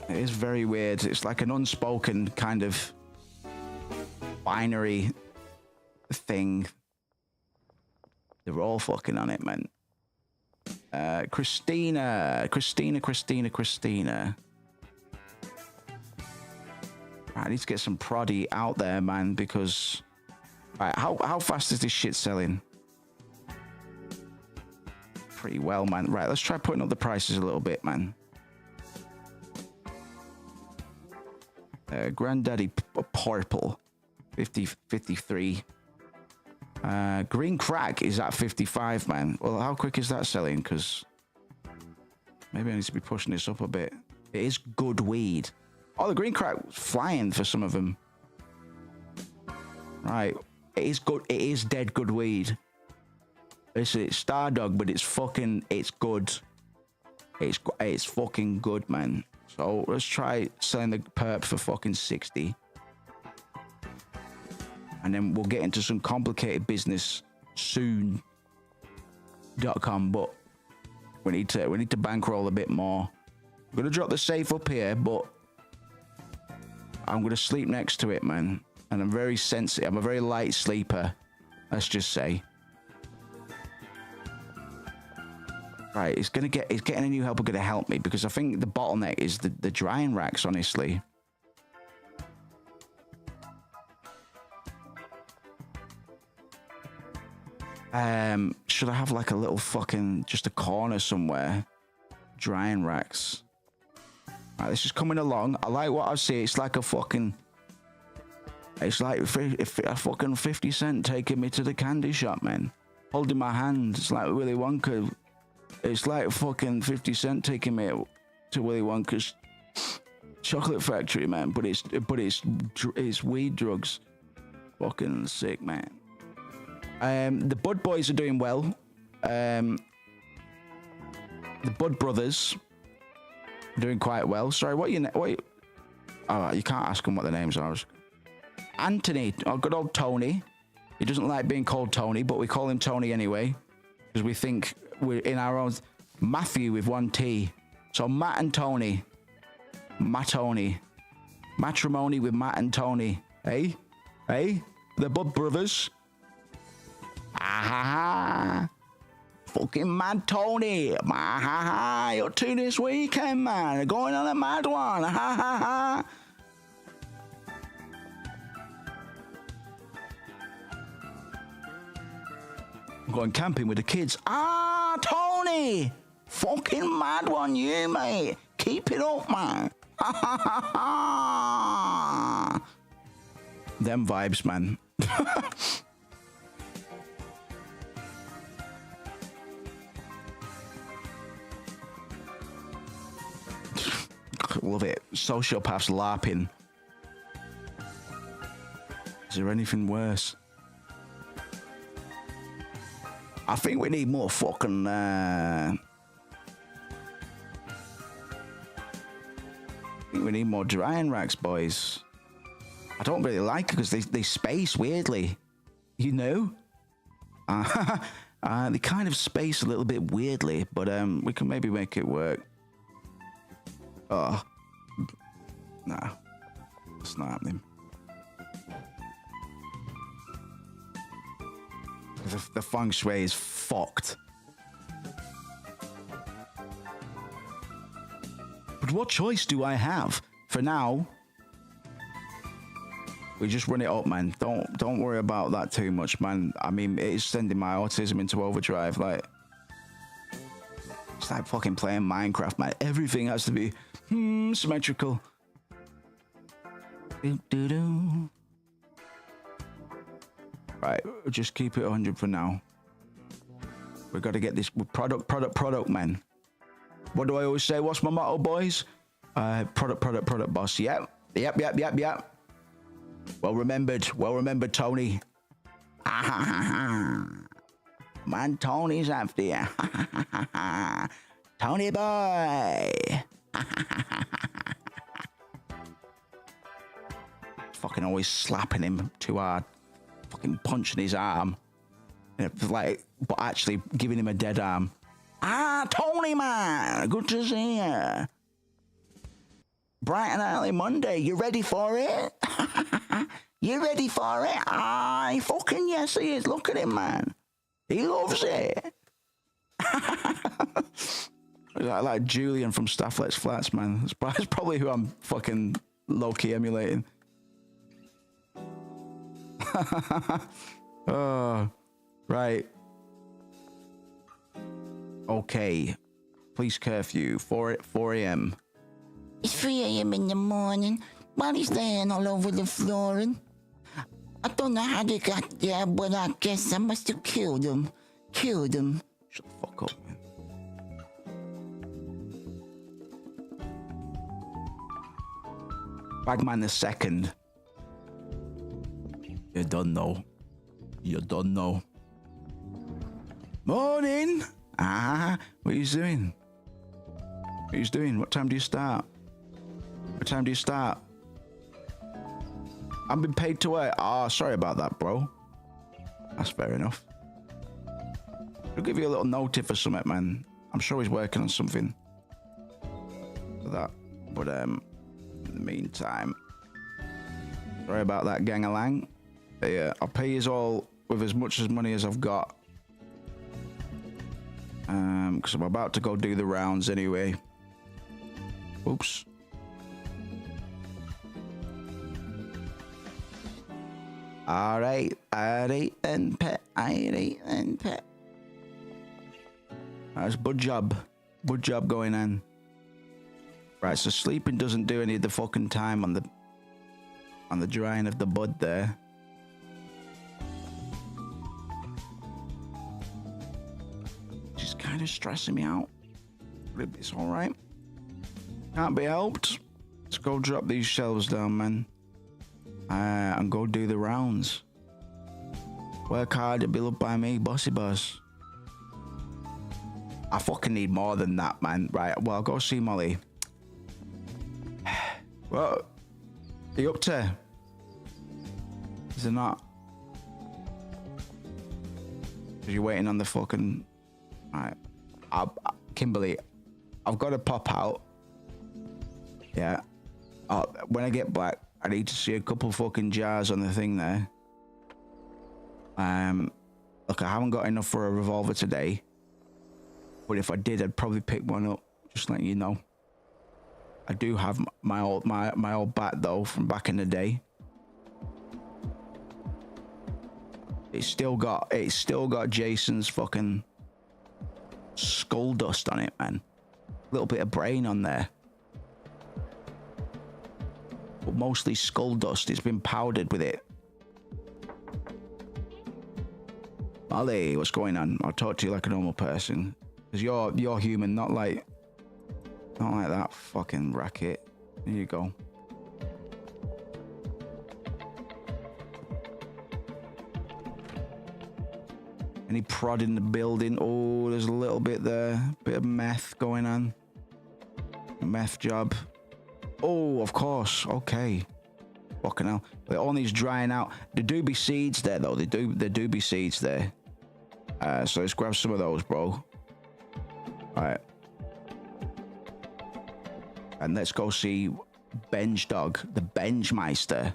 It is very weird. It's like an unspoken kind of binary thing. They're all fucking on it, man. Christina. Right, I need to get some proddy out there, man, because... Right, how fast is this shit selling? Pretty well, man. Right, let's try putting up the prices a little bit, man. Granddaddy Purple, 53. Green Crack is at 55, man. Well, how quick is that selling? Because maybe I need to be pushing this up a bit. It is good weed. Oh, the Green Crack was flying for some of them. Right. It is good. It is dead good weed. It's Stardog, but it's good. It's fucking good, man. So let's try selling the perp for fucking 60. And then we'll get into some complicated business soon. .com, but we need to bankroll a bit more. I'm gonna drop the safe up here, but I'm gonna sleep next to it, man. And I'm very sensitive. I'm a very light sleeper. Let's just say. Right, it's getting a new helper going to help me, because I think the bottleneck is the drying racks, honestly. Should I have like a little fucking, just a corner somewhere? Drying racks. Right, this is coming along. I like what I see. It's like a fucking, it's like a fucking 50 Cent taking me to the candy shop, man. Holding my hand. It's like Willy Wonka. It's like fucking 50 Cent taking me to Willy Wonka's chocolate factory, man. But it's weed drugs. Fucking sick, man. The Bud Boys are doing well. The Bud Brothers are doing quite well. Sorry, what you can't ask them what their names are. Anthony, good old Tony. He doesn't like being called Tony, but we call him Tony anyway, because we think we're in our own. Matthew with 1 T. So Matt and Tony. Mattoni. Matrimony with Matt and Tony. Hey? Hey? The Bud Brothers. Ah, fucking Mad Tony. Ah, you're two this weekend, man. Going on a mad one. Ha ha ha. I'm going camping with the kids. Ah, Tony. Fucking mad one, you, mate. Keep it up, man. Ha ha ha ha. Them vibes, man. Love it. Sociopaths LARPing. Is there anything worse? I think we need more fucking I think we need more drying racks, boys. I don't really like it because they space weirdly, you know. They kind of space a little bit weirdly, but we can maybe make it work. Oh, nah, it's not happening. The feng shui is fucked. But what choice do I have? For now, we just run it up, man. Don't worry about that too much, man. I mean, it is sending my autism into overdrive. Like, it's like fucking playing Minecraft, man. Everything has to be symmetrical. Do-do-do. Right, we'll just keep it 100 for now. We've got to get this product, man. What do I always say? What's my motto, boys? Product, boss. Yep. Well remembered, Tony. Man, Tony's after you. Tony boy. Fucking always slapping him too hard. Fucking punching his arm. Like, but actually giving him a dead arm. Tony, man. Good to see you. Bright and early Monday. You ready for it? You ready for it? Fucking yes, he is. Look at him, man. He loves it. like Julian from Stafflet's Flats, man. It's probably who I'm fucking low-key emulating. Oh, right. Okay. Police curfew, 4 a.m. It's 3 a.m. in the morning. Bodies laying all over the flooring. I don't know how they got there, but I guess I must have killed them. Shut the fuck up, man. Bagman the second. You don't know. Morning. What are you doing? What time do you start? I've been paid to work. Sorry about that, bro. That's fair enough. I'll give you a little note for something, man. I'm sure he's working on something for that. But in the meantime, sorry about that, gang-a-lang. Yeah, I'll pay you all with as much as money as I've got. Because I'm about to go do the rounds anyway. Oops. Alright then, pet. Alright then, pet. That's good job. Good job going on. Right, so sleeping doesn't do any of the fucking time on the drying of the bud there. She's kind of stressing me out. But it's alright. Can't be helped. Let's go drop these shelves down, man. And go do the rounds. Work hard to be loved by me, bossy boss. I fucking need more than that, man. Right, well, go see Molly. What are you up to? Is it not? Are you waiting on the fucking... Alright. Kimberly, I've got to pop out. Yeah. When I get back, I need to see a couple fucking jars on the thing there. Look, I haven't got enough for a revolver today. But if I did, I'd probably pick one up. Just letting you know. I do have my old bat though from back in the day. It's still got Jason's fucking skull dust on it, man. A little bit of brain on there. But mostly skull dust. It's been powdered with it. Molly, what's going on? I'll talk to you like a normal person. Because you're human, not like that fucking racket. There you go. Any prod in the building? Oh, there's a little bit there. Bit of meth going on. Meth job. Oh, of course. Okay. Fucking hell. It all needs drying out. There do be seeds there, though. There do be seeds there. So let's grab some of those, bro. Alright. And let's go see Benj Dog, the Benjmeister.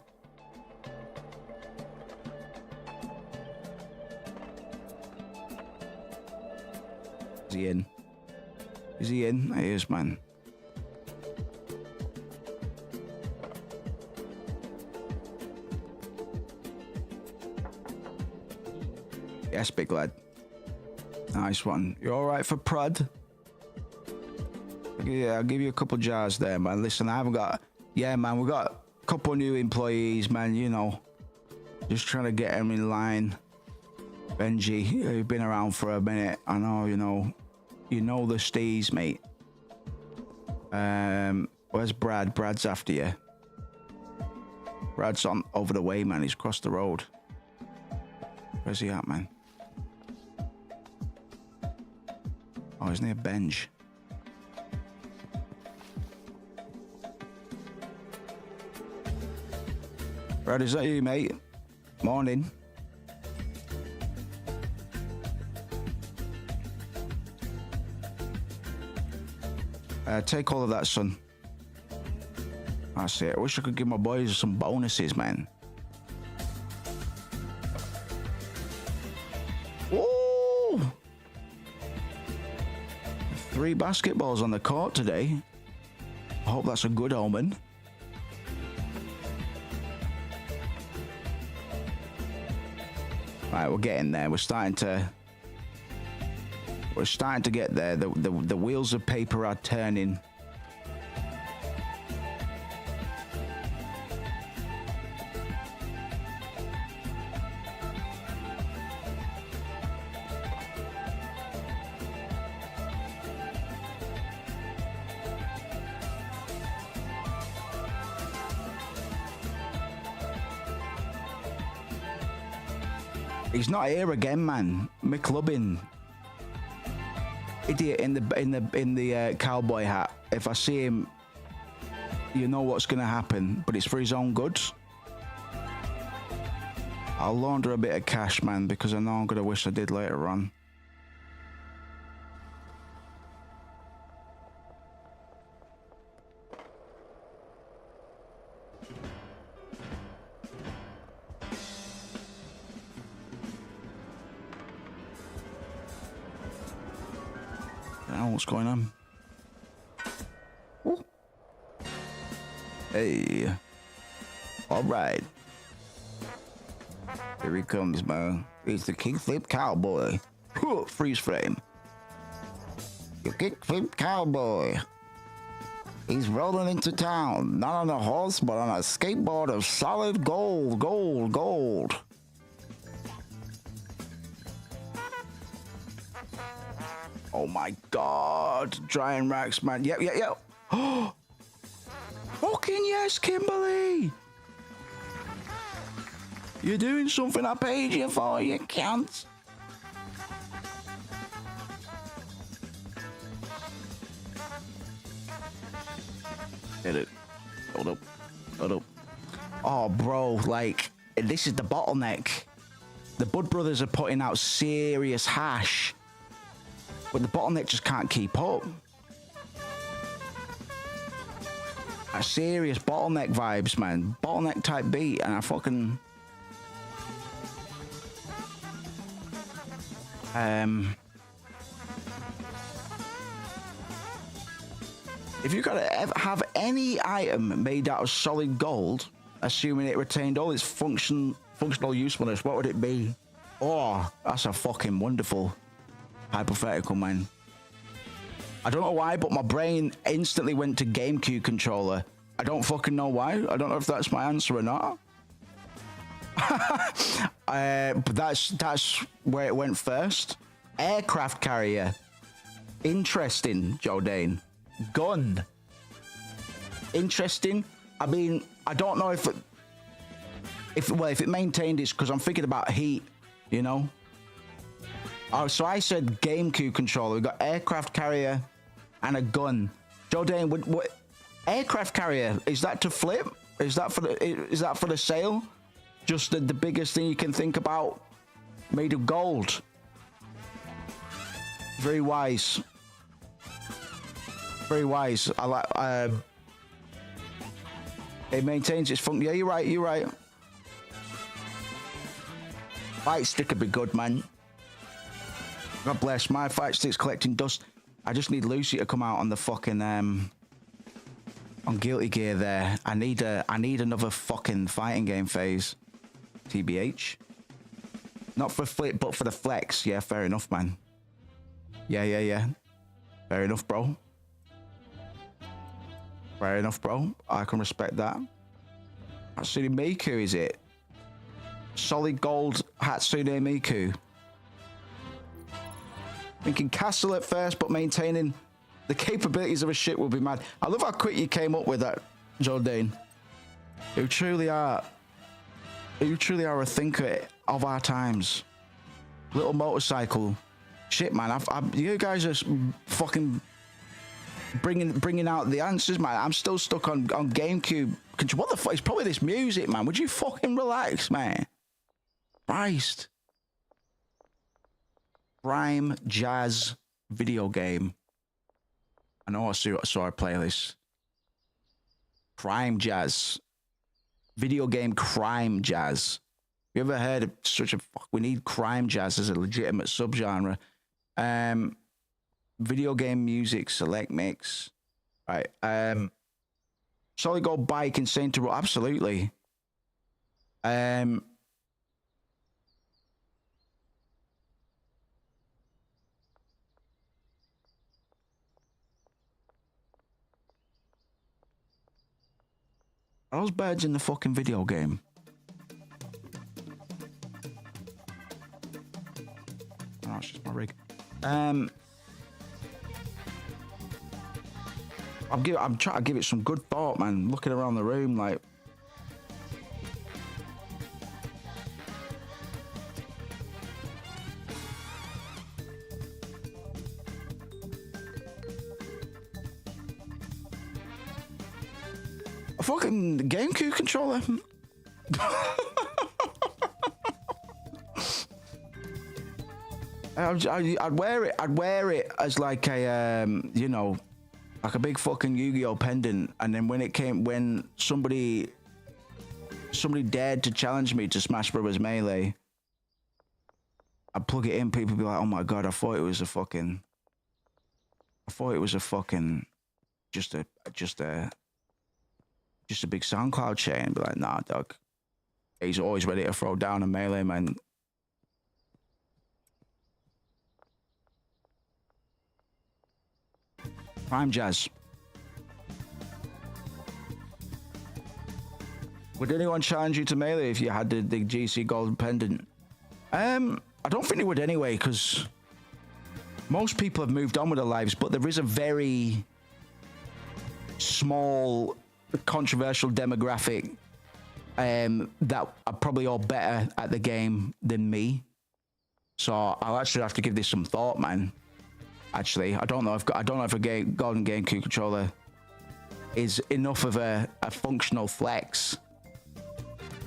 Is he in? Is he in? He is, man. Yes, big lad. Nice one. You all right for prod? Yeah, I'll give you a couple jars there, man. Listen, I haven't got... Yeah, man, we got a couple new employees, man, you know. Just trying to get them in line. Benji, you've been around for a minute. I know, you know the steez, mate. Where's Brad? Brad's after you. Brad's on over the way, man. He's crossed the road. Where's he at, man? Oh, he's near Benj. Brad, is that you, mate? Morning. Take all of that, son. That's it. I wish I could give my boys some bonuses, man. Whoa! 3 basketballs on the court today. I hope that's a good omen. Right, we're getting there. We're starting to get there. The wheels of paper are turning. He's not here again, man. McLubbin, idiot in the cowboy hat. If I see him, you know what's gonna happen. But it's for his own goods. I'll launder a bit of cash, man, because I know I'm gonna wish I did later on. hell? What's going on? Ooh. Hey. All right. Here he comes, man. He's the kickflip cowboy. Freeze frame. You kickflip cowboy. He's rolling into town, not on a horse, but on a skateboard of solid gold, gold, gold. Oh my God, Giant Racks, man. Yep. Oh, fucking yes, Kimberly. You're doing something I paid you for, you cunt. Get it. Hold up. Oh, bro, like, this is the bottleneck. The Bud Brothers are putting out serious hash, but the bottleneck just can't keep up. A serious bottleneck vibes, man. Bottleneck type beat, and I fucking... If you gotta have any item made out of solid gold, assuming it retained all its functional usefulness, what would it be? Oh, that's a fucking wonderful hypothetical, man. I don't know why, but my brain instantly went to GameCube controller. I don't fucking know why. I don't know if that's my answer or not. But that's where it went first. Aircraft carrier. Interesting, Joe Dane. Gun. Interesting. I mean, I don't know if it maintained its, because I'm thinking about heat, you know. Oh, so I said GameCube controller. We got aircraft carrier and a gun. Joe Dane, what aircraft carrier, is that to flip? Is that for the sale? Just the biggest thing you can think about, made of gold. Very wise. Very wise. I like. It maintains its function. Yeah, you're right. Fight stick would be good, man. God bless. My fight stick's collecting dust. I just need Lucy to come out on the fucking on Guilty Gear there. I need another fucking fighting game phase. TBH. Not for flip, but for the flex. Yeah, fair enough, man. Yeah. Fair enough, bro. Fair enough, bro. I can respect that. Hatsune Miku, is it? Solid gold Hatsune Miku. Thinking castle at first, but maintaining the capabilities of a ship would be mad. I love how quick you came up with that, Joe Dane. You truly are a thinker of our times. Little motorcycle. Shit, man. You guys are fucking bringing out the answers, man. I'm still stuck on GameCube. What the fuck? It's probably this music, man. Would you fucking relax, man? Christ. Prime Jazz video game. I know I saw a playlist. Crime Jazz. Video game crime jazz. You ever heard of such a fuck? We need crime jazz as a legitimate subgenre. Video game music select mix. Right. Solid Gold Bike Insane to Roll. Absolutely. Are those birds in the fucking video game? Oh, it's just my rig. I'm trying to give it some good thought, man. Looking around the room, like. A fucking GameCube controller. I'd wear it. I'd wear it as like a you know, like a big fucking Yu-Gi-Oh pendant. And then when somebody dared to challenge me to Smash Brothers Melee, I'd plug it in. People would be like, "Oh my god, I thought it was a fucking thought it was a fucking just a big SoundCloud chain. Be like, nah, dog. He's always ready to throw down a melee, man. Prime Jazz. Would anyone challenge you to melee if you had the GC Gold Pendant? I don't think they would anyway, because most people have moved on with their lives, but there is a very small, controversial demographic that are probably all better at the game than me. So I'll actually have to give this some thought, man. Actually, I don't know if a Golden GameCube controller is enough of a functional flex.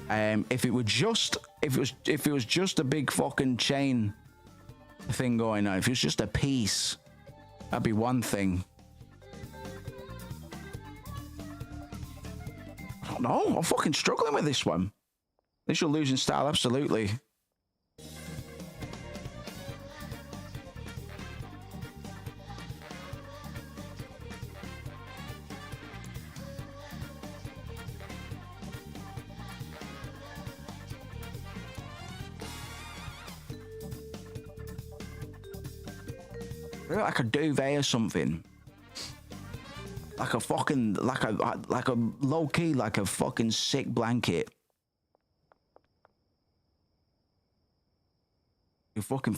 If it was just a big fucking chain thing going on, if it was just a piece, that'd be one thing. I don't know. I'm fucking struggling with this one. This you're losing style, absolutely. Like a duvet or something, like a fucking like a low key, like a fucking sick blanket. You fucking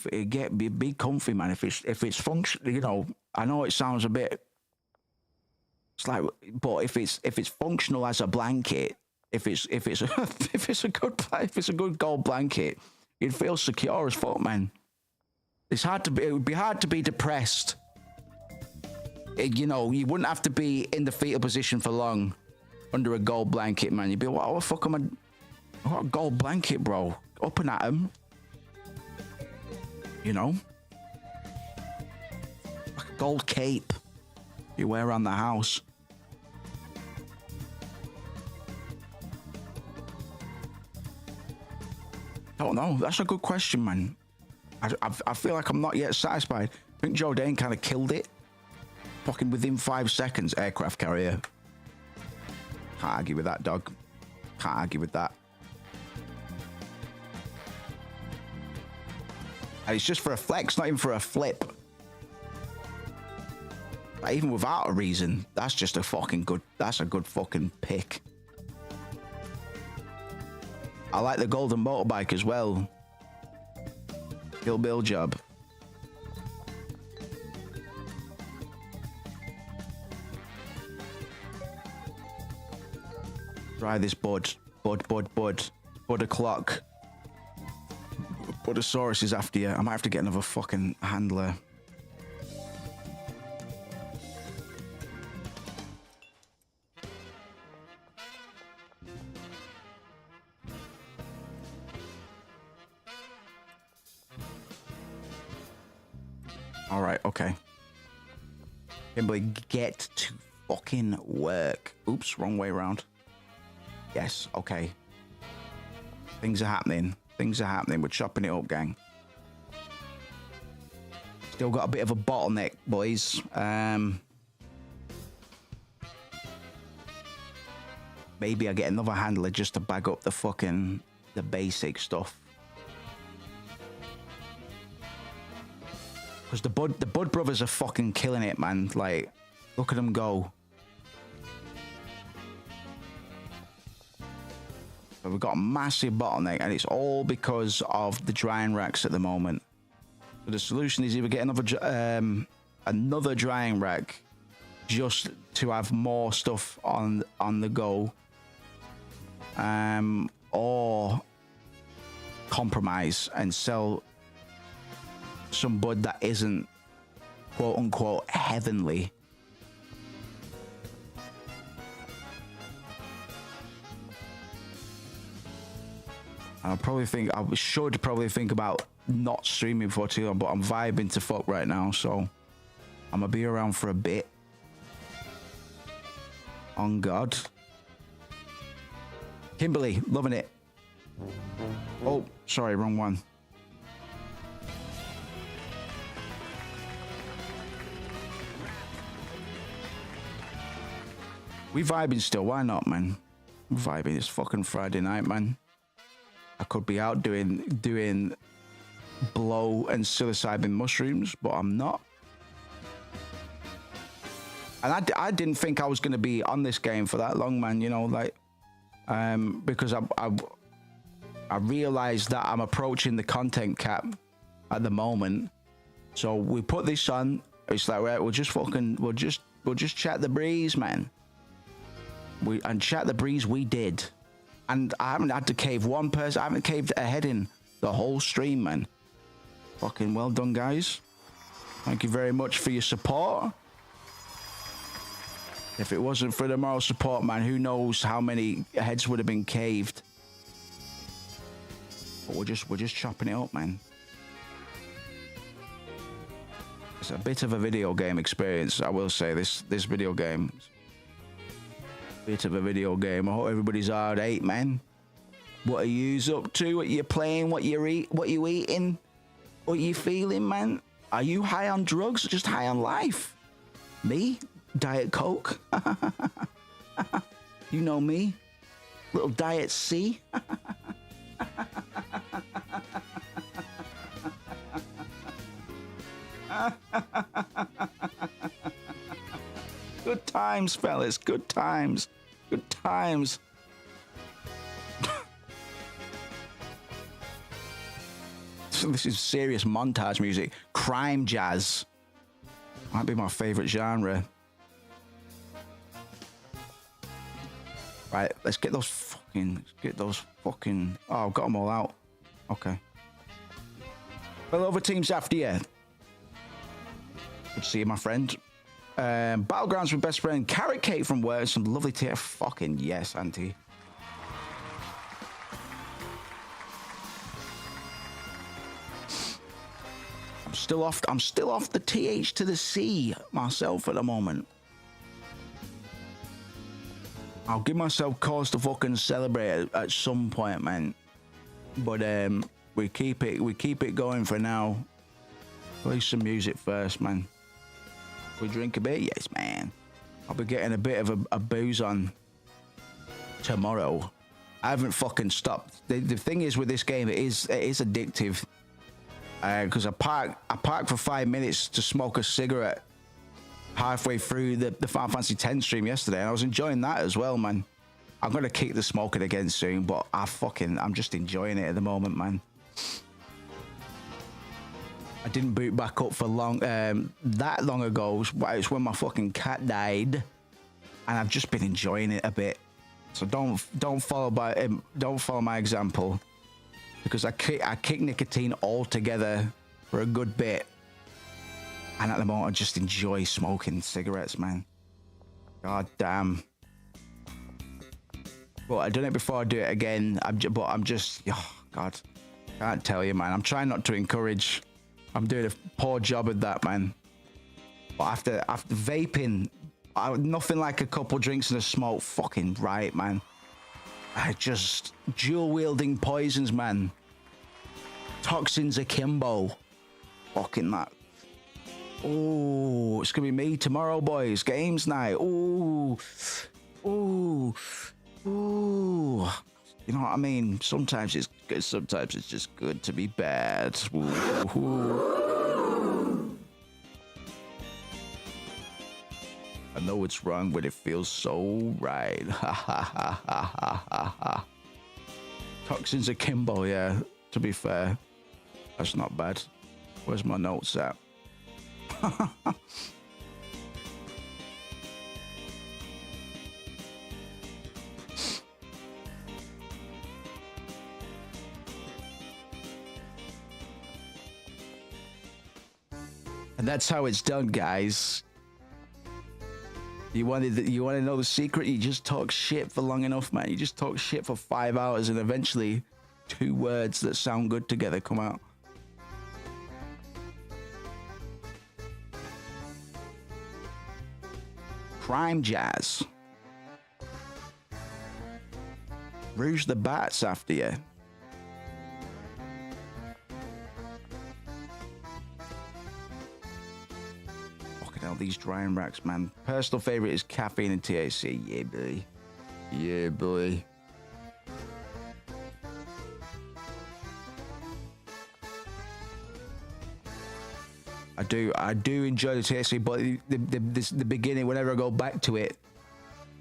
be comfy, man. If it's function, you know. I know it sounds a bit. It's like, but if it's functional as a blanket, if it's a good gold blanket, you'd feel secure as fuck, man. It would be hard to be depressed. You know, you wouldn't have to be in the fetal position for long under a gold blanket, man. You'd be like, what the fuck am I got a gold blanket, bro. Up and at 'em. You know? Like a gold cape you wear around the house. I don't know. That's a good question, man. I feel like I'm not yet satisfied. I think Joe Dane kind of killed it. Fucking within 5 seconds, aircraft carrier. Can't argue with that, dog. Can't argue with that. And it's just for a flex, not even for a flip. Like, even without a reason, that's just a fucking good, that's a good fucking pick. I like the golden motorbike as well. Kill Bill job. Try this bud o'clock. Budosaurus is after you. I might have to get another fucking handler. All right, okay. Kimberly, get to fucking work. Oops, wrong way around. Yes, okay. Things are happening. Things are happening. We're chopping it up, gang. Still got a bit of a bottleneck, boys. Maybe I get another handler just to bag up the basic stuff. Because the Bud brothers are fucking killing it, man. Like, look at them go. So we've got a massive bottleneck, and it's all because of the drying racks at the moment. So the solution is either get another drying rack just to have more stuff on the go, or compromise and sell some bud that isn't quote unquote heavenly. I should probably think about not streaming for too long, but I'm vibing to fuck right now, so I'm gonna be around for a bit. On God. Kimberly, loving it. Oh, sorry, wrong one. We vibing still. Why not, man? We vibing. It's fucking Friday night, man. I could be out doing blow and psilocybin mushrooms, but I'm not. And I didn't think I was going to be on this game for that long, man. You know, like, because I realized that I'm approaching the content cap at the moment. So we put this on. It's like, right, we'll just chat the breeze, man. And chat the breeze we did. And I haven't had to cave one person. I haven't caved a head in the whole stream, man. Fucking well done, guys. Thank you very much for your support. If it wasn't for the moral support, man, who knows how many heads would have been caved. But we're just chopping it up, man. It's a bit of a video game experience, I will say. This video game. Bit of a video game. I hope everybody's hard eight, man. What are you up to? What you playing? What you eating? What you feeling, man? Are you high on drugs or just high on life? Me? Diet Coke. You know me. Little Diet C. Good times, fellas. Good times. Good times. This is serious montage music. Crime jazz. Might be my favorite genre. Right, let's get those fucking... Oh, I've got them all out. Okay. Well, over teams after you. Good to see you, my friend. Battlegrounds with best friend. Carrot cake from work. Some lovely tea. Fucking yes, auntie. I'm still off the TH to the C myself at the moment. I'll give myself cause to fucking celebrate at some point, man. But we keep it going for now. Play some music first, man. We drink a bit, yes, man. I'll be getting a bit of a booze on tomorrow. I haven't fucking stopped. The thing is with this game, it is addictive. Because I parked for 5 minutes to smoke a cigarette halfway through the Final Fantasy X stream yesterday, and I was enjoying that as well, man. I'm gonna kick the smoking again soon, but I'm just enjoying it at the moment, man. I didn't boot back up for long, that long ago. It's when my fucking cat died, and I've just been enjoying it a bit. So don't follow my example, because I kick nicotine altogether for a good bit. And at the moment, I just enjoy smoking cigarettes, man. God damn. But I've done it before I do it again. I'm just, oh God, can't tell you, man. I'm trying not to encourage. I'm doing a poor job at that, man. But after vaping, nothing like a couple drinks and a smoke. Fucking right, man. I just dual wielding poisons, man. Toxins akimbo. Fucking that. Oh, it's gonna be me tomorrow, boys. Games night. Ooh. You know what I mean? Sometimes it's good, sometimes it's just good to be bad. Ooh. I know it's wrong, but it feels so right. Toxins akimbo, yeah. To be fair, that's not bad. Where's my notes at? And that's how it's done, guys. You want to know the secret? You just talk shit for long enough, man. You just talk shit for 5 hours, and eventually 2 words that sound good together come out. Crime jazz. Rouge the Bats after you. Fucking hell, these drying racks, man. Personal favorite is caffeine and THC. Yeah, boy. Yeah, boy. I do enjoy the THC, but the beginning, whenever I go back to it,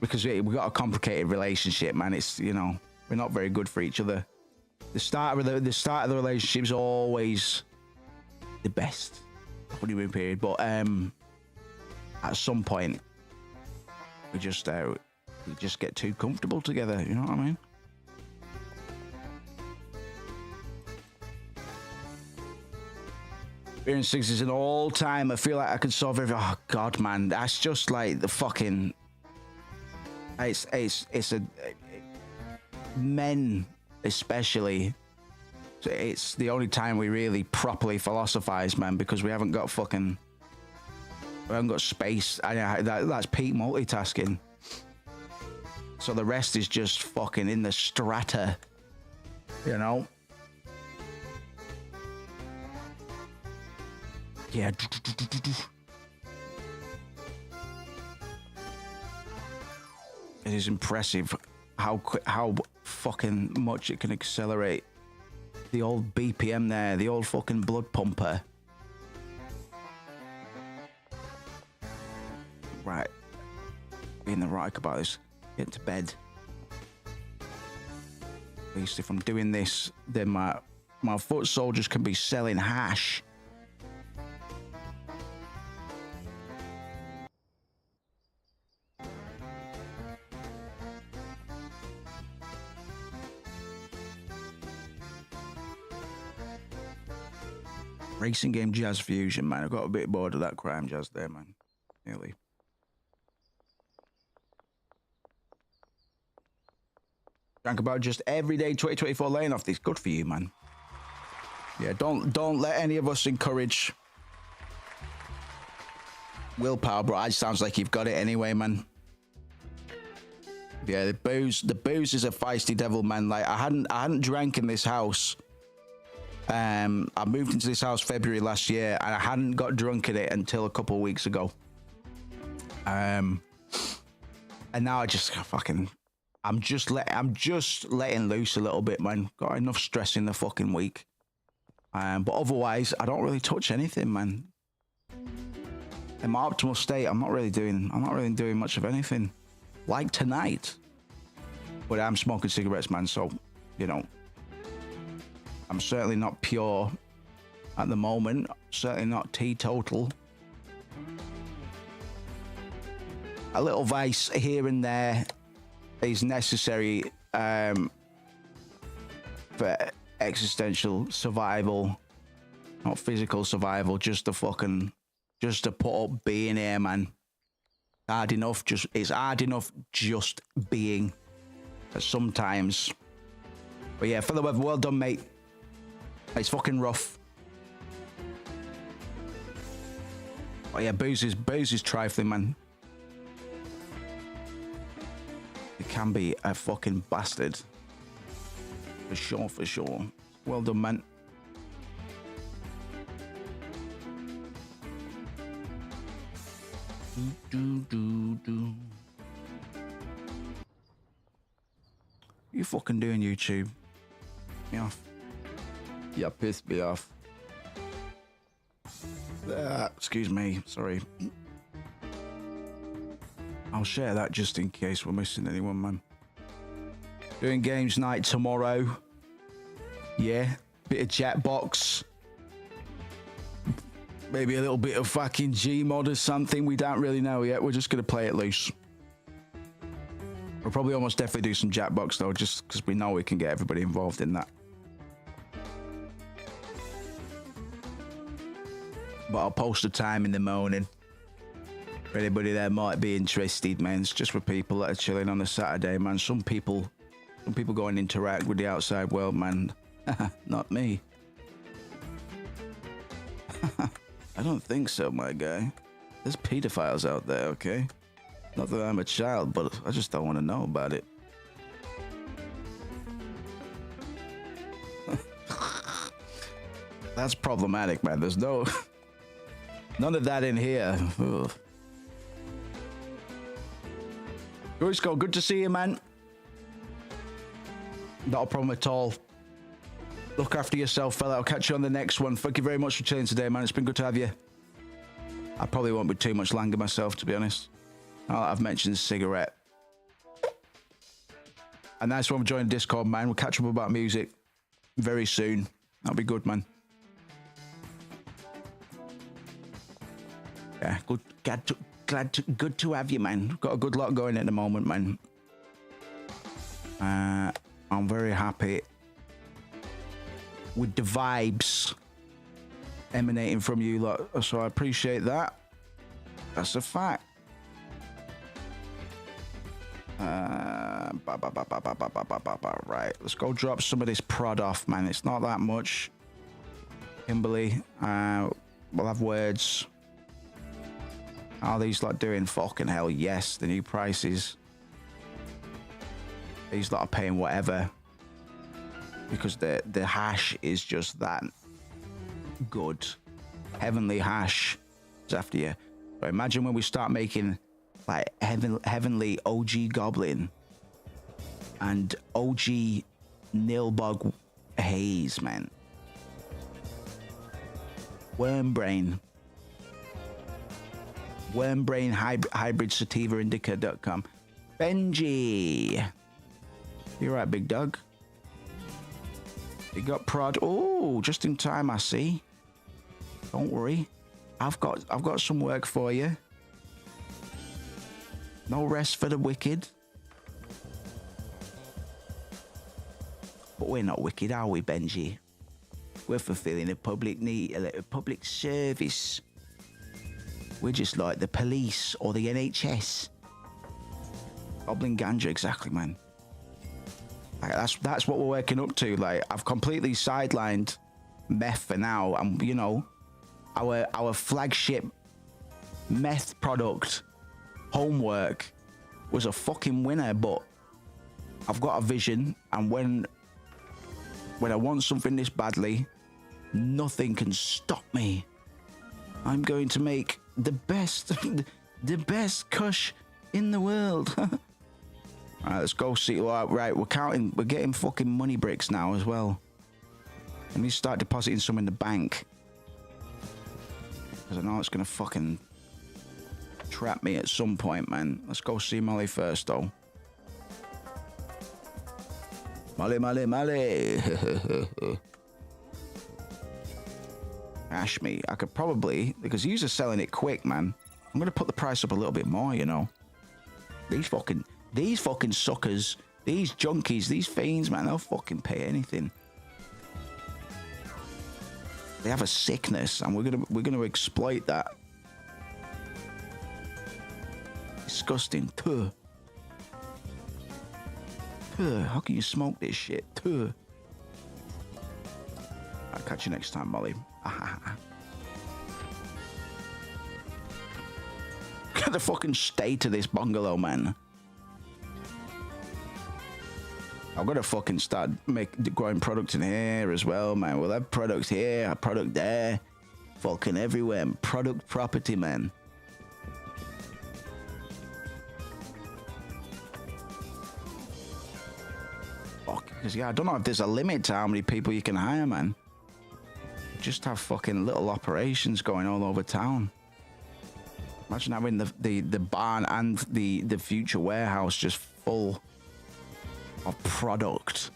because we got a complicated relationship, man. It's, you know, we're not very good for each other. The start of the relationship is always the best honeymoon period, but at some point we just get too comfortable together. You know what I mean? Beer and Six is an all-time. I feel like I could solve every. Oh God, man, that's just like the fucking. It's a men especially. So it's the only time we really properly philosophize, man, because we haven't got space. That's peak multitasking. So the rest is just fucking in the strata, you know. Yeah. It is impressive how fucking much it can accelerate. The old BPM there, the old fucking blood pumper. Right. Being the right about this. Get to bed. At least if I'm doing this, then my foot soldiers can be selling hash. Racing game Jazz Fusion, man. I got a bit bored of that crime jazz there, man. Nearly. Drank about just everyday 2024 laying off this. Good for you, man. Yeah, don't let any of us encourage willpower, bro. It sounds like you've got it anyway, man. Yeah, the booze is a feisty devil, man. Like I hadn't drank in this house. I moved into this house February last year, and I hadn't got drunk in it until a couple of weeks ago. And now I just fucking, I'm just letting loose a little bit, man. Got enough stress in the fucking week. But otherwise, I don't really touch anything, man. In my optimal state, I'm not really doing much of anything. Like tonight. But I'm smoking cigarettes, man. So, you know. I'm certainly not pure at the moment. Certainly not teetotal. A little vice here and there is necessary for existential survival, not physical survival. Just to put up being here, man. Hard enough. It's hard enough just being. Sometimes. But yeah, for the weather, well done, mate. It's fucking rough. Oh yeah, booze is trifling, man. It can be a fucking bastard. For sure, for sure. Well done, man. Do. You fucking doing YouTube? Me off. Yeah, pissed me off. Excuse me, sorry. I'll share that just in case we're missing anyone, man. Doing games night tomorrow. Yeah, bit of Jackbox. Maybe a little bit of fucking Gmod or something. We don't really know yet. We're just gonna play it loose. We'll probably almost definitely do some Jackbox though, just because we know we can get everybody involved in that. But I'll post a time in the morning for anybody that might be interested, man. It's just for people that are chilling on a Saturday, man. Some people go and interact with the outside world, man. Not me. I don't think so, my guy. There's pedophiles out there, okay? Not that I'm a child, but I just don't want to know about it. That's problematic, man. There's no... None of that in here. Ugh. Grusko, good to see you, man. Not a problem at all. Look after yourself, fella. I'll catch you on the next one. Thank you very much for chilling today, man. It's been good to have you. I probably won't be too much longer myself, to be honest. Now that I've mentioned cigarette. A nice one for joining Discord, man. We'll catch up about music very soon. That'll be good, man. Yeah, good. Good to have you, man. Got a good lot going at the moment, man. I'm very happy with the vibes emanating from you lot, so I appreciate that. That's a fact. Right, let's go drop some of this prod off, man. It's not that much. Kimberly, we'll have words. Are these lot doing? Fucking hell, yes. The new prices. These lot are paying whatever. Because the hash is just that good. Heavenly hash is after you. So imagine when we start making like heavenly OG Goblin and OG Nilbog Haze, man. Wormbrain hybrid sativa indica.com. Benji, you're right, big dog. You got prod. Oh, just in time, I see. Don't worry, I've got some work for you. No rest for the wicked. But we're not wicked, are we, Benji? We're fulfilling a public need, a public service. We're just like the police or the NHS. Goblin ganja, exactly, man. Like, that's what we're working up to. Like, I've completely sidelined meth for now, and you know, our flagship meth product, Homework, was a fucking winner. But I've got a vision, and when I want something this badly, nothing can stop me. I'm going to make the best kush in the world. All right, let's go see. Right, we're getting fucking money bricks now as well. Let me start depositing some in the bank, because I know it's gonna fucking trap me at some point, man. Let's go see Molly first, though. Molly. Ash me. I could probably, because you are selling it quick, man. I'm gonna put the price up a little bit more, you know. These fucking suckers, these junkies, these fiends, man, they'll fucking pay anything. They have a sickness, and we're gonna exploit that. Disgusting. Tuh. How can you smoke this shit? Tuh. I'll catch you next time, Molly. Look at the fucking state of this bungalow, man. I've got to fucking start growing product in here as well, man. We'll have product here, a product there, fucking everywhere. Product property, man. Fuck, because yeah, I don't know if there's a limit to how many people you can hire, man. Just have fucking little operations going all over town. Imagine having the barn and the future warehouse just full of product.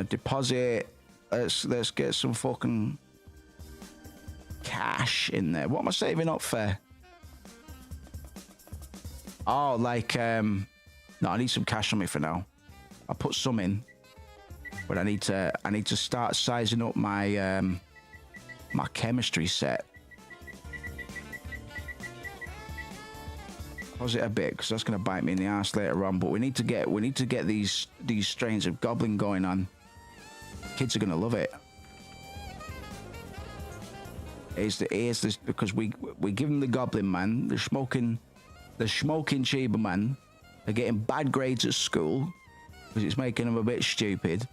Deposit. Let's get some fucking cash in there. What am I saving up for? Oh, like no, I need some cash on me for now. I'll put some in. But I need to start sizing up my my chemistry set. Pause it a bit, because that's gonna bite me in the ass later on. But we need to get these strains of goblin going on. Kids are gonna love it. Here's this, because we give them the goblin, man. They're smoking Chiba, man. They're getting bad grades at school because it's making them a bit stupid.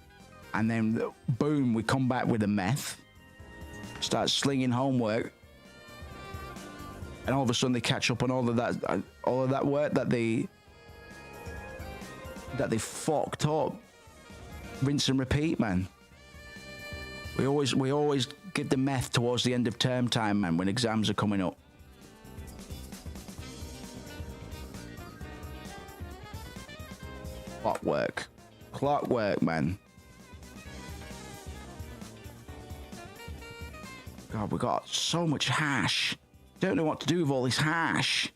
And then, boom, we come back with the meth. start slinging homework, and all of a sudden they catch up on all of that work that they fucked up. Rinse and repeat, man. We always give the meth towards the end of term time, man, when exams are coming up. Clockwork, man. God, we got so much hash. Don't know what to do with all this hash.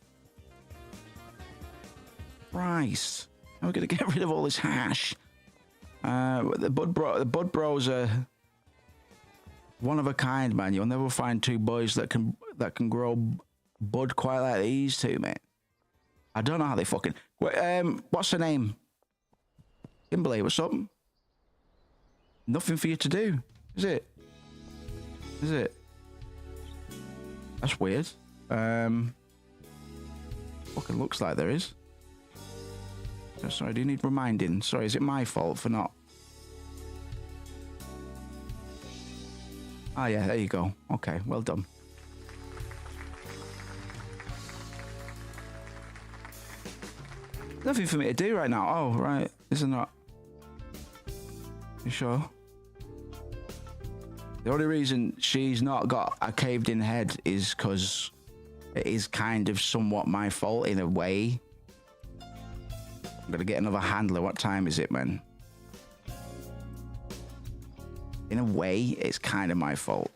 Christ, how are we gonna get rid of all this hash? The Bud Bros are one of a kind, man. You'll never find two boys that can grow bud quite like these two, man. I don't know how they fucking. What's her name? Kimberly, what's up? Nothing for you to do, is it? Is it? That's weird. Fucking looks like there is. Oh, sorry, do you need reminding? Sorry, is it my fault for not? Ah, yeah, there you go. Okay, well done. Nothing for me to do right now. Oh, right. Isn't that? You sure? The only reason she's not got a caved in head is because it is kind of somewhat my fault in a way. I'm gonna get another handler. What time is it, man? In a way, it's kind of my fault.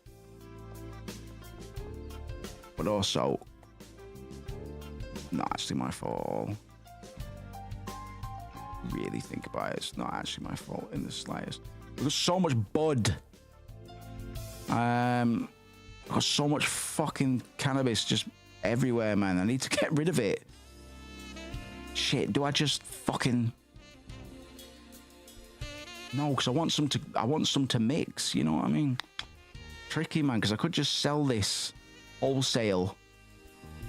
But also, not actually my fault. Really think about it, it's not actually my fault in the slightest. There's so much bud. I've got so much fucking cannabis just everywhere, man. I need to get rid of it. Shit, do I just fucking... No, because I want some to mix, you know what I mean? Tricky, man, because I could just sell this wholesale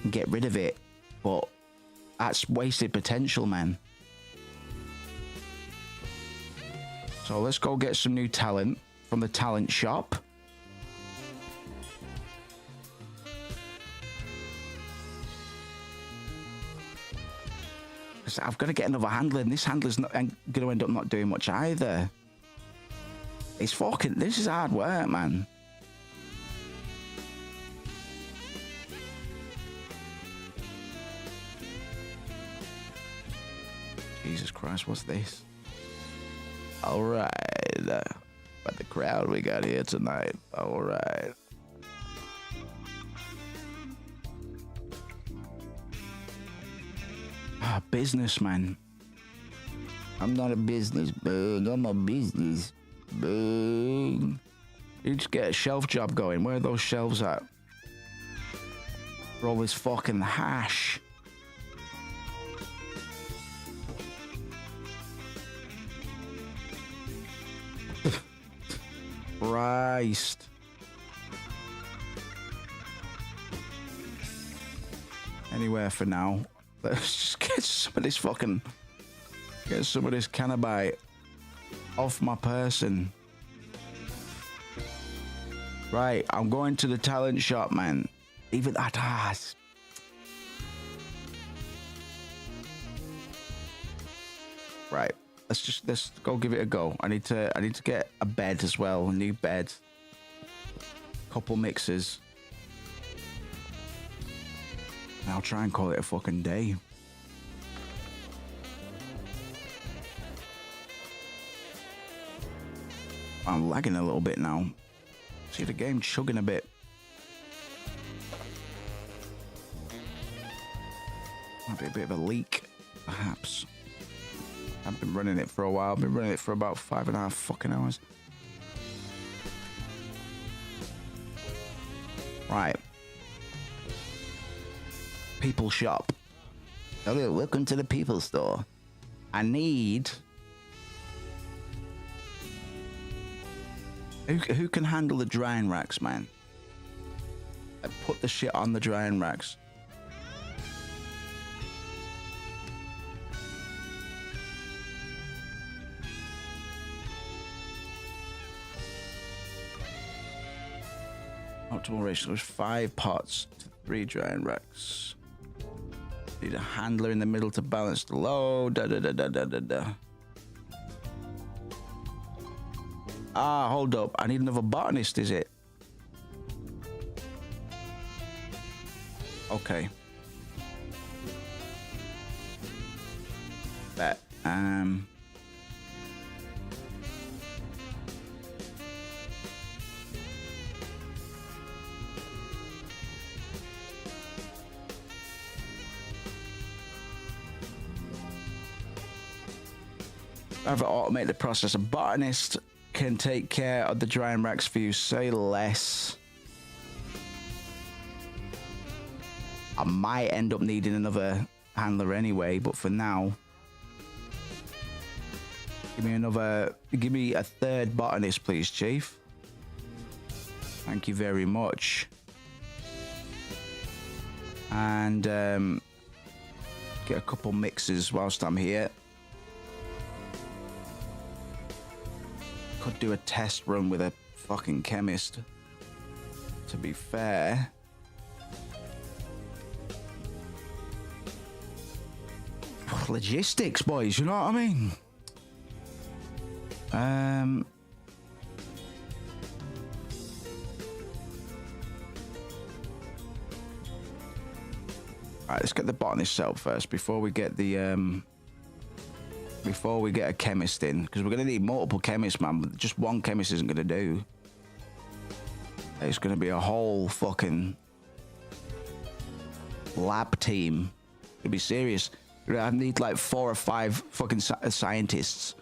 and get rid of it, but that's wasted potential, man. So let's go get some new talent from the talent shop. Because I've got to get another handler, and this handler's not going to end up not doing much either. It's fucking... This is hard work, man. Jesus Christ, what's this? All right, but the crowd we got here tonight. All right. Ah, businessman. I'm not a business bug. I'm a business bug. You just get a shelf job going. Where are those shelves at? For all this fucking hash. Christ. Anywhere for now. Let's just get some of this fucking... Get some of this cannabis off my person. Right, I'm going to the talent shop, man. Even that ass. Right. Let's go give it a go. I need to get a bed as well, a new bed. Couple mixes. And I'll try and call it a fucking day. I'm lagging a little bit now. See the game chugging a bit. Might be a bit of a leak, perhaps. I've been running it for a while. I've been running it for about 5.5 fucking hours. Right. People shop. Hello, welcome to the people store. I need... Who can handle the drying racks, man? I put the shit on the drying racks. Optimal ratio is 5 pots to 3 giant racks. Need a handler in the middle to balance the load. Ah, hold up. I need another botanist, is it? Okay. Bet. Have it automate the process. A botanist can take care of the drying racks for you. Say less. I might end up needing another handler anyway, but for now, give me a third botanist, please, Chief. Thank you very much. And get a couple mixes whilst I'm here. Could do a test run with a fucking chemist, to be fair. Logistics, boys, you know what I mean? Alright, let's get the botanist set up first before we get the before we get a chemist in, because we're going to need multiple chemists, man. But just one chemist isn't going to do. It's going to be a whole fucking lab team. To be serious, I need like 4 or 5 fucking scientists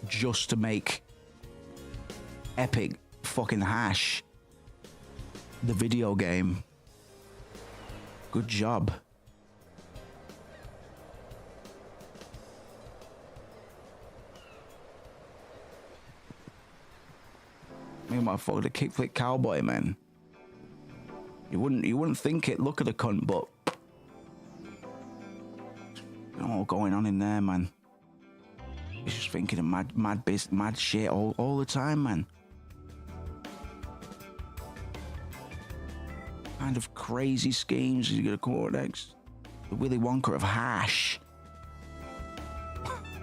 just to make epic fucking hash the video game. Good job. Me motherfucker, the kickflip cowboy, man. You wouldn't think it. Look at the cunt, but what's going on in there, man? He's just thinking of mad shit all the time, man. Kind of crazy schemes you gonna come up with next? The Willy Wonka of hash.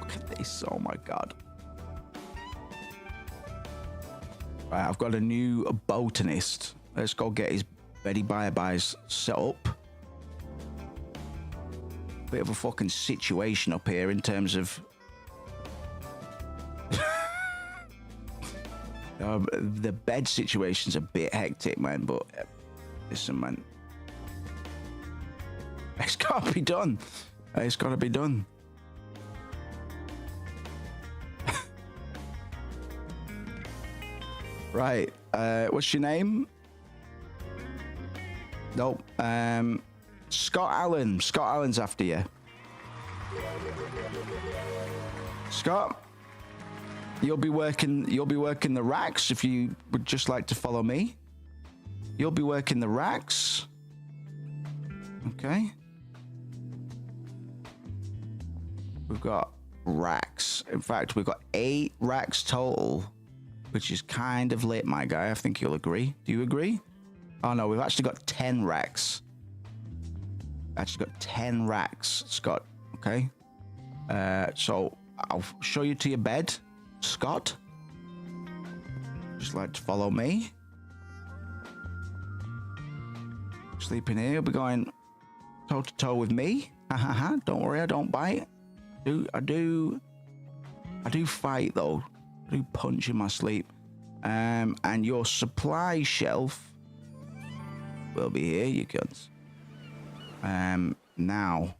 Look at this, oh my god. Right, I've got a new botanist. Let's go get his Betty Bye-Byes set up. Bit of a fucking situation up here in terms of the bed situation's a bit hectic, man, but listen, man, it's gotta be done. It's gotta be done. Right, what's your name? Nope. Scott Allen. Scott Allen's after you. Scott, you'll be working the racks if you would just like to follow me. You'll be working the racks. Okay. We've got racks. In fact, we've got 8 racks total, which is kind of lit, my guy. I think you'll agree. Do you agree? Oh no, we've actually got 10 racks. Actually got 10 racks, Scott. Okay. So I'll show you to your bed, Scott. Just like to follow me. Sleeping here. You'll be going toe to toe with me. Don't worry, I don't bite. I do fight though. I do punch in my sleep. And your supply shelf will be here, you cunts. Now.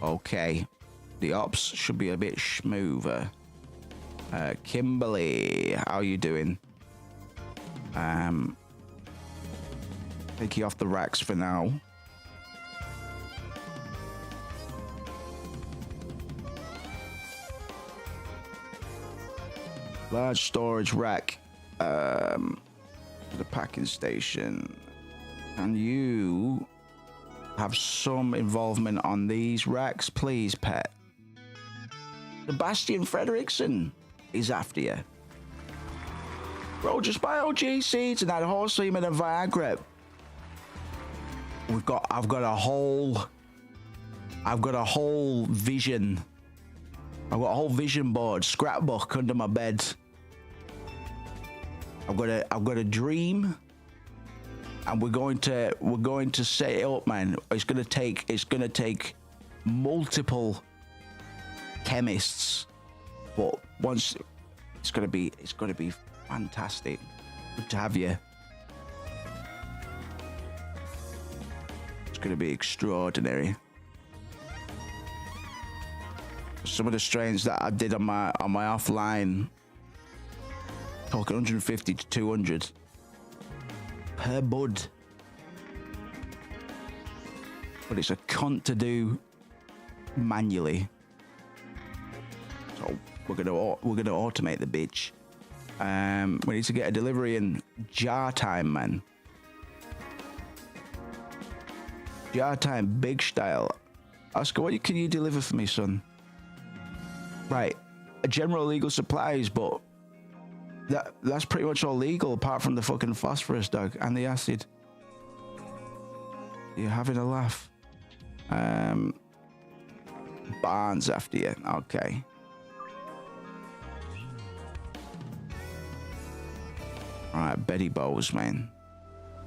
Okay. The ops should be a bit smoother. Kimberly, how you doing? Take you off the racks for now. Large storage rack. The packing station. Can you have some involvement on these racks, please, pet? Sebastian Fredrickson is after you. Bro, just buy OG seeds and add horse semen and Viagra. I've got a whole vision. I've got a whole vision board, scrapbook under my bed. I've got a dream, and we're going to set it up, man. It's gonna take multiple chemists, but once it's gonna be fantastic. Good to have you. It's gonna be extraordinary. Some of the strains that I did on my offline, talking 150 to 200 per bud, but it's a cunt to do manually. So we're gonna automate the bitch. We need to get a delivery in jar time, man. Jar time, big style. Oscar, what can you deliver for me, son? Right, a general legal supplies, but that's pretty much all legal apart from the fucking phosphorus, dog, and the acid. You're having a laugh. Barnes after you. Okay. All right, Betty Bowes, man.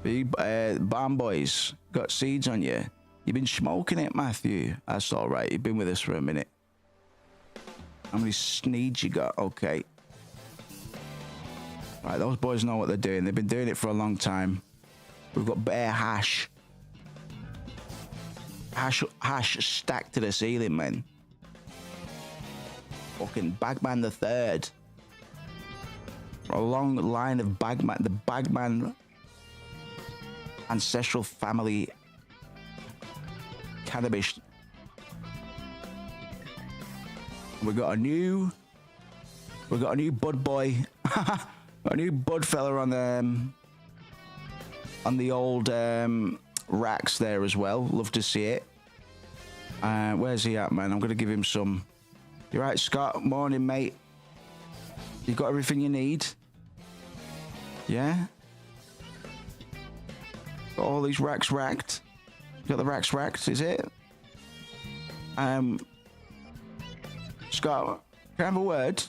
Barn boys, got seeds on you. You've been smoking it, Matthew. That's all right. You've been with us for a minute. How many sneeds you got? Okay. Right, those boys know what they're doing. They've been doing it for a long time. We've got bare hash. Hash stacked to the ceiling, man. Fucking Bagman the Third. A long line of Bagman. The Bagman ancestral family cannabis. We got a new bud boy, a new bud fella on the old racks there as well. Love to see it. Where's he at, man? I'm gonna give him some. You're right, Scott. Morning, mate. You got everything you need? Yeah. Got all these racks racked. You got the racks racked, is it? Scott, can I have a word?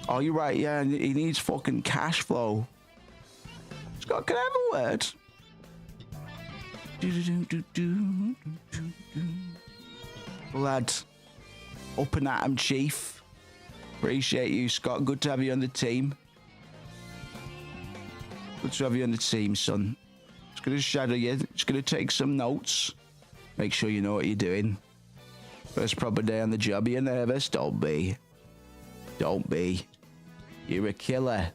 Oh, you're right, yeah, he needs fucking cash flow. Scott, can I have a word? Lad, up and at him, Chief. Appreciate you, Scott. Good to have you on the team. Good to have you on the team, son. Just gonna shadow you. Just gonna take some notes. Make sure you know what you're doing. First proper day on the job. Are you nervous? Don't be. Don't be. You're a killer.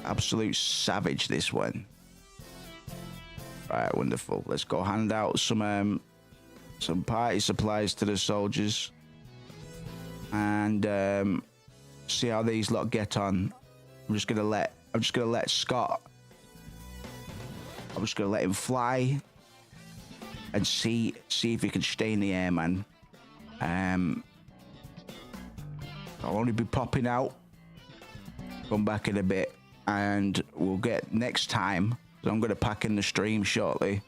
Absolute savage, this one. Right, wonderful. Let's go hand out some party supplies to the soldiers. And see how these lot get on. I'm just gonna let Scott. I'm just gonna let him fly and see if he can stay in the air, man. I'll only be popping out. Come back in a bit, and we'll get next time. So I'm gonna pack in the stream shortly.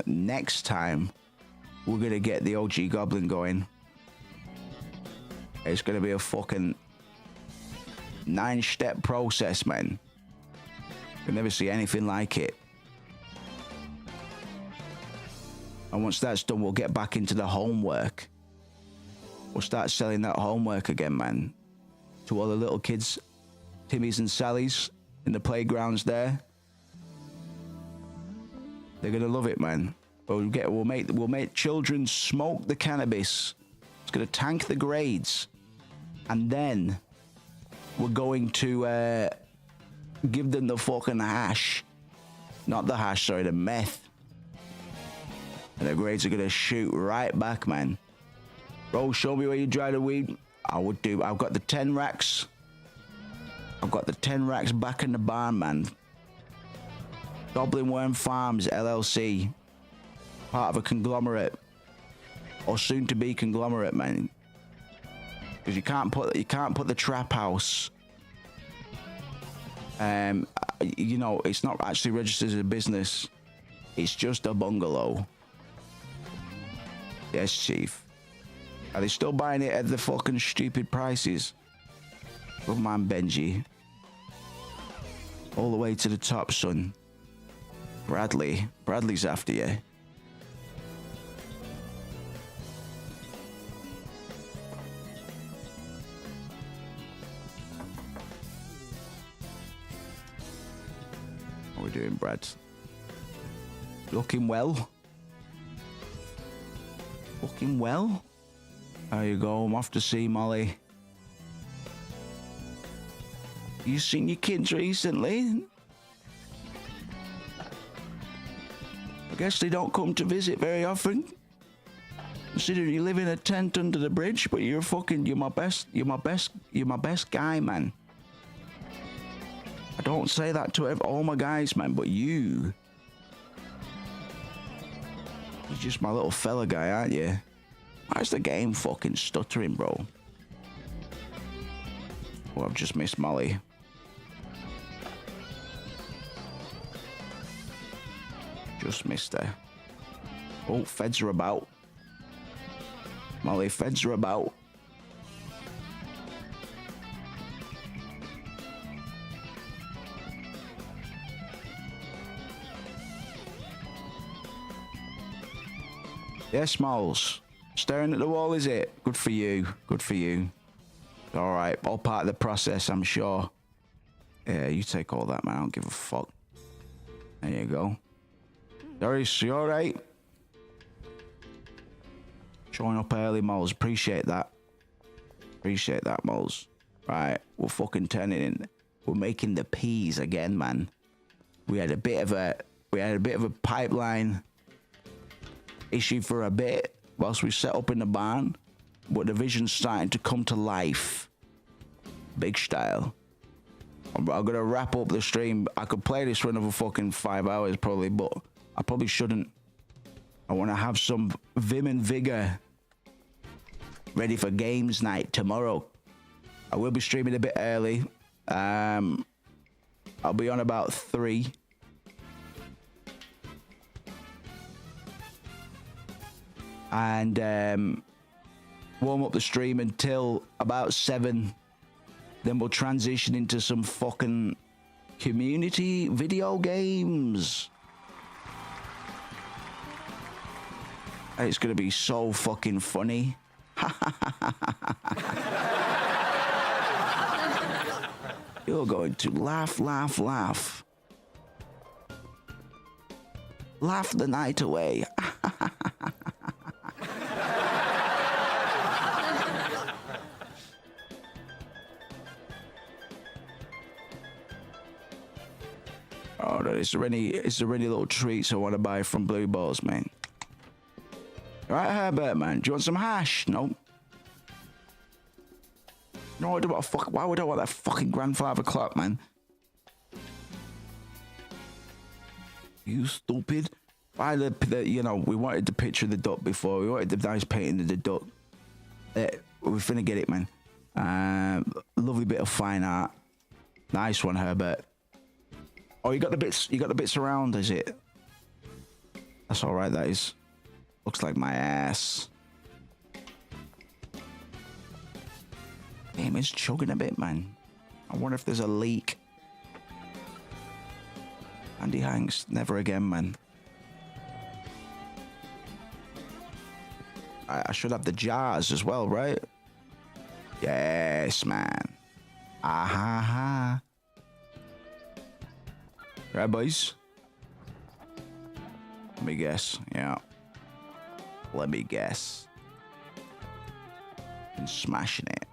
Next time, we're gonna get the OG Goblin going. It's gonna be a fucking 9-step process, man. You'll never see anything like it. And once that's done, we'll get back into the homework. We'll start selling that homework again, man. To all the little kids, Timmy's and Sally's in the playgrounds there. They're gonna love it, man. We'll make children smoke the cannabis. It's gonna tank the grades. And then we're going to give them the fucking hash. Not the hash, sorry, the meth. And the grades are gonna shoot right back, man. Bro, show me where you dry the weed. I would do. I've got the 10 racks. I've got the 10 racks back in the barn, man. Goblin Worm Farms, LLC. Part of a conglomerate. or soon to be conglomerate, man. Because you can't put the trap house. You know, it's not actually registered as a business. It's just a bungalow. Yes, Chief. Are they still buying it at the fucking stupid prices? Good man, Benji. All the way to the top, son. Bradley's after you. How are we doing, Brad? Looking well? Looking well? There you go, I'm off to see Molly. You seen your kids recently? I guess they don't come to visit very often. Considering you live in a tent under the bridge, but you're my best guy, man. I don't say that to all my guys, man, but you're just my little fella guy, aren't you? Why's the game fucking stuttering, bro? Oh, I've just missed Molly. Just missed her. Oh, feds are about. Molly, feds are about. Yes, Smalls. Staring at the wall, is it? Good for you. Good for you. All right, all part of the process, I'm sure. Yeah, you take all that, man. I don't give a fuck. There you go. Doris, you all right? Showing up early, Moles. Appreciate that. Appreciate that, Moles. Right, we're fucking turning in. We're making the peas again, man. We had a bit of a pipeline issue for a bit whilst we set up in the barn, but the vision's starting to come to life. Big style. I'm gonna wrap up the stream. I could play this for another fucking 5 hours probably, but I probably shouldn't. I want to have some vim and vigor ready for games night tomorrow. I will be streaming a bit early. I'll be on about 3. And warm up the stream until about 7. Then we'll transition into some fucking community video games. It's gonna be so fucking funny. You're going to laugh, laugh, laugh. Laugh the night away. Oh, no, is there any little treats I want to buy from Blue Balls, man? Right, Herbert, man. Do you want some hash? No. No, I don't want why would I want that fucking grandfather clock, man? You stupid. Why you know, we wanted the picture of the duck before. We wanted the nice painting of the duck. We're finna get it, man. Lovely bit of fine art. Nice one, Herbert. Oh, you got the bits around, is it? That's all right, that is. Looks like my ass. Damn, it's chugging a bit, man. I wonder if there's a leak. Andy Hanks, never again, man. I should have the jars as well, right? Yes, man. Ah-ha-ha. Right, boys? Let me guess. Yeah. Let me guess. And smashing it.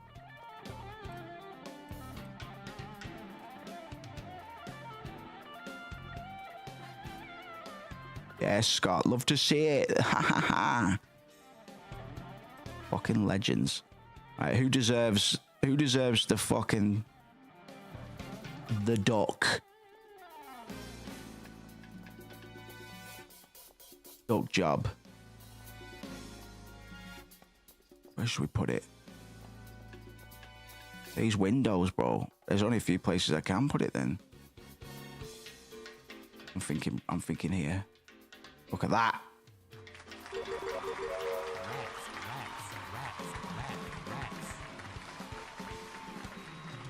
Yes, Scott. Love to see it. Ha ha ha. Fucking legends. Right, who deserves the fucking the duck? Duck job. Where should we put it? These windows, bro. There's only a few places I can put it then. I'm thinking here. Look at that.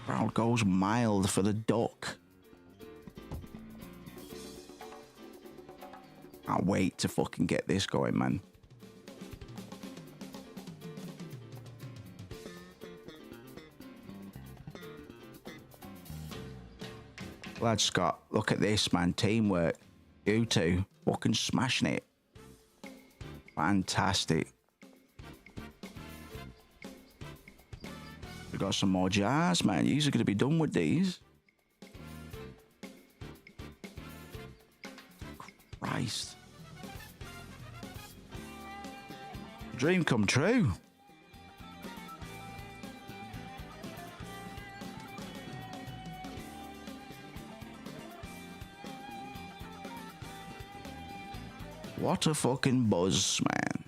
Crowd goes mild for the duck. Can't wait to fucking get this going, man. Lad Scott, look at this, man. Teamwork. You two fucking smashing it. Fantastic. We got some more jars, man. You're going to be done with these. Christ. Dream come true. What a fucking buzz, man.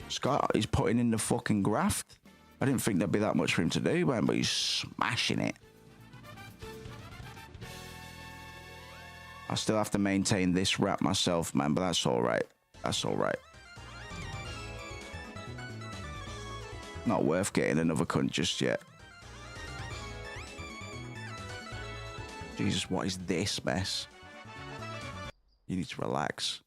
Scott is putting in the fucking graft. I didn't think there'd be that much for him to do, man, but he's smashing it. I still have to maintain this wrap myself, man, but that's all right. That's all right. Not worth getting another cunt just yet. Jesus, what is this mess? You need to relax.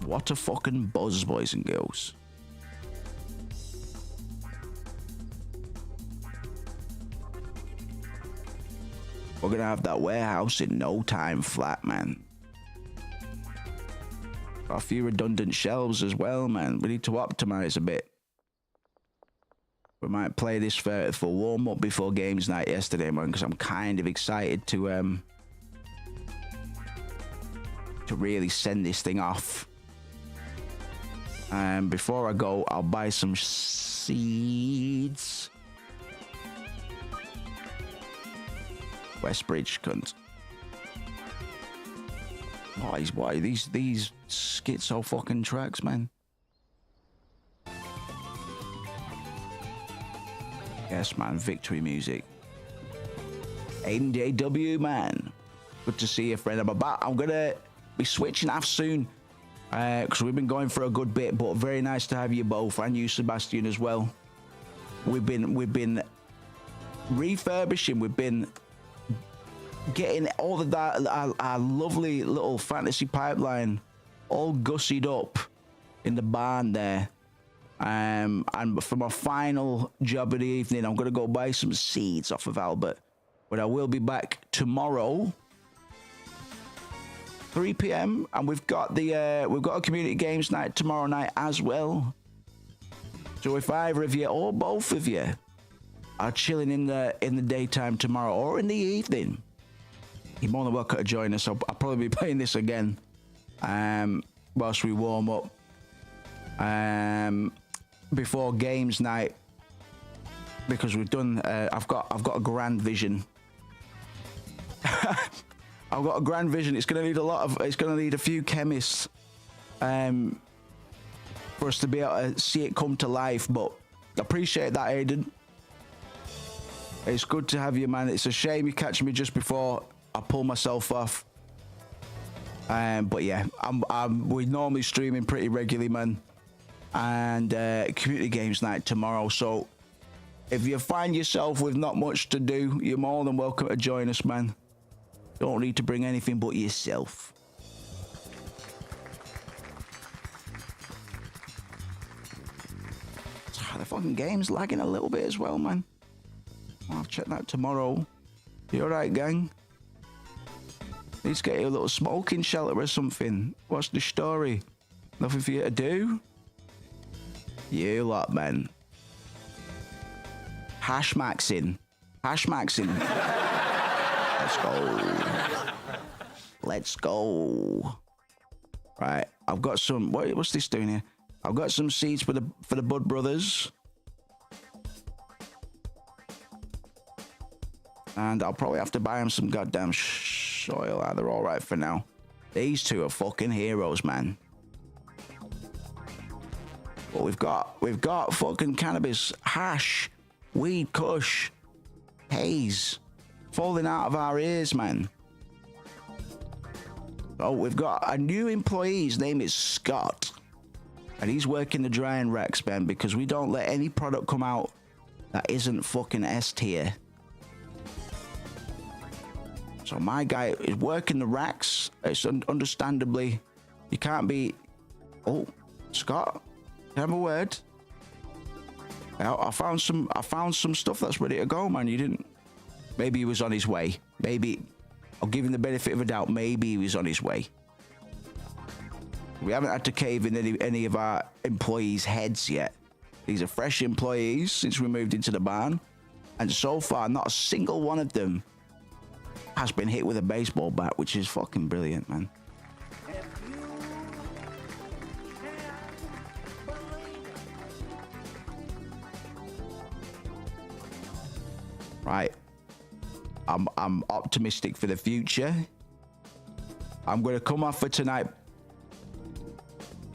What a fucking buzz, boys and girls. We're gonna have that warehouse in no time flat, man. Got a few redundant shelves as well, man. We need to optimize a bit. We might play this for warm-up before games night yesterday, man, because I'm kind of excited to really send this thing off. Before I go, I'll buy some seeds. Westbridge, cunt. Why these schizo fucking tracks, man? Yes, man. Victory music. NJW, man. Good to see you, friend. I'm gonna be switching off soon because we've been going for a good bit. But very nice to have you both, and you, Sebastian, as well. We've been refurbishing. We've been getting all of that our lovely little fantasy pipeline all gussied up in the barn there. And for my final job of the evening, I'm gonna go buy some seeds off of Albert. But I will be back tomorrow, 3 p.m. and we've got a community games night tomorrow night as well. So if either of you or both of you are chilling in the daytime tomorrow or in the evening, you're more than welcome to join us. I'll probably be playing this again whilst we warm up before games night, because we've done. I've got a grand vision. I've got a grand vision. It's going to need a few chemists for us to be able to see it come to life. But appreciate that, Aiden. It's good to have you, man. It's a shame you catch me just before I pull myself off. But yeah, we're normally streaming pretty regularly, man. And community games night tomorrow. So if you find yourself with not much to do, you're more than welcome to join us, man. Don't need to bring anything but yourself. The fucking game's lagging a little bit as well, man. I'll check that tomorrow. You alright, gang? Need to get you a little smoking shelter or something. What's the story? Nothing for you to do? You lot, man. Hash maxing. Hash maxing. Let's go. Let's go. Right, I've got some. What's this doing here? I've got some seeds for the Bud Brothers. And I'll probably have to buy them some goddamn soil. They're all right for now. These two are fucking heroes, man. But we've got fucking cannabis, hash, weed, kush, haze falling out of our ears, man. Oh, we've got a new employee. His name is Scott. And he's working the drying racks, man, because we don't let any product come out that isn't fucking S tier. So my guy is working the racks. It's understandably, you can't be... Oh, Scott, can I have a word? I found some stuff that's ready to go, man. You didn't... Maybe he was on his way. Maybe... I'll give him the benefit of a doubt. Maybe he was on his way. We haven't had to cave in any of our employees' heads yet. These are fresh employees since we moved into the barn. And so far, not a single one of them has been hit with a baseball bat, which is fucking brilliant, man. Right. I'm optimistic for the future. I'm going to come off for tonight,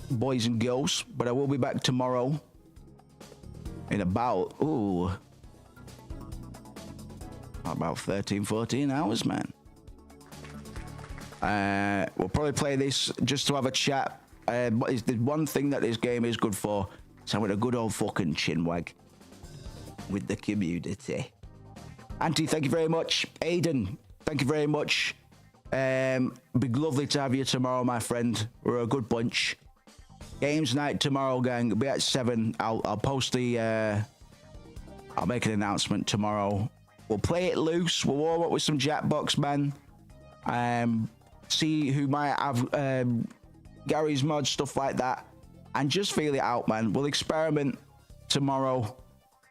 boys and girls, but I will be back tomorrow in about 13, 14 hours, man. We'll probably play this just to have a chat. But the one thing that this game is good for is having a good old fucking chinwag with the community. Auntie, thank you very much. Aiden, thank you very much. Be lovely to have you tomorrow, my friend. We're a good bunch. Games night tomorrow, gang. It'll be at 7. I'll post the... I'll make an announcement tomorrow. We'll play it loose. We'll warm up with some Jackbox, man. See who might have Gary's mod, stuff like that. And just feel it out, man. We'll experiment tomorrow.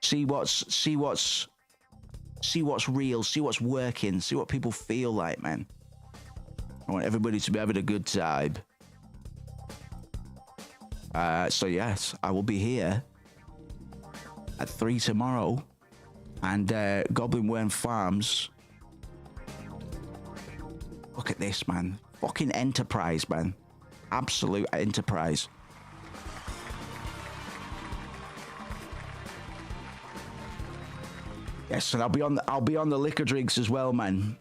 See what's real. See what's working. See what people feel like, man. I want everybody to be having a good time. So yes, I will be here at 3 tomorrow. And Goblin Worm Farms. Look at this, man. Fucking enterprise, man. Absolute enterprise. Yes, and I'll be on the liquor drinks as well, man.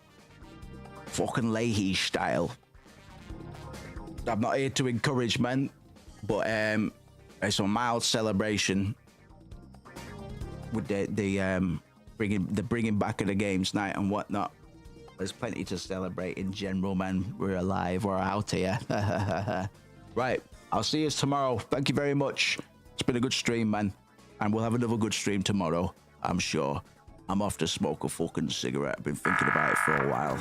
Fucking Leahy style. I'm not here to encourage, man, but it's a mild celebration with the bringing back of the games night and whatnot. There's plenty to celebrate in general, man. We're alive. We're out here. Right. I'll see you tomorrow. Thank you very much. It's been a good stream, man. And we'll have another good stream tomorrow, I'm sure. I'm off to smoke a fucking cigarette. I've been thinking about it for a while.